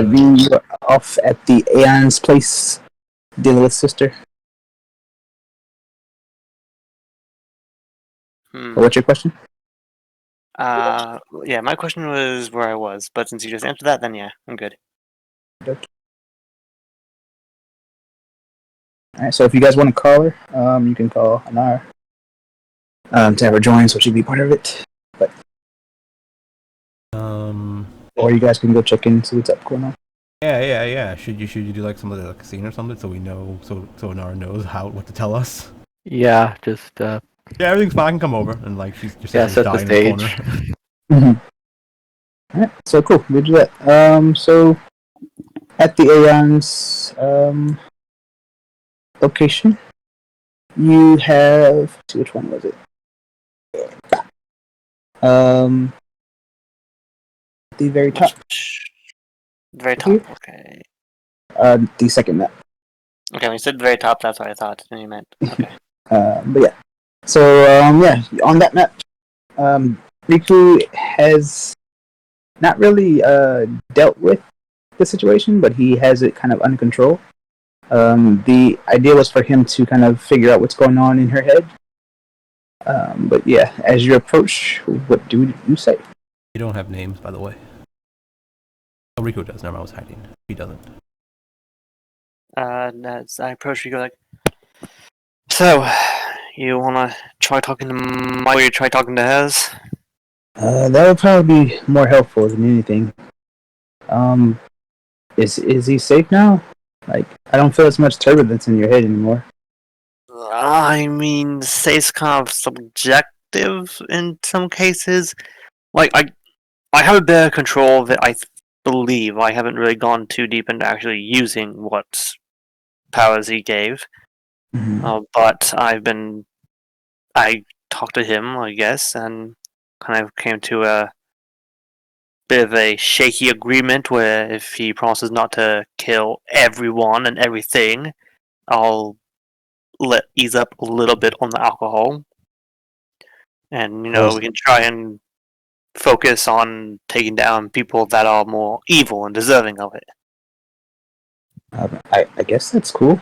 being off at the Aeon's place dealing with sister. What's your question? Yeah, my question was where I was, but since you just answered that, then yeah, I'm good. Okay. Alright, so if you guys want to call her, you can call Anar to have her join so she'd be part of it. But or you guys can go check in, see what's up going on. Yeah. Should you do like some of the scene or something so we know so Anar knows what to tell us? Yeah, just yeah, everything's fine. I can come over and like she's just set the stage. Mm-hmm. Alright, so cool. We do that. So at the Aeon's location, you have. Let's see, which one was it? The very top. Very top. Okay. The second map. Okay, when you said very top, that's what I thought. And you meant okay. But yeah. So yeah, on that map, Riku has not really dealt with the situation, but he has it kind of under control. The idea was for him to kind of figure out what's going on in her head. But yeah, as you approach, what do you say? You don't have names, by the way. Oh, Riku does. Never mind, I was hiding. He doesn't. As I approach, you go like, so, you wanna try talking to mine or you try talking to hers? That would probably be more helpful than anything. Is he safe now? Like, I don't feel as much turbulence in your head anymore. I mean, safe's kind of subjective in some cases. Like, I have a bit of control of it, I believe. I haven't really gone too deep into actually using what powers he gave. Mm-hmm. But I talked to him, I guess, and kind of came to a bit of a shaky agreement where if he promises not to kill everyone and everything, I'll ease up a little bit on the alcohol. And, we can try and focus on taking down people that are more evil and deserving of it. I guess that's cool.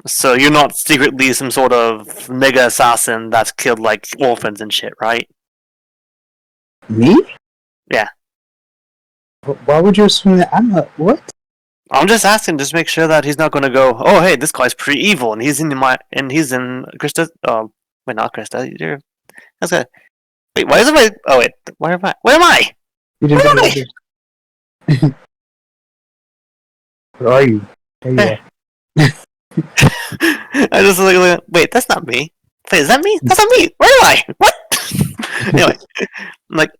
So you're not secretly some sort of mega assassin that's killed like orphans and shit, right? Me? Yeah. Why would you assume that I'm a what? I'm just asking, just make sure that he's not gonna go, oh hey, this guy's pretty evil and he's in Krista. Oh, wait, not Krista. That's good. Wait, why is it? Oh wait, where am I? Where am I? You didn't where Where are you? There you are. I just like, wait, that's not me. Wait, is that me? That's not me. Where am I? What? Anyway, like,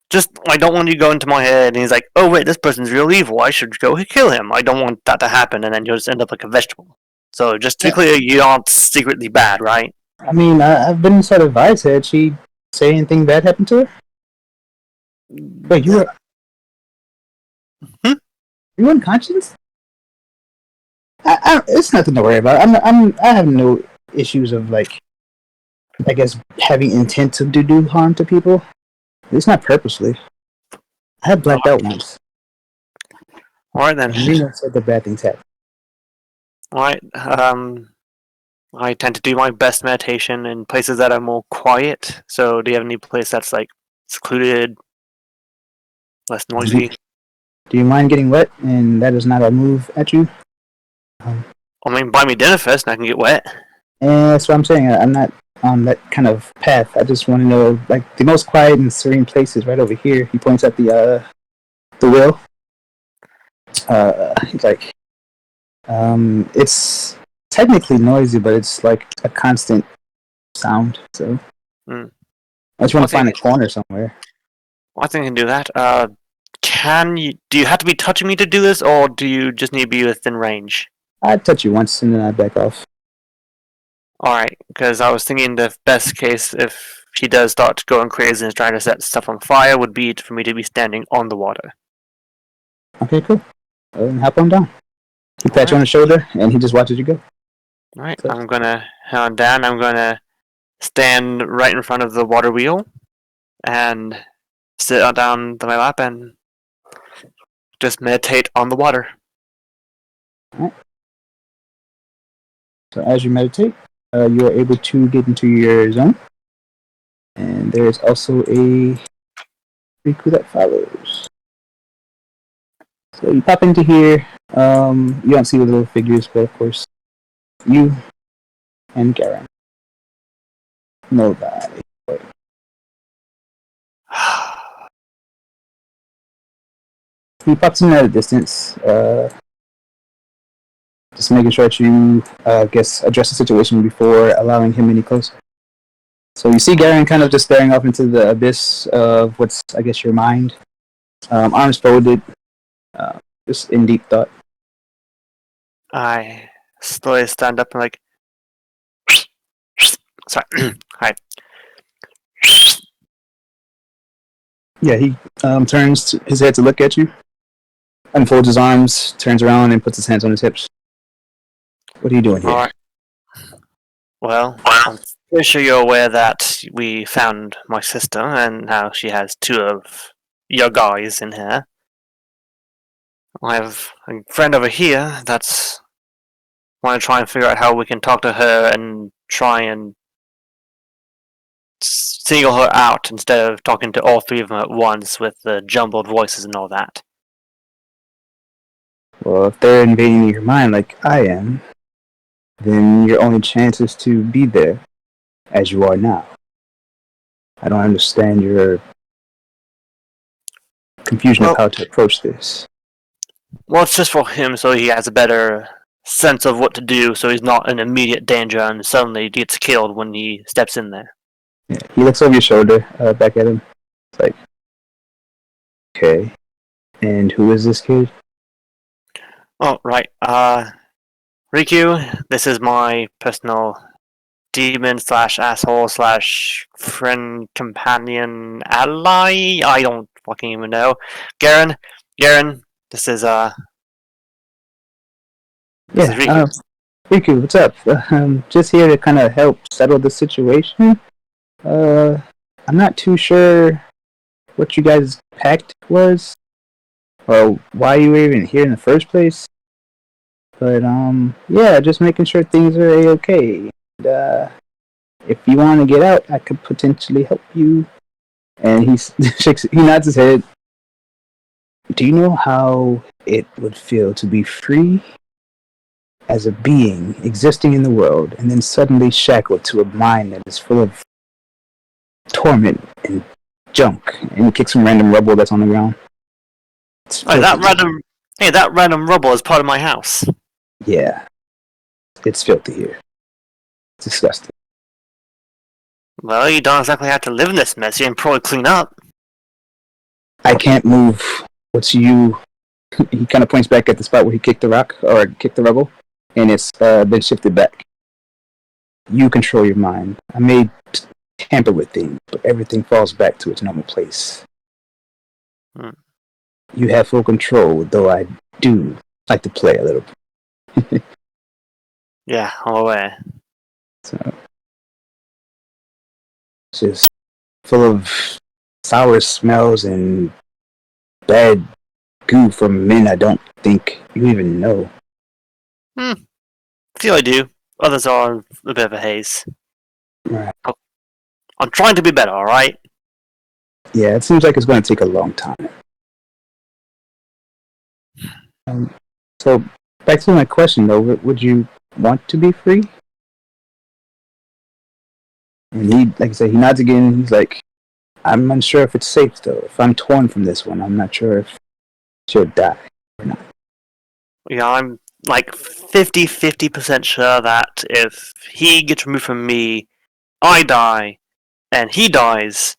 just I don't want you to go into my head and he's like, oh wait, this person's real evil. I should go kill him. I don't want that to happen, and then you'll just end up like a vegetable. So just to be clear, you aren't secretly bad, right? I mean, I've been inside of Vi's head. She say anything bad happened to her? Wait, you were? You unconscious? It's nothing to worry about. I have no issues of like, I guess having intent to do harm to people. It's not purposely. I had blacked out once. Alright then. You said the bad things happen. Alright. I tend to do my best meditation in places that are more quiet. So do you have any place that's like secluded, less noisy? Do you mind getting wet? And that is not a move at you. I mean, buy me dinner first and I can get wet. And that's what I'm saying. I'm not on that kind of path. I just want to know, like, the most quiet and serene place is right over here. He points at the wheel. He's like, it's technically noisy, but it's like a constant sound. So I just want to find a corner somewhere. I think I can do that. Do you have to be touching me to do this, or do you just need to be within range? I'd touch you once and then I'd back off. Alright, because I was thinking the best case, if she does start going crazy and is trying to set stuff on fire, would be for me to be standing on the water. Okay, cool. Hop on down. He pats you on the shoulder and he just watches you go. Alright, so I'm gonna head on down. I'm gonna stand right in front of the water wheel and sit down to my lap and just meditate on the water. So as you meditate, you are able to get into your zone. And there's also a Riku that follows. So you pop into here. You don't see the little figures, but of course, you and Garen. Nobody. He pops in at a distance, just making sure that you, address the situation before allowing him any closer. So you see Garen kind of just staring off into the abyss of what's, I guess, your mind. Arms folded, just in deep thought. I slowly stand up and like, sorry, hi. Yeah, he turns his head to look at you, unfolds his arms, turns around, and puts his hands on his hips. What are you doing here? All right. Well, I'm pretty sure you're aware that we found my sister and how she has two of your guys in here. I have a friend over here that's want to try and figure out how we can talk to her and try and single her out instead of talking to all three of them at once with the jumbled voices and all that. Well, if they're invading your mind like I am, then your only chance is to be there, as you are now. I don't understand your confusion of how to approach this. Well, it's just for him so he has a better sense of what to do so he's not in immediate danger and suddenly gets killed when he steps in there. Yeah, he looks over your shoulder, back at him. It's like, okay. And who is this kid? Oh, right. Riku, this is my personal demon slash asshole slash friend, companion, ally? I don't fucking even know. Garen, this is, Yeah, Riku. Riku, what's up? Just here to kind of help settle the situation. I'm not too sure what you guys' pact was, or why you were even here in the first place. But yeah, just making sure things are a-okay. And, if you want to get out, I could potentially help you. And he nods his head. Do you know how it would feel to be free as a being existing in the world, and then suddenly shackled to a mind that is full of torment and junk? And he kicks some random rubble that's on the ground. Hey, that random rubble is part of my house. Yeah, it's filthy here. It's disgusting. Well, you don't exactly have to live in this mess. You can probably clean up. I can't move. What's you? He kind of points back at the spot where he kicked the rock or kicked the rubble, and it's been shifted back. You control your mind. I may tamper with things, but everything falls back to its normal place. You have full control, though I do like to play a little. Yeah, I'm aware. So, it's just full of sour smells and bad goo from men I don't think you even know. Few I do. Others are a bit of a haze. Right. I'm trying to be better, alright? Yeah, it seems like it's going to take a long time. So, back to my question though, would you want to be free? And he, like I said, he nods again. He's like, I'm unsure if it's safe though. If I'm torn from this one, I'm not sure if she'll die or not. Yeah, I'm like 50% sure that if he gets removed from me, I die, and he dies,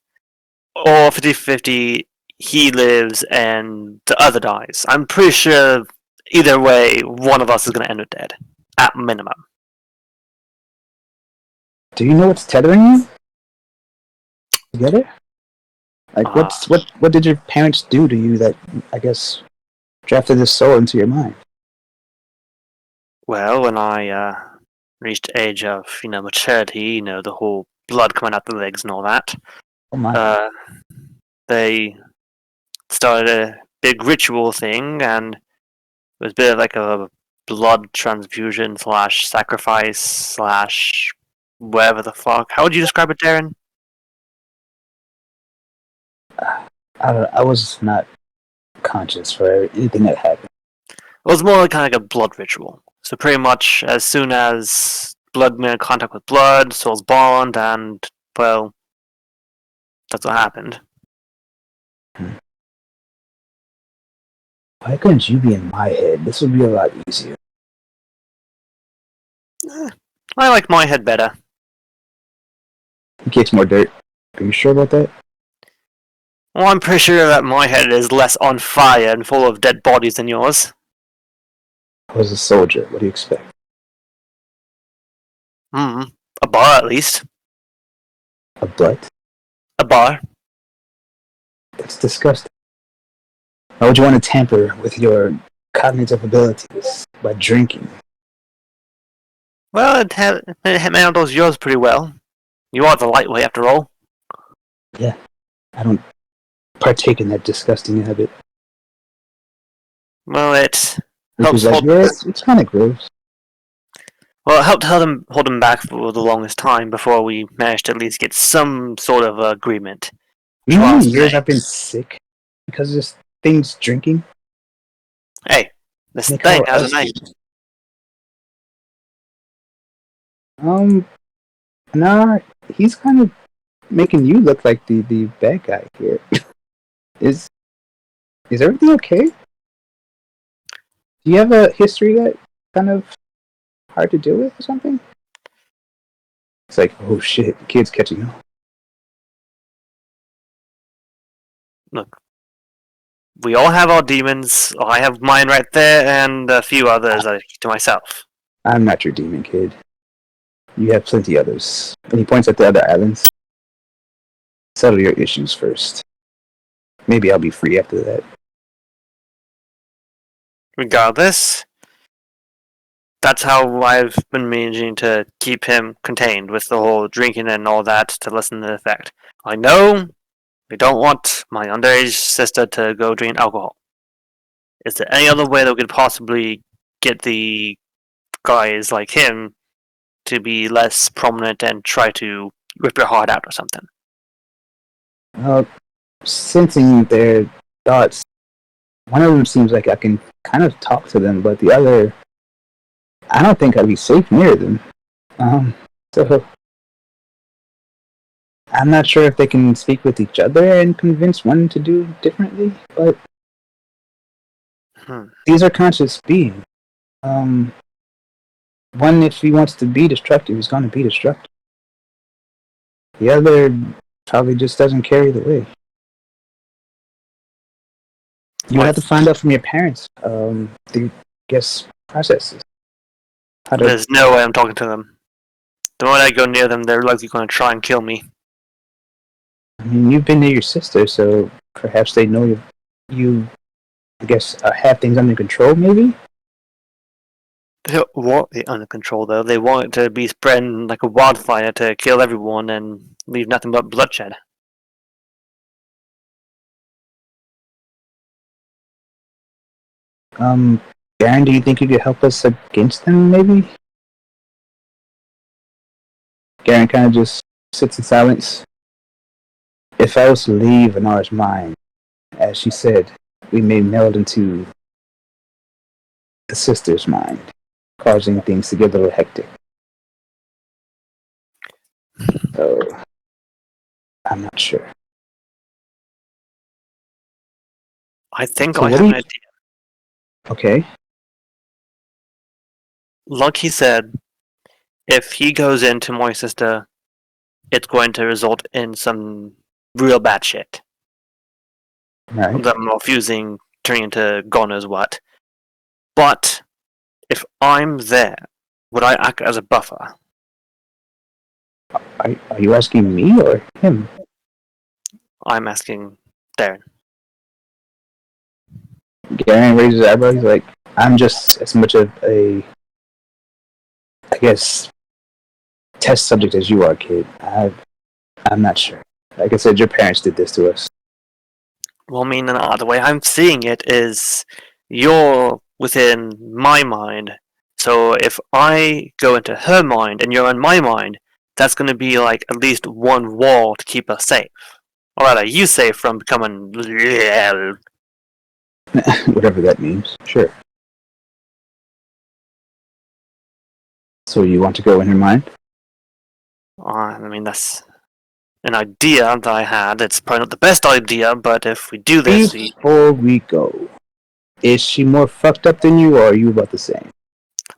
or 50-50, he lives and the other dies. I'm pretty sure either way, one of us is going to end up dead, at minimum. Do you know what's tethering you together? Like, what did your parents do to you that, I guess, drafted this soul into your mind? Well, when I reached the age of, maturity, the whole blood coming out the legs and all that, Oh my. they started a big ritual thing, and it was a bit of like a blood transfusion slash sacrifice slash whatever the fuck. How would you describe it, Darren? I was not conscious for anything that happened. It was more like kind of like a blood ritual. So pretty much as soon as blood made contact with blood, souls bond, and, well, that's what happened. Why couldn't you be in my head? This would be a lot easier. I like my head better. It gets more dirt. Are you sure about that? Well, I'm pretty sure that my head is less on fire and full of dead bodies than yours. I was a soldier. What do you expect? A bar at least. A butt? A bar. That's disgusting. Why would you want to tamper with your cognitive abilities by drinking? Well, it handles yours pretty well. You are the lightweight after all. Yeah, I don't partake in that disgusting habit. Well, it Because helps it's kind of gross. Well, it helped hold him back for the longest time before we managed to at least get some sort of agreement. You know how many years I've been sick because of this thing's drinking? Hey, this They thing call has us- a name. Nah, he's kind of making you look like the bad guy here. Is everything okay? Do you have a history that kind of hard to deal with or something? It's like, oh shit, the kid's catching on. Look, we all have our demons. I have mine right there, and a few others I keep to myself. I'm not your demon kid. You have plenty others. And he points at the other islands. Settle your issues first. Maybe I'll be free after that. Regardless, that's how I've been managing to keep him contained with the whole drinking and all that to lessen the effect. I know we don't want my underage sister to go drink alcohol. Is there any other way that we could possibly get the guys like him to be less prominent and try to rip your heart out or something? Sensing their thoughts, one of them seems like I can kind of talk to them, but the other, I don't think I'd be safe near them. So I'm not sure if they can speak with each other and convince one to do differently, but these are conscious beings. One, if he wants to be destructive, he's going to be destructive. The other probably just doesn't carry the way. You have to find out from your parents the processes. There's no way I'm talking to them. The moment I go near them, they're likely going to try and kill me. I mean, you've been near your sister, so perhaps they know you have things under control, maybe? They don't want it under control, though. They want it to be spreading like a wildfire to kill everyone and leave nothing but bloodshed. Garen, do you think you could help us against them, maybe? Garen kind of just sits in silence. If I was to leave Anara's mind, as she said, we may meld into the sister's mind, causing things to get a little hectic. So, I'm not sure. I think So I what have do an you- idea. Okay. Like he said, if he goes into my sister, it's going to result in some real bad shit. Right. Them refusing, turning into God knows what. But if I'm there, would I act as a buffer? Are you asking me or him? I'm asking Darren. Garen raises his eyebrow. He's like, I'm just as much of a, test subject as you are, kid. I'm not sure. Like I said, your parents did this to us. Well, I mean, the way I'm seeing it is you're within my mind. So if I go into her mind and you're in my mind, that's going to be like at least one wall to keep us safe. Or rather, you safe from becoming. Whatever that means. Sure. So you want to go in her mind? I mean, that's an idea that I had. It's probably not the best idea, but if we do this, Before we go, is she more fucked up than you, or are you about the same?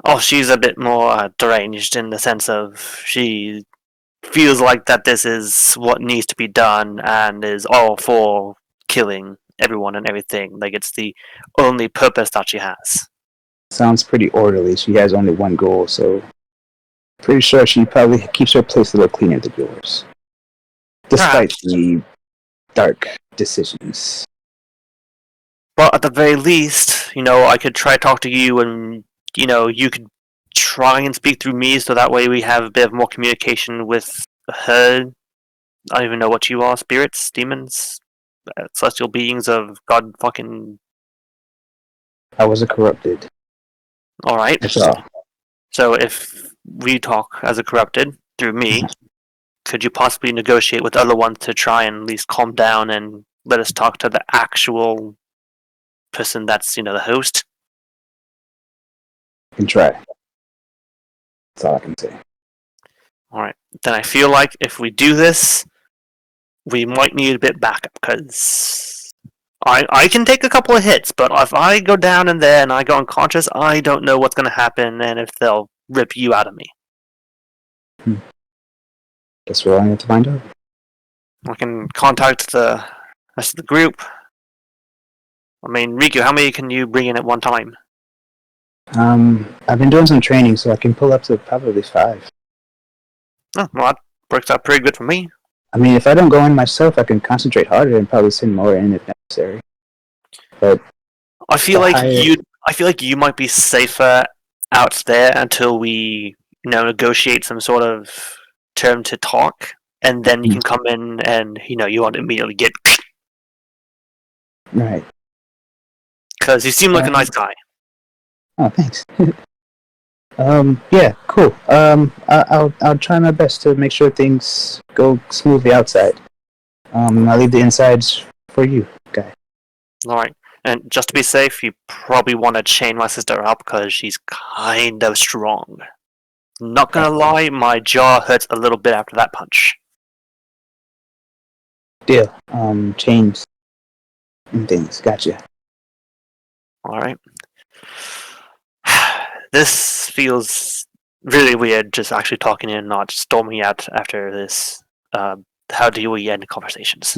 oh, she's a bit more deranged in the sense of she feels like that this is what needs to be done and is all for killing everyone and everything. Like it's the only purpose that she has. Sounds pretty orderly. She has only one goal, so pretty sure she probably keeps her place a little cleaner than yours. Despite Perhaps. the dark decisions. But at the very least, I could try to talk to you and, you could try and speak through me so that way we have a bit of more communication with her. I don't even know what you are, spirits, demons, celestial beings of God fucking... I wasn't corrupted. Alright. That's all. So if we talk as a corrupted through me, could you possibly negotiate with other ones to try and at least calm down and let us talk to the actual person that's, the host? I can try. That's all I can say. Alright. Then I feel like if we do this, we might need a bit backup, because I can take a couple of hits, but if I go down in there and I go unconscious, I don't know what's going to happen and if they'll rip you out of me. Guess we're all going to find out. I can contact the rest of the group. I mean, Riku, how many can you bring in at one time? I've been doing some training, so I can pull up to probably 5. Oh, well, that works out pretty good for me. I mean, if I don't go in myself, I can concentrate harder and probably send more in if necessary. But I feel like you might be safer out there until we, negotiate some sort of term to talk, and then you can come in and you won't immediately get. Right. Because you seem like a nice guy. Oh, thanks. Yeah, cool. I'll try my best to make sure things go smoothly outside. I'll leave the insides for you, guy. Alright. And just to be safe, you probably want to chain my sister up because she's kind of strong. Not gonna lie, my jaw hurts a little bit after that punch. Deal. Chains and things. Gotcha. Alright. This feels really weird, just actually talking in, not storming out after this. How do we end conversations?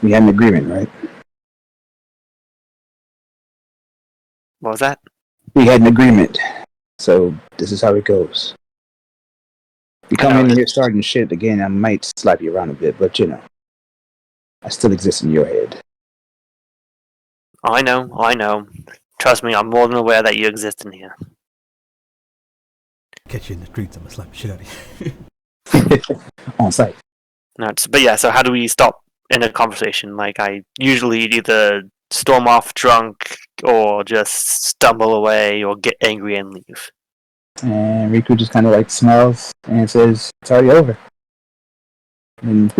We had an agreement, right? What was that? We had an agreement. So this is how it goes. You come in here starting shit again, I might slap you around a bit, but I still exist in your head. I know. Trust me, I'm more than aware that you exist in here. Catch you in the streets, I'm gonna slap the shit out of you. On site. But yeah, so how do we stop in a conversation? Like, I usually either storm off drunk or just stumble away or get angry and leave. And Riku just kind of smiles and says, "It's already over." And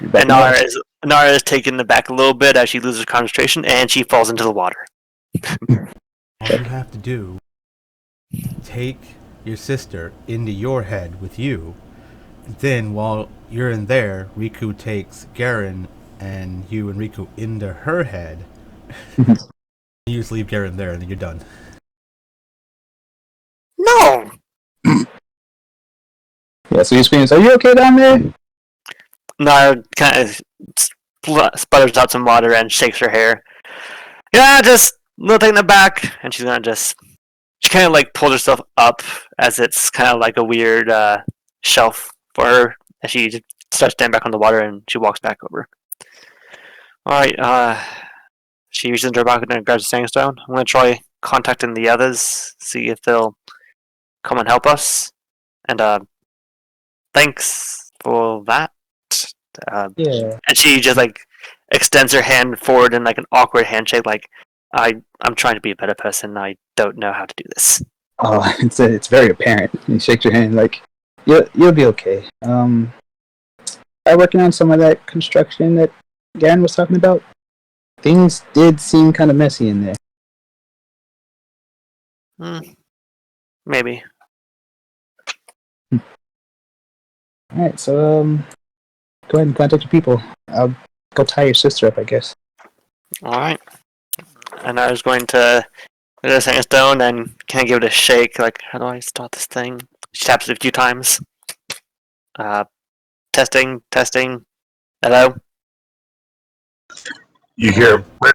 Nara is taken aback a little bit as she loses concentration and she falls into the water. All you have to do, take your sister into your head with you. Then while you're in there, Riku takes Garen and you and Riku into her head. You just leave Garen there and then you're done. No! Yeah, so he screams, "Are you okay down there?" Nara kind of sputters out some water and shakes her hair. Yeah, just no taking it back. And she's gonna she kind of pulls herself up as it's kind of like a weird shelf for her. And she starts standing back on the water and she walks back over. Alright, she reaches into her pocket and grabs a standing stone. I'm gonna try contacting the others, see if they'll come and help us. And thanks for that. Yeah. And she just like extends her hand forward in like an awkward handshake, like I'm trying to be a better person. I don't know how to do this. Oh, it's very apparent. You shake your hand like you'll be okay. By working on some of that construction that Garen was talking about, things did seem kind of messy in there. Maybe. All right, so go ahead and contact your people. I'll go tie your sister up, I guess. All right. And I was going to just hang a stone and kind of give it a shake. Like, how do I start this thing? She taps it a few times. Testing. Hello. You hear. Who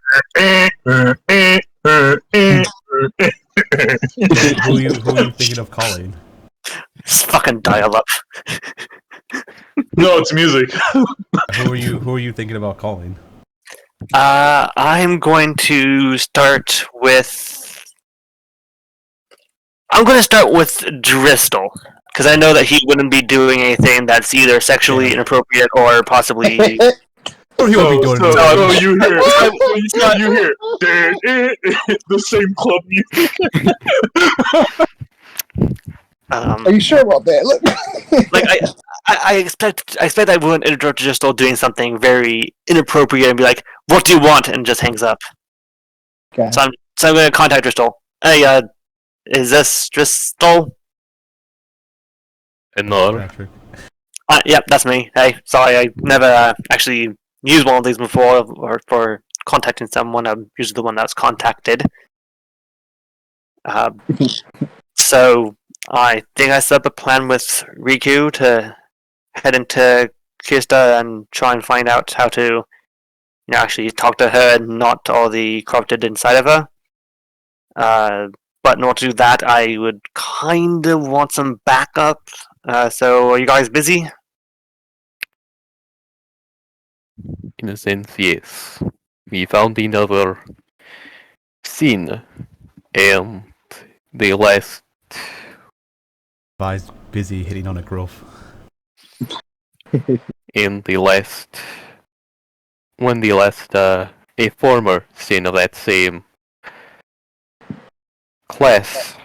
are you thinking of calling? This fucking dial up. No, it's music. Who are you thinking about calling? I'm going to start with. I'm going to start with Dristle, because I know that he wouldn't be doing anything that's either sexually inappropriate or possibly. Or he will be doing So it. you hear, the same club music. Are you sure about that? Look. Like I expect I wouldn't interrupt Dristle doing something very inappropriate and be like, "What do you want?" and just hangs up. Okay. So I'm going to contact Dristle. Hey, is this Dristle? No. Patrick. Yep, that's me. Hey, sorry, I never actually used one of these before or for contacting someone. I'm usually the one that's contacted. So I think I set up a plan with Riku to head into Kista and try and find out how to actually talk to her and not all the corrupted inside of her. But in order to do that, I would kind of want some backup. So are you guys busy? In a sense, yes. We found another scene, and the last Vi's busy hitting on a growth. a former scene of that same class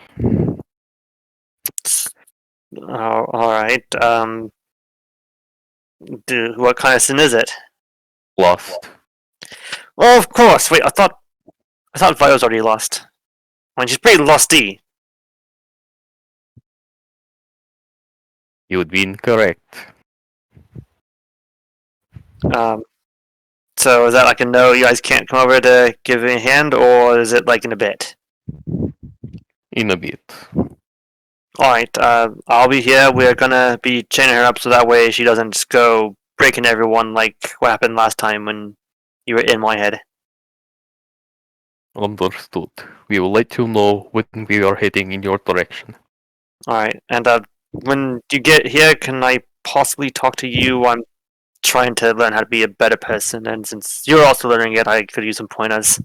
Alright. What kind of sin is it? lost. Well, of course. Wait, I thought Vi was already lost. I mean, she's pretty losty. You would be incorrect. So is that like a no, you guys can't come over to give me a hand, or is it like in a bit? In a bit. Alright, I'll be here. We're gonna be chaining her up so that way she doesn't just go breaking everyone like what happened last time when you were in my head. Understood. We will let you know when we are heading in your direction. Alright, and when you get here, can I possibly talk to you? I'm trying to learn how to be a better person, and since you're also learning it, I could use some pointers.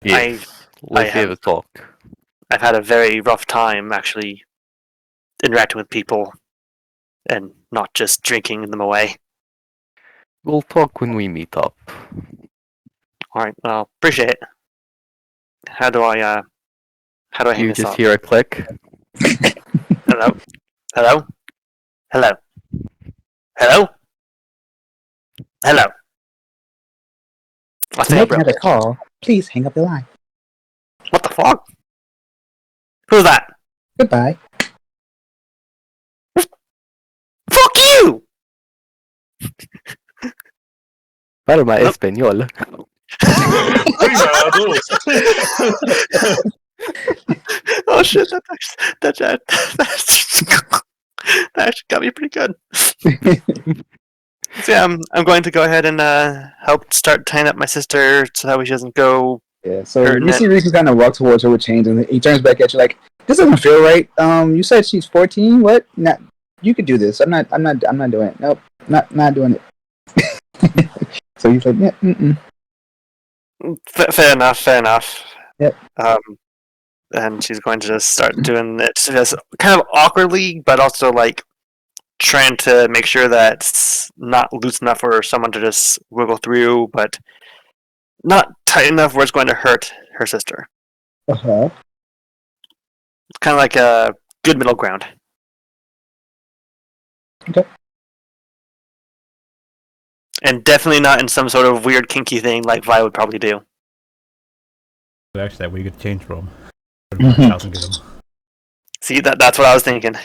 Yes. Let's have a talk. I've had a very rough time actually interacting with people and not just drinking them away. We'll talk when we meet up. Alright, well, appreciate it. How do I hang You this just up? hear a click. Hello? Hello? Hello? Hello? Hello? I To think I make broke another it. call, please hang up the line. What the fuck? Who's that? Goodbye. Fuck you! Parma Nope. español. Oh shit, that actually got me pretty good. So yeah, I'm going to go ahead and help start tying up my sister so that way she doesn't go. Yeah, so Hurting you see Riku kind of walk towards her with chains, and he turns back at you like, "This doesn't feel right. You said she's 14. What? Not. You could do this. I'm not doing it. Nope, not doing it." So he's like, "Yeah, mm-mm." Fair enough. Yep. And she's going to just start doing it just kind of awkwardly, but also like trying to make sure that it's not loose enough for someone to just wiggle through, but not tight enough where it's going to hurt her sister. Uh-huh. It's kind of like a good middle ground. Okay. And definitely not in some sort of weird kinky thing like Vi would probably do. Actually, that way you get to change from. Mhm. House and get them. See, that's what I was thinking.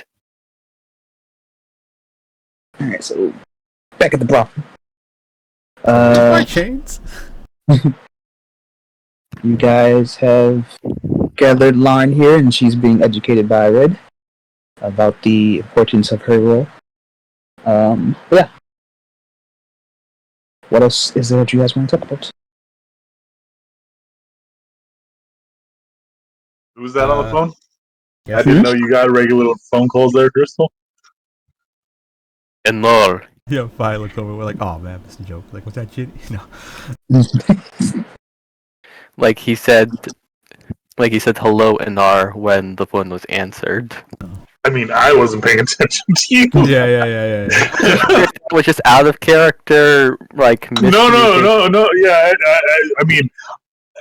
Alright, so back at the bar. My chains. You guys have gathered line here, and she's being educated by Red about the importance of her role. Yeah. What else is there that you guys want to talk about? Who's that on the phone? Yes. I didn't know you got regular phone calls there, Crystal. And more. Yeah, I looked over. We're like, oh man, it's a joke. Like, what's that shit? No. Like he said hello Anar when the phone was answered. I mean, I wasn't paying attention to you. Yeah. It was just out of character, like No. Yeah, I mean,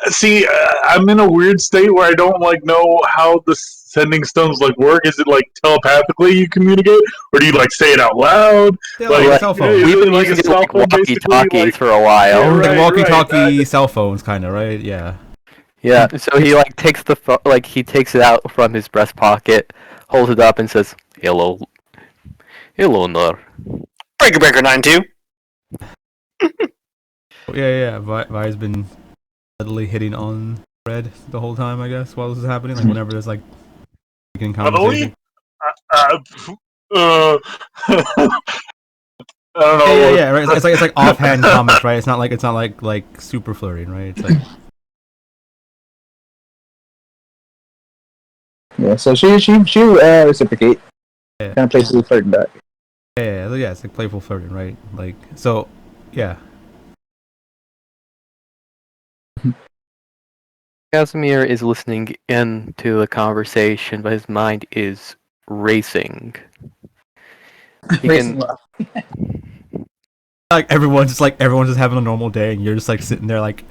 see, I'm in a weird state where I don't like know how the sending stones like work. Is it like telepathically you communicate, or do you like say it out loud? Yeah, Like, like a cell phone. is We've it been like a using cell like phone, basically, walkie-talkies like- for a while. Yeah, Like right, walkie-talkie cell phones, kind of, right? Yeah. Yeah, so he like takes he takes it out from his breast pocket, holds it up, and says, "Hello, Anar." Breaker 9-2. Yeah. Vi's been steadily hitting on Red the whole time, I guess, while this is happening. Like, whenever there's like in conversation. I don't know. Yeah. Right. It's like offhand comments, right? It's not like super flirting, right? It's like Yeah, so she reciprocate. Yeah. Kind of playfully flirting back. yeah, it's like playful flirting, right? Like so, yeah. Casimir is listening in to the conversation, but his mind is racing. He Racing can, well. Like everyone's just having a normal day, and you're just like sitting there like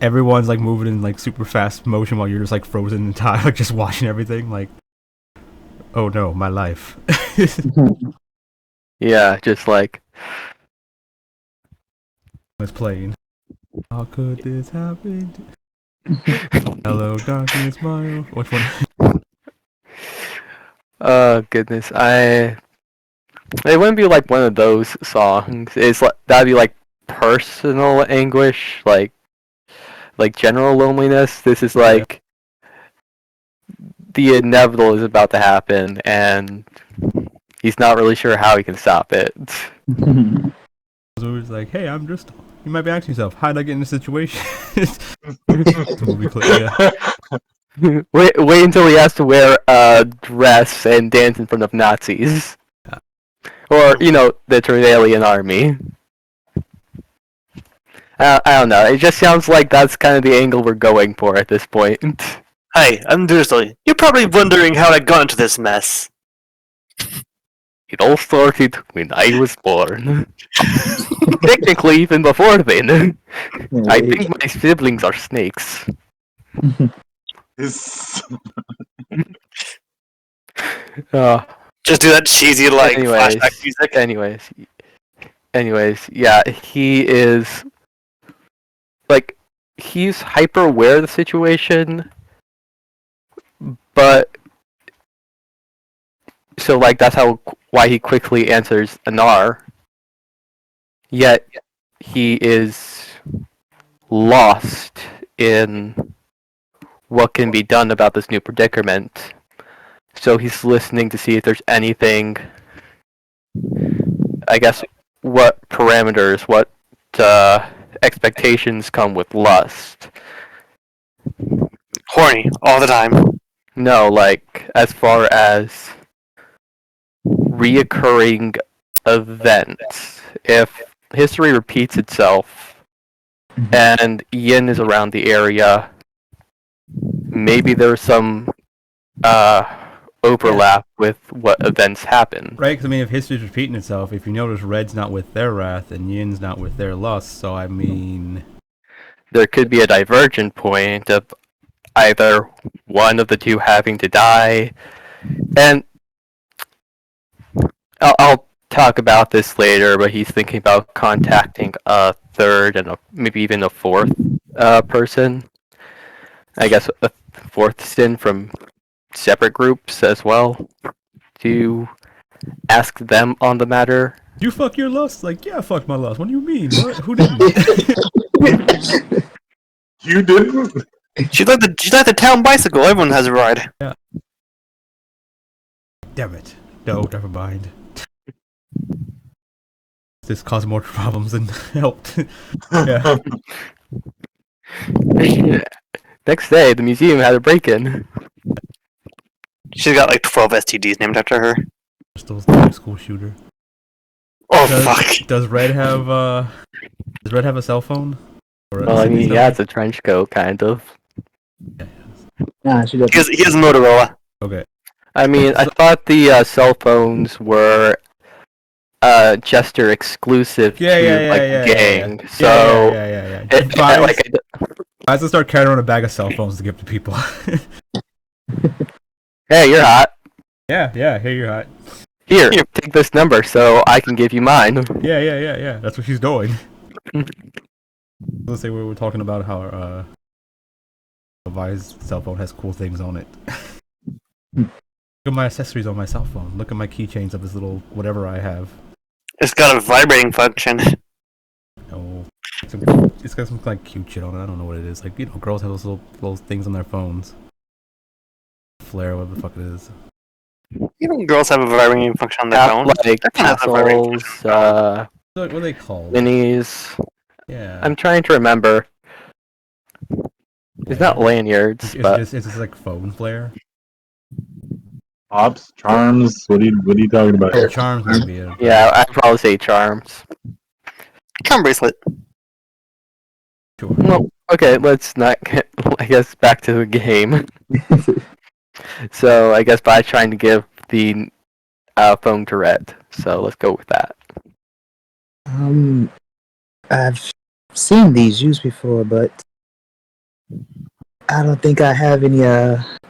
everyone's like moving in like super fast motion while you're just like frozen in time, like just watching everything. Like, oh no, my life. yeah, just like Was playing. How could this happen? Hello, darkness, smile. Which one? oh goodness, it wouldn't be like one of those songs. It's like that'd be like personal anguish, like general loneliness. This is like the inevitable is about to happen, and he's not really sure how he can stop it. So he's like, hey, you might be asking yourself, how did I get in this situation? Wait until he has to wear a dress and dance in front of Nazis. Or, the Trinalian army. I don't know, it just sounds like that's kind of the angle we're going for at this point. Hey, I'm Dursley. You're probably wondering how I got into this mess. It all started when I was born. Technically, even before then. I think my siblings are snakes. Just do that cheesy like Anyways, flashback music. Anyways, yeah, he is like he's hyper aware of the situation, but so like that's why he quickly answers Anar. Yet he is lost in what can be done about this new predicament. So he's listening to see if there's anything, I guess, what parameters, what expectations come with lust. Horny all the time. No, like, as far as reoccurring events. If history repeats itself, and Yin is around the area, maybe there's some overlap with what events happen. Right, because I mean, if history's repeating itself, if you notice Red's not with their wrath and Yin's not with their lust, so I mean... There could be a divergent point of either one of the two having to die, and I'll talk about this later, but he's thinking about contacting a third and maybe even a fourth person. I guess a fourth sin from separate groups as well, to ask them on the matter. You fuck your lust? Like, yeah, I fucked my lust. What do you mean? What? Who didn't? You didn't? She's like the town bicycle. Everyone has a ride. Yeah. Damn it. No, never mind. This caused more problems than helped. Yeah. Next day, the museum had a break-in. She's got like 12 STDs named after her. Crystal's the high school shooter. Oh Does fuck! Does Red have a cell phone? Or Well, I mean, he number? has a trench coat, kind of. Nah, she doesn't. He has a Motorola. Okay. I mean, I thought the cell phones were Chester exclusive to gang. So Yeah. I I have to start carrying around a bag of cell phones to give to people. hey, you're hot. yeah, here you're hot. Here, take this number so I can give you mine. Yeah. That's what she's doing. Let's say we were talking about how Vi's cell phone has cool things on it. Look at my accessories on my cell phone. Look at my keychains of this little whatever I have. It's got a vibrating function. Oh, it's got some like cute shit on it. I don't know what it is. Like, you know, girls have those little things on their phones. Flare, whatever the fuck it is. Even girls have a vibrating function on their phone. Like tassels, What are they called? minis. Yeah. I'm trying to remember. It's not lanyards, but It's just like phone flare. Pops, charms. What are you talking about? Oh, charms would be it. yeah, I'd probably say charms. Charm bracelet. Sure. Well, okay, let's not get, I guess, back to the game. So, I guess by trying to give the phone to Red. So, let's go with that. I've seen these used before, but I don't think I have any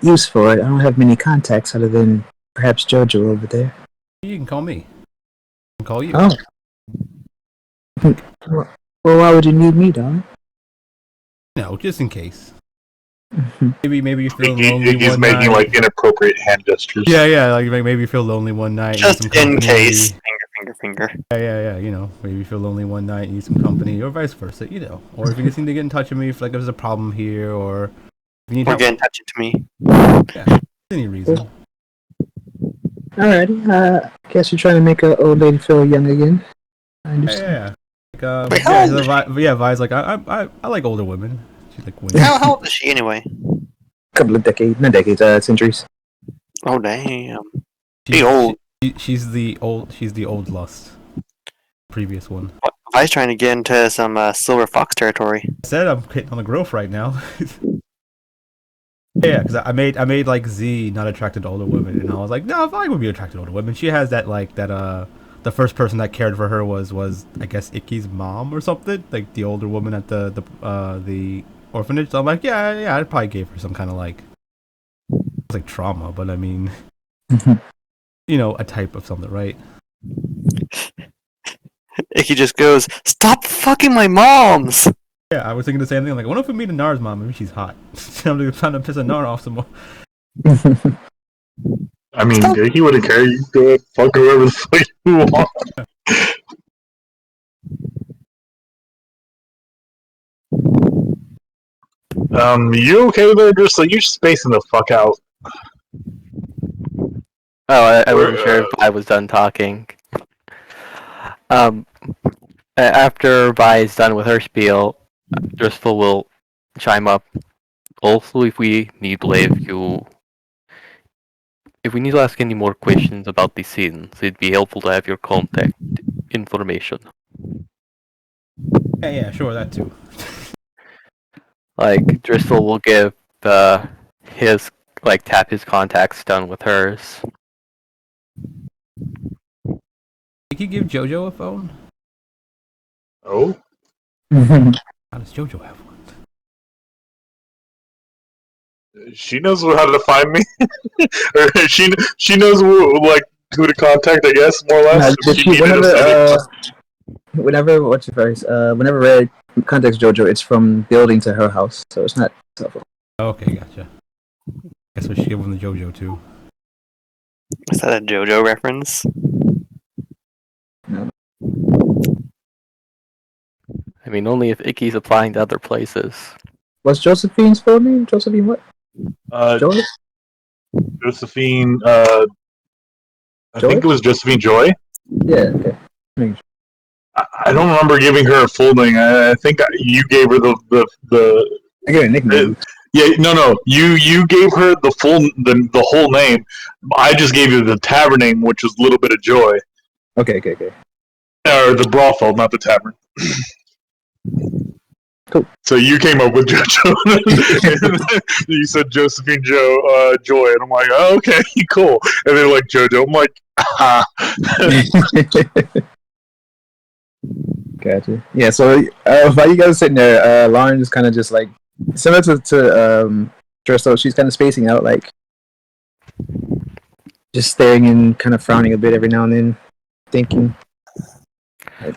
use for it. I don't have many contacts other than perhaps Jojo over there. You can call me. I can call you. Oh. Well, why would you need me, darling? No, just in case. Maybe you feel lonely He's one making night. like inappropriate hand gestures. Yeah, like maybe you feel lonely one night. need Just some in company. case. Finger. Yeah. You know, maybe you feel lonely one night, need some company, or vice versa. You know, or if you just need to get in touch with me if like there's a problem here, or if you need Or help, get in touch to me. yeah, any reason. Alrighty, I guess you're trying to make an old lady feel young again. I understand. Yeah. Like, Wait, how old is Vi's like I like older women. She's like women. How old is she anyway? Couple of decades, not decades, centuries. Oh damn. She's Be old. She's the old lust. Previous one. Vi's trying to get into some Silver Fox territory. I said I'm hitting on the growth right now. Yeah, because I made like Z not attracted to older women, and I was like, no, I would be attracted to older women. She has that the first person that cared for her was I guess Ægis' mom or something, like the older woman at the orphanage. So I'm like, yeah, I probably gave her some kind of like it's like trauma, but I mean, you know, a type of something, right? He just goes, "Stop fucking my moms!" Yeah, I was thinking the same thing. I'm like, what if we meet a Nar's mom? Maybe she's hot. I'm trying to piss a Nar off some more. I mean, he wouldn't care. You can go fuck whoever the fuck you want. You okay there? Just like you're spacing the fuck out. Oh, I wasn't sure if I was done talking. After Vi is done with her spiel, Driscoll will chime up. Also, if we need to ask any more questions about the scenes, it'd be helpful to have your contact information. Yeah, sure, that too. Like, Driscoll will give his like tap his contact stone with hers. Did you give JoJo a phone? Oh, How does JoJo have one? she knows how to find me. Or she knows who to contact. I guess more or less. If she needed whenever what's your phrase? Whenever Red contacts JoJo, it's from building to her house, so it's not cell phone. Okay, gotcha. Guess we should give him the JoJo too. Is that a JoJo reference? No. I mean, only if Icky's applying to other places. What's Josephine's full name? Josephine what? Joy? Josephine. I think it was Josephine Joy. Yeah. Okay. I don't remember giving her a full name. I think you gave her the. I get a nickname. Yeah, no. You gave her the whole name. I just gave you the tavern name, which was Little Bit of Joy. Okay. Or the brothel, not the tavern. Cool. So you came up with JoJo. You said Josephine Joy, and I'm like, oh, okay, cool. And they're like JoJo. I'm like, ah. Gotcha. Yeah. So while you guys are sitting there, Lauren is kind of just like similar to Driscoll. She's kind of spacing out, like just staring and kind of frowning a bit every now and then, thinking.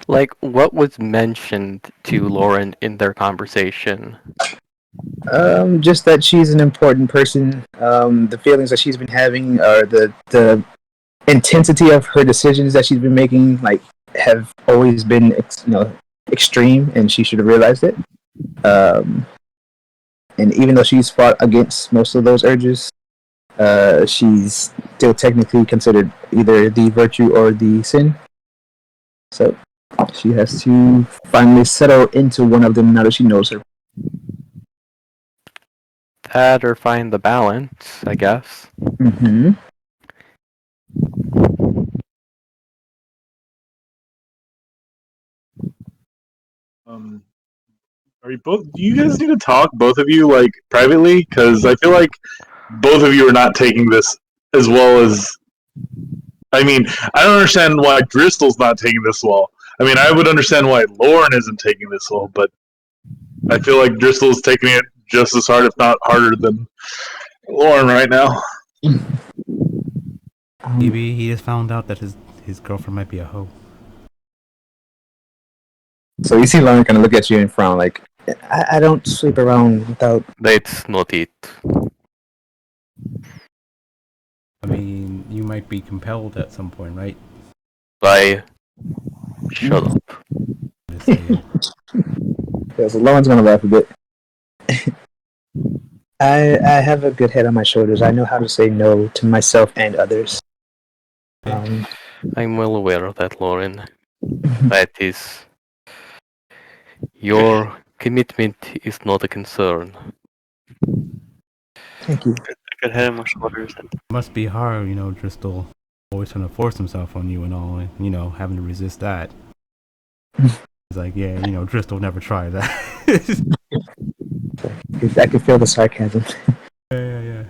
Like, what was mentioned to Lauren in their conversation? Just that she's an important person. The feelings that she's been having, or the intensity of her decisions that she's been making, like, have always been, extreme, and she should have realized it. And even though she's fought against most of those urges, she's still technically considered either the virtue or the sin. So she has to finally settle into one of them now that she knows her. That or find the balance, I guess. Mm-hmm. Are you both? Do you guys need to talk, both of you, like privately? Because I feel like both of you are not taking this as well as. I mean, I don't understand why Driscoll's not taking this well. I mean, I would understand why Lauren isn't taking this well, but I feel like Driscoll's taking it just as hard, if not harder, than Lauren right now. Maybe he just found out that his girlfriend might be a hoe. So you see Lauren kind of look at you and frown, like, I don't sleep around without. That's not it. I mean, you might be compelled at some point, right? Shut up. Just saying. Yeah, so Lauren's gonna laugh a bit. I have a good head on my shoulders. I know how to say no to myself and others. I'm well aware of that, Lauren. That is... Your commitment is not a concern. Thank you. Good head on my shoulders. It must be hard, Driscoll always trying to force himself on you and all, and, having to resist that. It's like, yeah, Driscoll never tried that. I can feel the sarcasm. Yeah.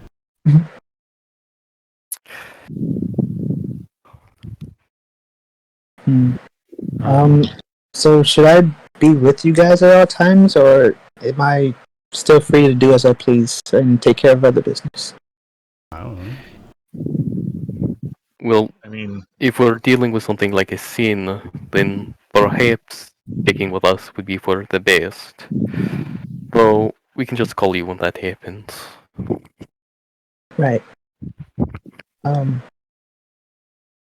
So should I be with you guys at all times, or am I still free to do as I please and take care of other business? I don't know. Well, I mean, if we're dealing with something like a sin, then perhaps taking with us would be for the best. Though, we can just call you when that happens. Right.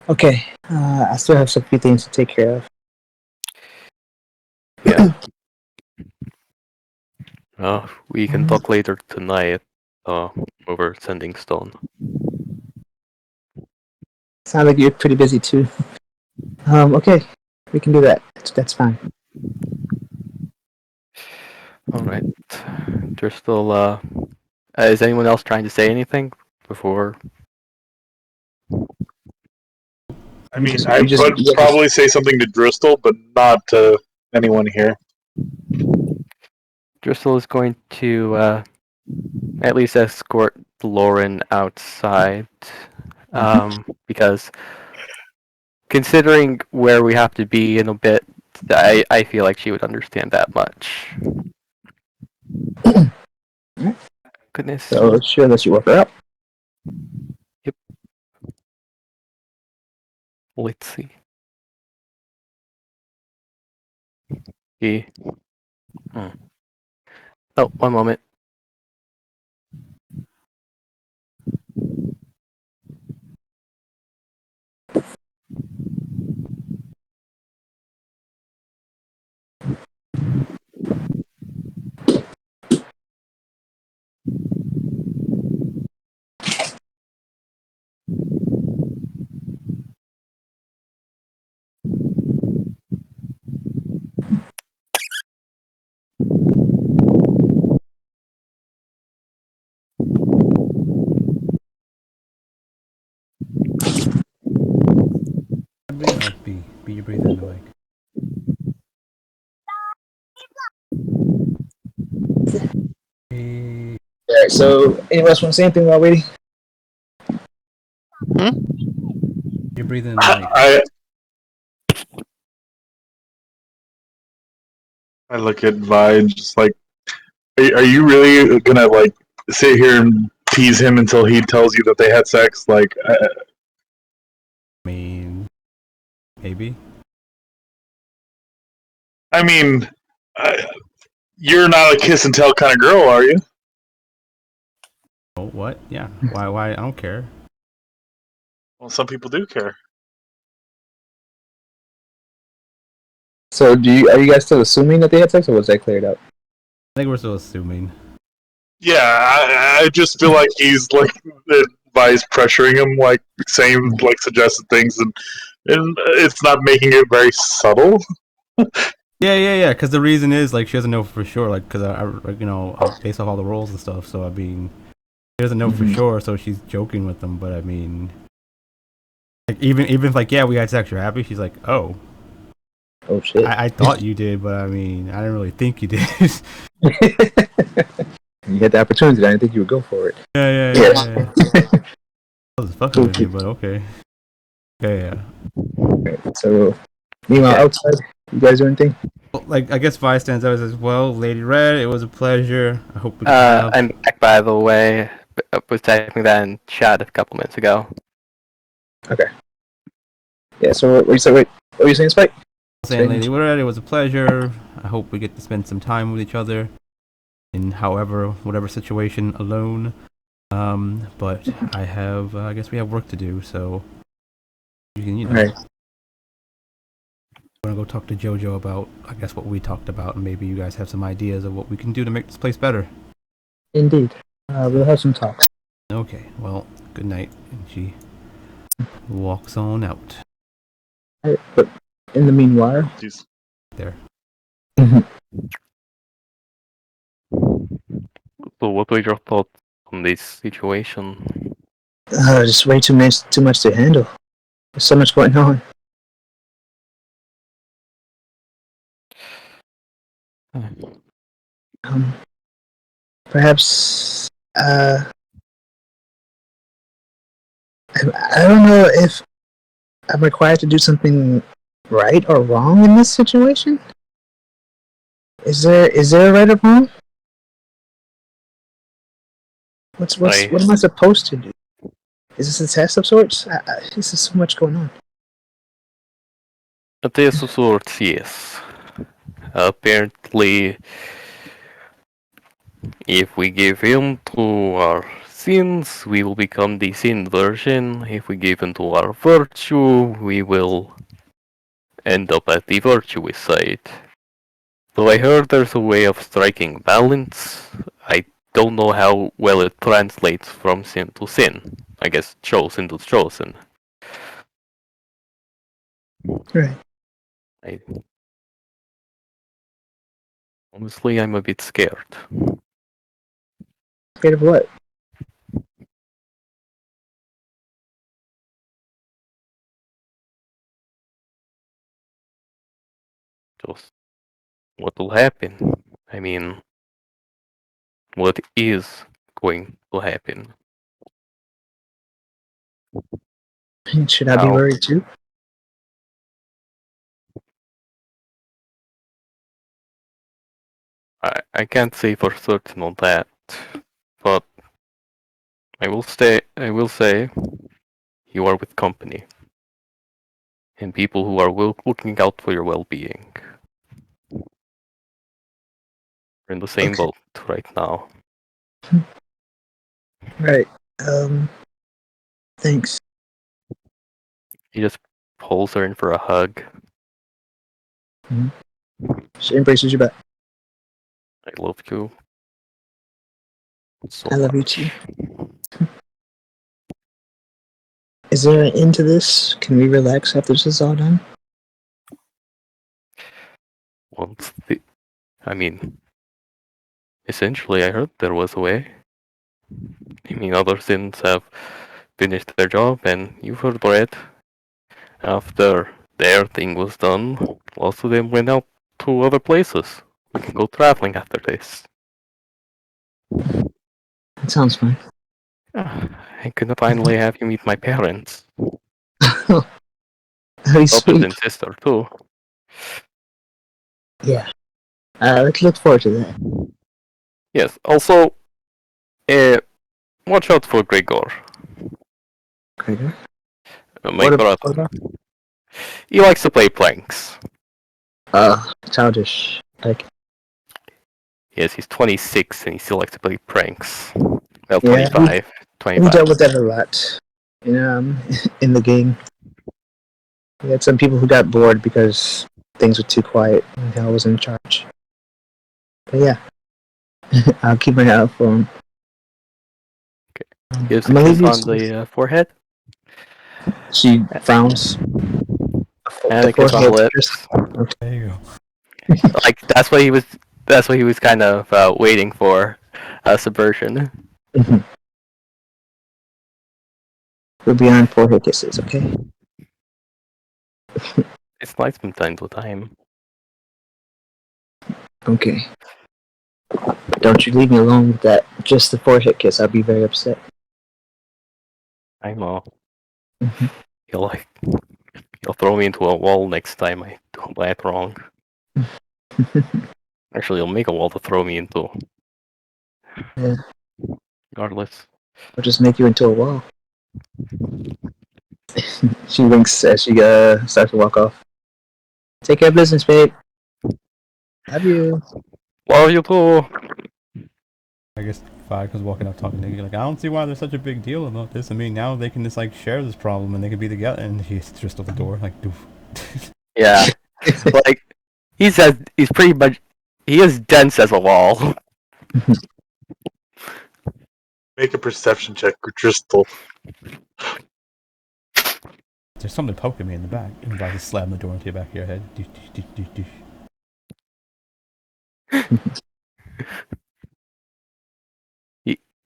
Okay. I still have some few things to take care of. Yeah. We can talk later tonight, over Sending Stone. Sounds like you're pretty busy too. Okay. We can do that. That's fine. Alright. There's still, is anyone else trying to say anything before? I mean, I would probably say something to Driscoll, but not to anyone here. Driscoll is going to, at least escort Lauren outside. Because considering where we have to be in a bit, I feel like she would understand that much. Goodness. So sure, let you work her up. Let's see. Yeah. Oh, one moment. B or B? B, you breathe in the mic. B. Alright, so anyone else want to say anything while waiting? You breathe in the mic. I look at Vi and just like, are you really gonna like sit here and tease him until he tells you that they had sex? Like, I mean, maybe. I mean, you're not a kiss and tell kind of girl, are you? Oh, what? Yeah. Why? I don't care. Well, some people do care. So are you guys still assuming that they had sex, or was that cleared up? I think we're still assuming. Yeah, I just feel like he's like Vi's pressuring him, like saying like suggested things, and it's not making it very subtle. Yeah. Because the reason is like she doesn't know for sure. Like, because I based off all the roles and stuff. So I mean, she doesn't know for sure. So she's joking with them. But I mean, like even if like yeah, we had sex, you're happy. She's like, oh shit. I thought you did, but I mean, I didn't really think you did. You had the opportunity. I didn't think you would go for it. Yeah. I was fucking with you, but okay. Yeah. Right, so, meanwhile, outside, you guys do anything? Well, like I guess Vi stands out as well. Lady Red, it was a pleasure. I hope we can have... I'm back, by the way. I was typing that in chat a couple minutes ago. Okay. Yeah. So what were you saying, Spike? Saying Lady Red, it was a pleasure. I hope we get to spend some time with each other in whatever situation alone. But I have, I guess we have work to do, so you can, Right. I'm gonna go talk to JoJo about, I guess, what we talked about, and maybe you guys have some ideas of what we can do to make this place better. Indeed. We'll have some talks. Okay, well, good night. And she walks on out. Right, but in the meanwhile, There. So what were your thoughts on this situation? Just way too much to handle. There's so much going on. Perhaps I don't know if I'm required to do something right or wrong in this situation. Is there a right or wrong? What am I supposed to do? Is this a test of sorts? This is so much going on. A test of sorts, yes. Apparently, if we give in to our sins, we will become the sin version. If we give in to our virtue, we will end up at the virtuous side. So I heard there's a way of striking balance. I don't know how well it translates from sin to sin. I guess chosen to chosen. Right. Honestly, I'm a bit scared. Scared of what? Just what will happen? I mean, what is going to happen? Should I be How? worried too? I can't say for certain on that, but I will say you are with company and people who are looking out for your well-being. We're in the same Okay. boat right now. Right. Thanks. He just pulls her in for a hug. She embraces you back. I love you so I love you much. too. Is there an end to this? Can we relax after this is all done? I mean, essentially, I heard there was a way. I mean, other sins have finished their job, and you've heard it. After their thing was done, lots of them went out to other places. We can go traveling after this. That sounds fine. I could finally have you meet my parents. Very Brothers sweet. and sister, too. Yeah. Let's look forward to that. Yes, also, watch out for Gregor. Gregor? My What brother. about? He likes to play pranks. Childish. Like, Yes, he's 26 and he still likes to play pranks. Well, yeah, 25. we 25. dealt with that a lot. In the game. We had some people who got bored because things were too quiet and I was in charge. But yeah, I'll keep my eye out for him. Okay. Gives I'm a gonna kiss leave on you. the forehead. She frowns. And a kiss on the lips. There you go. Like that's what he was. That's what he was kind of waiting for. Subversion. Mhm. We're beyond forehead kisses, okay? It's nice from time to time. Okay. Don't you leave me alone with that. Just the forehead kiss. I'll be very upset. I know. Mhm. He'll throw me into a wall next time I do that wrong. Actually, he'll make a wall to throw me into. Yeah. Regardless. I'll just make you into a wall. She winks as she starts to walk off. Take care of business, babe. Love you. Love you too. I guess Vodka's walking up talking to you like, I don't see why there's such a big deal about this. I mean, now they can just like share this problem and they can be together. And he's just at the door like, doof. Yeah. Like he's pretty much he is dense as a wall. Make a perception check, Crystal. There's something poking me in the back. And if I just slam the door into the back of your head.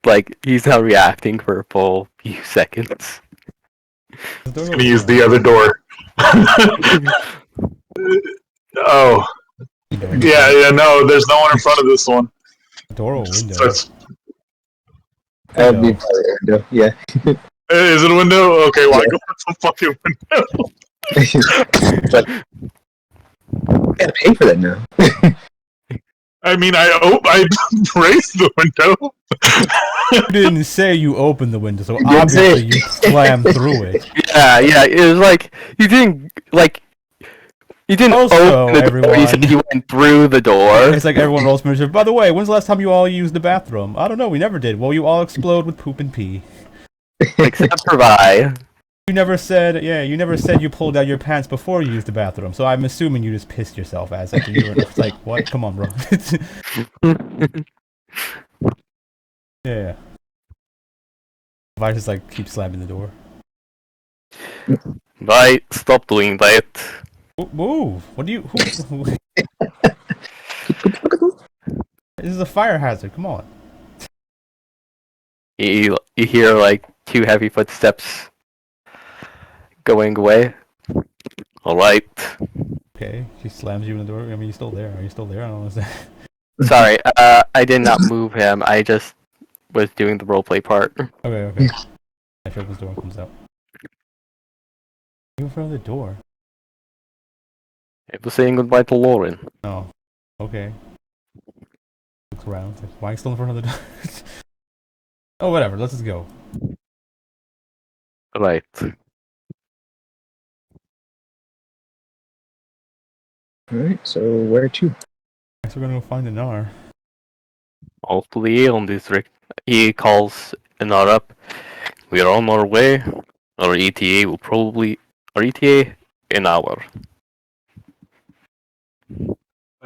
Like he's not reacting for a full few seconds. The door He's goes gonna use down. the other door. Oh. Yeah, no, there's no one in front of this one. Door or window? Starts- That'd be probably a window. Yeah. Is it a window? Okay, well, I go for some fucking window. But you gotta pay for that now. I mean, I raised the window. You didn't say you opened the window, so You didn't say obviously it. you slammed through it. Yeah, it was like you didn't Also, open the door, you everyone- said you went through the door. It's like everyone rolls permission. By the way, when's the last time you all used the bathroom? I don't know, we never did. Well, you all explode with poop and pee. Except for Vi. You never said you pulled out your pants before you used the bathroom, so I'm assuming you just pissed yourself as like you were it's like, what? Come on, bro. Yeah. I just like keep slamming the door. Vi, stop doing that. Move! What do you who This is a fire hazard, come on. You hear like 2 heavy footsteps going away. Alright. Okay, she slams you in the door. I mean, you're still there. Are you still there? I don't understand. Sorry, I did not move him. I just was doing the roleplay part. Okay. I hope this door comes out. in front of the door. It was saying goodbye to Lauren. Oh, okay. Looks around. Like, why are you still in front of the door? Oh, whatever. Let's just go. Right. Alright, so where to? Guess we're gonna go find Anar. Off to the Aeon District. He calls Anar up. We are on our way. Our ETA will probably... Our ETA? An hour.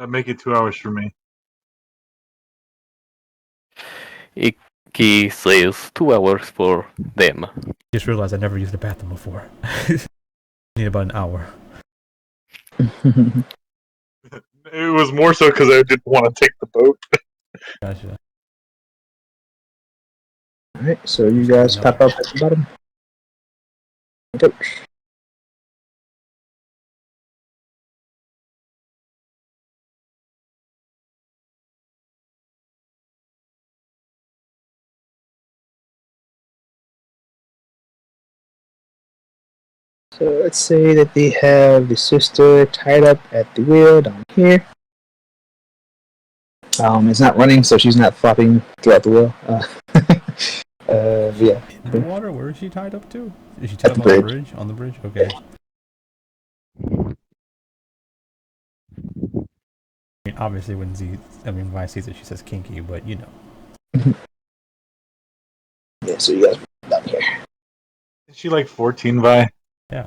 Make it 2 hours for me. He says 2 hours for them. Just realized I never used the bathroom before. Need about an hour. It was more so because I didn't want to take the boat. Gotcha. Alright, so you guys pop up at the bottom. Go. So let's say that they have the sister tied up at the wheel down here. It's not running, so she's not flopping throughout the wheel. Yeah. In the water? Where is she tied up to? Is she tied At up the on the bridge. bridge? On the bridge? Okay. I mean, obviously when Vi sees it, she says kinky, but you know. Yeah, so you guys down here. Is she like 14, Vi? Yeah.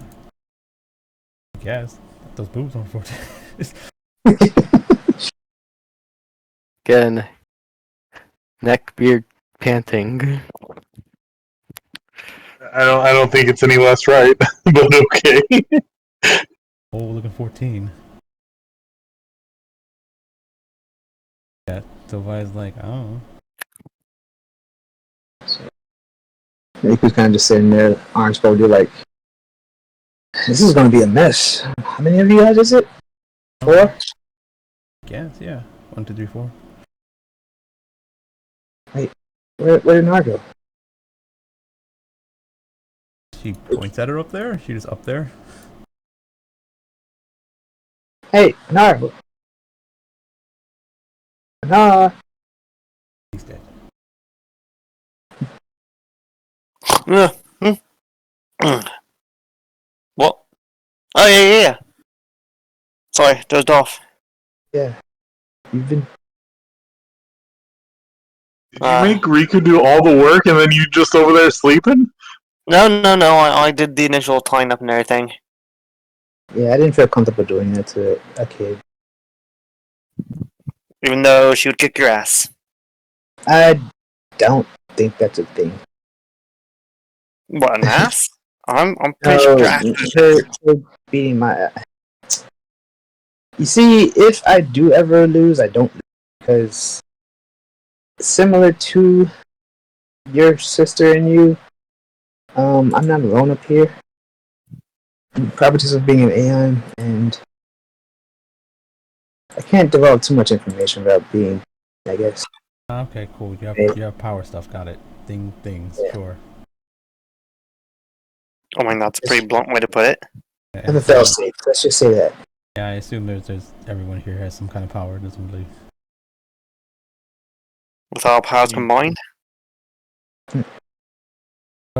I guess. Those boobs on 14. Again, neck, beard, panting. I don't think it's any less right, but okay. Oh, looking 14. Yeah, so Vi's like, I don't know. Riku's kind of just sitting there, arms folded, like, this is going to be a mess. How many of you guys is it? 4? I guess, yeah. 1, 2, 3, 4. Where did Nar go? She points at her up there? She just up there? Hey, Nar! Nar! He's dead. What? Oh, yeah. Sorry, dozed off. Yeah. You've been... Did you make Riku do all the work and then you just over there sleeping? No, I did the initial tying up and everything. Yeah, I didn't feel comfortable doing that to a kid. Even though she would kick your ass. I don't think that's a thing. What, an ass? I'm pretty sure your ass is... Her beating my... You see, if I do ever lose, I don't lose, because similar to your sister and you, I'm not alone up here. Properties of being an Aeon, and I can't develop too much information about being, I guess. Okay, cool. You have power stuff, got it. Things, Yeah. sure. I mean, that's a pretty blunt way to put it. Yeah, I'm a fail safe, let's just say that. yeah, I assume there's everyone here has some kind of power, doesn't really... With all powers combined. So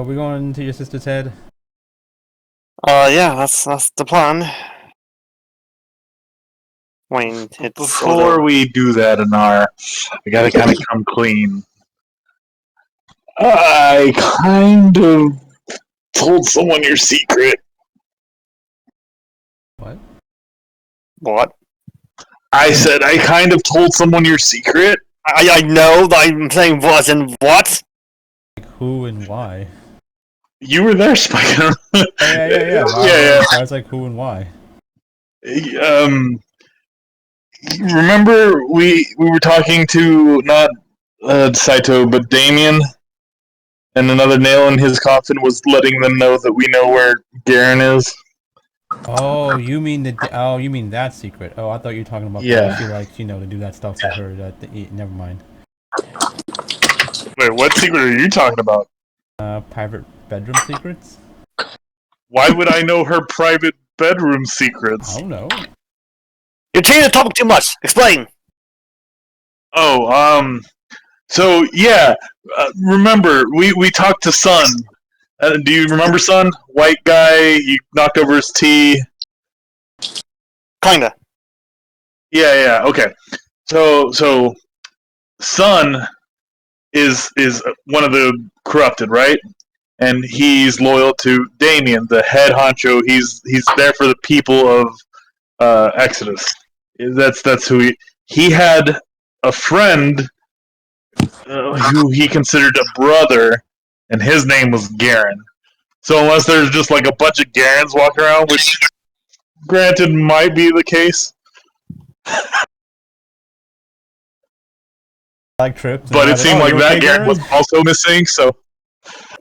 we going to your sister's head? Yeah, that's the plan. I mean, it's... Before we do that, Anar, I gotta kind of come clean. I kind of told someone your secret. What? What? I said I kind of told someone your secret. I know, I'm saying was and what? Like who and why? You were there, Spike. Yeah. Yeah. I was like, who and why? Remember we were talking to not Saito but Damien, and another nail in his coffin was letting them know that we know where Garen is. Oh, you mean that secret? Oh, I thought you were talking about Yeah. she likes, to do that stuff for her. Never mind. Wait, what secret are you talking about? Private bedroom secrets? Why would I know her private bedroom I secrets? don't know. You're changing the topic too much. Explain. Oh, so yeah, remember we talked to Sun. Do you remember Sun? White guy, he knocked over his tea. Kinda. Yeah, okay. So Sun is one of the corrupted, right? And he's loyal to Damien, the head honcho. He's there for the people of Exodus. That's who he had a friend who he considered a brother, and his name was Garen. So unless there's just like a bunch of Garens walking around, which granted might be the case, Like trips. but it seemed like that Garen was also missing. So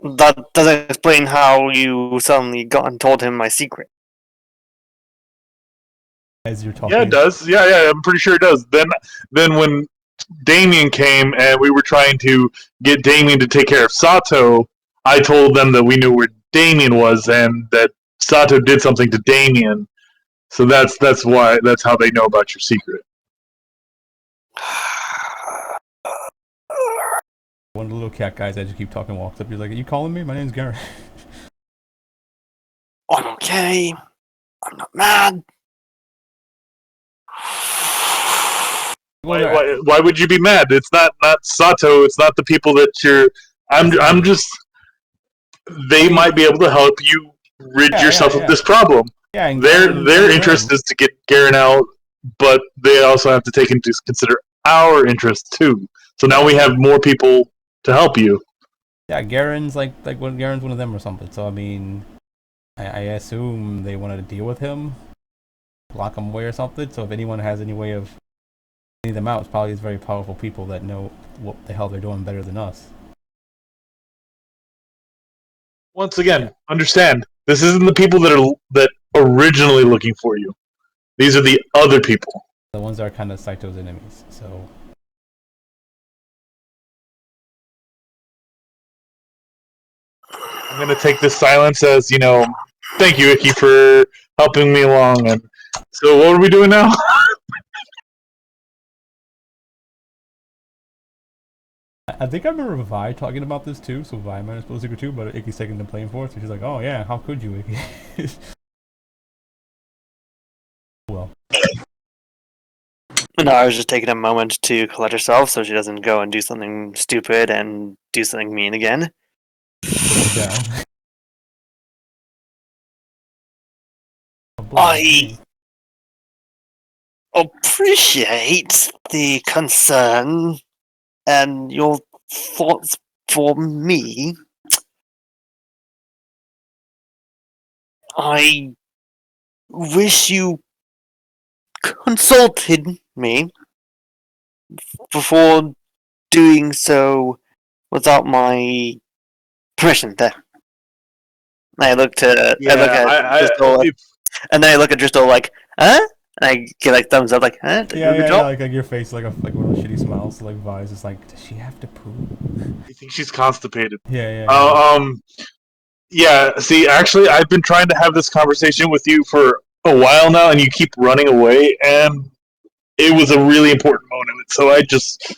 That doesn't explain how you suddenly got and told him my secret. As you're talking. yeah, it does. Yeah, I'm pretty sure it does. Then when Damien came and we were trying to get Damien to take care of Sato, I told them that we knew where Damien was and that Sato did something to Damien. So that's how they know about your secret. One of the little cat guys as you keep talking walks up. You're like, "Are you calling me? My name's Garen." I'm okay. I'm not mad. Why would you be mad? It's not Sato. It's not the people that you're. I'm just. They might be able to help you rid yourself of this problem. Yeah, and Their interest is to get Garen out, but they also have to take into consider our interest too. So now we have more people to help you. Yeah, Garen's like when Garen's one of them or something. So I mean, I assume they wanted to deal with him, lock him away or something. So if anyone has any way of getting them out, it's probably these very powerful people that know what the hell they're doing better than us. Once again, understand this isn't the people that originally looking for you. These are the other people. The ones that are kind of Saito's enemies. So I'm going to take this silence as, thank you, Icky, for helping me along. And so what are we doing now? I think I remember Vi talking about this too. So Vi might have supposed to go too, but Icky's taking the blame for it. So she's like, "Oh yeah, how could you, Icky?" Well. No, I was just taking a moment to collect herself so she doesn't go and do something stupid and do something mean again. Down. I appreciate the concern and your thoughts for me. I wish you consulted me before doing so without my permission. There. I look at Driscoll, and then I look at Driscoll like, huh? And I get like thumbs up, like, huh? Yeah, like your face, like one of those shitty smiles. So, like Vi's just like, does she have to poop? I think she's constipated. Yeah. Yeah. See, actually, I've been trying to have this conversation with you for a while now, and you keep running away. And it was a really important moment. So I just,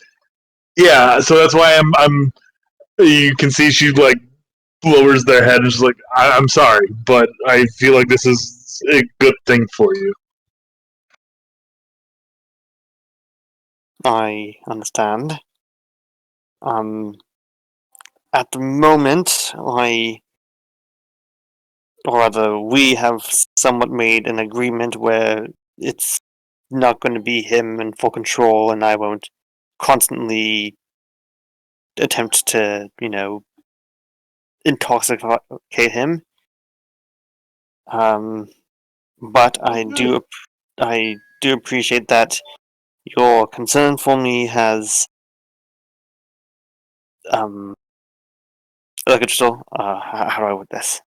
yeah. So that's why I'm. You can see she like lowers their head and she's like, I'm sorry, but I feel like this is a good thing for you. I understand. At the moment, we have somewhat made an agreement where it's not going to be him in full control, and I won't constantly attempt to, intoxicate him. But I do appreciate that your concern for me has look at Driscoll. How do I word this?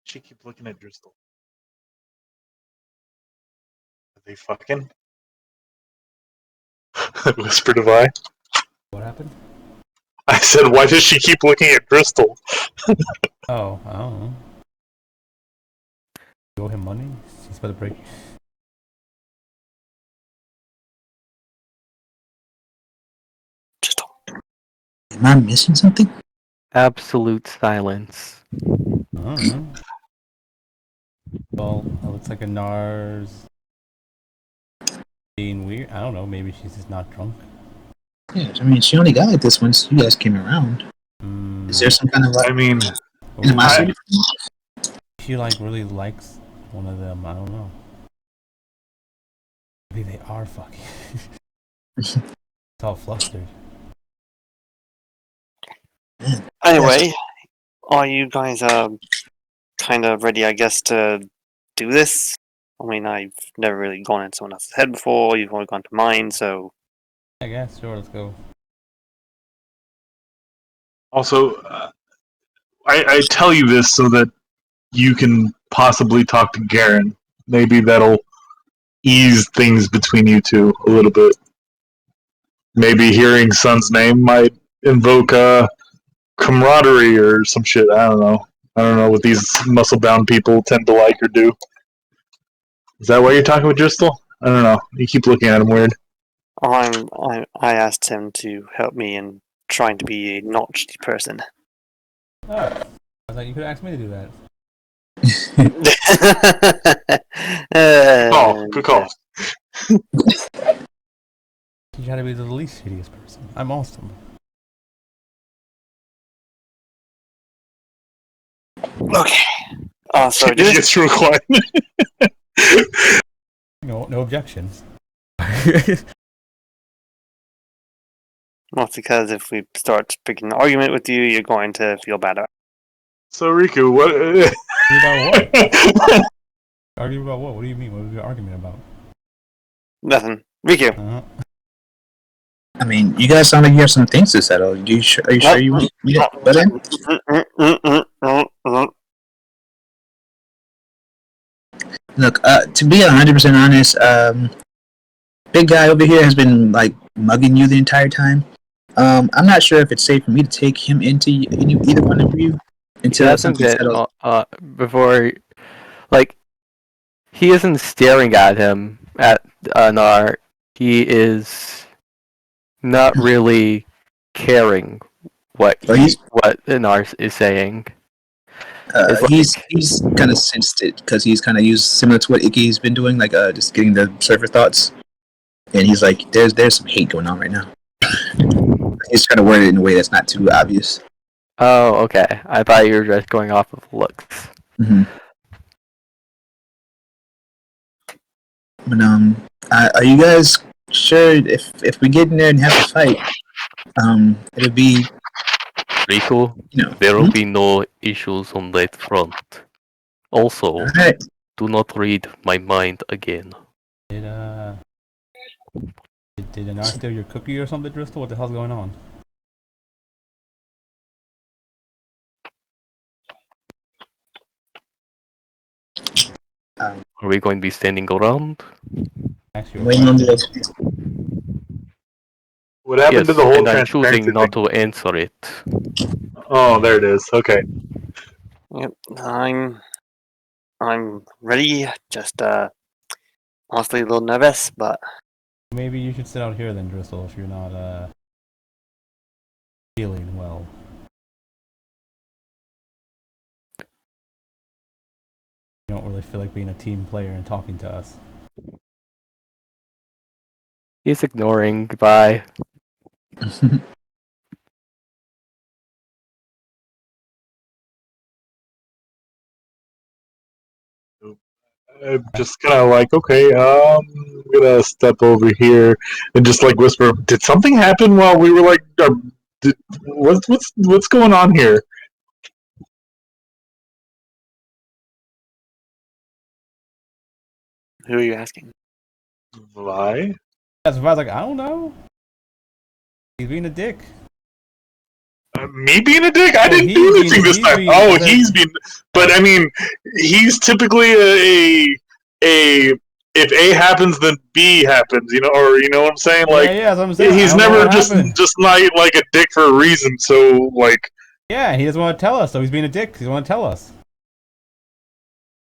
She keeps looking at Driscoll. Are they fucking? Whisper to Vi. What happened? I said, why does she keep looking at Crystal? Oh, I don't know. You owe him money? He's about to break. Just Am I missing something? Absolute silence. I don't know. Well, it looks like Anar's being weird. I don't know. Maybe she's just not drunk. Yeah, I mean, she only got like this once you guys came around. Is there some kind of like I mean, animosity? She like really likes one of them. I don't know. Maybe they are fucking. It's all flustered. anyway, are you guys kind of ready? I guess to do this. I mean, I've never really gone in someone else's head before. You've only gone to mine, so I guess. Sure, let's go. also, I tell you this so that you can possibly talk to Garen. Maybe that'll ease things between you two a little bit. Maybe hearing Sun's name might invoke camaraderie or some shit. I don't know. I don't know what these muscle-bound people tend to like or do. Is that why you're talking with Driscoll? I don't know. You keep looking at him weird. I asked him to help me in trying to be a not shitty person. Oh, I was like, you could ask me to do that. Good call. You try to be the least hideous person. I'm awesome. Okay. So Did you get through quiet? No objections. Well, because if we start picking an argument with you, you're going to feel bad about it. So Riku, what? About what? Argue about what? What do you mean? What are we arguing about? Nothing. Riku. Uh-huh. I mean, you guys sound like you have some things to settle. Are you sure you want me to butt in? Look, to be 100% honest, big guy over here has been like mugging you the entire time. I'm not sure if it's safe for me to take him into either one of you until He hasn't something settles. before, like, he isn't staring at him at Nar. He is not really caring what Nar is saying. It's like, He's kind of sensed it because he's kind of used similar to what Iggy's been doing, like just getting the surfer thoughts, and he's like, there's some hate going on right now. He's trying to word it in a way that's not too obvious. oh, okay. I thought you were just going off of looks. Mm-hmm. But are you guys sure if we get in there and have a fight, it'll be Riku, there will be no issues on that front. Also, right. do not read my mind again. Did Anar steal your cookie or something, Driscoll? What the hell's going on? Are we going to be standing around? Waiting on the What happened Yes, to the whole and I'm transparency choosing not thing? to answer it. Oh, there it is. Okay. Yep, I'm ready. Just honestly a little nervous, but Maybe you should sit out here then, Driscoll, if you're not feeling well. You don't really feel like being a team player and talking to us. He's ignoring. Goodbye. I'm just kind of like, okay, I'm gonna step over here and just like whisper. Did something happen while we were like, what's going on here? who are you asking? Why? That's why I was like, I don't know. He's being a dick. Me being a dick? I didn't he's do anything being- this he's time. being- Oh, he's been. But I mean, he's typically a if A happens, then B happens. Or you know what I'm saying? Like, yeah, that's what I'm saying. he's never just not like a dick for a reason. So like, yeah, he doesn't want to tell us, so he's being a dick. He doesn't want to tell us.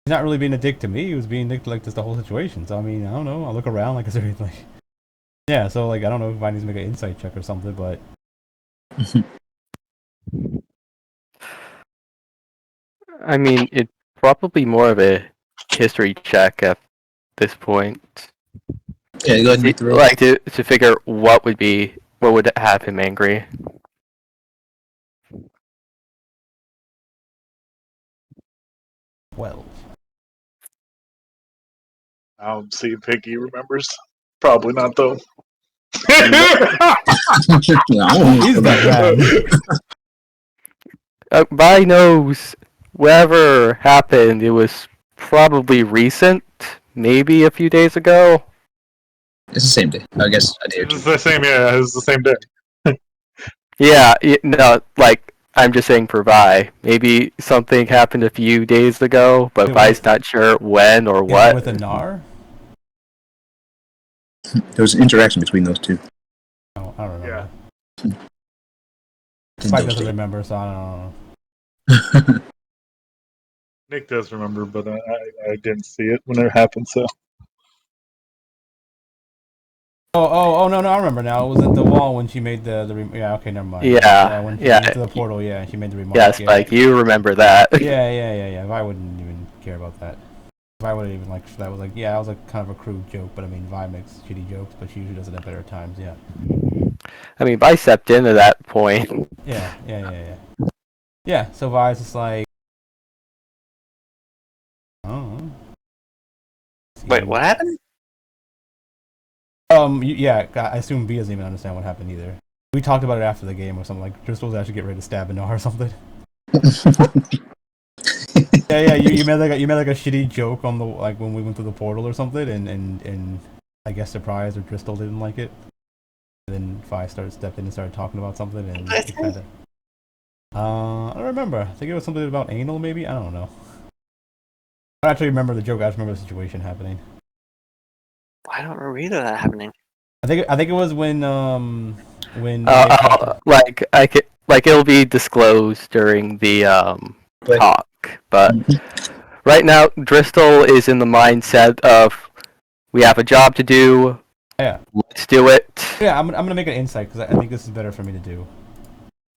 He's not really being a dick to me. He was being a dick to like just the whole situation. So I mean, I don't know. I'll look around, like, is there anything? Like, yeah. So like, I don't know if I need to make an insight check or something, but. I mean, it's probably more of a history check at this point. Yeah, go ahead and make the roll. Like to figure what would have him angry. Well. I'll see if Piggy remembers. Probably not though. Yeah, He's that bad. My nose, whatever happened, it was probably recent, maybe a few days ago. It's the same day. I guess a day or two. It's the same. Yeah, it's the same day. Yeah, no, like, I'm just saying for Vi. Maybe something happened a few days ago, but Vi's not sure when or what. With a Nar? There was an interaction between those two. Oh, I don't remember. Yeah. Spike doesn't remember, so I don't know. Nick does remember, but I didn't see it when it happened. So. Oh, no, I remember now. It was at the wall when she made yeah, okay, never mind. Yeah, when she went to the portal, yeah, she made the remark. Yeah, Spike, you remember that. Yeah. Vi wouldn't even care about that. Vi wouldn't even like that. Was like, yeah, that was like kind of a crude joke, but I mean, Vi makes shitty jokes, but she usually does it at better times, yeah. I mean, Vi stepped in at that point. Yeah. Yeah, so Vi's just like, oh. Wait, what happened? Yeah, I assume B doesn't even understand what happened either. We talked about it after the game or something, like Driscoll was actually getting ready to stab Anar or something. yeah, you made like a shitty joke on the like when we went through the portal or something, and I guess surprised or Driscoll didn't like it. And then Vi stepped in and started talking about something, and it kind of. I don't remember. I think it was something about anal, maybe. I don't know. I don't actually remember the joke. I just remember the situation happening. I don't remember either of that happening. I think it was when like it'll be disclosed during the talk, but right now Driscoll is in the mindset of we have a job to do. Yeah, let's do it. Yeah, I'm gonna make an insight because I think this is better for me to do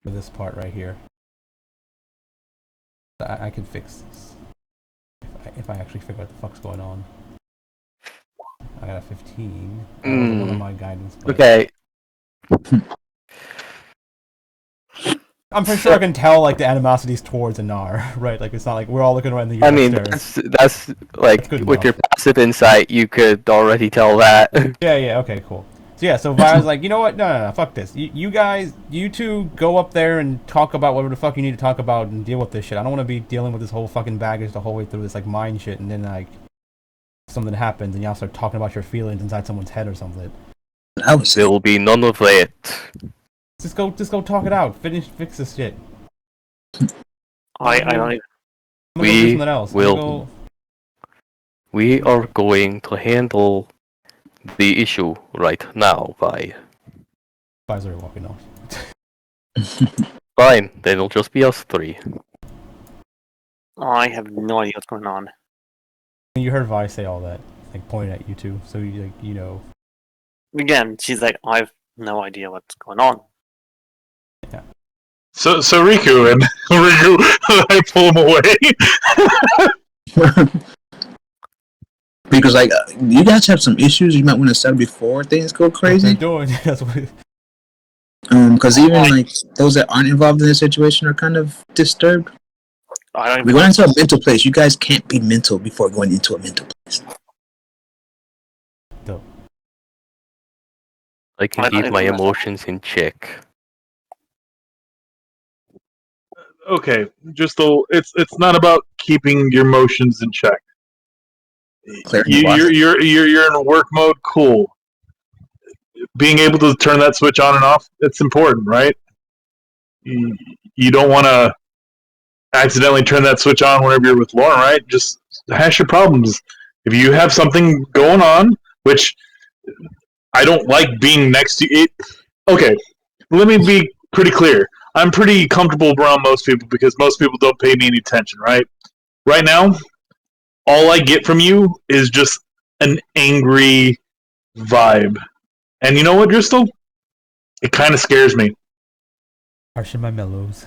for this part right here. I can fix this if I actually figure out what the fuck's going on. I got a 15. One of my guidance. Okay. I'm pretty sure I can tell like the animosities towards Anar, right? Like it's not like we're all looking around the. I mean, that's like that's with your passive insight, you could already tell that. Yeah. Okay, cool. So yeah, so Vi's like, you know what? No, fuck this. You guys, you two go up there and talk about whatever the fuck you need to talk about and deal with this shit. I don't want to be dealing with this whole fucking baggage the whole way through this like mind shit, and then like something happens and y'all start talking about your feelings inside someone's head or something. There will be none of that. Just go talk it out. Fix this shit. I don't even. We will. We are going to handle the issue right now, Vi. Vi's already walking off. Fine, then it'll just be us three. I have no idea what's going on. You heard Vi say all that, like pointing at you two, so you know. Again, she's like, I have no idea what's going on. Yeah. So Riku and I pull him away. Because like you guys have some issues you might want to settle before things go crazy. Doing that's what. Because even like those that aren't involved in the situation are kind of disturbed. We went into a mental place. You guys can't be mental before going into a mental place. Dope. I can keep my emotions in check. Okay, it's not about keeping your emotions in check. You're in work mode. Cool. Being able to turn that switch on and off, it's important, right? You don't want to accidentally turn that switch on whenever you're with Lauren, right? Just hash your problems. If you have something going on, which I don't like being next to it. Okay, let me be pretty clear. I'm pretty comfortable around most people because most people don't pay me any attention, right? Right now, all I get from you is just an angry vibe. And you know what, Dristel? It kind of scares me. Harshing my mellows.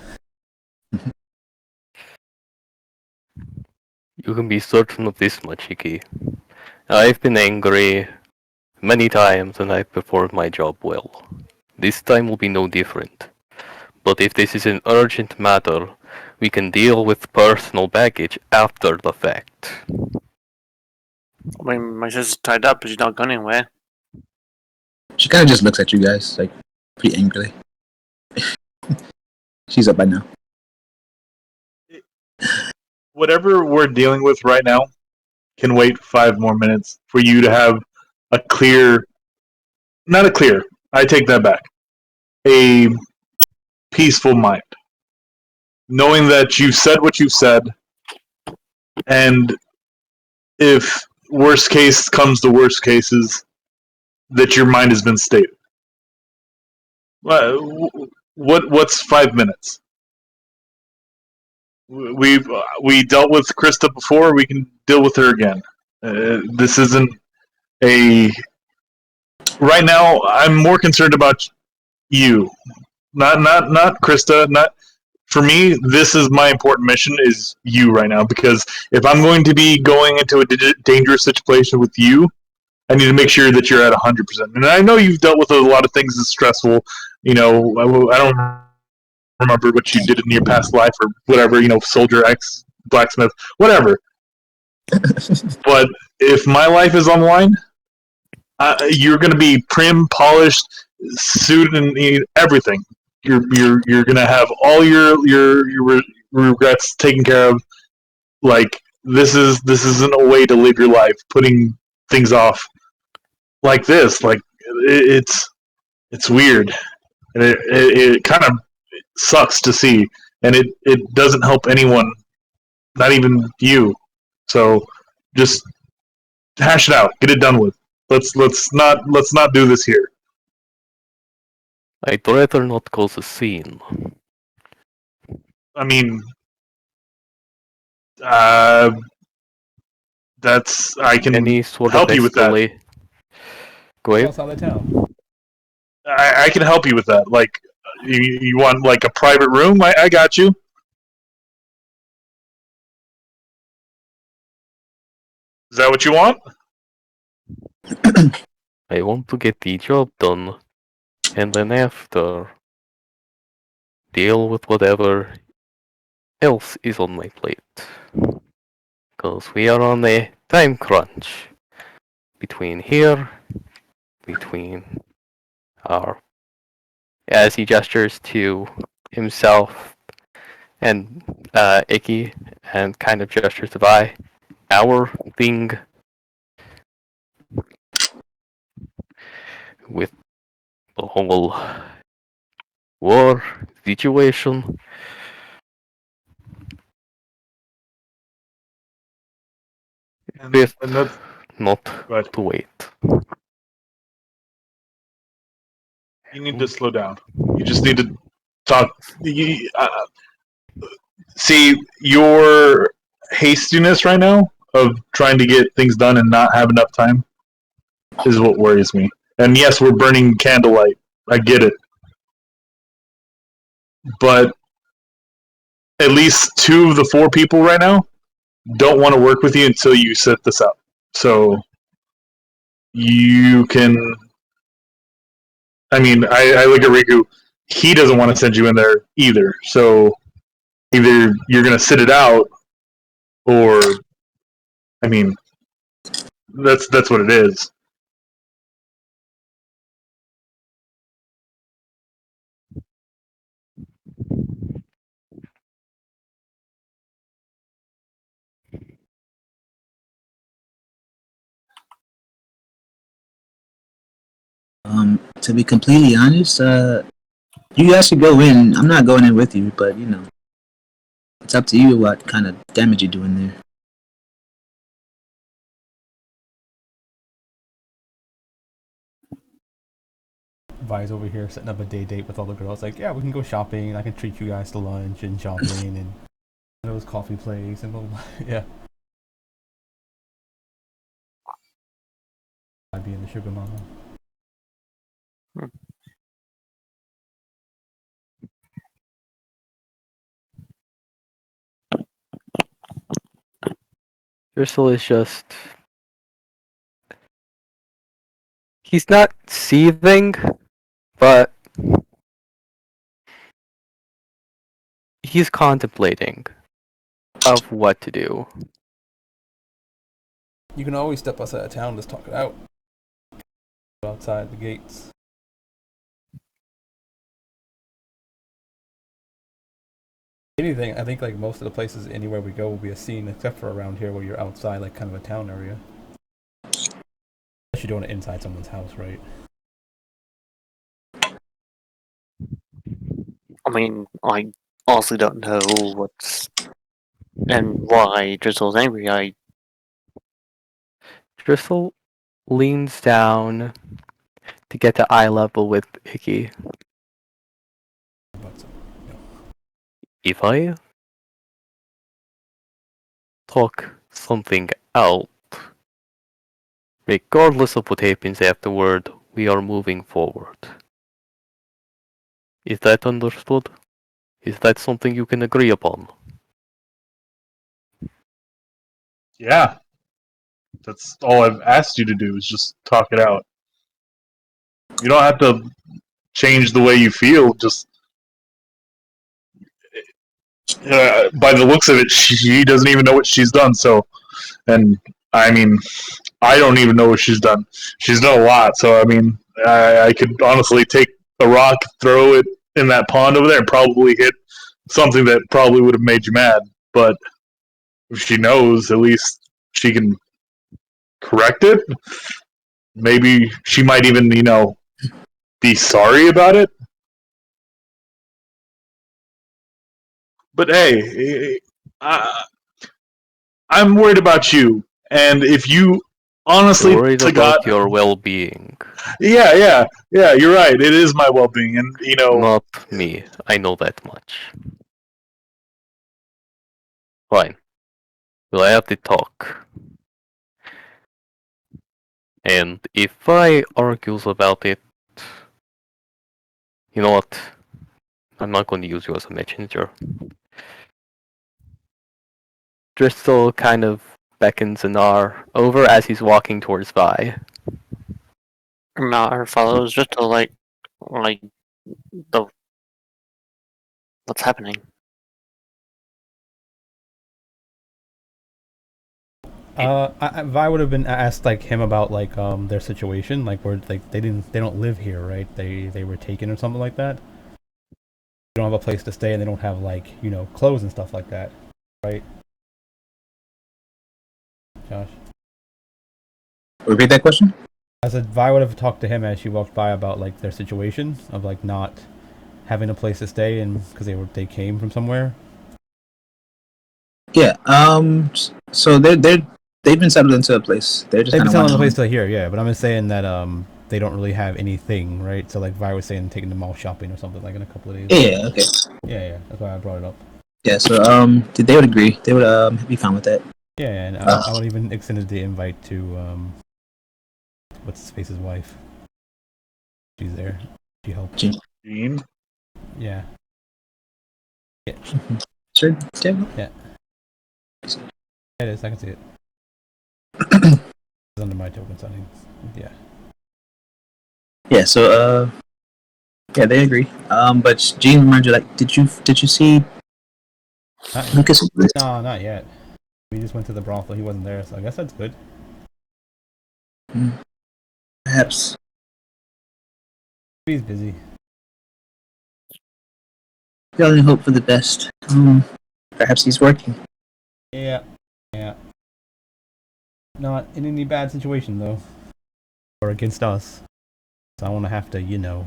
You can be certain of this much, Iki. I've been angry many times and I've performed my job well. This time will be no different. But if this is an urgent matter, we can deal with personal baggage after the fact. I mean, my sister's tied up, but she's not going anywhere. She kind of just looks at you guys, like, pretty angrily. She's up by now. Whatever we're dealing with right now can wait 5 more minutes for you to have a clear, not a clear, I take that back, a peaceful mind. Knowing that you said what you said, and if worst case comes to worst cases, that your mind has been stated. What's 5 minutes? We dealt with Krista before. We can deal with her again. This isn't a. Right now, I'm more concerned about you, not Krista. Not for me. This is my important mission. Is you right now, because if I'm going to be going into a dangerous situation with you, I need to make sure that you're at 100%. And I know you've dealt with a lot of things that's stressful. You know, I don't remember what you did in your past life or whatever. You know, soldier, ex, blacksmith, whatever. But if my life is on the line, you're going to be prim, polished, suited, and everything. You're going to have all your regrets taken care of. Like this isn't a way to live your life. Putting things off like this, like it's weird, and it kind of sucks to see, and it doesn't help anyone, not even you. So just hash it out, get it done with. Let's not do this here. I'd rather not cause a scene. I mean, that's I can Any sort help of you with that. escalate. Go ahead. Else out of town. I can help you with that. Like, you want like a private room? I got you. Is that what you want? I want to get the job done, and then after, deal with whatever else is on my plate. Because we are on a time crunch. Between our... As he gestures to himself and Icky, and kind of gestures to Vi, our thing with the whole war situation. Best And that's not right. to wait. You need to slow down. You just need to talk. See, your hastiness right now of trying to get things done and not have enough time is what worries me. And yes, we're burning candlelight. I get it. But at least 2 of the 4 people right now don't want to work with you until you set this up. So you can. I mean, I look at Riku. He doesn't want to send you in there either. So either you're going to sit it out, or I mean, that's what it is. To be completely honest, you guys should go in. I'm not going in with you, but you know, it's up to you what kind of damage you're doing there. Vi's over here setting up a date with all the girls. Like, yeah, we can go shopping. I can treat you guys to lunch and shopping and those coffee place and blah, blah, blah. Yeah. I'd be in the sugar mama. Crystal is just. He's not seething, but he's contemplating of what to do. You can always step outside of town, just talk it out. Outside the gates. Anything, I think like most of the places anywhere we go will be a scene except for around here where you're outside like kind of a town area. Unless you're doing it inside someone's house, right? I mean, I honestly don't know what's and why Drizzle's angry. Crystal leans down to get to eye level with Icky. But, If I talk something out, regardless of what happens afterward, we are moving forward. Is that understood? Is that something you can agree upon? Yeah. That's all I've asked you to do is just talk it out. You don't have to change the way you feel. Just by the looks of it, she doesn't even know what she's done. So, and I mean, I don't even know what she's done. She's done a lot. So, I mean, I could honestly take a rock, throw it in that pond over there, and probably hit something that probably would have made you mad. But if she knows, at least she can correct it. Maybe she might even, be sorry about it. But hey, I'm worried about you, and if you honestly Worried to about God, your well-being. yeah, you're right. It is my well-being, and Not me. I know that much. Fine. We'll have to talk. And if I argues about it, you know what? I'm not going to use you as a messenger. Driscoll kind of beckons Anar over as he's walking towards Vi. Her follows just to like the what's happening. Vi would have been asked like him about like their situation, like where like they don't live here, right? They were taken or something like that. They don't have a place to stay, and they don't have like clothes and stuff like that, right? Josh. Repeat that question. I said Vi would have talked to him as she walked by about like their situation of like not having a place to stay and because they came from somewhere. Yeah. So they've been settled into a place. They're just They've been kind selling of a place to here, yeah. But I'm just saying that they don't really have anything, right? So like Vi was saying, taking them all shopping or something like in a couple of days. Yeah. Okay. Yeah. That's why I brought it up. Yeah. So they would agree. They would be fine with that. Yeah, and I would even extended the invite to what's his face's wife. She's there. She helped. Jean? Yeah. Yeah. Sure. Yeah. It is. I can see it. It's under my token setting. Yeah. Yeah. So yeah, they agree. But Jean reminds you, like, did you see Lucas? No, not yet. We just went to the brothel. He wasn't there, so I guess that's good. Perhaps. He's busy. We only hope for the best. Perhaps he's working. Yeah. Not in any bad situation though, or against us. So I want to have to, Yeah.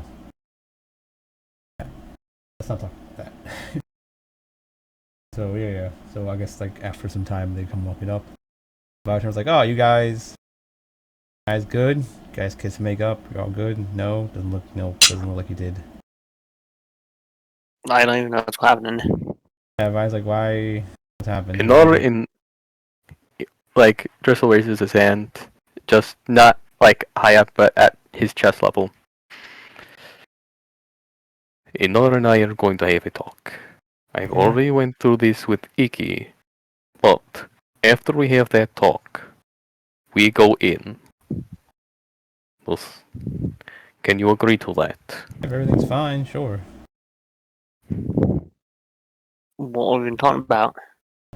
Let's not talk about that. So yeah. So I guess like after some time they come walking up. Voucher was like, "Oh, you guys good? guys kiss and make up? You're all good? No, doesn't look like you did. I don't even know what's happening. Yeah, Vi's like, why? What's happened? Like Driscoll raises his hand, just not like high up, but at his chest level. Inor and I are going to have a talk. I've already went through this with Ægis, but after we have that talk, we go in. Can you agree to that? If everything's fine, sure. What have we been talking about?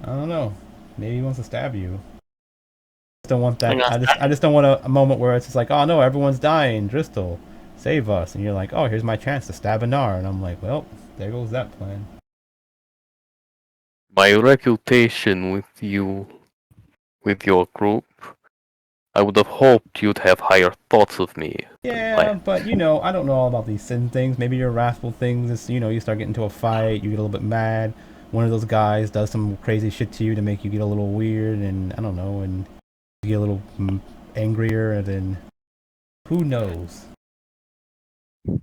I don't know. Maybe he wants to stab you. I just don't want that. Hang on. I just don't want a moment where it's just like, oh no, everyone's dying. Driscoll, save us. And you're like, oh, here's my chance to stab Anar. And I'm like, well, there goes that plan. My reputation with you, with your group, I would have hoped you'd have higher thoughts of me. Yeah, but you know, I don't know all about these sin things. Maybe your wrathful things is, you know, you start getting into a fight, you get a little bit mad. One of those guys does some crazy shit to you to make you get a little weird, and I don't know, and you get a little angrier, and then who knows? I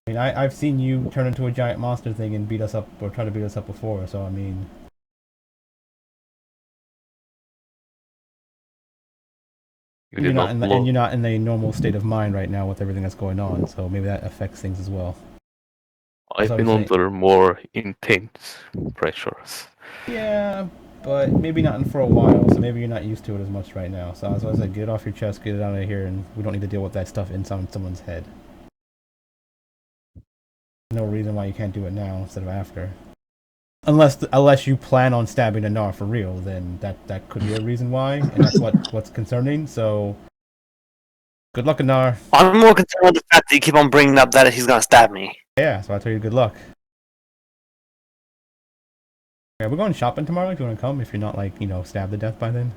mean, I've seen you turn into a giant monster thing and beat us up, or try to beat us up before, so I mean... You're not in a normal state of mind right now with everything that's going on, so maybe that affects things as well. I've been under more intense pressures. Yeah, but maybe not for a while, so maybe you're not used to it as much right now. So as I said, get it off your chest, get it out of here, and we don't need to deal with that stuff inside someone's head. No reason why you can't do it now instead of after. Unless you plan on stabbing Anar for real, then that could be a reason why, and that's what's concerning. So, good luck, Anar. I'm more concerned with the fact that you keep on bringing up that he's gonna stab me. Yeah, so I tell you good luck. Yeah, we're going shopping tomorrow. If you want to come, if you're not like, you know, stabbed to death by then.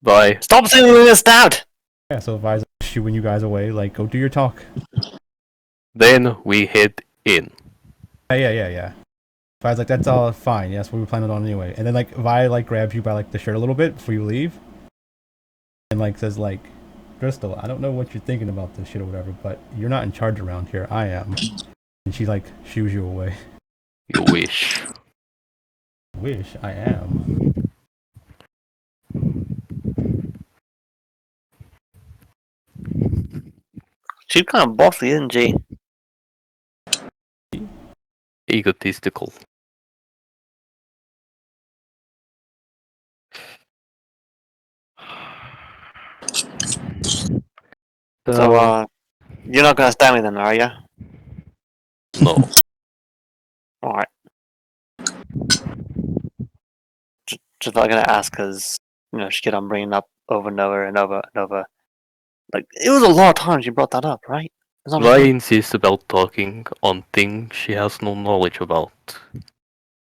Bye. Stop saying we're gonna get stabbed. Yeah, so if I was shooing you guys away, like, go do your talk. Then we head in. Yeah. If I was like, that's all fine. Yes, we were planning on anyway. And then like, Vi like grabs you by like the shirt a little bit before you leave, and like says like, Driscoll, I don't know what you're thinking about this shit or whatever, but you're not in charge around here. I am. And she like shoos you away. You wish. Wish I am. She's kind of bossy, isn't she? Egotistical. So, you're not gonna stab me then, are you? No. Alright. Just not gonna ask because, you know, she kept on bringing up over and over and over and over. Like, it was a lot of times you brought that up, right? Why insists about talking on things she has no knowledge about?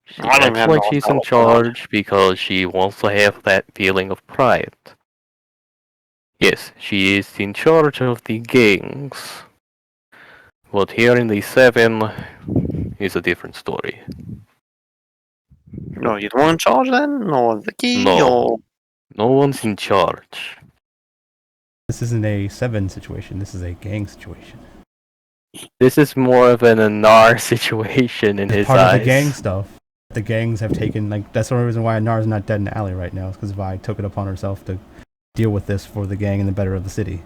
She acts like she's in charge because she wants to have that feeling of pride. Yes, she is in charge of the gangs. But here in the 7 is a different story. No, you the one in charge then? Or the key? No. Or... No one's in charge. This isn't a 7 situation. This is a gang situation. This is more of an Anar situation in his eyes. Part of the gang stuff. The gangs have taken, like, that's the only reason why Anar's not dead in the alley right now, is because Vi took it upon herself to deal with this for the gang and the better of the city.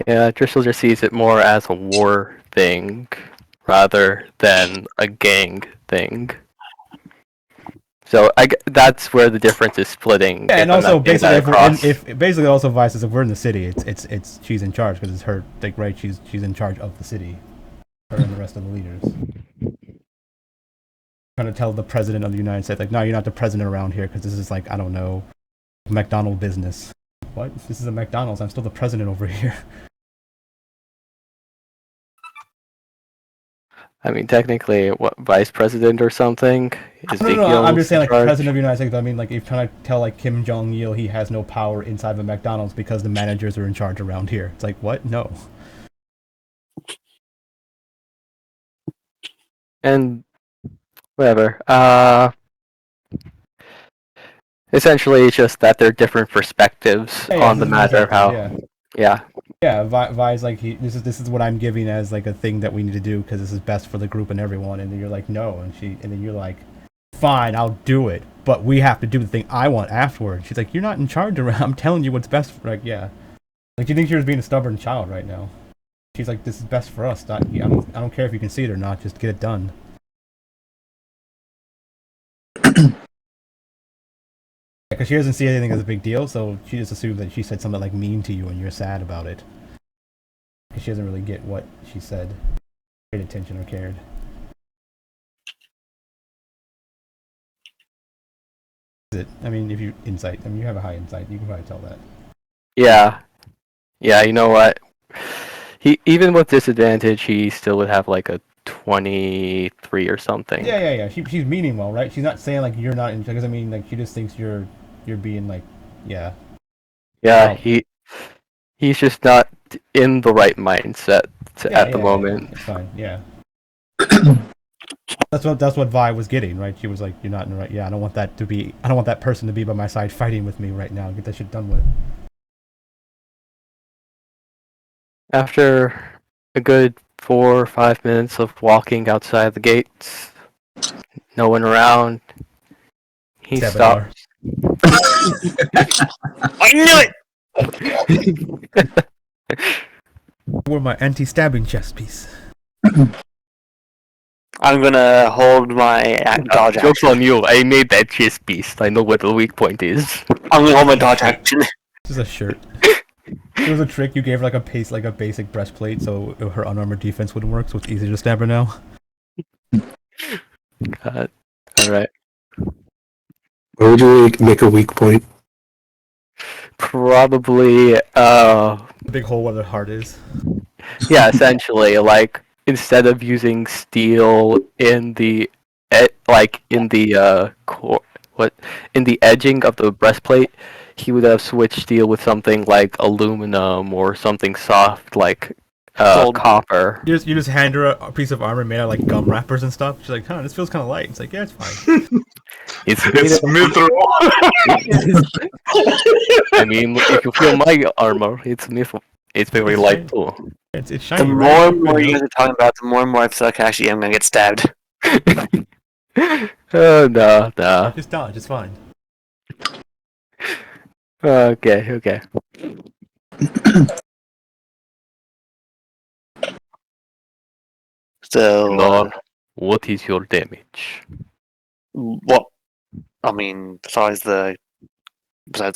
Yeah, Driscoll just sees it more as a war thing rather than a gang thing. So that's where the difference is splitting. Yeah, and also basically, if basically also Vi says if we're in the city, it's she's in charge because it's her. Like, right, she's in charge of the city. Her and the rest of the leaders. Trying to tell the president of the United States, like, no, you're not the president around here because this is like, I don't know, McDonald's business. What? This is a McDonald's. I'm still the president over here. I mean, technically, what, vice president or something? No, I'm just saying, like, president of the United States. I mean, like, you're trying to tell, like, Kim Jong-il he has no power inside of a McDonald's because the managers are in charge around here. It's like, what? No. And whatever. Essentially, it's just that they're different perspectives Yeah, on the this is matter of how. perspective, Yeah. Yeah, Vi's like this is what I'm giving as like a thing that we need to do because this is best for the group and everyone. And then you're like, no, and then you're like, fine, I'll do it, but we have to do the thing I want afterwards. She's like, you're not in charge around. I'm telling you what's best. Like, yeah, like you think you're being a stubborn child right now. She's like, this is best for us. I don't care if you can see it or not. Just get it done. Because she doesn't see anything as a big deal, so she just assumed that she said something like mean to you and you're sad about it. Because she doesn't really get what she said, paid attention or cared. I mean, if you insight, I mean, you have a high insight. You can probably tell that. Yeah. Yeah, you know what? He even with disadvantage, he still would have like a 23 or something. Yeah. She's meaning well, right? She's not saying like you're not in. Because I mean, like she just thinks you're being like, yeah. Yeah, Oh. he's just not in the right mindset at the moment. Yeah, it's fine. Yeah. That's what Vi was getting, right? She was like, "You're not in the right." Yeah, I don't want that person to be by my side fighting with me right now. Get that shit done with. After a good 4 or 5 minutes of walking outside the gates, no one around, he Saboteur. stops. I knew it! Wore my anti-stabbing chest piece. I'm gonna hold my dodge Joke's action. on you, I made that chess beast. I know what the weak point is. I'm gonna hold my dodge action. This is a shirt. It was a trick you gave her, like a basic breastplate, so her unarmored defense wouldn't work. So it's easier to stab her now. God. All right. Where would you make a weak point? Probably. The big hole where the heart is. Yeah. Essentially, like instead of using steel in the in the edging of the breastplate, he would have switched steel with something like aluminum or something soft like copper. You just hand her a piece of armor made out of like gum wrappers and stuff. She's like, "Huh, this feels kind of light." It's like, "Yeah, it's fine." It's mithril. I mean, if you feel my armor, it's mithril. It's very light too. It's The shiny. more right? and more you guys are talking about, the more and more I feel like I actually am gonna get stabbed. No. Just dodge. It's fine. Okay. So, Nor, what is your damage? what? I mean, besides the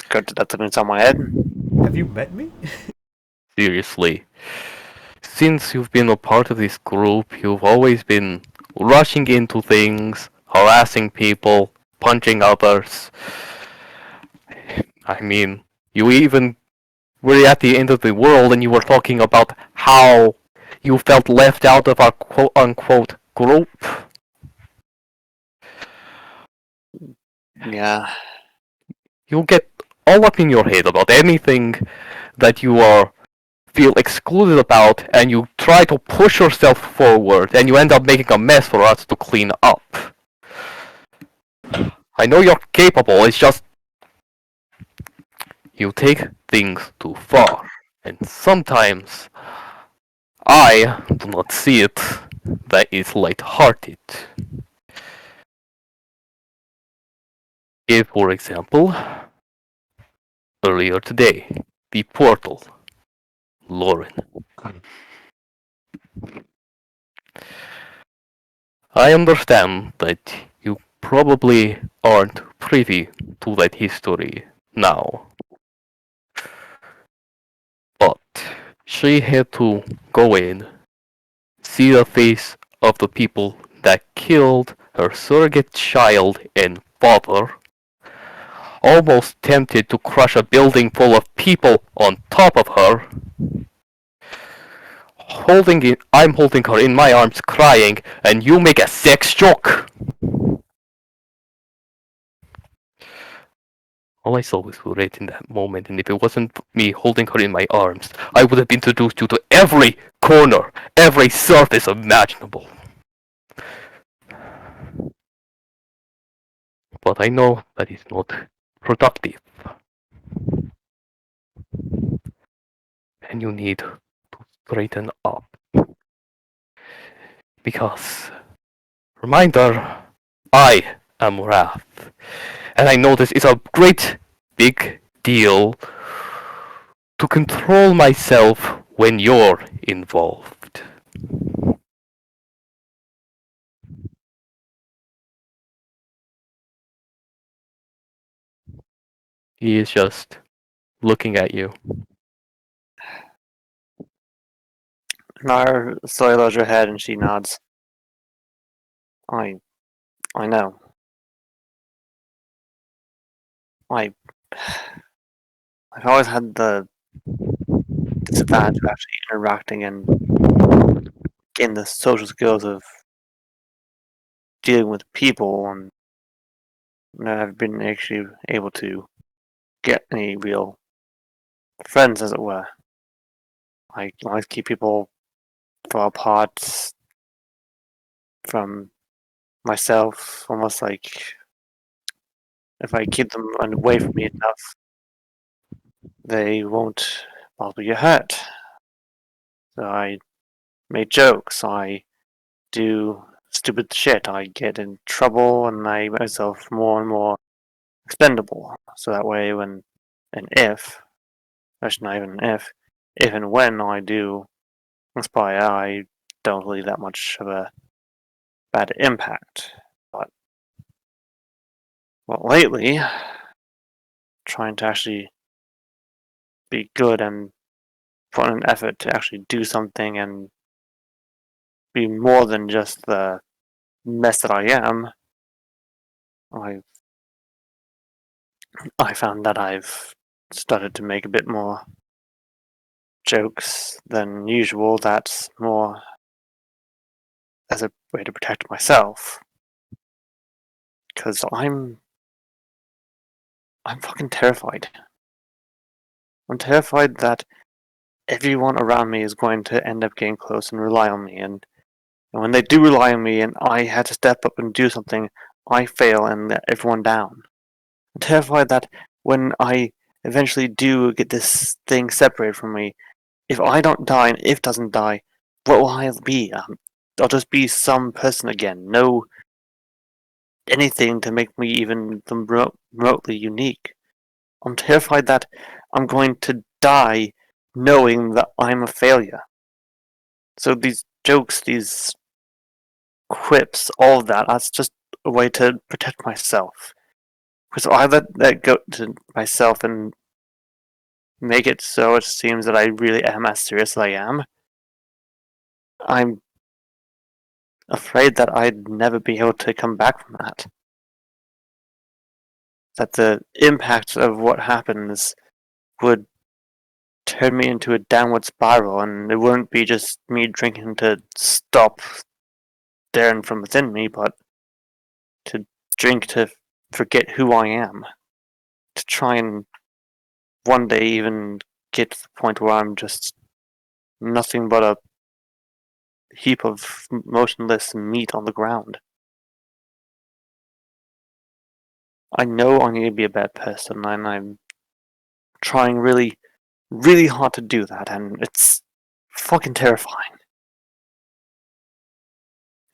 cut that's on my head. Have you met me? Seriously. Since you've been a part of this group, you've always been rushing into things, harassing people, punching others. I mean, you even were at the end of the world and you were talking about how you felt left out of our quote-unquote group. Yeah. You'll get all up in your head about anything that you feel excluded about, and you try to push yourself forward, and you end up making a mess for us to clean up. I know you're capable, it's just you take things too far, and sometimes I do not see it that is light-hearted. If, for example, earlier today, the portal, Lauren. I understand that you probably aren't privy to that history now. But she had to go in, see the face of the people that killed her surrogate child and father, almost tempted to crush a building full of people on top of her. I'm holding her in my arms crying, and you make a sex joke! All I saw was red in that moment, and if it wasn't me holding her in my arms, I would have introduced you to every corner, every surface imaginable. But I know that is not productive. And you need to straighten up. Because, reminder, I am Wrath. And I know this is a great big deal to control myself when you're involved. He is just looking at you. Nara slowly lowers her head and she nods. I know. I've always had the disadvantage of actually interacting and getting the social skills of dealing with people, and I've been actually able to get any real friends, as it were. I always keep people far apart from myself, almost like if I keep them away from me enough, they won't possibly get hurt. So I make jokes, I do stupid shit, I get in trouble, and I make myself more and more expendable. So that way, when and if, actually not even if and when I do inspire, I don't leave that much of a bad impact. But well, lately, trying to actually be good and put in an effort to actually do something and be more than just the mess that I am, I found that I've started to make a bit more jokes than usual. That's more as a way to protect myself, because I'm fucking terrified. I'm terrified that everyone around me is going to end up getting close and rely on me, and when they do rely on me and I had to step up and do something, I fail and let everyone down. I'm terrified that when I eventually do get this thing separated from me, if I don't die and if doesn't die, what will I be? I'll just be some person again. No anything to make me even remotely unique. I'm terrified that I'm going to die knowing that I'm a failure. So these jokes, these quips, all of that's just a way to protect myself. Because I let that go to myself and make it so it seems that I really am as serious as I am, I'm afraid that I'd never be able to come back from that. That the impact of what happens would turn me into a downward spiral, and it wouldn't be just me drinking to stop staring from within me, but to drink to forget who I am. To try and one day even get to the point where I'm just nothing but a heap of motionless meat on the ground. I know I need to be a bad person, and I'm trying really, really hard to do that, and it's fucking terrifying.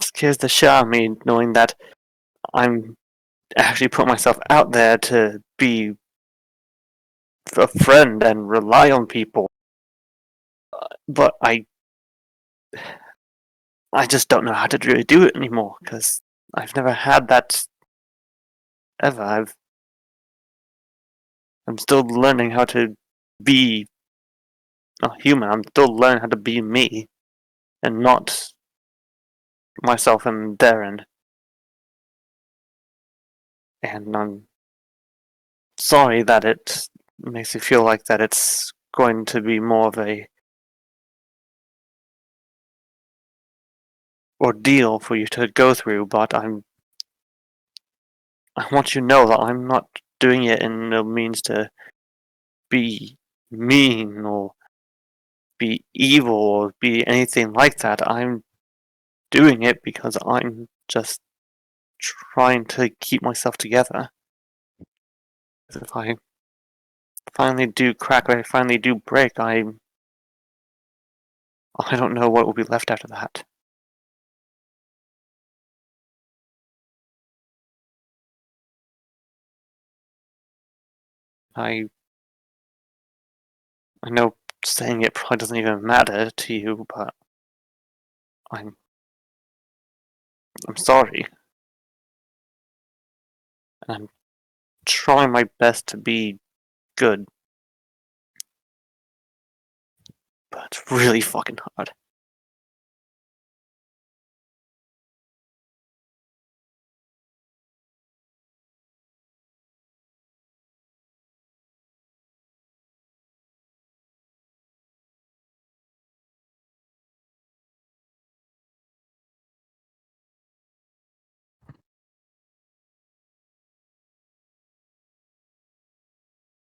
It scares the shit out of me knowing that I'm actually putting myself out there to be a friend and rely on people, but I just don't know how to really do it anymore because I've never had that ever. I'm still learning how to be a human. I'm still learning how to be me and not myself and Darren. And I'm sorry that it makes me feel like that it's going to be more of a ordeal for you to go through, but I want you to know that I'm not doing it in no means to be mean or be evil or be anything like that. I'm doing it because I'm just trying to keep myself together. If I finally do crack, or I finally do break, I don't know what will be left after that. I know saying it probably doesn't even matter to you, but I'm sorry. And I'm trying my best to be good. But it's really fucking hard.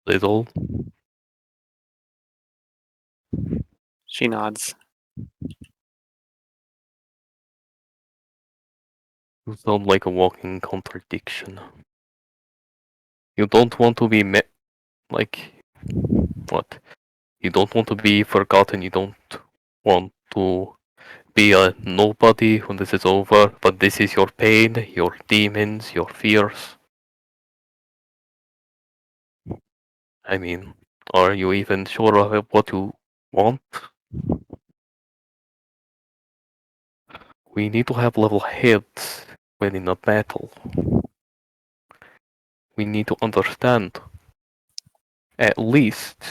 Little. She nods. You sound like a walking contradiction. You don't want to be like what? You don't want to be forgotten. You don't want to be a nobody when this is over. But this is your pain, your demons, your fears. I mean, are you even sure of what you want? We need to have level heads when in a battle. We need to understand at least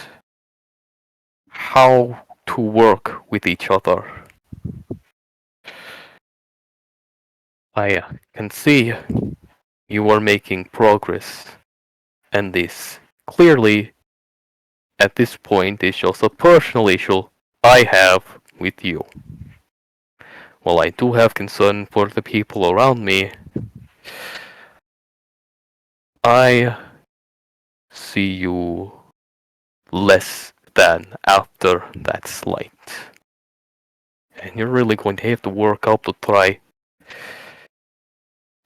how to work with each other. I can see you are making progress, and this clearly at this point is just a personal issue I have with you. While I do have concern for the people around me, I see you less than after that slight. And you're really going to have to work up to try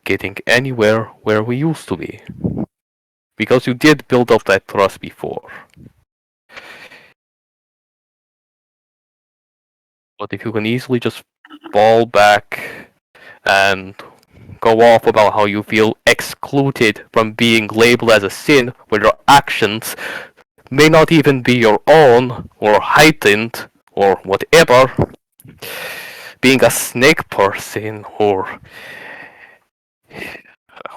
getting anywhere where we used to be. Because you did build up that trust before. But if you can easily just fall back and go off about how you feel excluded from being labeled as a sin when your actions may not even be your own or heightened or whatever, being a snake person or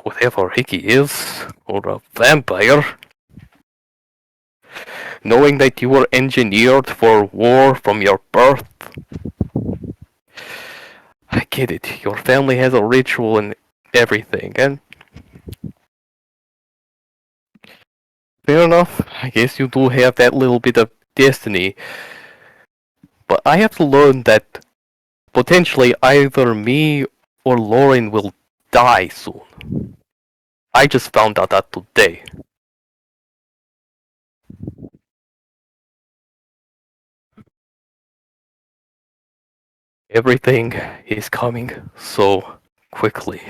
whatever Hickey is, or a vampire, knowing that you were engineered for war from your birth. I get it, your family has a ritual and everything, and fair enough, I guess you do have that little bit of destiny, but I have to learn that potentially either me or Lauren will die soon. I just found out that today. Everything is coming so quickly,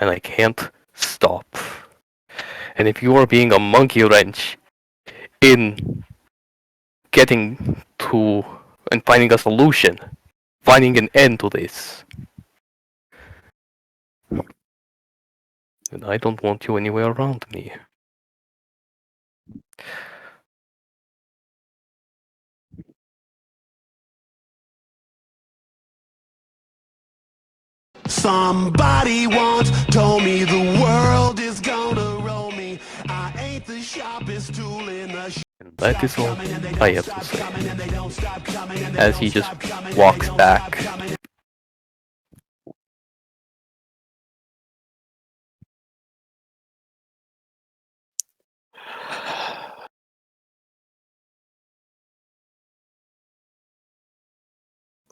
and I can't stop. And if you are being a monkey wrench in getting to and finding a solution, finding an end to this, then I don't want you anywhere around me. Somebody once told me the world is gonna roll me. I ain't the sharpest tool in the And that is all I have to say. As he just walks back.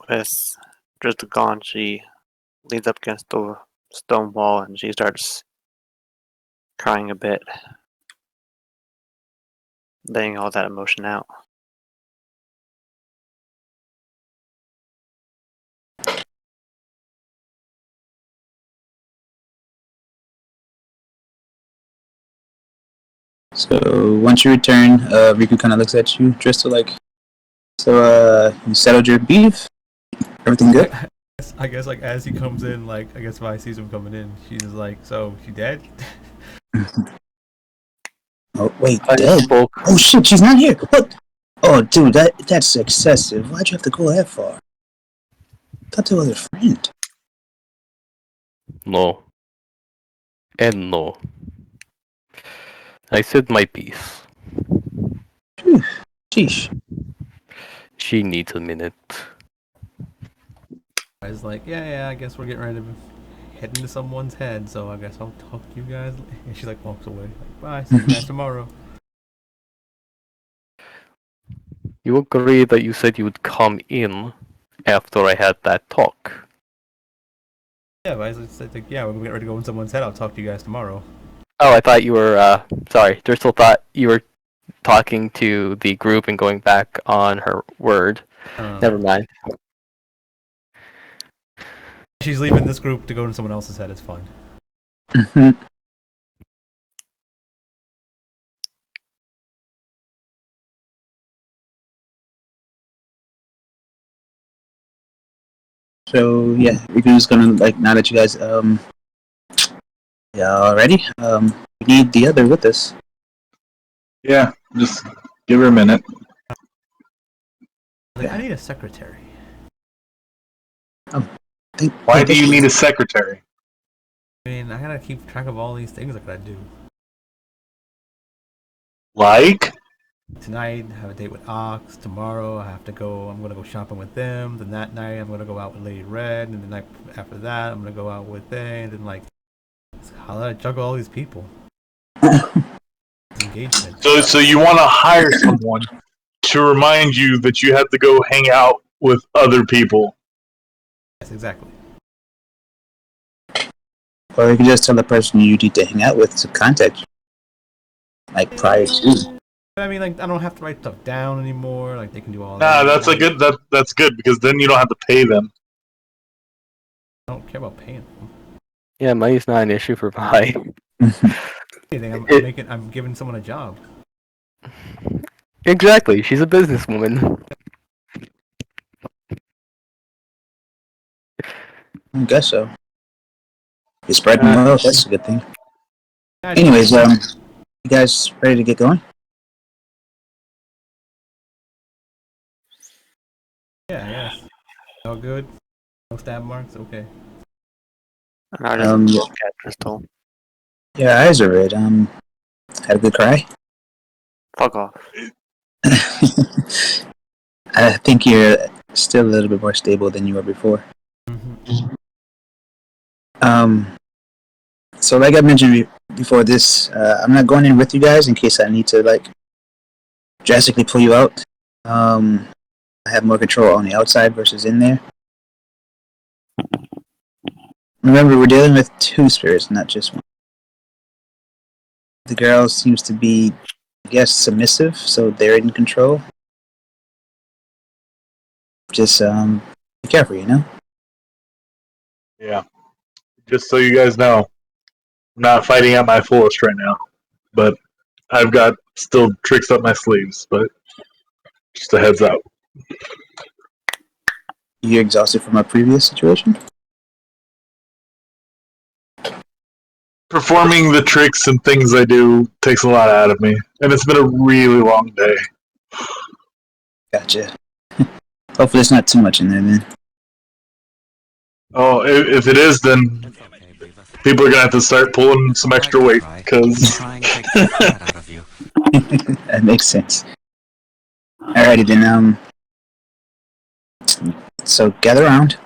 With Drizzle gone, she leans up against the stone wall and she starts crying a bit, letting all that emotion out. So once you return, Riku kind of looks at you, just to like, so you settled your beef? Everything good? I guess like as he comes in, like I guess Vi sees him coming in, she's just like, so she dead? Oh wait, I dead? spoke. Oh shit, she's not here. What? Oh dude, that's excessive. Why'd you have to go that far? I thought they was a friend. No. And no. I said my piece. Phew, sheesh. She needs a minute. I was like, yeah, I guess we're getting ready to head into someone's head, so I guess I'll talk to you guys. And she like walks away. Like, bye, see you guys tomorrow. You agree that you said you would come in after I had that talk. Yeah, but I said like, yeah, when we get ready to go in someone's head, I'll talk to you guys tomorrow. Oh, I thought you were, sorry. Dristle thought you were talking to the group and going back on her word. Never mind. She's leaving this group to go into someone else's head, it's fine. Mhm. So yeah, Riku's gonna like now that you guys yeah already we need the other with us. Yeah, just give her a minute. Like, I need a secretary. Why do you need a secretary? I mean, I gotta keep track of all these things I gotta do. Like? Tonight, I have a date with Ox. Tomorrow, I'm gonna go shopping with them. Then that night, I'm gonna go out with Lady Red. And the night after that, I'm gonna go out with they. And then, like, how do I juggle all these people? Engagement. So you want to hire someone to remind you that you have to go hang out with other people. Yes, exactly. Or you can just tell the person you need to hang out with to contact you. Like prior to. I mean, like, I don't have to write stuff down anymore. Like, they can do all Nah, that. that's good because then you don't have to pay them. I don't care about paying them. Yeah, money's not an issue for Vi. Anything, I'm giving someone a job. Exactly, she's a businesswoman. I guess so. You're spreading wealth, that's a good thing. Anyways, you guys ready to get going? Yeah, yes. All good? No stab marks? Okay. I just look at Crystal. Your eyes are red. Had a good cry? Fuck off. I think you're still a little bit more stable than you were before. Mm-hmm. So like I mentioned before this, I'm not going in with you guys in case I need to like drastically pull you out. I have more control on the outside versus in there. Remember, we're dealing with two spirits, not just one. The girl seems to be, I guess, submissive, so they're in control. Just be careful, you know? Yeah. Just so you guys know, I'm not fighting at my fullest right now, but I've got still tricks up my sleeves, but just a heads up. You're exhausted from a previous situation? Performing the tricks and things I do takes a lot out of me, and it's been a really long day. Gotcha. Hopefully it's not too much in there then. Oh, if it is, then people are gonna have to start pulling some extra weight because That makes sense. Alrighty then. So gather around.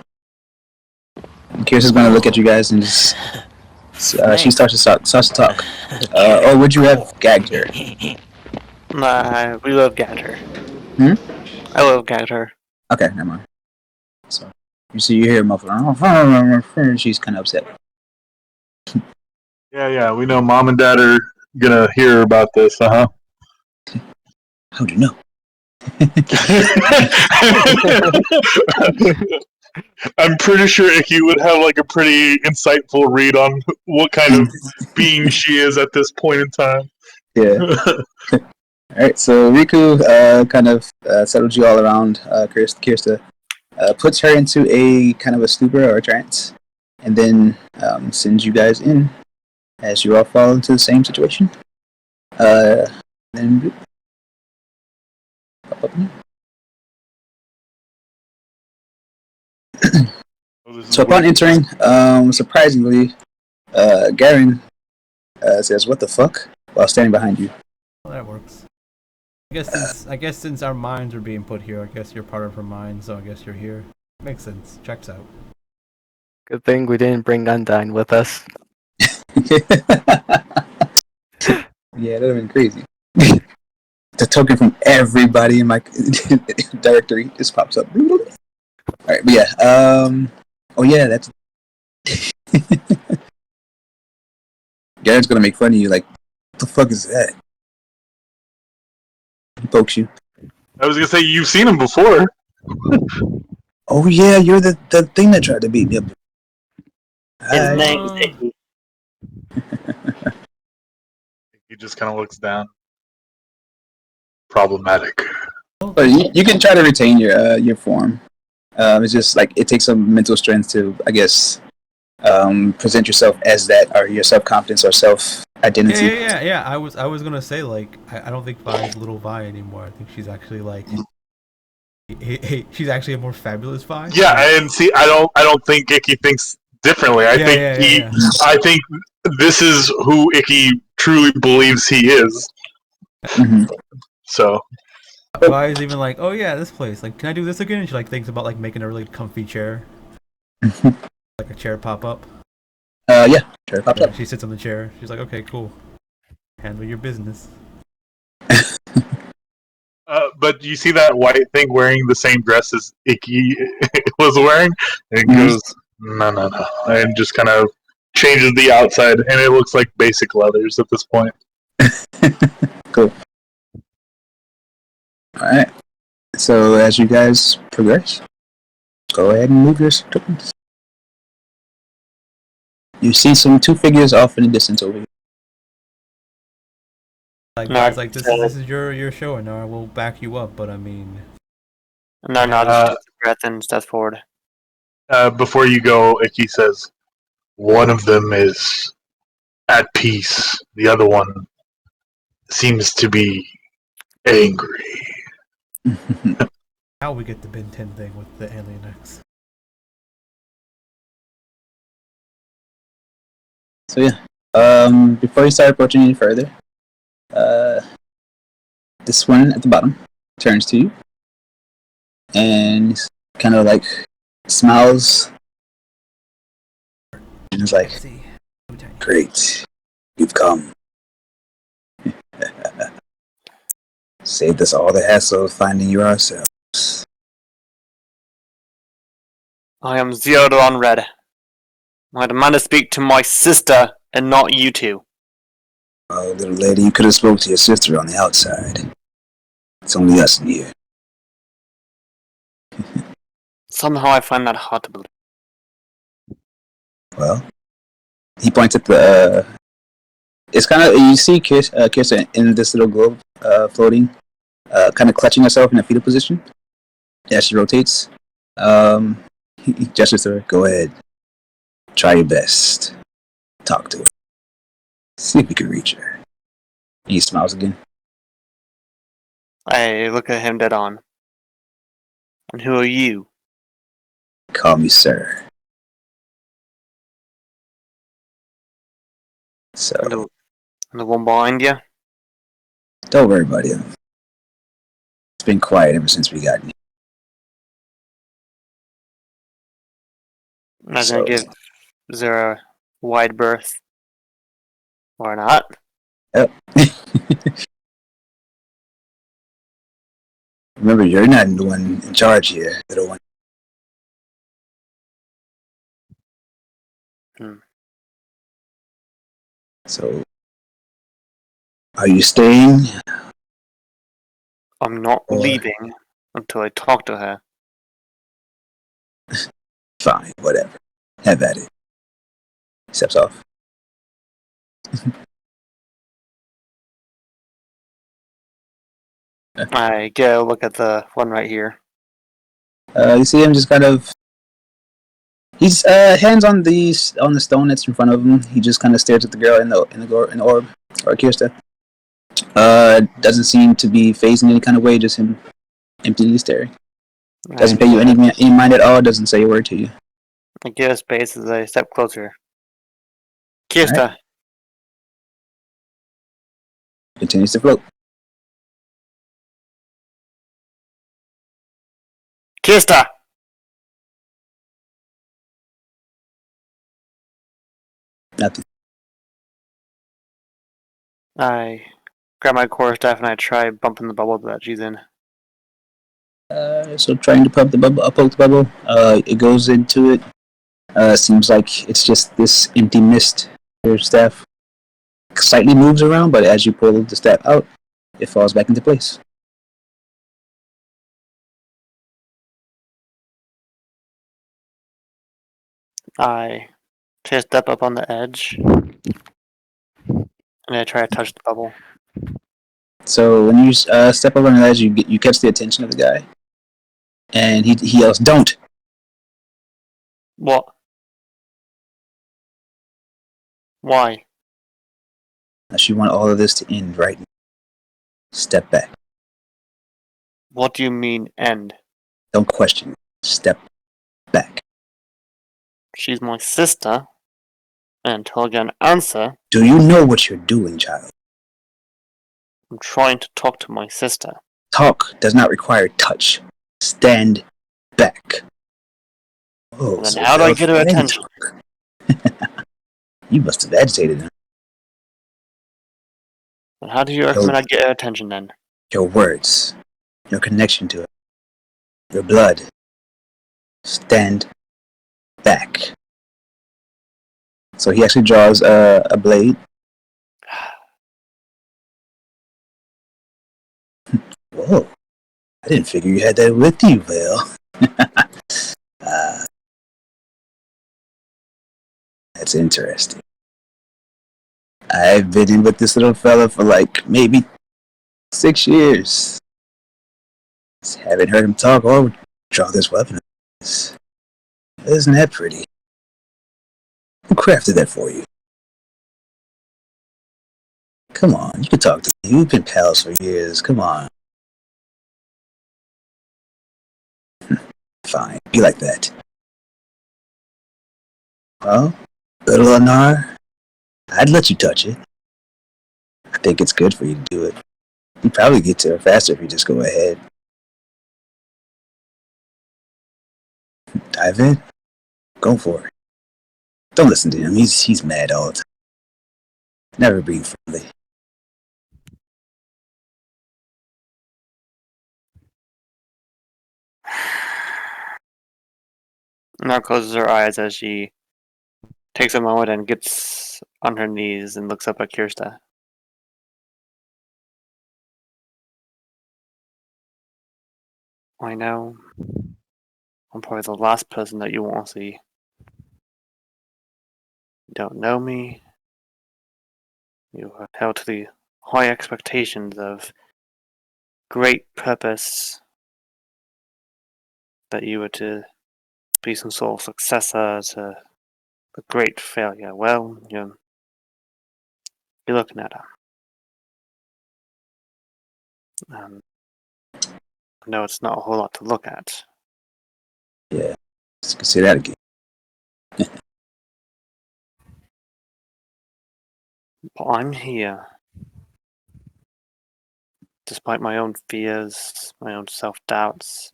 Kirsten's gonna look at you guys and just. She starts to talk. Or would you have gagged her? We love gagged her. I love gagged her. Okay, never mind. So you see, you hear muffler. She's kind of upset. Yeah, we know Mom and Dad are gonna hear about this, How do you know? I'm pretty sure Icky would have like a pretty insightful read on what kind of being she is at this point in time. Yeah. All right. So Riku kind of settles you all around. Kirsta puts her into a kind of a stupor or a trance, and then sends you guys in as you all fall into the same situation. Then pop up. So upon entering, surprisingly, Garen says, "What the fuck?" while standing behind you. Well, that works. I guess since our minds are being put here, I guess you're part of her mind, so I guess you're here. Makes sense. Checks out. Good thing we didn't bring Undyne with us. Yeah, that'd have been crazy. The token from everybody in my directory just pops up. All right, but yeah. Oh yeah, that's. Garen's gonna make fun of you. Like, what the fuck is that? He pokes you. I was gonna say you've seen him before. Oh yeah, you're the thing that tried to beat me up. His Hi. name is Ægis. He just kind of looks down. Problematic. But you can try to retain your form. It's just like it takes some mental strength to, I guess, present yourself as that, or your self confidence or self identity. Yeah. I was gonna say, like, I don't think Vi's little Vi anymore. I think she's actually like, she's actually a more fabulous Vi. Yeah, and see, I don't think Icky thinks differently. I think this is who Icky truly believes he is. Mm-hmm. So Vi is even like, oh yeah, this place. Like, can I do this again? And she like thinks about like making a really comfy chair, like a chair pop up. Yeah, chair pops up. She sits on the chair. She's like, okay, cool. Handle your business. but you see that white thing wearing the same dress as Icky was wearing? And it goes, no. And just kind of changes the outside, and it looks like basic leathers at this point. Cool. Alright. So as you guys progress, go ahead and move your tokens. You see two figures off in the distance over here. Like, guys, like this is your show, and I will back you up. But I mean, No, just breath and step forward. Before you go, Icky says, one of them is at peace. The other one seems to be angry. how we get the Ben 10 thing with the Alien X? So yeah. Before you start approaching any further, this one at the bottom turns to you and kind of like smiles and is like, "Great, you've come. Saved us all the hassle of finding you ourselves." I am Zero Red. I demand to speak to my sister and not you two. Oh, little lady, you could have spoke to your sister on the outside. It's only us in here. Somehow I find that hard to believe. Well, he points at the. It's kind of, you see Kirsten in this little globe floating, kind of clutching herself in a fetal position as she rotates. He gestures to her. Go ahead. Try your best. Talk to her. See if we can reach her. And he smiles again. I look at him dead on. And who are you? Call me sir. So, And the one behind you? don't worry about him. It's been quiet ever since we got here. I'm not gonna give Zero a wide berth. Or not. Yep. Remember, you're not the one in charge here, little one. So, are you staying? I'm not leaving until I talk to her. Fine, whatever. Have at it. Steps off. I go look at the one right here. You see him just kind of. He's hands on the stone that's in front of him. He just kind of stares at the girl in the orb or Kirsta. Doesn't seem to be phased in any kind of way. Just him emptily staring. Doesn't pay you any mind at all. Doesn't say a word to you. I give space as I step closer. Kirsta. Right. Continues to float. Kirsta! Nothing. I grab my core staff and I try bumping the bubble that she's in. So trying to poke the bubble. It goes into it. Seems like it's just this empty mist. Your staff slightly moves around, but as you pull the staff out, it falls back into place. I try to step up on the edge and I try to touch the bubble. So when you step over on the edge, you catch the attention of the guy, and he yells, "Don't!" What? Why? Unless you want all of this to end right now. Step back. What do you mean, end? Don't question. Step back. She's my sister, and until I get an answer, Do you know what you're doing, child? I'm trying to talk to my sister. Talk does not require touch. Stand back. Oh, Then so how do I get her Velvet attention? talk. You must have agitated him. Then how do you recommend I get her attention then? Your words, your connection to it, your blood. Stand back. So he actually draws a blade. Whoa. I didn't figure you had that with you, Vale. That's interesting. I've been in with this little fella for like maybe 6 years. Just haven't heard him talk or draw this weapon. Isn't that pretty? Who crafted that for you? Come on, you can talk to me. We've been pals for years. Come on. Fine, be like that. Well, little Anar, I'd let you touch it. I think it's good for you to do it. You probably get to her faster if you just go ahead. Dive in. Go for it. Don't listen to him. He's mad all the time. Never being friendly. Now closes her eyes as she takes a moment and gets on her knees and looks up at Kirsta. I know. I'm probably the last person that you want to see. You don't know me. You are held to the high expectations of great purpose. That you were to be some sort of successor to the great failure. Well, you're looking at her. No, it's not a whole lot to look at. Yeah, let's say that again. But I'm here. Despite my own fears, my own self-doubts.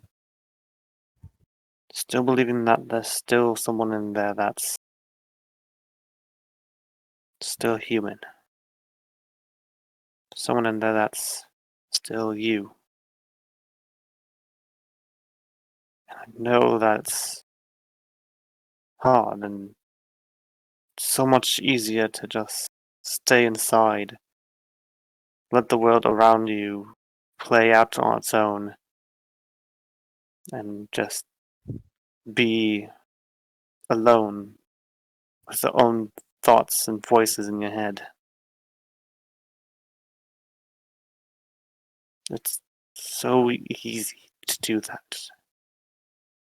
Still believing that there's still someone in there that's still human. Someone in there that's still you. And I know that's hard and so much easier to just stay inside. Let the world around you play out on its own. And just be alone with your own thoughts and voices in your head. It's so easy to do that.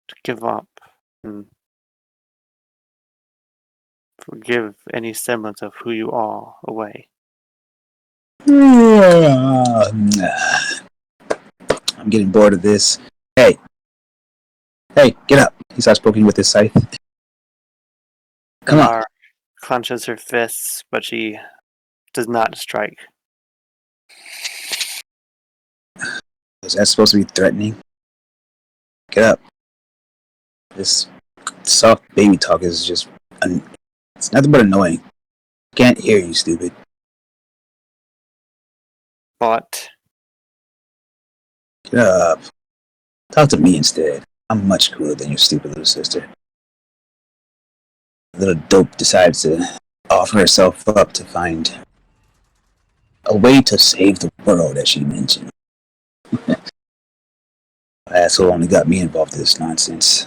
To give up and forgive any semblance of who you are away. I'm getting bored of this. Hey, get up. He starts poking with his scythe. Come on. Anar clenches her fists, but she does not strike. Is that supposed to be threatening? Get up. This soft baby talk is just... it's nothing but annoying. Can't hear you, stupid. But Get up. Talk to me instead. I'm much cooler than your stupid little sister. The little dope decides to offer herself up to find a way to save the world, as she mentioned. Asshole only got me involved in this nonsense.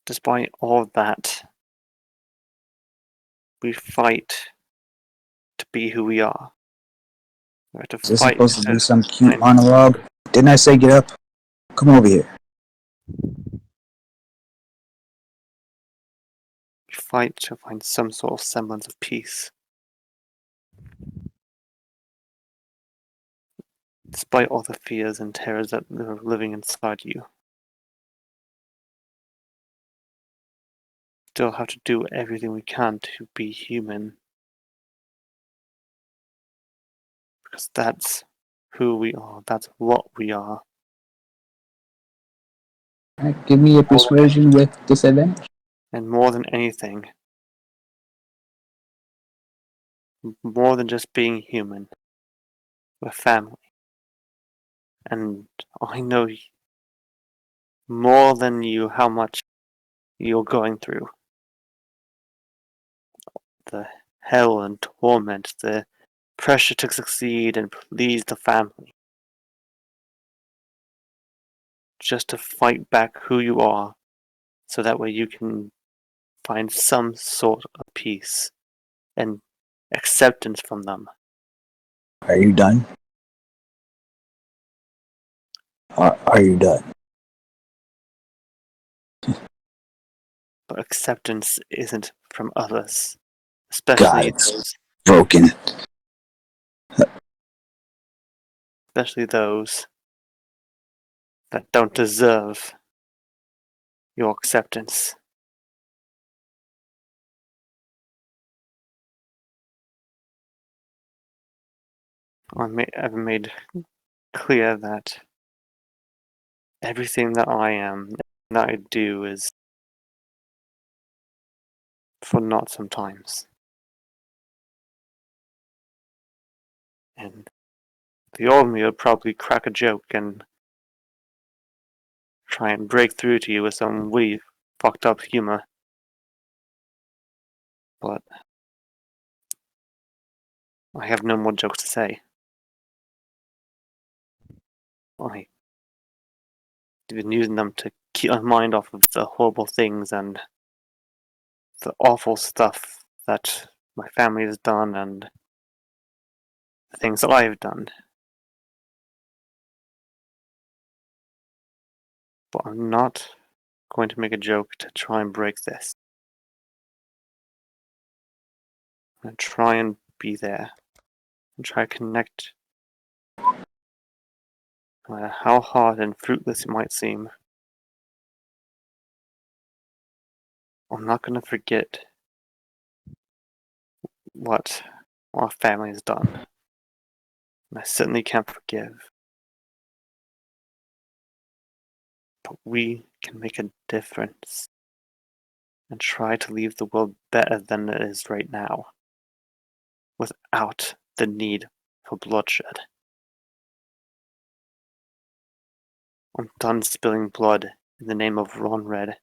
despite all of that, we fight to be who we are. We have to Is this fight supposed to to be some cute find, monologue? Didn't I say get up? Come over here. fight to find some sort of semblance of peace. Despite all the fears and terrors that are living inside you. Still have to do everything we can to be human. Because that's who we are. That's what we are. Alright, give me a persuasion with disadvantage. And more than anything, more than just being human, we're family. And I know more than you how much you're going through. The hell and torment, the pressure to succeed and please the family. Just to fight back who you are, so that way you can find some sort of peace and acceptance from them. Are you done? Are you done? But acceptance isn't from others, especially God, it's those, broken. especially those that don't deserve your acceptance. I've made clear that everything that I am, that I do, is for naught sometimes. And the old me would probably crack a joke and try and break through to you with some witty, fucked up humor. But I have no more jokes to say. I've been using them to keep my mind off of the horrible things and the awful stuff that my family has done and the things that I have done. But I'm not going to make a joke to try and break this. I'm going to try and be there and try to connect, no matter how hard and fruitless it might seem. I'm not going to forget what our family has done. And I certainly can't forgive. But we can make a difference and try to leave the world better than it is right now, without the need for bloodshed. I'm done spilling blood in the name of Ron Red.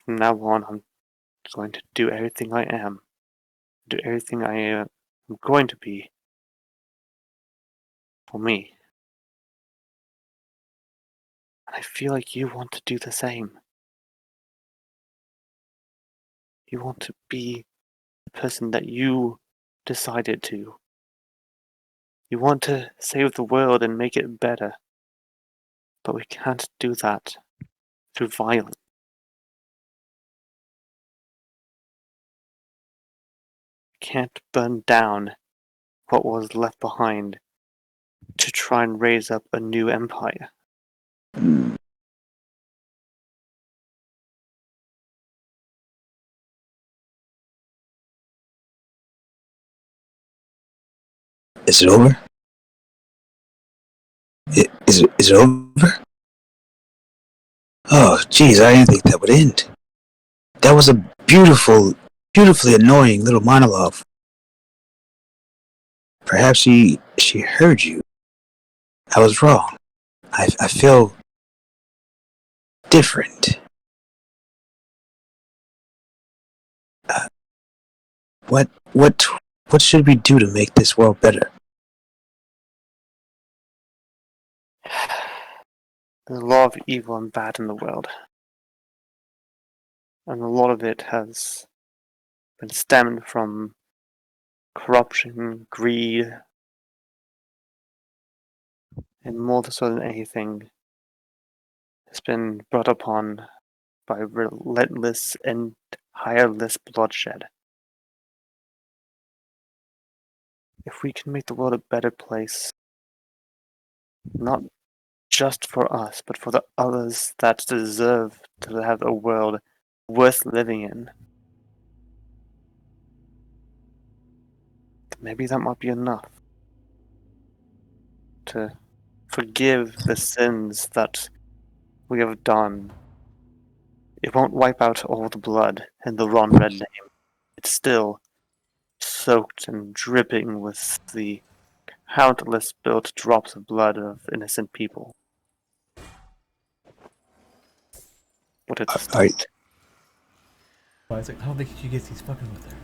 From now on, I'm going to do everything I am, do everything I am going to be for me. And I feel like you want to do the same. You want to be the person that you decided to. You want to save the world and make it better. But we can't do that through violence. We can't burn down what was left behind to try and raise up a new empire. Hmm. Is it over? Is it over? Oh, jeez, I didn't think that would end. That was a beautifully annoying little monologue. Perhaps she heard you. I was wrong. I feel different. What should we do to make this world better? There's a lot of evil and bad in the world. And a lot of it has been stemmed from corruption, greed, and more so than anything, it's been brought upon by relentless and tireless bloodshed. If we can make the world a better place, not just for us, but for the others that deserve to have a world worth living in, maybe that might be enough to forgive the sins that we have done. It won't wipe out all the blood in the Ron Red name. It's still soaked and dripping with the countless spilt drops of blood of innocent people. But it's Are, But it's like, I don't think he gets he's fucking with her.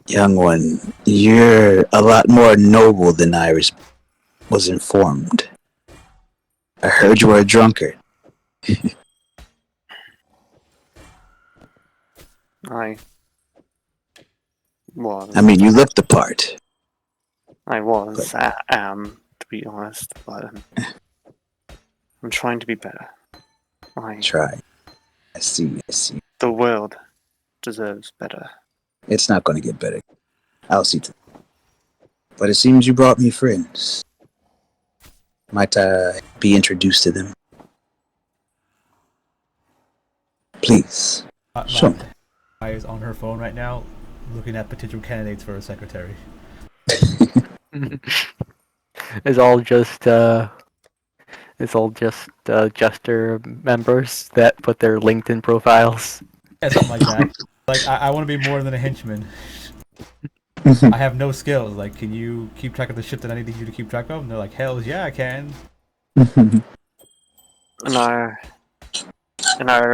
young one, you're a lot more noble than I was informed. I heard you were a drunkard. I was. I mean, you look the part. I was. I am, to be honest, but I'm trying to be better. Try. I see. The world deserves better. It's not going to get better. I'll see to it. But it seems you brought me friends. Might I be introduced to them? Please. Sure. Maya is on her phone right now, looking at potential candidates for a secretary. It's all just Jester members that put their LinkedIn profiles. Yeah, something like that. Like, I want to be more than a henchman. I have no skills. Like, can you keep track of the shit that I need you to keep track of? And they're like, hell yeah, I can. And are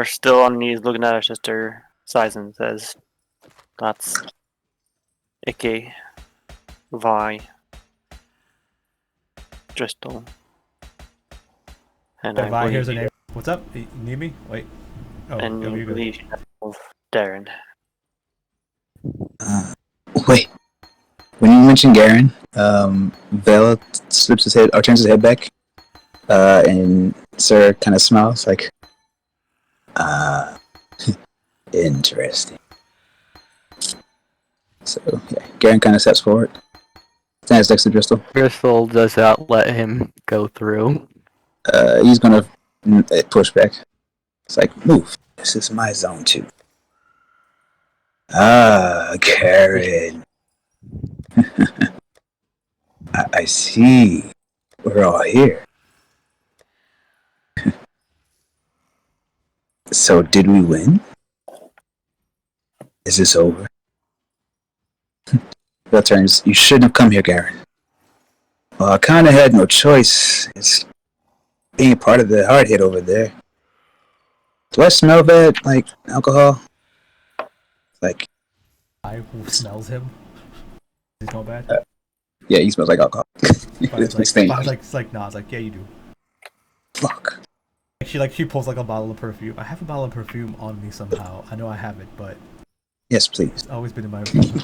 still on knees looking at her sister, sighs and says, "That's Ægis, Vi, Dristle." And Yeah, Vi, here's her believe name. What's up? You need me? Wait. Oh, and yo, you you're good. believe you know Darren. Wait. When you mentioned Garen, Vela slips his head or turns his head back, and Sir kind of smiles like, interesting. So yeah, Garen kind of steps forward, stands next to Dristle. Crystal does not let him go through. He's gonna push back. It's like, move. This is my zone too. Garen. I see. We're all here. So did we win? Is this over? Bill turns. You shouldn't have come here, Garen. Well, I kinda had no choice. It's being a part of the hard hit over there. Do I smell bad, like alcohol? Like, I who smells him. Does he smell bad? yeah, he smells like alcohol. It's like, Stain. it's like, nah, it's like, yeah, you do. Fuck. She pulls like a bottle of perfume. I have a bottle of perfume on me somehow. I know I have it, but Yes, please. it's always been in my room.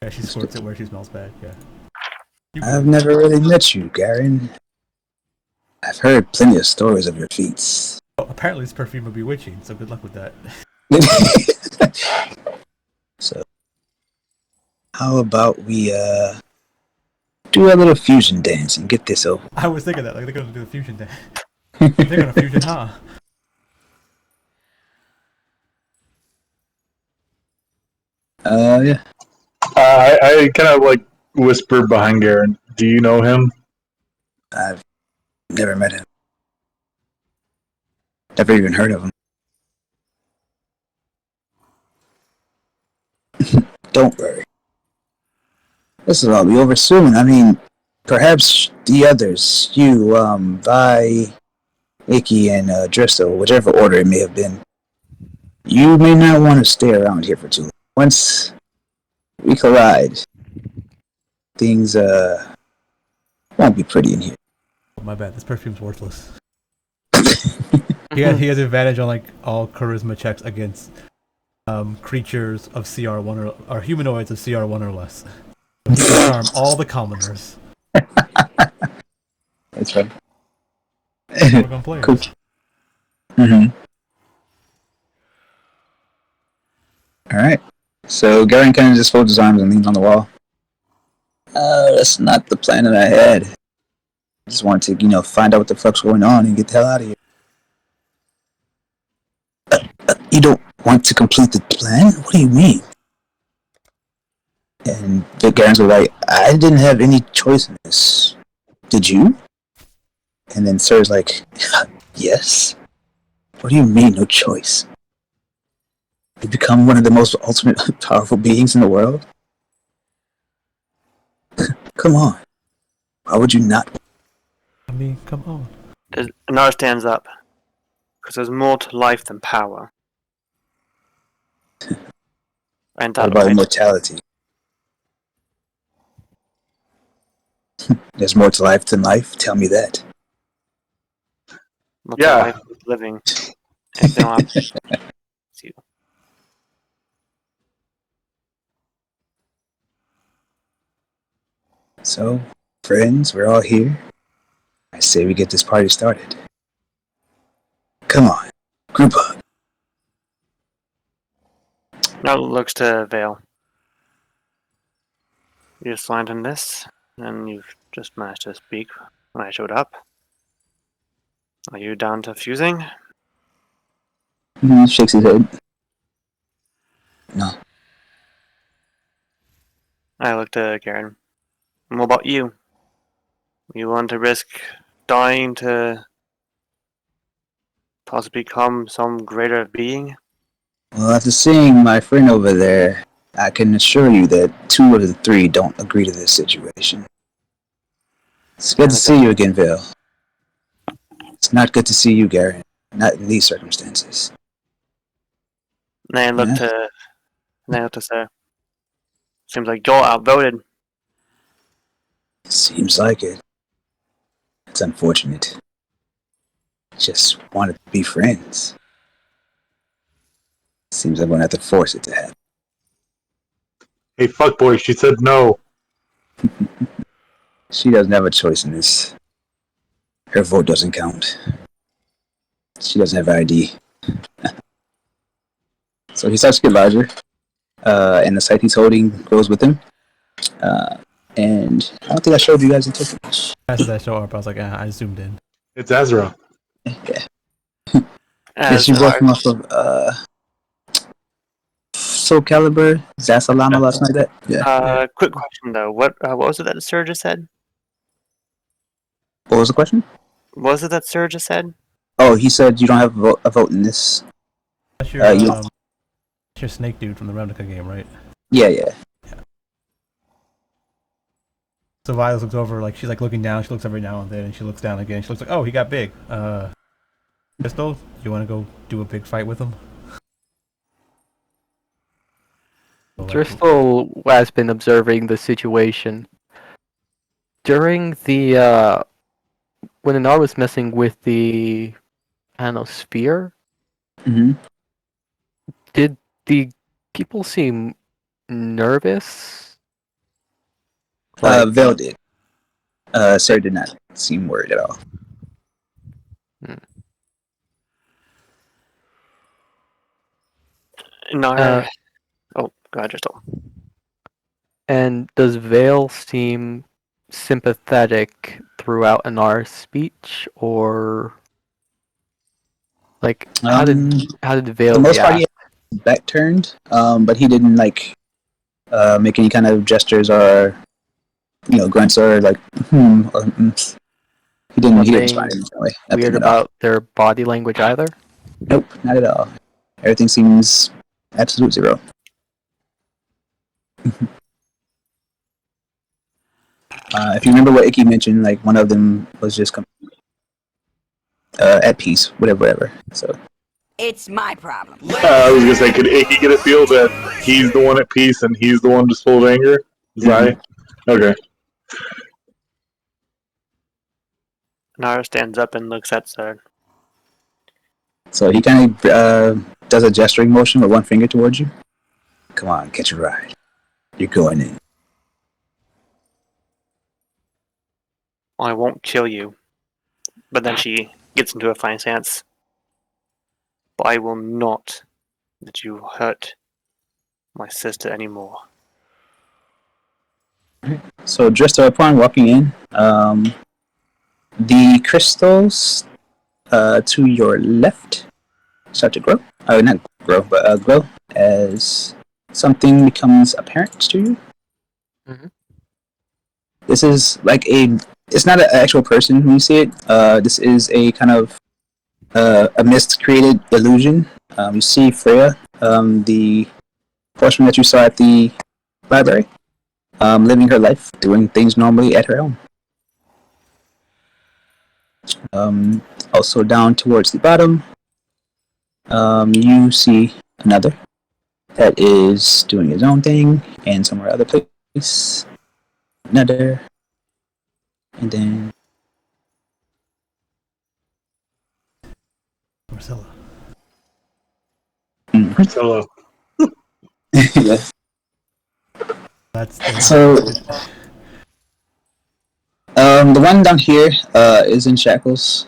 Yeah, she squirts it where she smells bad. Yeah. I've never really met you, Garen. I've heard plenty of stories of your feats. Oh, apparently this perfume will be witching, so good luck with that. So, how about we do a little fusion dance and get this over? I was thinking that, like they're gonna do the fusion dance. They're gonna fusion, huh? Yeah. I kind of like whisper behind Garen. Do you know him? I've never met him. Never even heard of him. Don't worry. This will all be over soon. I mean, perhaps the others, you, Vi, Ægis, and Dristo, whichever order it may have been, you may not want to stay around here for too long. Once we collide, things won't be pretty in here. Oh, my bad. This perfume's worthless. he has advantage on like all charisma checks against creatures of CR1 or humanoids of CR1 or less. So he can charm all the commoners. That's right. We're gonna play. Cool. Mm-hmm. Alright. So Garen kind of just folds his arms and leans on the wall. That's not the plan that I had. I just wanted to, find out what the fuck's going on and get the hell out of here. You don't want to complete the plan? What do you mean? And the Garens were like, I didn't have any choice in this. Did you? And then Sir's like, yes. What do you mean, no choice? You become one of the most ultimate powerful beings in the world? Come on. Why would you not? I mean, come on. Anar stands up. Because there's more to life than power. And What that about right. immortality? There's more to life than life? Tell me that. More Yeah. to life than living. If they don't have you. So, friends, we're all here. I say we get this party started. Come on, group up. Now looks to Vale. You just signed on this, and you've just managed to speak when I showed up. Are you down to fusing? He shakes his head. No. I looked at Garen. And what about you? You want to risk dying to possibly become some greater being? Well, after seeing my friend over there, I can assure you that 2 of the 3 don't agree to this situation. It's good to see you again, Vale. It's not good to see you, Garen. Not in these circumstances. And I looked to Sarah. Seems like you're outvoted. Seems like it. It's unfortunate. Just wanted to be friends. Seems I'm gonna have to force it to happen. Hey, fuckboy, she said no. She doesn't have a choice in this. Her vote doesn't count. She doesn't have ID. So he starts to get larger, and the scythe he's holding grows with him. And I don't think I showed you guys the tokens. After that show up, I was like, I zoomed in. It's Azra. Yeah. As Yes, you brought him off of Soul Calibur, Zasalama last night. That yeah. Quick question though. What was it that Sir just said? What was the question? What was it that Sir just said? Oh, he said you don't have a vote in this. That's your, that's your snake dude from the Ravnica game, right? Yeah. So Violet looks over, like she's like looking down. She looks every now and then, and she looks down again. She looks like, oh, he got big. Crystal, you want to go do a big fight with him? Driscoll has been observing the situation. During the when Anar was messing with the I don't know, sphere? Mm-hmm. Did the people seem nervous? Vale did. Sir did not seem worried at all. Nar. Oh, go ahead, Crystal. And does Vale seem sympathetic throughout Anar's speech, or like how did Vale the most part react? he had back turned, but he didn't like make any kind of gestures or grunts or like or he didn't respond in that way. Nothing Weird at all. about their body language either? Nope, not at all. Everything seems absolute zero. If you remember what Icky mentioned, like one of them was just at peace, whatever. So It's my problem. I was gonna say, could Icky get a feel that he's the one at peace and he's the one just full of anger? Is that okay? Nar stands up and looks at Sir. So he kind of does a gesturing motion with one finger towards you. Come on, catch a ride. You're going in. I won't kill you. But then she gets into a fine stance. But I will not let you hurt my sister anymore. So just upon walking in, the crystals to your left start to grow. Not grow, but grow as something becomes apparent to you. Mhm. This is like it's not an actual person when you see it. This is a kind of a mist-created illusion. You see Freya, the horseman that you saw at the library, living her life, doing things normally at her home. Also down towards the bottom, you see another that is doing his own thing, and somewhere other place, another, and then Marcella. Hello. yes. That's So, the one down here is in shackles,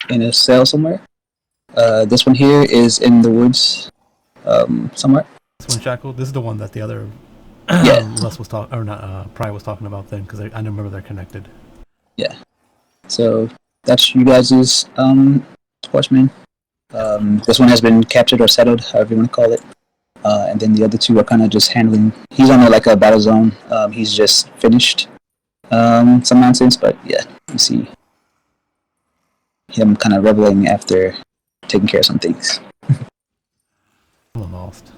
in a cell somewhere. This one here is in the woods, somewhere. this one shackled. This is the one that the other Les was talking, or not Pry was talking about then, because I remember they're connected. Yeah. So that's you guys' horsemen. This one has been captured or settled, however you want to call it. And then the other two are kind of just handling. He's on like a battle zone. He's just finished some nonsense, but yeah, you see him kind of reveling after taking care of some things. I'm lost.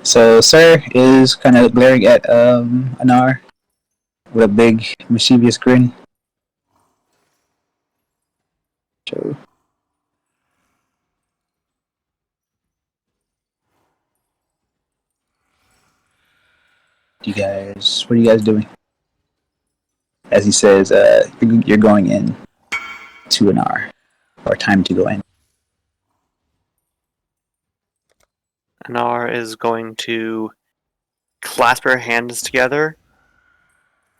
So Sir is kind of glaring at Anar with a big mischievous grin. So what are you guys doing? As he says, you're going in to an hour, or time to go in. Nar is going to clasp her hands together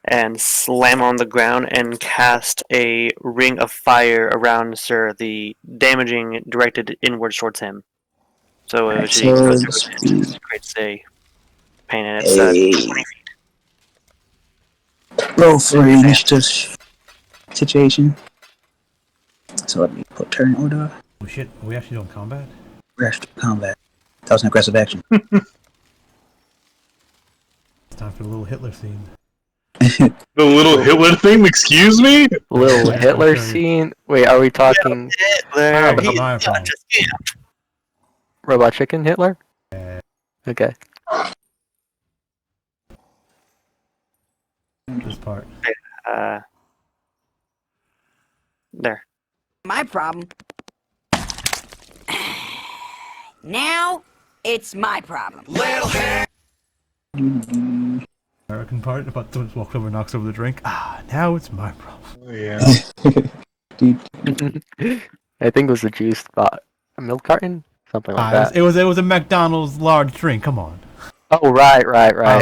and slam on the ground and cast a ring of fire around Sir, the damaging directed inward towards him. So Right, she creates a pain, and it's 20 feet. Roll for initiative situation. So let me put turn order. Oh shit, are we actually doing combat? Aggressive combat. That was an aggressive action. It's time for the little Hitler scene. The little Hitler thing? Excuse me? Little Yeah, Hitler I'm sure. scene? Wait, are we talking Hitler, but he's I'm such a scamp. Robot Chicken Hitler? Okay. This part. There. My problem. Now, it's my problem. America second part about the walks over, knocks over the drink. Ah, now it's my problem. Yeah. Dude, I think it was a juice spot. A milk carton? Something like that. It was a McDonald's large drink. Come on. Oh, right. It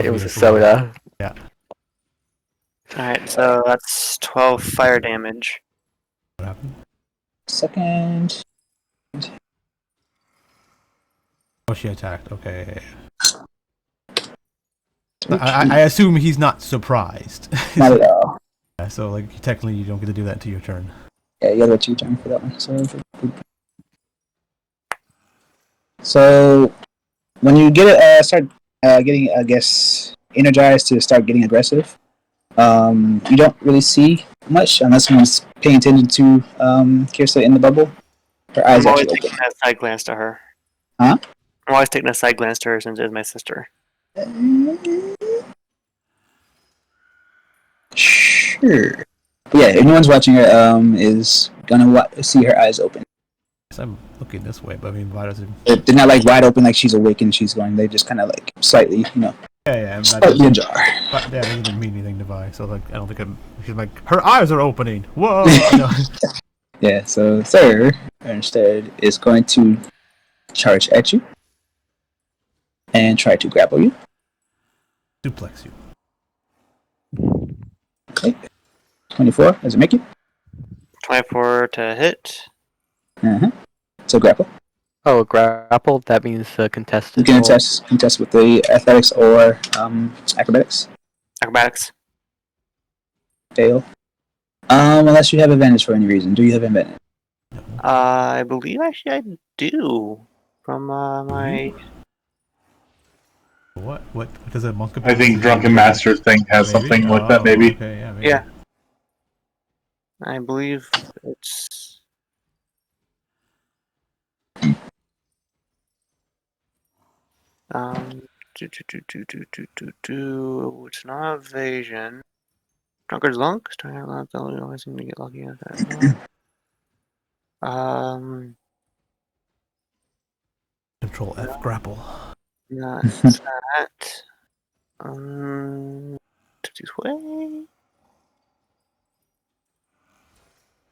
was a Obviously. soda. Yeah. Alright, so that's 12 fire damage. What happened? second. Oh, she attacked. Okay. I assume he's not surprised. Not at all. Yeah, so like technically you don't get to do that until your turn. Yeah, you gotta wait 2 turns for that one. So when you get it, start getting, I guess, energized to start getting aggressive, you don't really see much unless someone's paying attention to Kirsta in the bubble. Her eyes I'm always actually taking open. a side glance to her. Huh? I'm always taking a side glance to her since it's my sister. Sure. Yeah, anyone's watching her is gonna see her eyes open. So I'm looking this way, but I mean, why does it? They're not like wide open, like she's awake and she's going. They just kind of like slightly, Yeah, slightly ajar. But yeah, it doesn't mean anything to Vi. So like, I don't think she's like her eyes are opening. Whoa! No. Yeah. So Sir instead is going to charge at you and try to grapple you. Suplex you. Okay. 24. Does it make you? 24 to hit. Uh-huh. So grapple. Oh, grapple? That means contested. You can roll. contest with the athletics or acrobatics. Acrobatics. Fail. Unless you have advantage for any reason. Do you have advantage? I believe actually I do. From my... What does a monk? I think Drunken Master thing has Maybe? something like that, maybe. Okay, yeah, maybe. Yeah. I believe it's... It's not evasion. Drunkard's Lunk? Trying to allow the always seem to get lucky at that. Control F grapple. Not that. This way.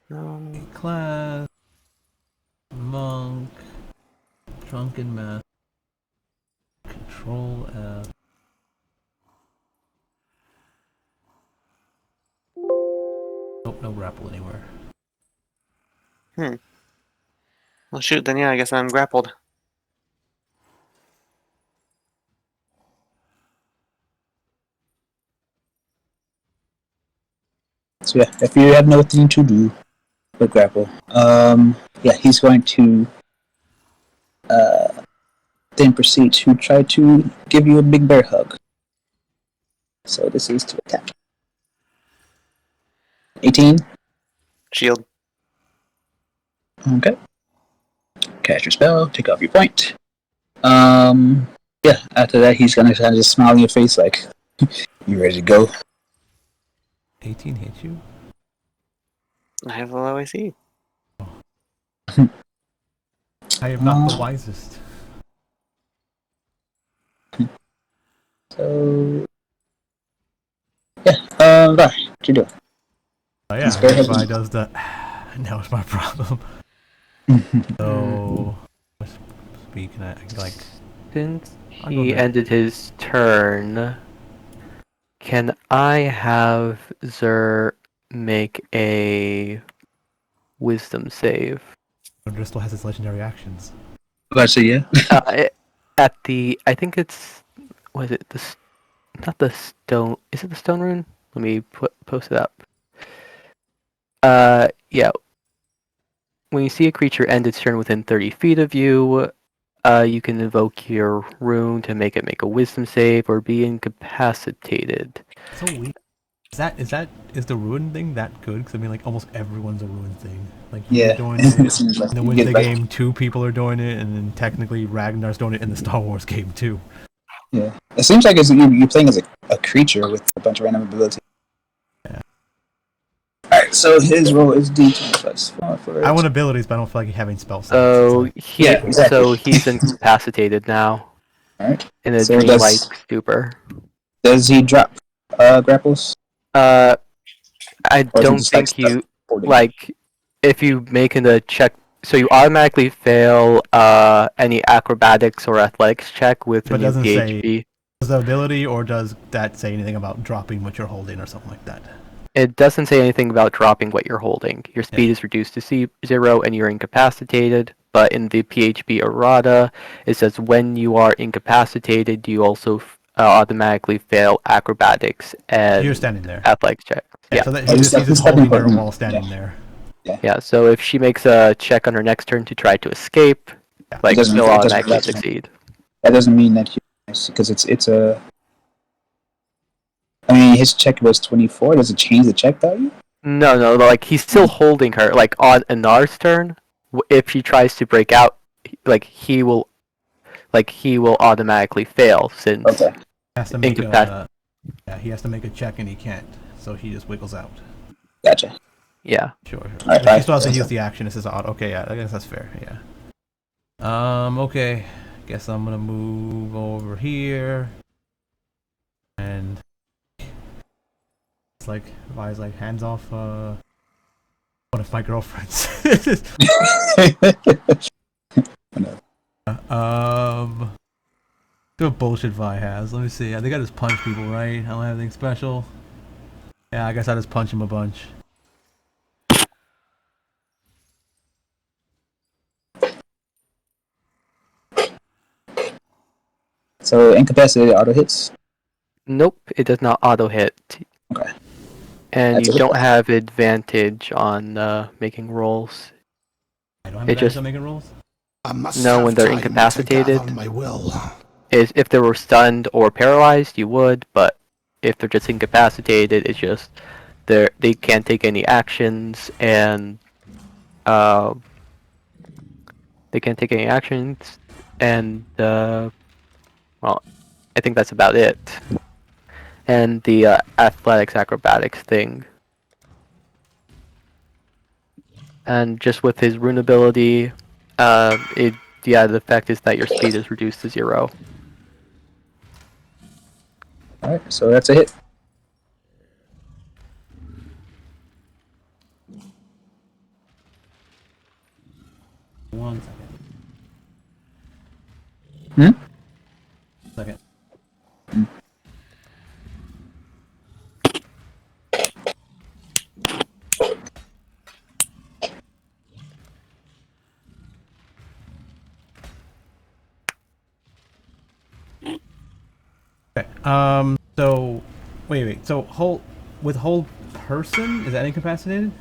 No. Class. Monk. Drunken master. Control F. Nope, no grapple anywhere. Well, shoot, then yeah, I guess I'm grappled. So yeah, if you have nothing to do but grapple, yeah, he's going to then proceed to try to give you a big bear hug. So this is to attack. 18. Shield. Okay. Cast your spell. Take off your point. Yeah. After that, he's gonna kind of just smile in your face, like, "You ready to go?" 18 hit you? I have a low AC. I am not the wisest. So yeah. Var, what you doing? Oh yeah, He's very if I heavy. does that, now it's my problem. So, speak, can I like? Since I'll go he next. ended his turn, can I have Zer make a wisdom save? Driscoll has his legendary actions. About to say yeah. At the, I think it's, was it not the stone, is it the stone rune? Let me post it up. Yeah. When you see a creature end its turn within 30 feet of you, you can invoke your rune to make it make a wisdom save or be incapacitated. So weird. Is the ruin thing that good? Because I mean, like almost everyone's a ruin thing. Like you're Yeah. doing it Seems like in the you Wednesday get, like- game, 2 people are doing it, and then technically Ragnar's doing it in the Star Wars game too. Yeah. It seems like you're playing as a creature with a bunch of random abilities. Yeah. Alright, so his roll is D20 plus 4 for I want abilities, but I don't feel like having spell slots. So Yeah, exactly. so he's incapacitated now Alright. in a So dreamlike stupor. Does he drop grapples? I Or is it don't just, like, think you stuff holding? like if you make a check, so you automatically fail any acrobatics or athletics check with the But new doesn't say PHB. does the ability, or does that say anything about dropping what you're holding or something like that? It doesn't say anything about dropping what you're holding. Your speed is reduced to 0 and you're incapacitated. But in the PHB errata, it says when you are incapacitated, you also automatically fail acrobatics and You're standing there. athletics checks. Yeah. So that Oh, he's just that's holding her important. while standing there. Yeah. So if she makes a check on her next turn to try to escape, like It she'll automatically doesn't- succeed. That doesn't mean that because it's a. I mean, his check was 24. Does it change the check value? No, like he's still holding her. Like on Anar's turn, if she tries to break out, like he will automatically fail since Okay. He has to make he has to make a check and he can't, so he just wiggles out. Gotcha. Yeah. Sure. Alright, He still has to alright. use the action. It says odd. Okay, yeah, I guess that's fair. Yeah. Okay. Guess I'm gonna move over here. And it's like Vi's like hands off one of my girlfriends. What bullshit Vi has. Let me see. I think I just punch people, right? I don't have anything special. Yeah, I guess I just punch him a bunch. So incapacitated auto hits. Nope, it does not auto hit. Okay. And That's you a hit. don't have advantage on making rolls. I don't have It advantage just on making rolls? no when they're incapacitated. If they were stunned or paralyzed, you would, but if they're just incapacitated, it's just they can't take any actions and they can't take any actions and well, I think that's about it. And the athletics acrobatics thing. And just with his rune ability, the effect is that your speed is reduced to 0. Alright, so that's a hit. One second. Second. Okay. So, wait. So, whole person, is that incapacitated?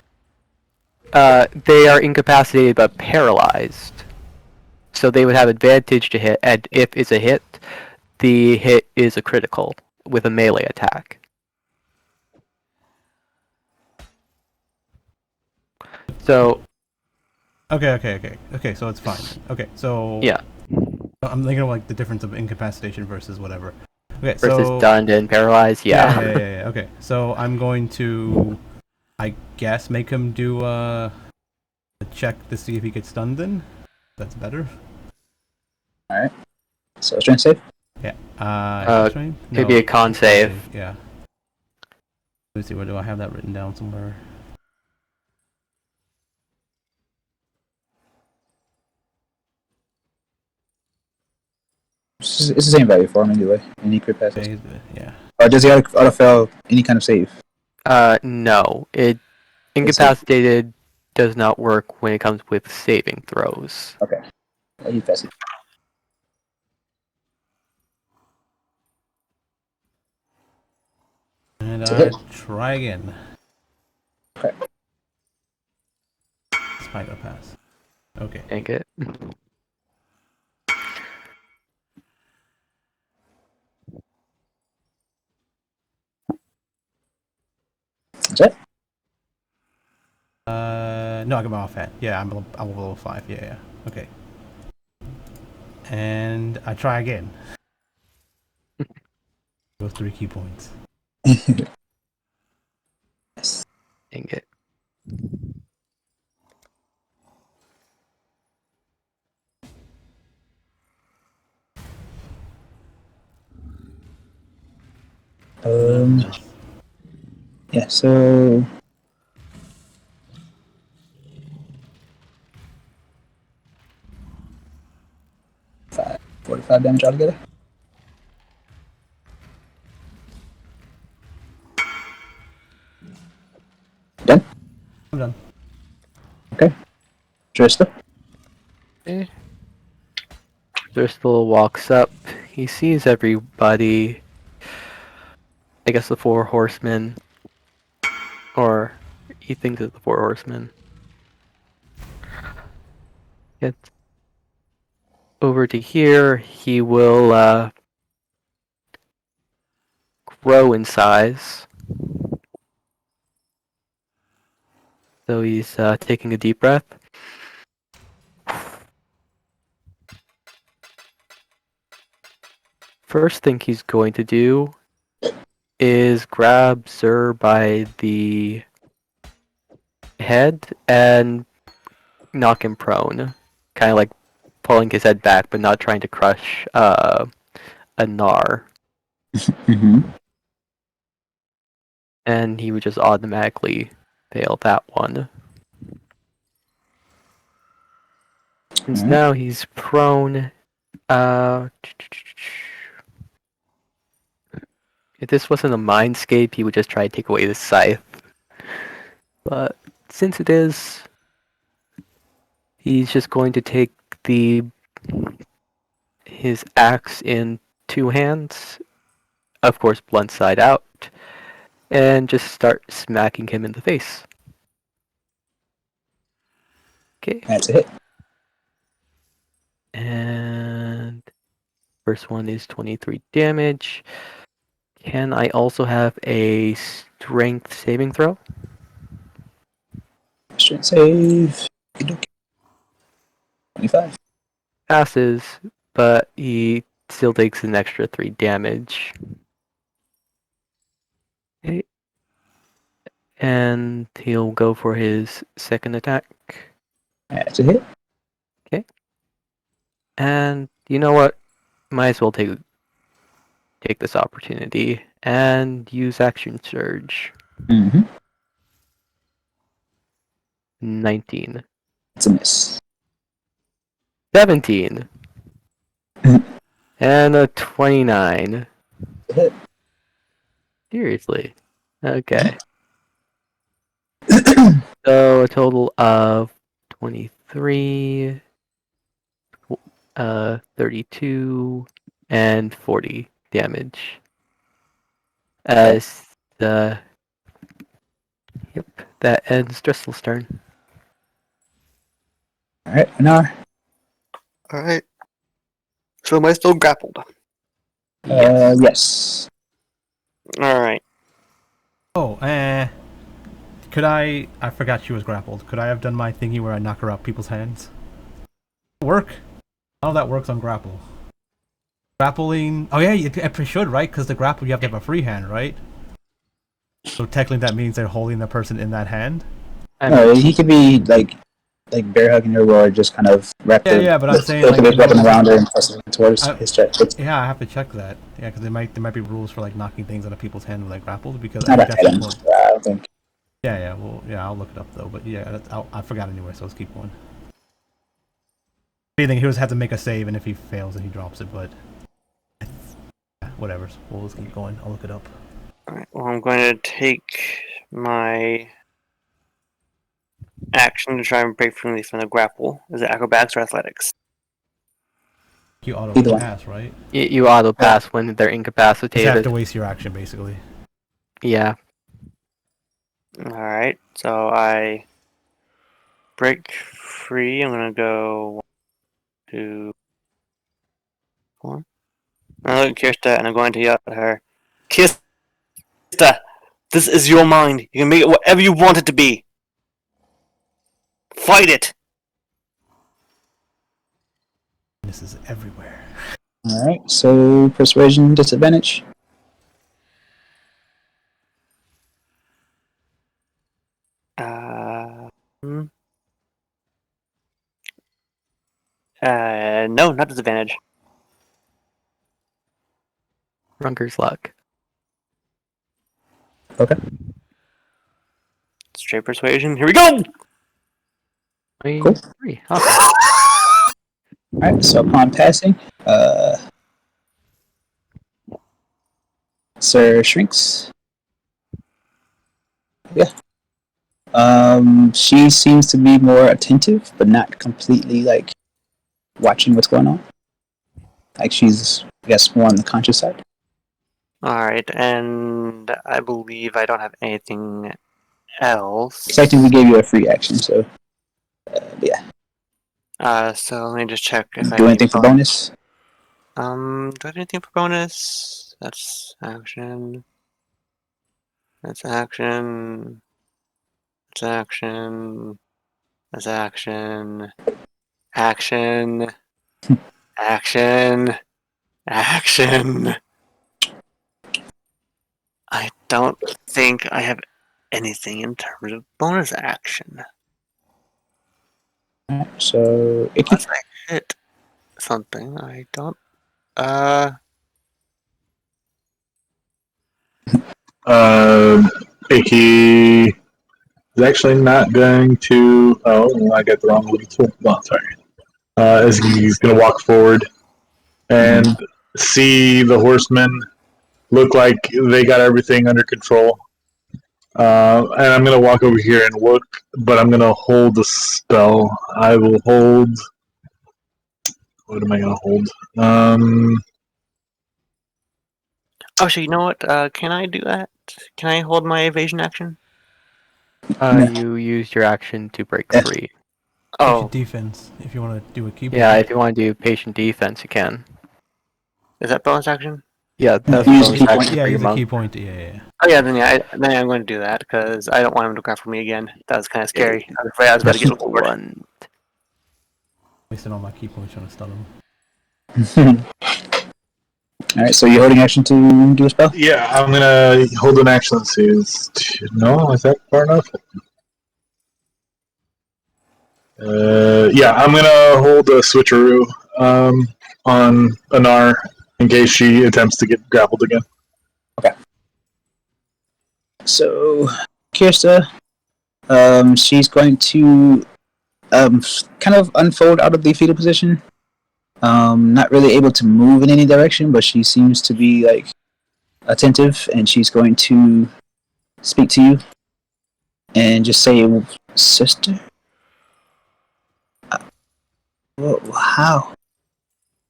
They are incapacitated but paralyzed. So they would have advantage to hit, and if it's a hit, the hit is a critical with a melee attack. So. Okay, so it's fine. Okay, so. Yeah. I'm thinking of like the difference of incapacitation versus whatever. Okay, Versus so. stunned and paralyzed, yeah. Yeah. Okay, so I'm going to, I guess, make him do a check to see if he gets stunned. Then that's better. Alright. So strength save? Yeah. Maybe a con save. Yeah. Let me see, where do I have that written down somewhere? It's the same value for him anyway. Any crit passes. Yeah. Or does he auto fail any kind of save? No. Incapacitated does not work when it comes with saving throws. Okay. He passes. And try again. Okay. It's probably gonna pass. Okay. Dang it. Is that? No, I got my off hand. Yeah, I'm level 5. Yeah. Okay. And I try again. Those 3 key points. Dang it. Um, yeah, so 45 damage altogether. Done? I'm done. Okay. Drista? Okay. Driscoll walks up. He sees everybody. I guess the four horsemen. Or he thinks it's the four horsemen. Gets over to here. He will grow in size. So he's taking a deep breath. First thing he's going to do is grab Sir by the head and knock him prone. Kind of like pulling his head back, but not trying to crush a Nar. Mm-hmm. And he would just automatically fail that one. Since Alright. now he's prone, if this wasn't a mindscape, he would just try to take away the scythe. But since it is, he's just going to take his axe in two hands, of course blunt side out, and just start smacking him in the face. Okay. That's a hit. And first one is 23 damage. Can I also have a strength saving throw? Strength save. 25. Passes, but he still takes an extra 3 damage. Okay. And he'll go for his second attack. That's a hit. And you know what? Might as well take this opportunity and use action surge. Mm-hmm. 19. It's a miss. 17. And a 29. A hit. Seriously. Okay. So a total of 23, 32, and 40 damage. As the that ends Driscoll's turn. Alright, Anar. Alright. So am I still grappled? Yes. Alright. Oh, could I forgot she was grappled. Could I have done my thingy where I knock her out people's hands? Work? How that works on grapple? Grappling... Oh yeah, it should, right? Because the grapple, you have to have a free hand, right? So technically that means they're holding the person in that hand? No, he could be like bear hugging her or just kind of wrap Yeah, but I'm saying, like, like, weapon around her and press it towards his chest. Yeah, I have to check that. Yeah, because there might be rules for like knocking things out of people's hand with like grapples because Not I a think that's item. important. I don't think. Yeah, well, yeah, I'll look it up though. But yeah, I forgot anyway, so let's keep going. If anything, he just have to make a save, and if he fails, then he drops it. But yeah, whatever. We'll just keep going. I'll look it up. Alright, well, I'm going to take my action to try and break from the grapple. Is it acrobatics or athletics? You auto Either one. pass, right? You auto pass when they're You incapacitated. have to waste your action, basically. Yeah. Alright, so I break free. I'm going to go 1, 2, 4. I look at Kirsta and I'm going to yell at her. Kirsta! This is your mind. You can make it whatever you want it to be. Fight it! This is everywhere. Alright, so persuasion disadvantage. No, not disadvantage. Runker's luck. Okay. Straight persuasion. Here we go. 23. Awesome. Alright, so upon passing, Sir shrinks. Yeah. She seems to be more attentive, but not completely like watching what's going on. Like she's, I guess, more on the conscious side. All right, and I believe I don't have anything else. Expecting we gave you a free action, so yeah. So let me just check if I Do have anything for bonus? Do I have anything for bonus? That's action. That's action. That's action. That's action. Action. Action. Action. I don't think I have anything in terms of bonus action. Alright, so Unless I hit something, I don't. Icky is actually not going to. Oh, I got the wrong one. Oh, sorry. As he's going to walk forward and see the horsemen look like they got everything under control. And I'm going to walk over here and look, but I'm going to hold the spell. I will hold. What am I going to hold? Oh, so you know what? Can I do that? Can I hold my evasion action? You used your action to break free. Oh, Patient defense, if you want to do a keyboard. Yeah, if you want to do patient defense, you can. is that bonus action? Yeah, that's Use bonus key action point. for Yeah, your use a monk. key point. Yeah. Oh yeah, then I'm going to do that because I don't want him to grapple me again. That was kind of scary. I was afraid I was about to get floored. One. Wasting all my key points trying to stun him. Alright, so you're holding action to do a spell? Yeah, I'm going to hold an action. Let's see. No, is that far enough? Yeah, I'm going to hold a switcheroo on Anar in case she attempts to get grappled again. So, Kirsta, she's going to kind of unfold out of the fetal position. Not really able to move in any direction, but she seems to be like attentive, and she's going to speak to you and just say, "Sister." How?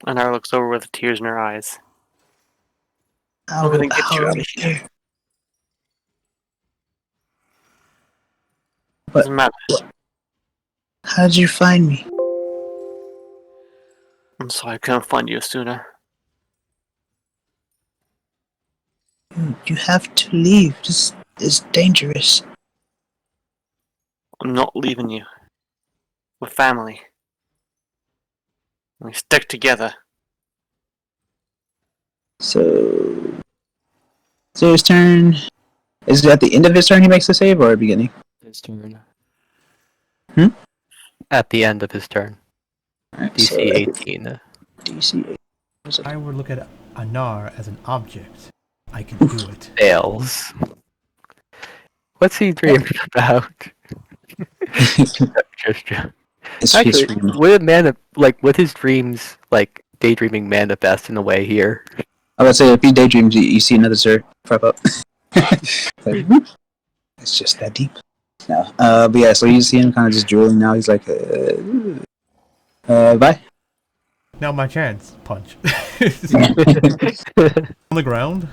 Anara looks over with tears in her eyes. How? I'm gonna get How you are out you of here. here? Doesn't matter. How did you find me? I'm sorry I couldn't find you sooner. You have to leave. This is dangerous. I'm not leaving you. We're family. We stick together. So, his turn. Is it at the end of his turn he makes the save, or at the beginning? His turn. Hmm? At the end of his turn. Alright, DC so 18. DC 8. If I were to look at Anar as an object, I can do it. Fails. What's he dreaming about? Just It's actually, dreaming. would his dreams like daydreaming manifest in a way here? I would say if he daydreams, you see another Zerg pop up. Like, whoop. It's just that deep. No. But yeah, so you see him kind of just drooling now. He's like, bye. Now my chance. Punch. Yeah, On the ground?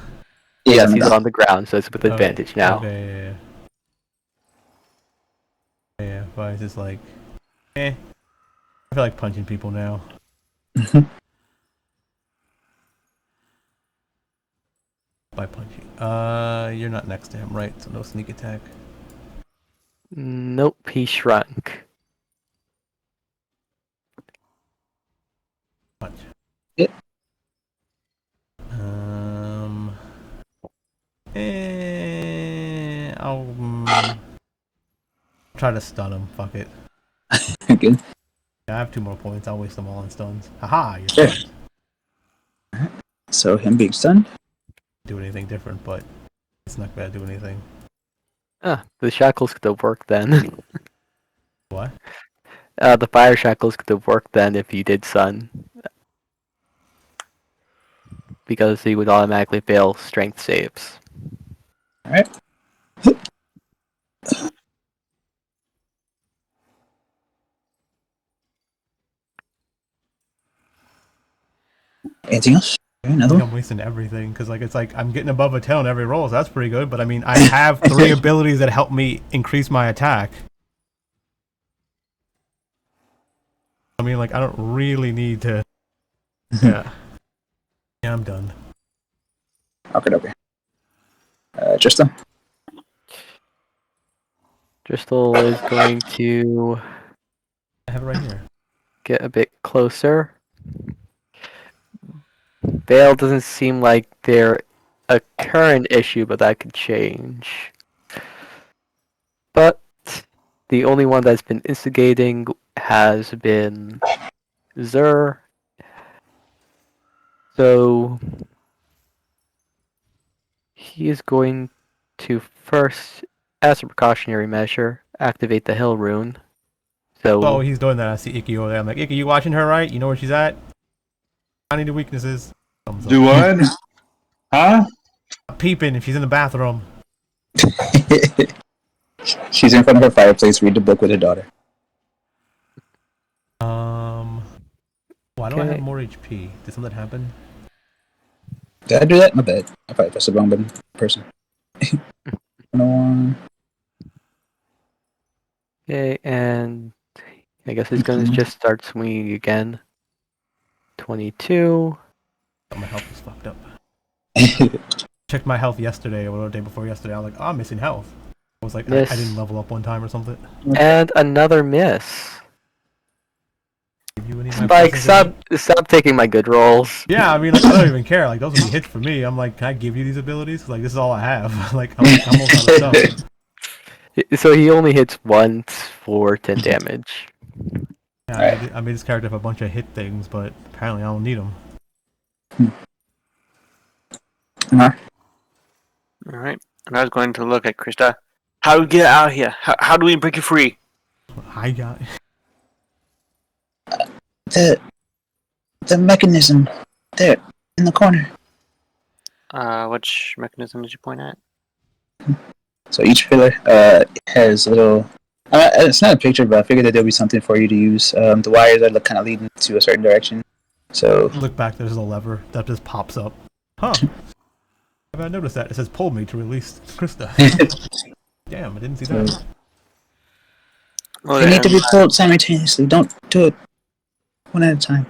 Yes, he's on the ground, so it's with advantage now. Okay, yeah, but it's just like, I feel like punching people now. By punching. You're not next to him, right? So no sneak attack. Nope, he shrunk. Punch. Yep. I'll try to stun him. Fuck it. Good. I have 2 more points. I'll waste them all on stuns. Haha, you're Sure. stunned. So him being stunned. Do anything different, but It's not gonna do anything. The shackles could have worked then. What? The fire shackles could have worked then if he did sun. Because he would automatically fail strength saves. Alright. Anything else? Okay, I another think one? I'm wasting everything because it's like I'm getting above a 10 on every roll, so that's pretty good. But I mean, I have 3 abilities that help me increase my attack. I mean, like I don't really need to. Yeah. Yeah, I'm done. Okay. Tristan? Dristle is going to I have it right here. get a bit closer. Vale doesn't seem like they're a current issue, but that could change. But the only one that's been instigating has been Zur. So he is going to first, as a precautionary measure, activate the Hill Rune. So Oh, he's doing that. I see Icky over there. I'm like, Icky, you watching her, right? You know where she's at? Finding the weaknesses. Thumbs up. Do what? Huh? Peeping if she's in the bathroom. She's in front of her fireplace, read the book with her daughter. Why do I have Okay. more HP? Did something happen? Did I do that? My bad. I probably pressed the wrong button. Person. No one. Okay, and I guess he's going to just start swinging again. 22. Oh, my health is fucked up. Checked my health yesterday or the day before yesterday. I was like, oh, I'm missing health. I was like, I Miss. didn't level up one time or something. And another miss. Give you any of my Like, blessings again? stop taking my good rolls. Yeah, I mean, like, I don't even care. Like, those would be hits for me. I'm like, can I give you these abilities? Like, this is all I have. like, I'm almost out of stuff. So he only hits once for 10 damage. Yeah, I made this character have a bunch of hit things, but apparently I don't need them. Alright. And I was going to look at Krista. How do we get out of here? How do we break you free? I got. The mechanism there in the corner. Which mechanism did you point at? So each pillar has a little. It's not a picture, but I figured that there'll be something for you to use. The wires are kind of leading to a certain direction. So Look back, there's a lever that just pops up. Huh. Have I noticed that? It says pull me to release Krista. Damn, I didn't see that. Well, they need to be pulled simultaneously. Don't do it one at a time.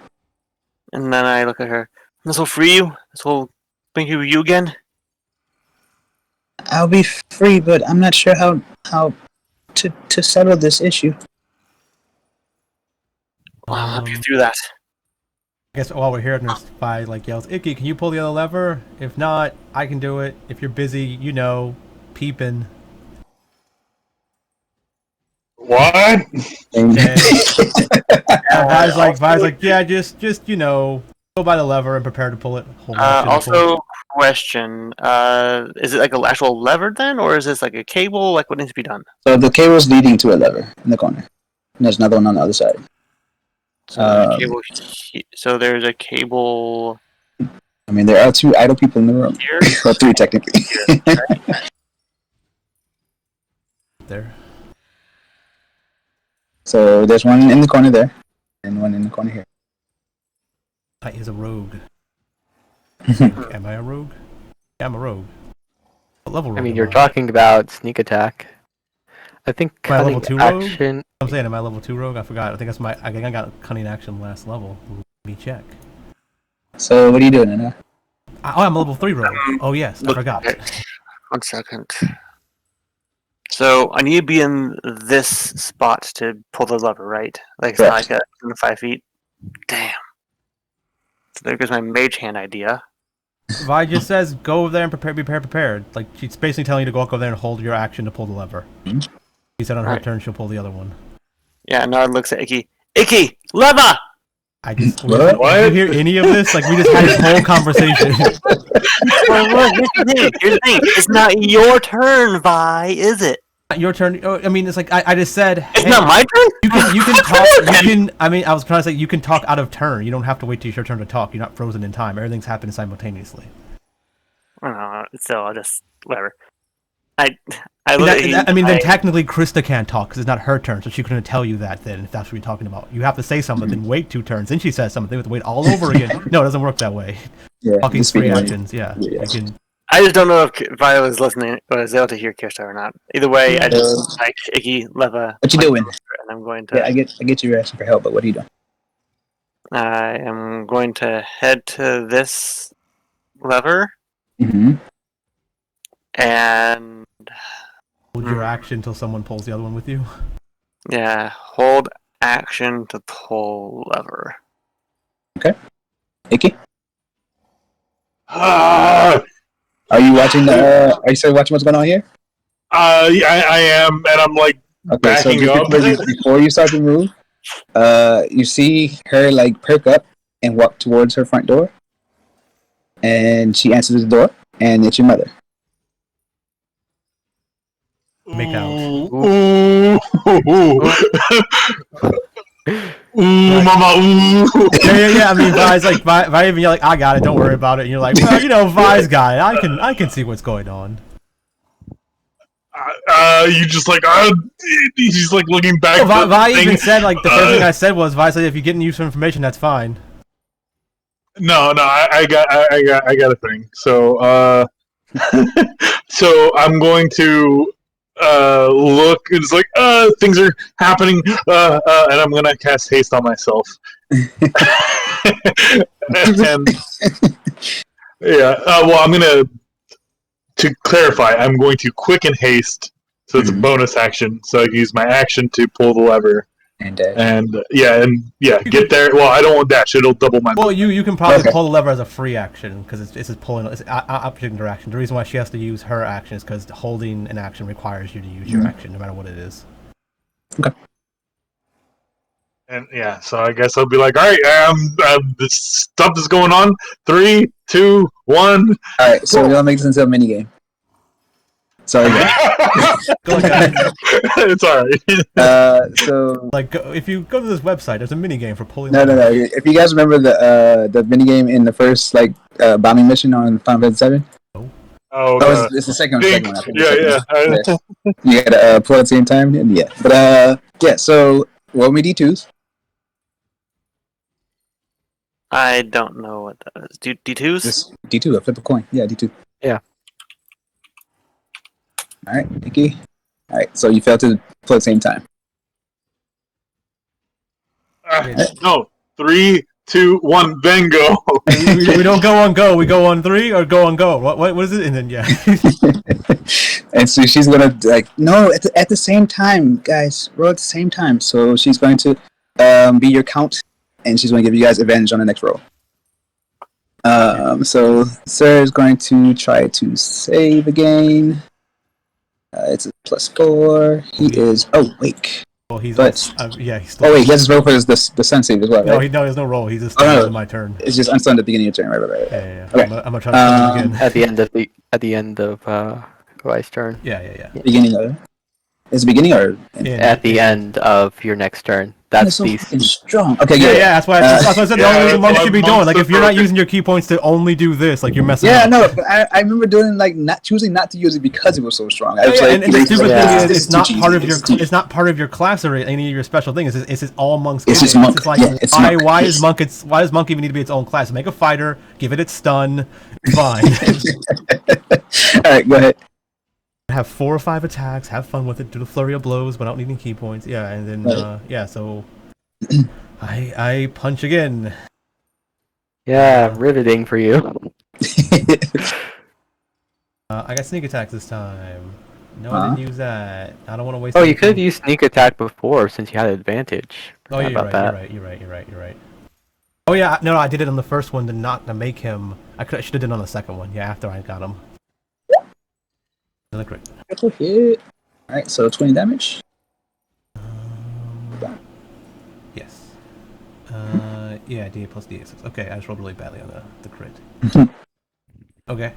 And then I look at her. This will free you? This will bring you again? I'll be free, but I'm not sure how to settle this issue. Well, I'll help you through that. I guess while we're here, Nurse Fi like yells, Icky, can you pull the other lever? If not, I can do it. If you're busy, you know, peeping. What? And Vi's like, yeah, just you know, go by the lever and prepare to pull it. Hold on, Also, question: is it like an actual lever then, or is this like a cable? Like, what needs to be done? So the cable's leading to a lever in the corner. And there's another one on the other side. So there's a cable. So there's a cable I mean, there are 2 idle people in the room. here. Or 3 technically. there. So there's one in the corner there, and one in the corner here. I is a rogue. Am I a rogue? Yeah, I'm a rogue. What level rogue? I mean, am you're I? talking about sneak attack. I think Am I level cunning 2 rogue? action. I'm saying, am I level 2 rogue? I forgot. I think that's I think I got cunning action last level. Let me check. So what are you doing, Anna? Oh, I'm a level 3 rogue. Oh yes, I Look, forgot. okay. 1 second. So I need to be in this spot to pull the lever, right? Like it's not like a 5 feet. Damn. So there goes my mage hand idea. Vi just says go over there and be prepared. Like she's basically telling you to go over there and hold your action to pull the lever. She said on her Right. turn she'll pull the other one. Yeah, and Nard looks at Icky. Icky, lever! I just What? Did you hear any of this? Like we just had this whole conversation. Well, look, here's the thing. It's not your turn, Vi, is it? Your turn. Oh, I mean, it's like I just said. It's hey, not my turn. You can talk. You can. I mean, I was trying to say you can talk out of turn. You don't have to wait till it's your turn to talk. You're not frozen in time. Everything's happening simultaneously. I don't know. So I'll just whatever. I then technically Krista can't talk because it's not her turn, so she couldn't tell you that. Then, if that's what you're talking about, you have to say something, then wait 2 turns. Then she says something, they have to wait all over again. No, it doesn't work that way. Yeah, Talking's free actions. Yeah. Yeah. You can. I just don't know if Vi was listening, was able to hear Kirsta or not. Either way, I just like Iggy Leva. What you doing? And I'm going to. Yeah, I get you asking for help, but what are you doing? I am going to head to this lever Mm-hmm. and Hold your action until someone pulls the other one with you. yeah, hold action to pull lever. Icky? Ah, Are you watching the? Are you still watching what's going on here? I am, and I'm like Okay, so backing up. before you start to move, you see her like perk up and walk towards her front door, and she answers the door, and it's your mother. Make out. Ooh, mama, ooh. Yeah. I mean, Vi's like, Vi even you're like, I got it. Don't worry about it. And you're like, well, you know, Vi's got it. I can see what's going on. You just like, he's like looking back. Well, Vi even said like the first thing I said was, Vi said if you're getting useful information, that's fine. No, I got a thing. So, so I'm going to look. It's like things are happening, and I'm gonna cast haste on myself. and yeah, well, I'm gonna. To clarify, I'm going to quicken haste, so it's a bonus action. So I can use my action to pull the lever. And get there. Well, I don't want dash; it'll double my. Well, you can probably pull the lever as a free action because it's pulling. It's opposite interaction. The reason why she has to use her action is because holding an action requires you to use your action, no matter what it is. Okay. And yeah, so I guess I'll be like, all right, this stuff is going on. 3, 2, 1. All right, so we all make this into a mini game. Sorry, guys. It's alright. So like, if you go to this website, there's a mini game for pulling. No. If you guys remember the mini game in the first bombing mission on Final Fantasy VII. Oh, it's the second one. I think Yeah. You gotta pull at the same time. And yeah, but yeah. So roll me d2s. I don't know what that is. D2s? Just d2. A flip a coin. Yeah, d2. Yeah. All right, Nikki. All right, so you failed to pull at the same time. No, 3, 2, 1, then go. we don't go on go. We go on 3 or go on go. What is it? And then yeah. And so she's gonna no at the same time, guys. Roll at the same time. So she's going to be your count, and she's going to give you guys advantage on the next roll. So Sir is going to try to save again. It's a +4. He is awake. Well, he's But- he's still. Oh wait, he has to roll for the sun save as well, No, right? there's no roll. He's just no. my turn. It's just unstunned at the beginning of your turn, right. Yeah. Okay. I'm gonna try to do it again. At the end of Vi's turn. Yeah. Beginning of is it beginning or At the end of your next turn. That's so the fucking strong. Okay, Yeah, good. that's why I said the only thing monks yeah, should be monks doing. Like, if you're not are- using your key points to only do this, like, you're messing Yeah, up. no, but I remember doing not choosing not to use it because it was so strong. I was and the stupid thing is, this it's not too part of cheesy. your it's not part of your class or any of your special things. It's just all monks. It's get just it. monk. It's like Yeah, it's monk. why Yes. does monk even need to be its own class? Make a fighter, give it its stun, fine. All right, go ahead. Have 4 or 5 attacks, have fun with it, do the flurry of blows without needing key points. Yeah, and then so I punch again. Yeah, riveting for you. I got sneak attack this time. No, I didn't use that. I don't want to waste. Oh, you could have anything. used sneak attack before since you had advantage. Oh, yeah, you're right. Oh yeah, no, I did it on the first one to make him. I should have done it on the second one. Yeah, after I got him. Another crit. Critical hit. All right, so 20 damage. Yes. Yeah, D8 plus D8. Okay, I just rolled really badly on the crit. Okay.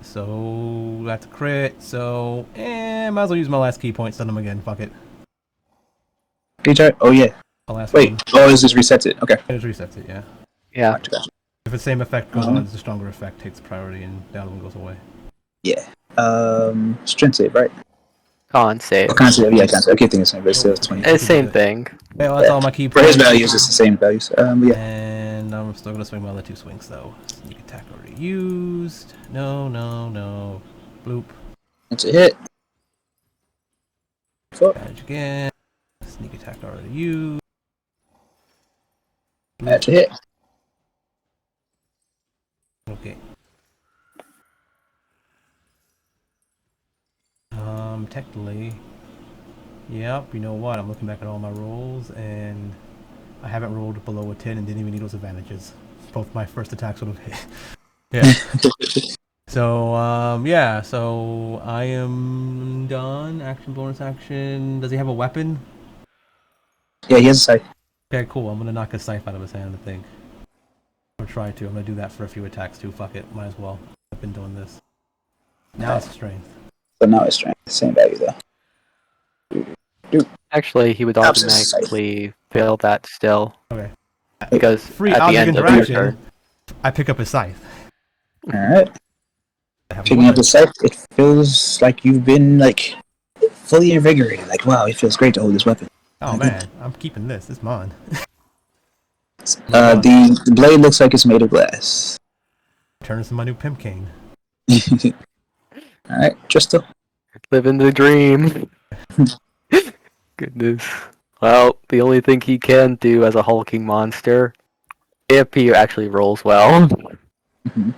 So that's a crit. So might as well use my last key point. Stun him again. Fuck it. Recharge? Oh yeah. My last Wait. one. Oh, this just resets it. Okay. It just resets it. Yeah. Yeah. Gotcha. If the same effect goes on, the stronger effect takes priority, and the other one goes away. Yeah. Strength save, right? Con save. Oh, con save. Yeah, con save. I keep thinking the same, but it's still 20. It's same thing. Okay, well, that's all my key For points. his values, it's the same values. Yeah. And I'm still gonna swing my other 2 swings though. Sneak attack already used. No. Bloop. That's a hit. Damage again. Sneak attack already used. That's a hit. Okay. Technically, yep. You know what? I'm looking back at all my rolls, and I haven't rolled below a 10, and didn't even need those advantages. Both my first attacks would have hit. Yeah. So, yeah. So I am done. Action, bonus action. Does he have a weapon? Yeah, he has a scythe. Okay, cool. I'm gonna knock his scythe out of his hand, I think. Or try to. I'm gonna do that for a few attacks too. Fuck it. Might as well. I've been doing this. Now it's strength. So now it's strength. Same value though. Actually, he would automatically fail that still. Okay. Because Free at the object end of your interaction. turn. I pick up his scythe. Alright. I have a Picking up weapon. the scythe, it feels like you've been like fully invigorated. Like, wow, it feels great to hold this weapon. Oh man, I'm keeping this. It's mine. The blade looks like it's made of glass. Turns to my new pimp cane. Alright, Tristan. Living the dream. Goodness. Well, the only thing he can do as a hulking monster, if he actually rolls well. Mhm.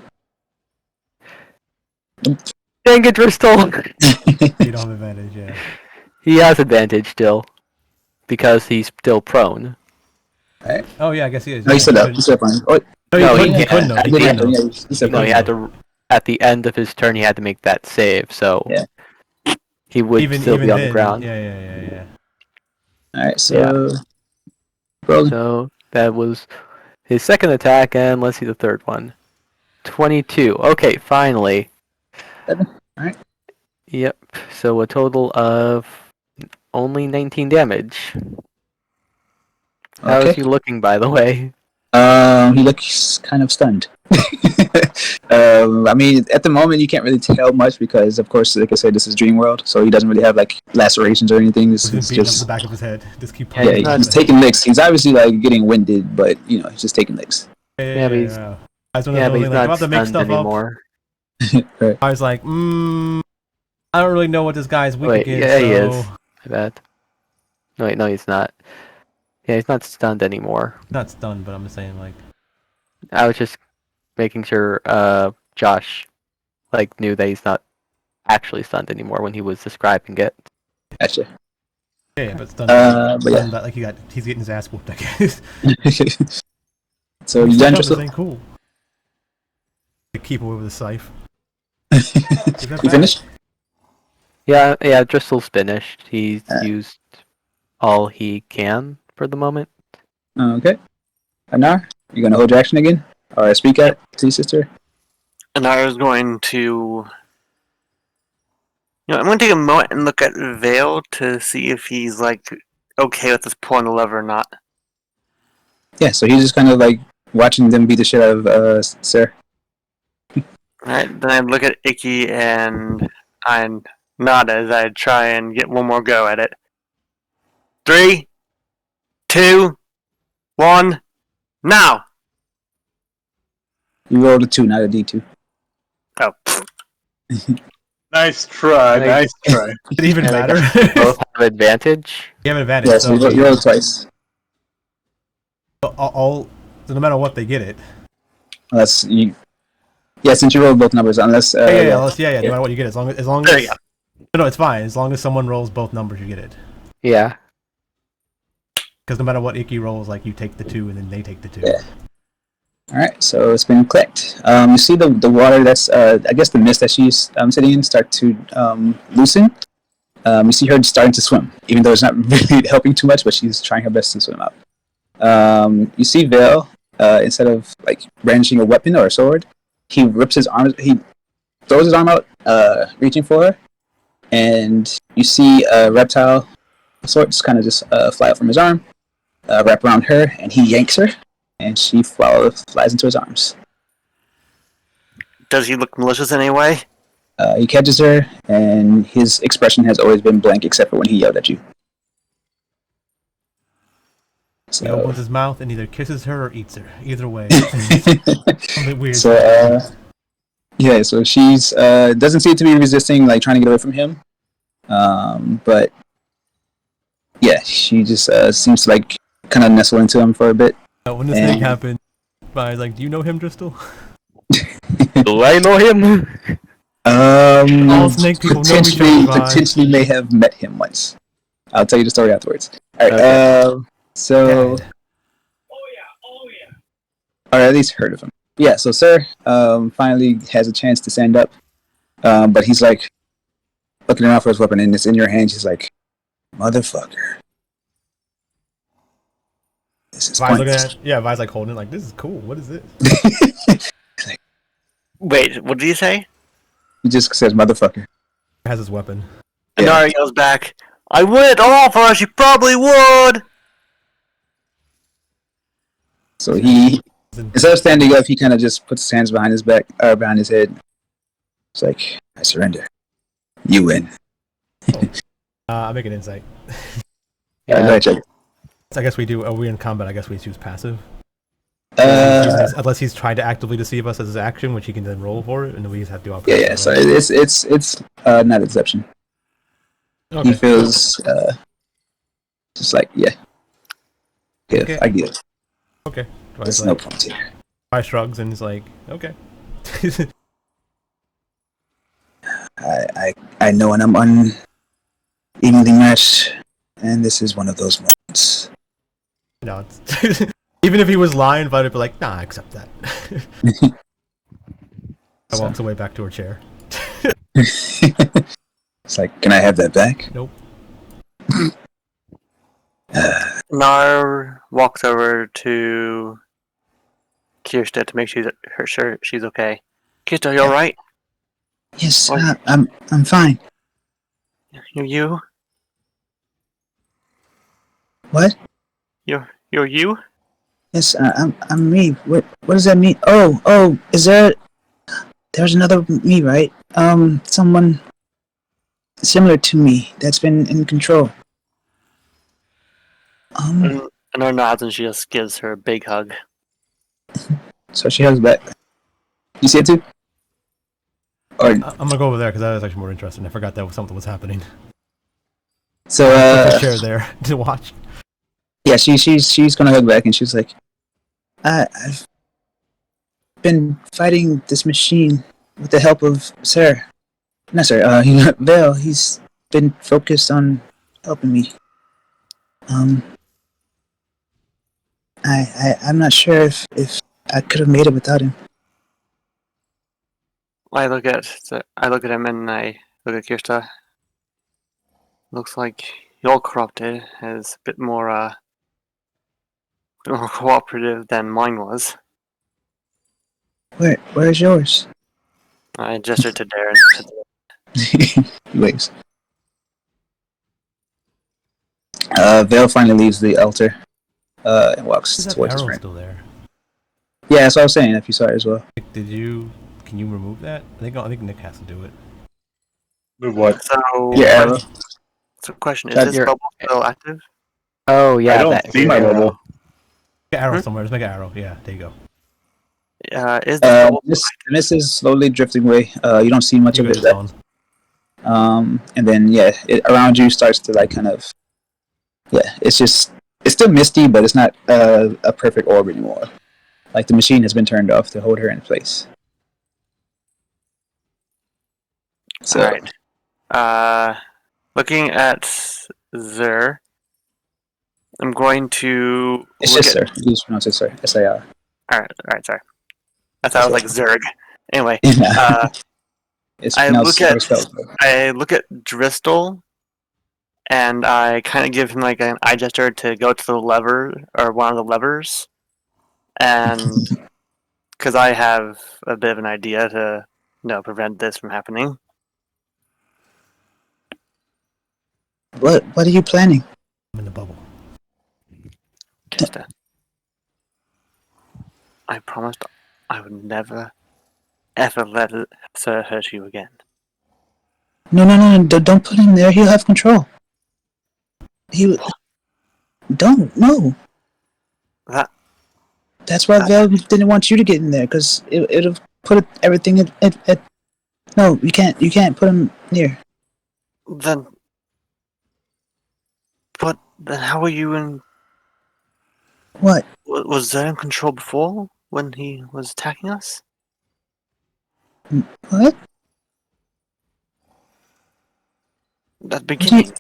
Dang it, Dristle! You don't have advantage, yeah. He has advantage still. Because he's still prone. Oh yeah, I guess he is. No, he's still up. couldn't- He's still up. Oh, No, No, he he couldn't. can't. He yeah, couldn't. yeah, he's still No, he had up. to. At the end of his turn, he had to make that save, so Yeah. he would still be on the then, ground. Yeah. Alright, so. Rolling. So that was his second attack, and let's see the third one. 22. Okay, finally. 7. Alright. Yep. So a total of only 19 damage. How is he looking, by the way? He looks kind of stunned. I mean, at the moment, you can't really tell much because, of course, like I said, this is Dream World, so he doesn't really have like lacerations or anything. This He's is beating up just the back of his head. Just keep Yeah, punching. yeah, not- he's taking licks. He's obviously like getting winded, but you know, he's just taking licks. Yeah, but he's- I was Yeah, but he's like, not about to make stunned stuff anymore. Right. I was like, I don't really know what this guy's weak Wait, against. yeah, he so... is. I bet. No, wait, no, he's not. Yeah, he's not stunned anymore. Not stunned, but I'm just saying, like, I was just making sure Josh like knew that he's not actually stunned anymore when he was describing it. Gotcha. yeah, but stunned. But yeah. stunned that, like he's getting his ass whooped, I guess. So you Stunned done, up, this Tristan? ain't cool. Keep away with the scythe. You finished? Yeah, Dristle's finished. He's used all he can for the moment. Okay. Anar, you gonna hold your action again? Or speak out to your sister? And I was going to. I'm going to take a moment and look at Vale to see if he's, like, okay with us pulling the lever or not. Yeah, so he's just kind of like watching them beat the shit out of Sarah. Alright, then I look at Icky and I nod as I try and get one more go at it. 3, 2, 1, now! You rolled a 2, not a D2. Oh. Nice try, nice try. Did it even And I matter? guess they both have advantage. You have an advantage. Yeah, so you rolled twice. So no matter what, they get it. Unless you. Yeah, since you rolled both numbers, unless. No matter what you get it. As long There as you go. no, it's fine. As long as someone rolls both numbers, you get it. Yeah. Because no matter what Icky rolls, like you take the 2 and then they take the 2. Yeah. Alright, so it's been clicked. You see the water that's, I guess the mist that she's sitting in start to loosen. You see her starting to swim, even though it's not really helping too much, but she's trying her best to swim out. You see Vale, instead of like brandishing a weapon or a sword, he rips his arm. He throws his arm out, reaching for her, and you see a reptile sorts kind of just fly out from his arm, wrap around her, and he yanks her, and she flies into his arms. Does he look malicious in any way? He catches her, and his expression has always been blank except for when he yelled at you. He opens his mouth and either kisses her or eats her. Either way. Something weird. So, yeah, so she's doesn't seem to be resisting, like trying to get away from him. But yeah, she just seems to like kind of nestle into him for a bit. When this thing happened, I was like, "Do you know him, Dristle?" Do I know him? All snake people know each other. Potentially may have met him once. I'll tell you the story afterwards. All right. Okay. So. Dad. Or at least heard of him. Yeah. So Sir finally has a chance to stand up, but he's like looking around for his weapon, and it's in your hand. He's like, "Motherfucker." This is Vi's looking at it. Yeah, Vi's like holding it like, "This is cool. What is it?" like, wait, what did he say? He just says "motherfucker." He has his weapon. And Nara yells back, "I would it all for her, she probably would!" So he, instead of standing up, he kind of just puts his hands behind his back, behind his head. It's like, "I surrender. You win." I make an insight. Yeah, go ahead, check. So I guess we do. Are we in combat? I guess we choose passive. Unless he's trying to actively deceive us as his action, which he can then roll for it, and then we just have to do. Yeah. So it's not a deception. Okay. He feels just like Okay. I get it. Okay. There's no point here. Vi shrugs and he's like, "Okay." I know when I'm unevenly matched, and this is one of those moments. No, it's even if he was lying, I'd be like, "Nah, I accept that." I walks away back to her chair. It's like, "Can I have that back?" Nope. Nar walks over to Kirsta to make sure she's okay. Kirsta, you alright? Yes, I'm fine. You? What? You're you? Yes, I'm me. What does that mean? Oh, is there's another me, right? Someone similar to me that's been in control. And Nar nods and she just gives her a big hug. So she hugs back. You see it too? Or I'm gonna go over there because that was actually more interesting. I forgot that something was happening. so Put the chair there to watch. yeah, she's gonna hug back, and she's like, I've been fighting this machine with the help of Sir. Not Sir, Vale. He's been focused on helping me. I'm not sure if I could have made it without him. I look at him and I look at Kirsta. Looks like you're corrupted. Is a bit more cooperative than mine was. Where's yours? I gestured to Darren. He waves. Vale finally leaves the altar and walks Is that towards his arrow friend. still there? Yeah, that's what I was saying. If you saw it as well. Can you remove that? I think Nick has to do it. Move what? So, Yeah. So, question: Is That this you're- bubble still active? Oh yeah. I don't see my bubble. Make an arrow somewhere. Just make an arrow. Yeah, there you go. Is this bubble? This is slowly drifting away. You don't see much You of guys it. are on. And then it around you starts to like kind of it's still misty, but it's not a perfect orb anymore. Like the machine has been turned off to hold her in place. So Alright. Looking at Zer, I'm going to. it's just Sir. You just pronounce it Sir. S-A-R. Alright, sorry. I thought it was like Zerg. Anyway, It's I pronounced look at or spelled. I look at Dristle, and I kind of give him like an eye gesture to go to the lever or one of the levers, and because I have a bit of an idea to prevent this from happening. What are you planning? I'm in the bubble. Just I promised I would never, ever let Sir hurt you again. No, don't put him there. He'll have control. Don't, no. That's why Val didn't want you to get in there, because it'll put everything at. No, you can't put him near. Then how were you in? What? Was Zer in control before when he was attacking us? What? At the beginning.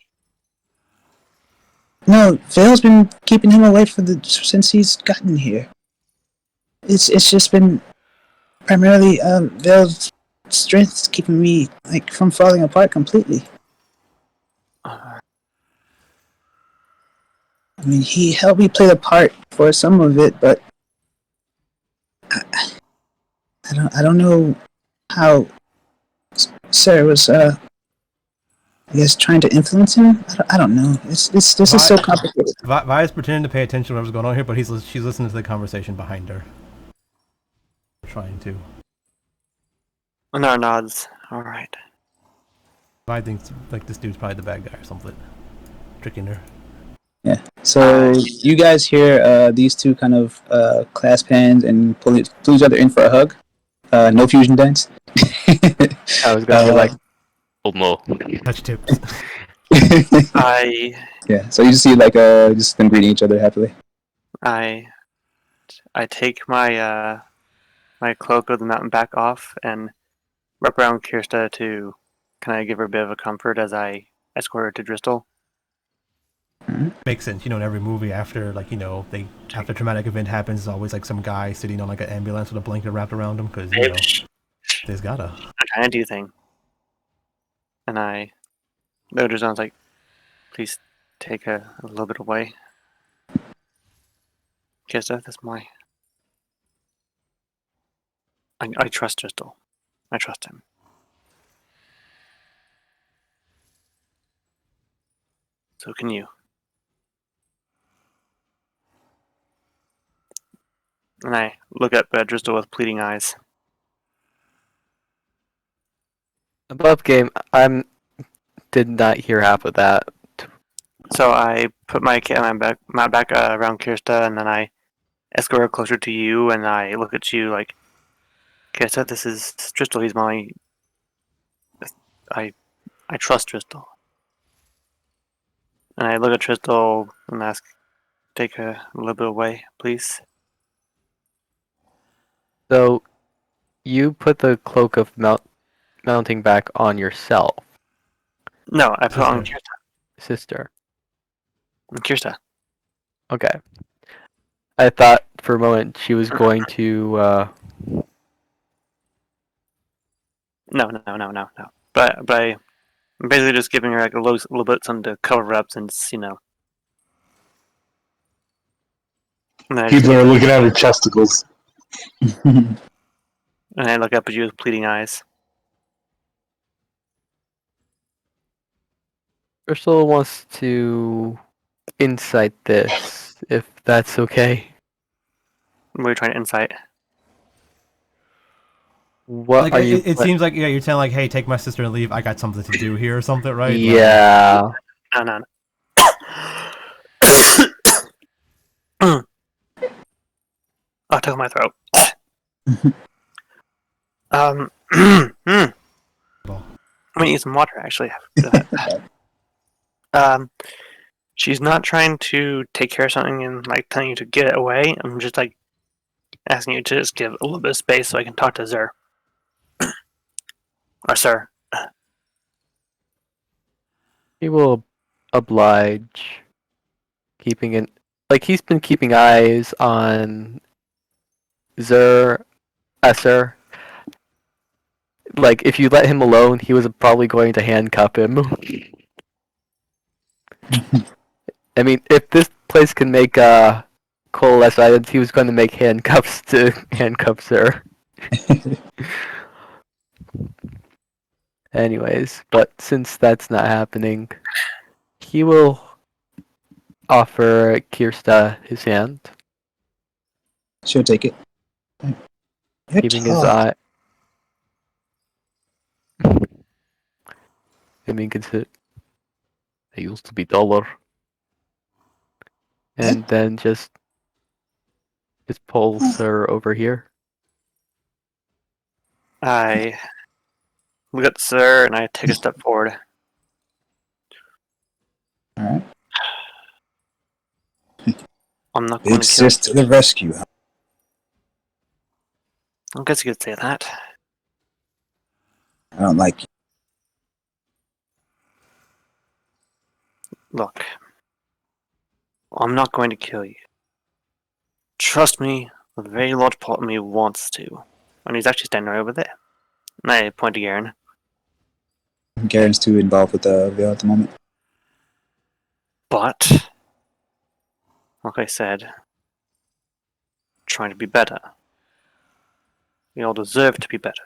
No, Vale's been keeping him away since he's gotten here. It's just been primarily Vale's strength keeping me from falling apart completely. I mean, he helped me play the part for some of it, but I don't know how Sarah was I guess trying to influence him. I don't know. This is so complicated. Vi's pretending to pay attention to what's going on here, but she's listening to the conversation behind her. Trying to. No nods. All right. Vi thinks like this dude's probably the bad guy or something, tricking her. Yeah. So you guys hear these two kind of clasp hands and pull each other in for a hug. No fusion dance. I was gonna be like, oh no. Touch tips. Yeah. So you just see just them greeting each other happily. I take my my cloak of the mountain back off and wrap around Kirsta to kind of give her a bit of a comfort as I escort her to Dristle. Makes sense. In every movie after after a traumatic event happens, there's always some guy sitting on an ambulance with a blanket wrapped around him because there's gotta. I'm trying to do thing. And the Driston's like, please take a little bit away. Kirsta, that's my. I trust Dristle. I trust him. So can you. And I look at Dristle with pleading eyes. Above game, did not hear half of that. So I put my back around Kirsta, and then I escort her closer to you, and I look at you like, Kirsta, this is Dristle. He's my. I trust Dristle. And I look at Dristle and ask, take her a little bit away, please. So, you put the cloak of mounting back on yourself. No, I put it on Kirsta. Sister. Kirsta. Okay. I thought for a moment she was going to. No. But I'm basically just giving her a little bit something to cover up since People are looking at her chesticles. And I look up at you with pleading eyes. Ursula wants to insight this, if that's okay. What are you trying to insight? What are you? It seems like you're telling hey, take my sister and leave. I got something to do here or something, right? Yeah. No. Oh, it took my throat. I'm gonna eat some water actually. She's not trying to take care of something and telling you to get it away. I'm just asking you to just give a little bit of space so I can talk to Zer. Or Sir. He will oblige. Keeping an he's been keeping eyes on Esser. If you let him alone, he was probably going to handcuff him. I mean, if this place can make coalesce items, he was going to make handcuffs to handcuff her. Anyways, but since that's not happening, he will offer Kirsta his hand, She'll take it. You're keeping his tall. eye. I mean, consider. I used to be taller. And then just pulls her over here. I look at Sir and I take a step forward. Alright. I'm not going Big to kill sis to the rescue. Huh? I guess you could say that. I don't like you. Look, I'm not going to kill you. Trust me, a very large part of me wants to. And he's actually standing right over there. And I point to Garen. Garen's too involved with the veil at the moment. But, like I said, trying to be better. We all deserve to be better.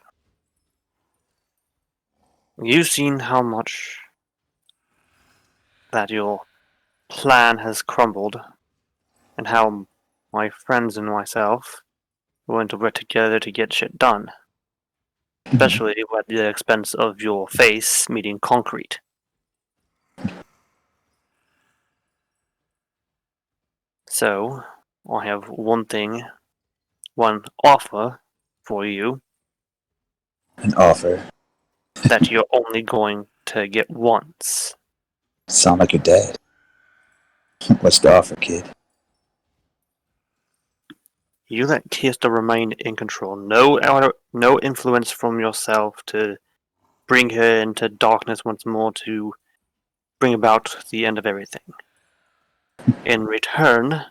You've seen how much that your plan has crumbled, and how my friends and myself went to work together to get shit done. Especially at the expense of your face meeting concrete. So, I have one offer for you An offer. that you're only going to get once. Sound like your dad. What's the offer, kid? You let Kirsta remain in control. No influence from yourself to bring her into darkness once more to bring about the end of everything. In return,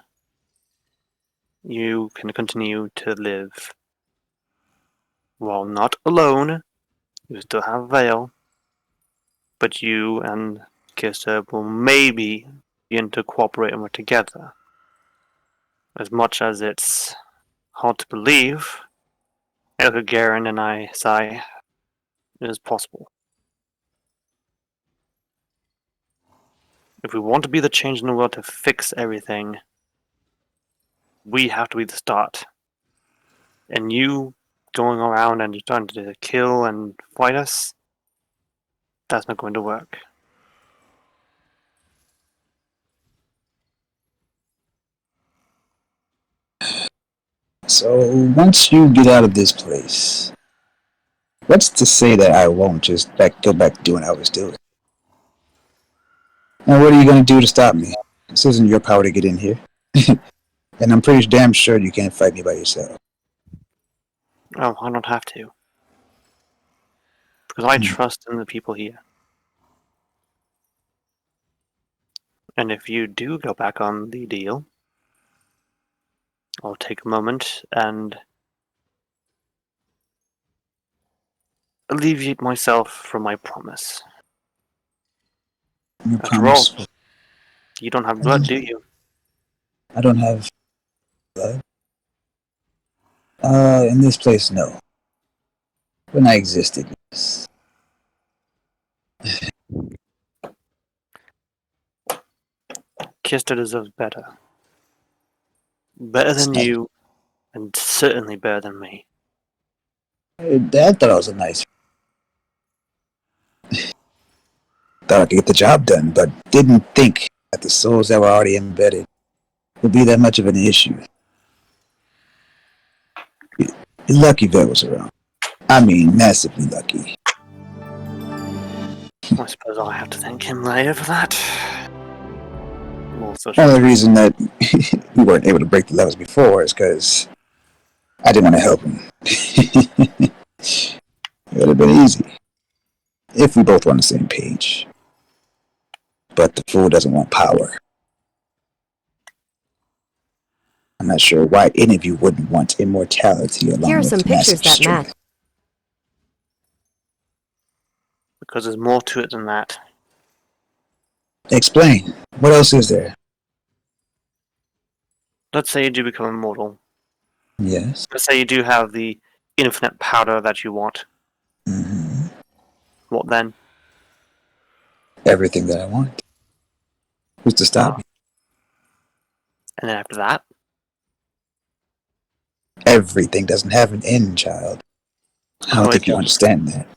you can continue to live. While not alone, you still have Veil, but you and Kirsta will maybe begin to cooperate and work together. As much as it's hard to believe, I look at Garen and I sigh, it is possible. If we want to be the change in the world to fix everything, we have to be the start. And you going around and trying to kill and fight us, that's not going to work. So, once you get out of this place, what's to say that I won't just go back to doing what I was doing? Now, what are you going to do to stop me? This isn't your power to get in here. And I'm pretty damn sure you can't fight me by yourself. Oh, I don't have to. Because I trust in the people here. And if you do go back on the deal, I'll take a moment and alleviate myself from my promise. Your After all, promise. you don't have blood, do you? I don't have blood. In this place, no. When I existed, yes. Kirsta deserves better. Better than you, and certainly better than me. Dad thought I was a nice. Thought I could get the job done, but didn't think that the souls that were already embedded would be that much of an issue. You're lucky Vet was around. I mean, massively lucky. I suppose I'll have to thank him later for that. Also, The only reason that we weren't able to break the levels before is because I didn't want to help him. It would have been easy if we both were on the same page. But the fool doesn't want power. I'm not sure why any of you wouldn't want immortality along Here are with some massive pictures that strength. match. because there's more to it than that. Explain. What else is there? Let's say you do become immortal. Yes. Let's say you do have the infinite power that you want. Mm-hmm. What then? Everything that I want. Who's to stop me? And then after that? Everything doesn't have an end, child. I don't think you understand that.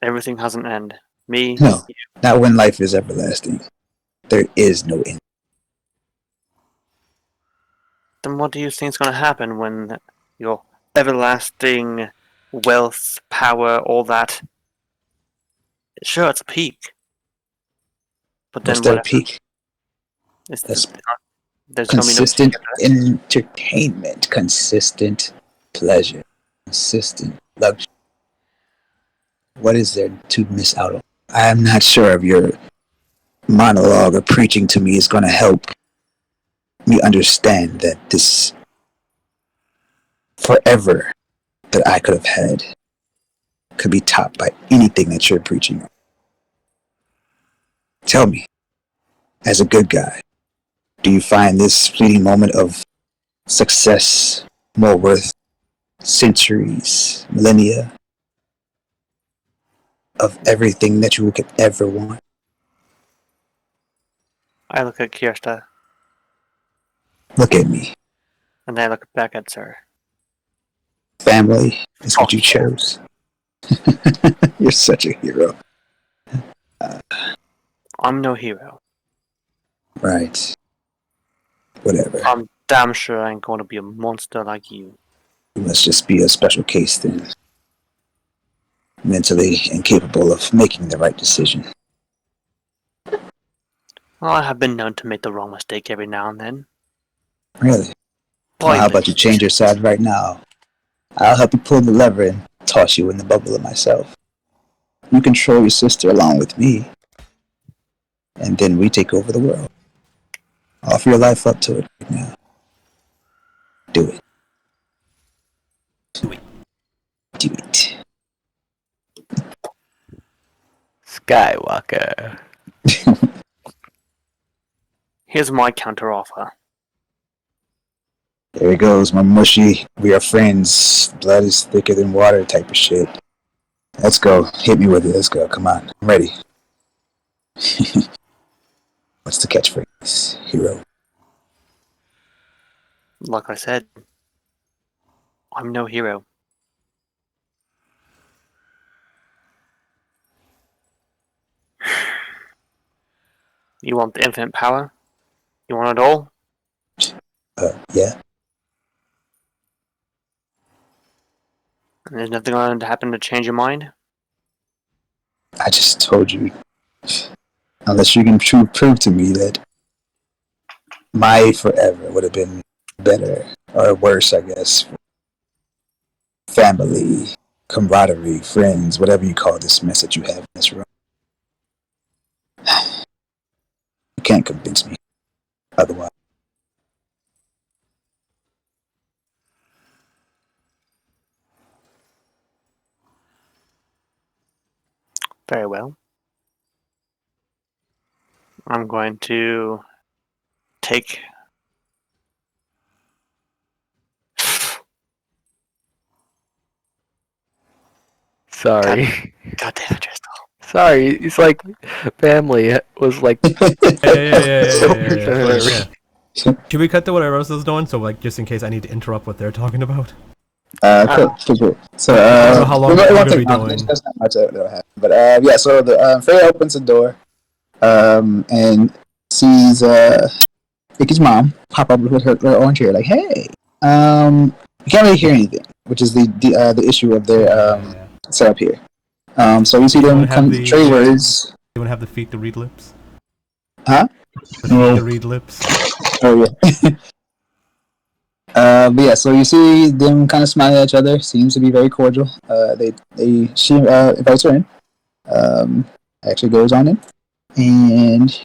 Everything has an end. Me? No, not when life is everlasting. There is no end. Then what do you think is going to happen when your everlasting wealth, power, all that? Sure, it's a peak. But then What's that peak? It's That's there's consistent going to be no entertainment, consistent pleasure, consistent luxury. What is there to miss out on? I am not sure if your monologue or preaching to me is going to help me understand that this forever that I could have had could be topped by anything that you're preaching. Tell me, as a good guy, do you find this fleeting moment of success more worth centuries, millennia of everything that you could ever want? I look at Kirsta. Look at me. And then I look back at Sir. Family is what you chose. You're such a hero. I'm no hero. Right. Whatever. I'm damn sure I ain't going to be a monster like you. You must just be a special case then. Mentally incapable of making the right decision. Well, I have been known to make the wrong mistake every now and then. Really? Well, how about you change your side right now? I'll help you pull the lever and toss you in the bubble of myself. You control your sister along with me. And then we take over the world. Offer your life up to it right now. Do it. Do it. Do it. Skywalker. Here's my counter offer. There he goes, my mushy. We are friends. Blood is thicker than water type of shit. Let's go. Hit me with it. Let's go. Come on. I'm ready. What's the catchphrase? Hero. Like I said, I'm no hero. You want the infinite power? You want it all? Yeah. And there's nothing going to happen to change your mind? I just told you. Unless you can prove to me that my forever would have been better or worse, I guess. Family, camaraderie, friends, whatever you call this mess that you have in this room. You can't convince me otherwise. Very well. I'm going to take... Sorry. God damn it, Tristan. Sorry, it's like family was like. Yeah. Can we cut to what Eros is doing? So, like, just in case I need to interrupt what they're talking about. Cool. So, I don't know how long we're we're going to be doing. That's not much that'll happen. But, yeah, so the Freya opens the door and sees Icky's mom pop up with her orange hair, like, hey. You can't really hear anything, which is the issue of their setup here. So you see them come trade words. You want to have the feet to read lips? Huh? The feet to read lips. Oh, yeah. But yeah, so you see them kind of smile at each other. Seems to be very cordial. She invites her in. Actually goes on in, and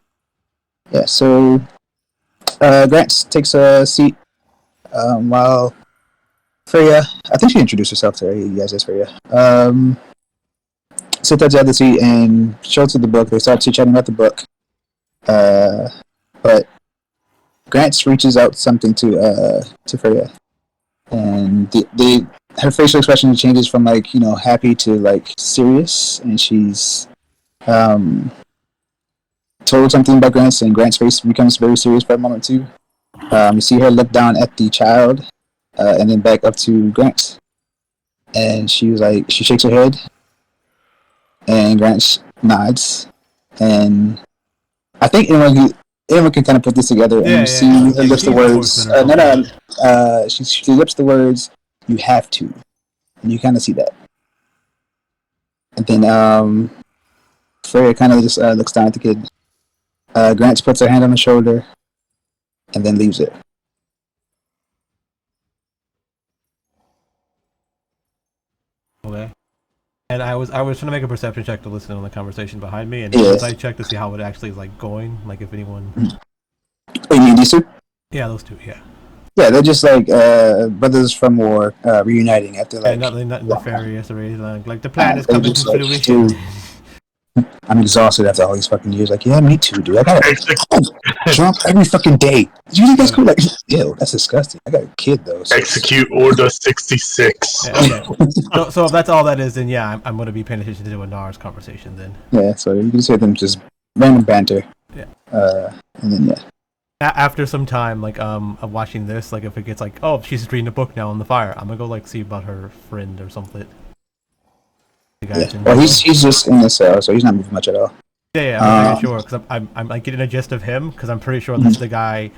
yeah. So Grant takes a seat while Freya. I think she introduced herself to her. You guys as Freya. sit at the other seat and show to the book. They start chit-chatting about the book. But Grants reaches out something to Freya, and her facial expression changes from like happy to like serious, and she's told something about Grants, and Grant's face becomes very serious for a moment too. You see her look down at the child, and then back up to Grants, and she shakes her head, and Grants nods, and I think anyone can kind of put this together, and you see her lips the words. She lips the words, "You have to," and you kind of see that, and then Freya kind of just looks down at the kid. Grants puts her hand on the shoulder, and then leaves it. Okay. And I was trying to make a perception check to listen to the conversation behind me, and once I checked to see how it actually is like going, like if anyone. Oh, you mean these two? Yeah, those two. Yeah. Yeah, they're just like brothers from war reuniting after like. Nothing nefarious or anything. Like the plan is coming to fruition. I'm exhausted after all these fucking years. Like, yeah, me too, dude. I gotta jump every fucking day. You think that's cool? Like, ew, that's disgusting. I got a kid though. So. Execute Order 66. Yeah, okay. so if that's all that is, then yeah, I'm going to be paying attention to Anar's conversation then. Yeah, so you can just hear them just random banter. Yeah. And then yeah. After some time, like of watching this, like if it gets like, oh, she's reading a book now on the fire, I'm gonna go like see about her friend or something. Yeah. Well, he's just in the cell, so he's not moving much at all. Yeah, I'm pretty sure because I'm like getting a gist of him because I'm pretty sure that's the guy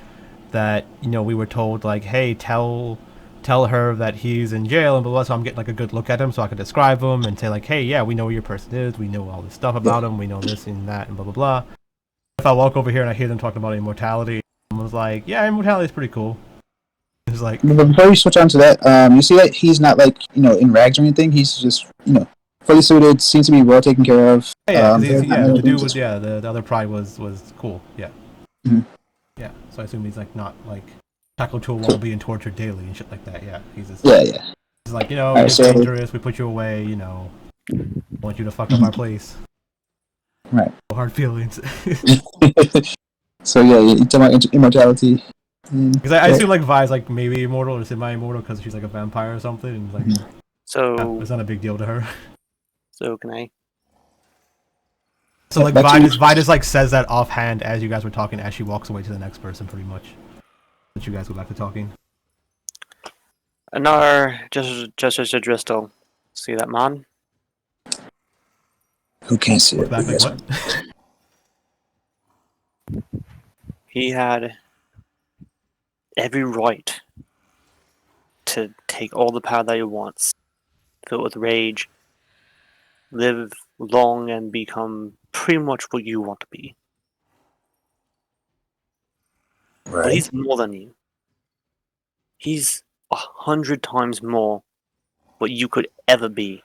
that we were told like, hey, tell her that he's in jail and blah blah. So I'm getting like a good look at him so I can describe him and say like, hey, yeah, we know who your person is, we know all this stuff about him, we know this and that and blah blah blah. If I walk over here and I hear them talking about immortality, I was like, yeah, immortality is pretty cool. It's like, but before you switch on to that, you see that he's not like in rags or anything. He's just fully suited, seems to be well taken care of. The dude was the other pride was cool. Yeah. Mm-hmm. Yeah. So I assume he's like not like tackled to a wall being tortured daily and shit like that. Yeah. He's just He's like, you're dangerous, we put you away, want you to fuck up our place. Right. No hard feelings. So yeah, you're talking about immortality. Because I assume like Vi's like maybe immortal or semi-immortal because she's like a vampire or something, and like so it's not a big deal to her. So can I? So like Vi just like says that offhand as you guys were talking as she walks away to the next person, pretty much. Let you guys go back to talking. Another just as a Dristle. See that man? Who can't see it? Back like what? He had every right to take all the power that he wants, fill it with rage, live long and become pretty much what you want to be. Right. But he's more than you. He's 100 times more what you could ever be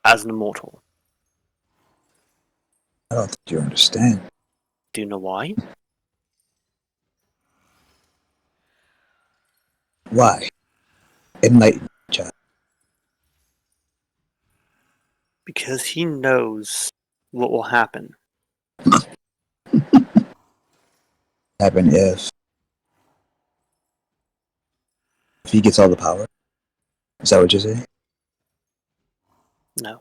as an immortal. I don't think you understand. Do you know why? Why? Enlighten, child. Because he knows what will happen. Happen if he gets all the power. Is that what you're saying? No.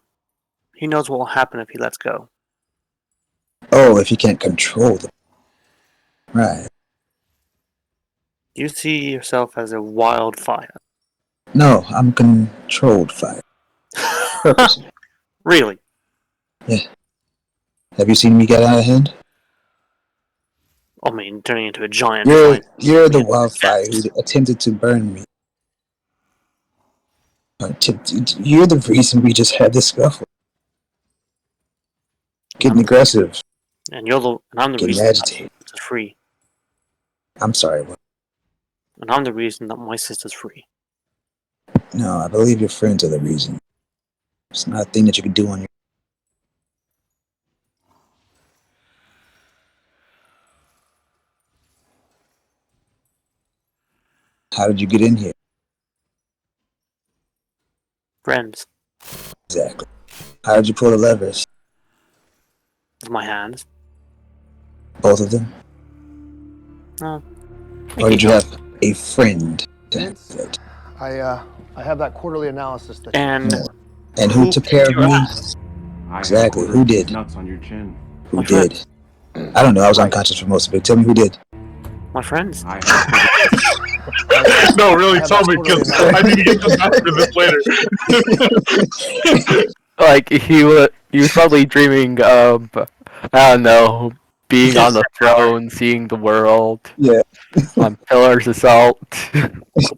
He knows what will happen if he lets go. Oh, if he can't control them. Right. You see yourself as a wildfire. No, I'm controlled fire. Purposely. Really? Yeah. Have you seen me get out of hand? I mean, turning into a giant. You're the wildfire who attempted to burn me. You're the reason we just had this scuffle. Getting aggressive. And I'm the Getting reason agitated. that it's free. I'm sorry, what? And I'm the reason that my sister's free. No, I believe your friends are the reason. It's not a thing that you can do on your. How did you get in here? Friends. Exactly. How did you pull the levers? With my hands. Both of them? Oh. Or did you have a friend to Vince, handle it? I have that quarterly analysis that And you And who took care of your me? ass? Exactly. Who did? Nuts on your chin. Who My did? I don't know. I was unconscious for most of it. Tell me who did. My friends. I had No, really, tell me, because I need to get the nuts for this later. Like he was probably dreaming of, I don't know, being on the throne, seeing the world. Yeah. On pillars of salt. It's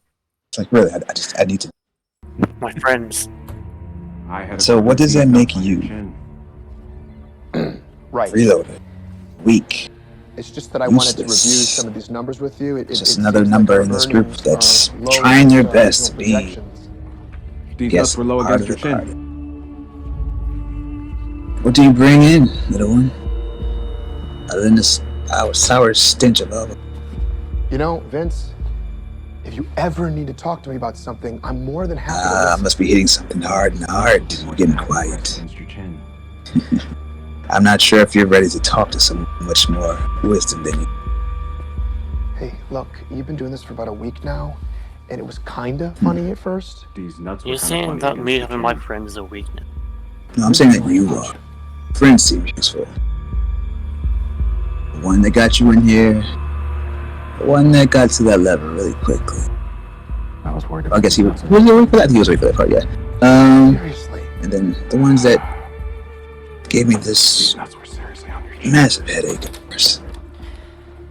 like, really, I need to. My friends. I had So what does that make you? right. Freeloader. Weak. It's just that I wanted to review Useless. some of these numbers with you. It's just another number in this group that's low trying their against best to original be, projections. These yes, nuts were low part against of your the chin. party. What do you bring in, little one? Other than this sour stench of lava. You know, Vince, if you ever need to talk to me about something, I'm more than happy to I listen. must be hitting something hard in the heart. You're getting quiet. Against your chin. I'm not sure if you're ready to talk to someone much more wisdom than you. Hey, look, you've been doing this for about a week now, and it was kinda funny at first. These nuts were You're kinda saying funny that against me your having my chin. friends is a weakness. No, I'm saying that you are. Friends seem useful. The one that got you in here. The one that got to that level really quickly. I was worried I about guess he was. these Was nuts. he waiting for that? I think he was waiting for that part. Yeah. Seriously. And then the ones that gave me this These nuts were seriously on your chin. massive headache.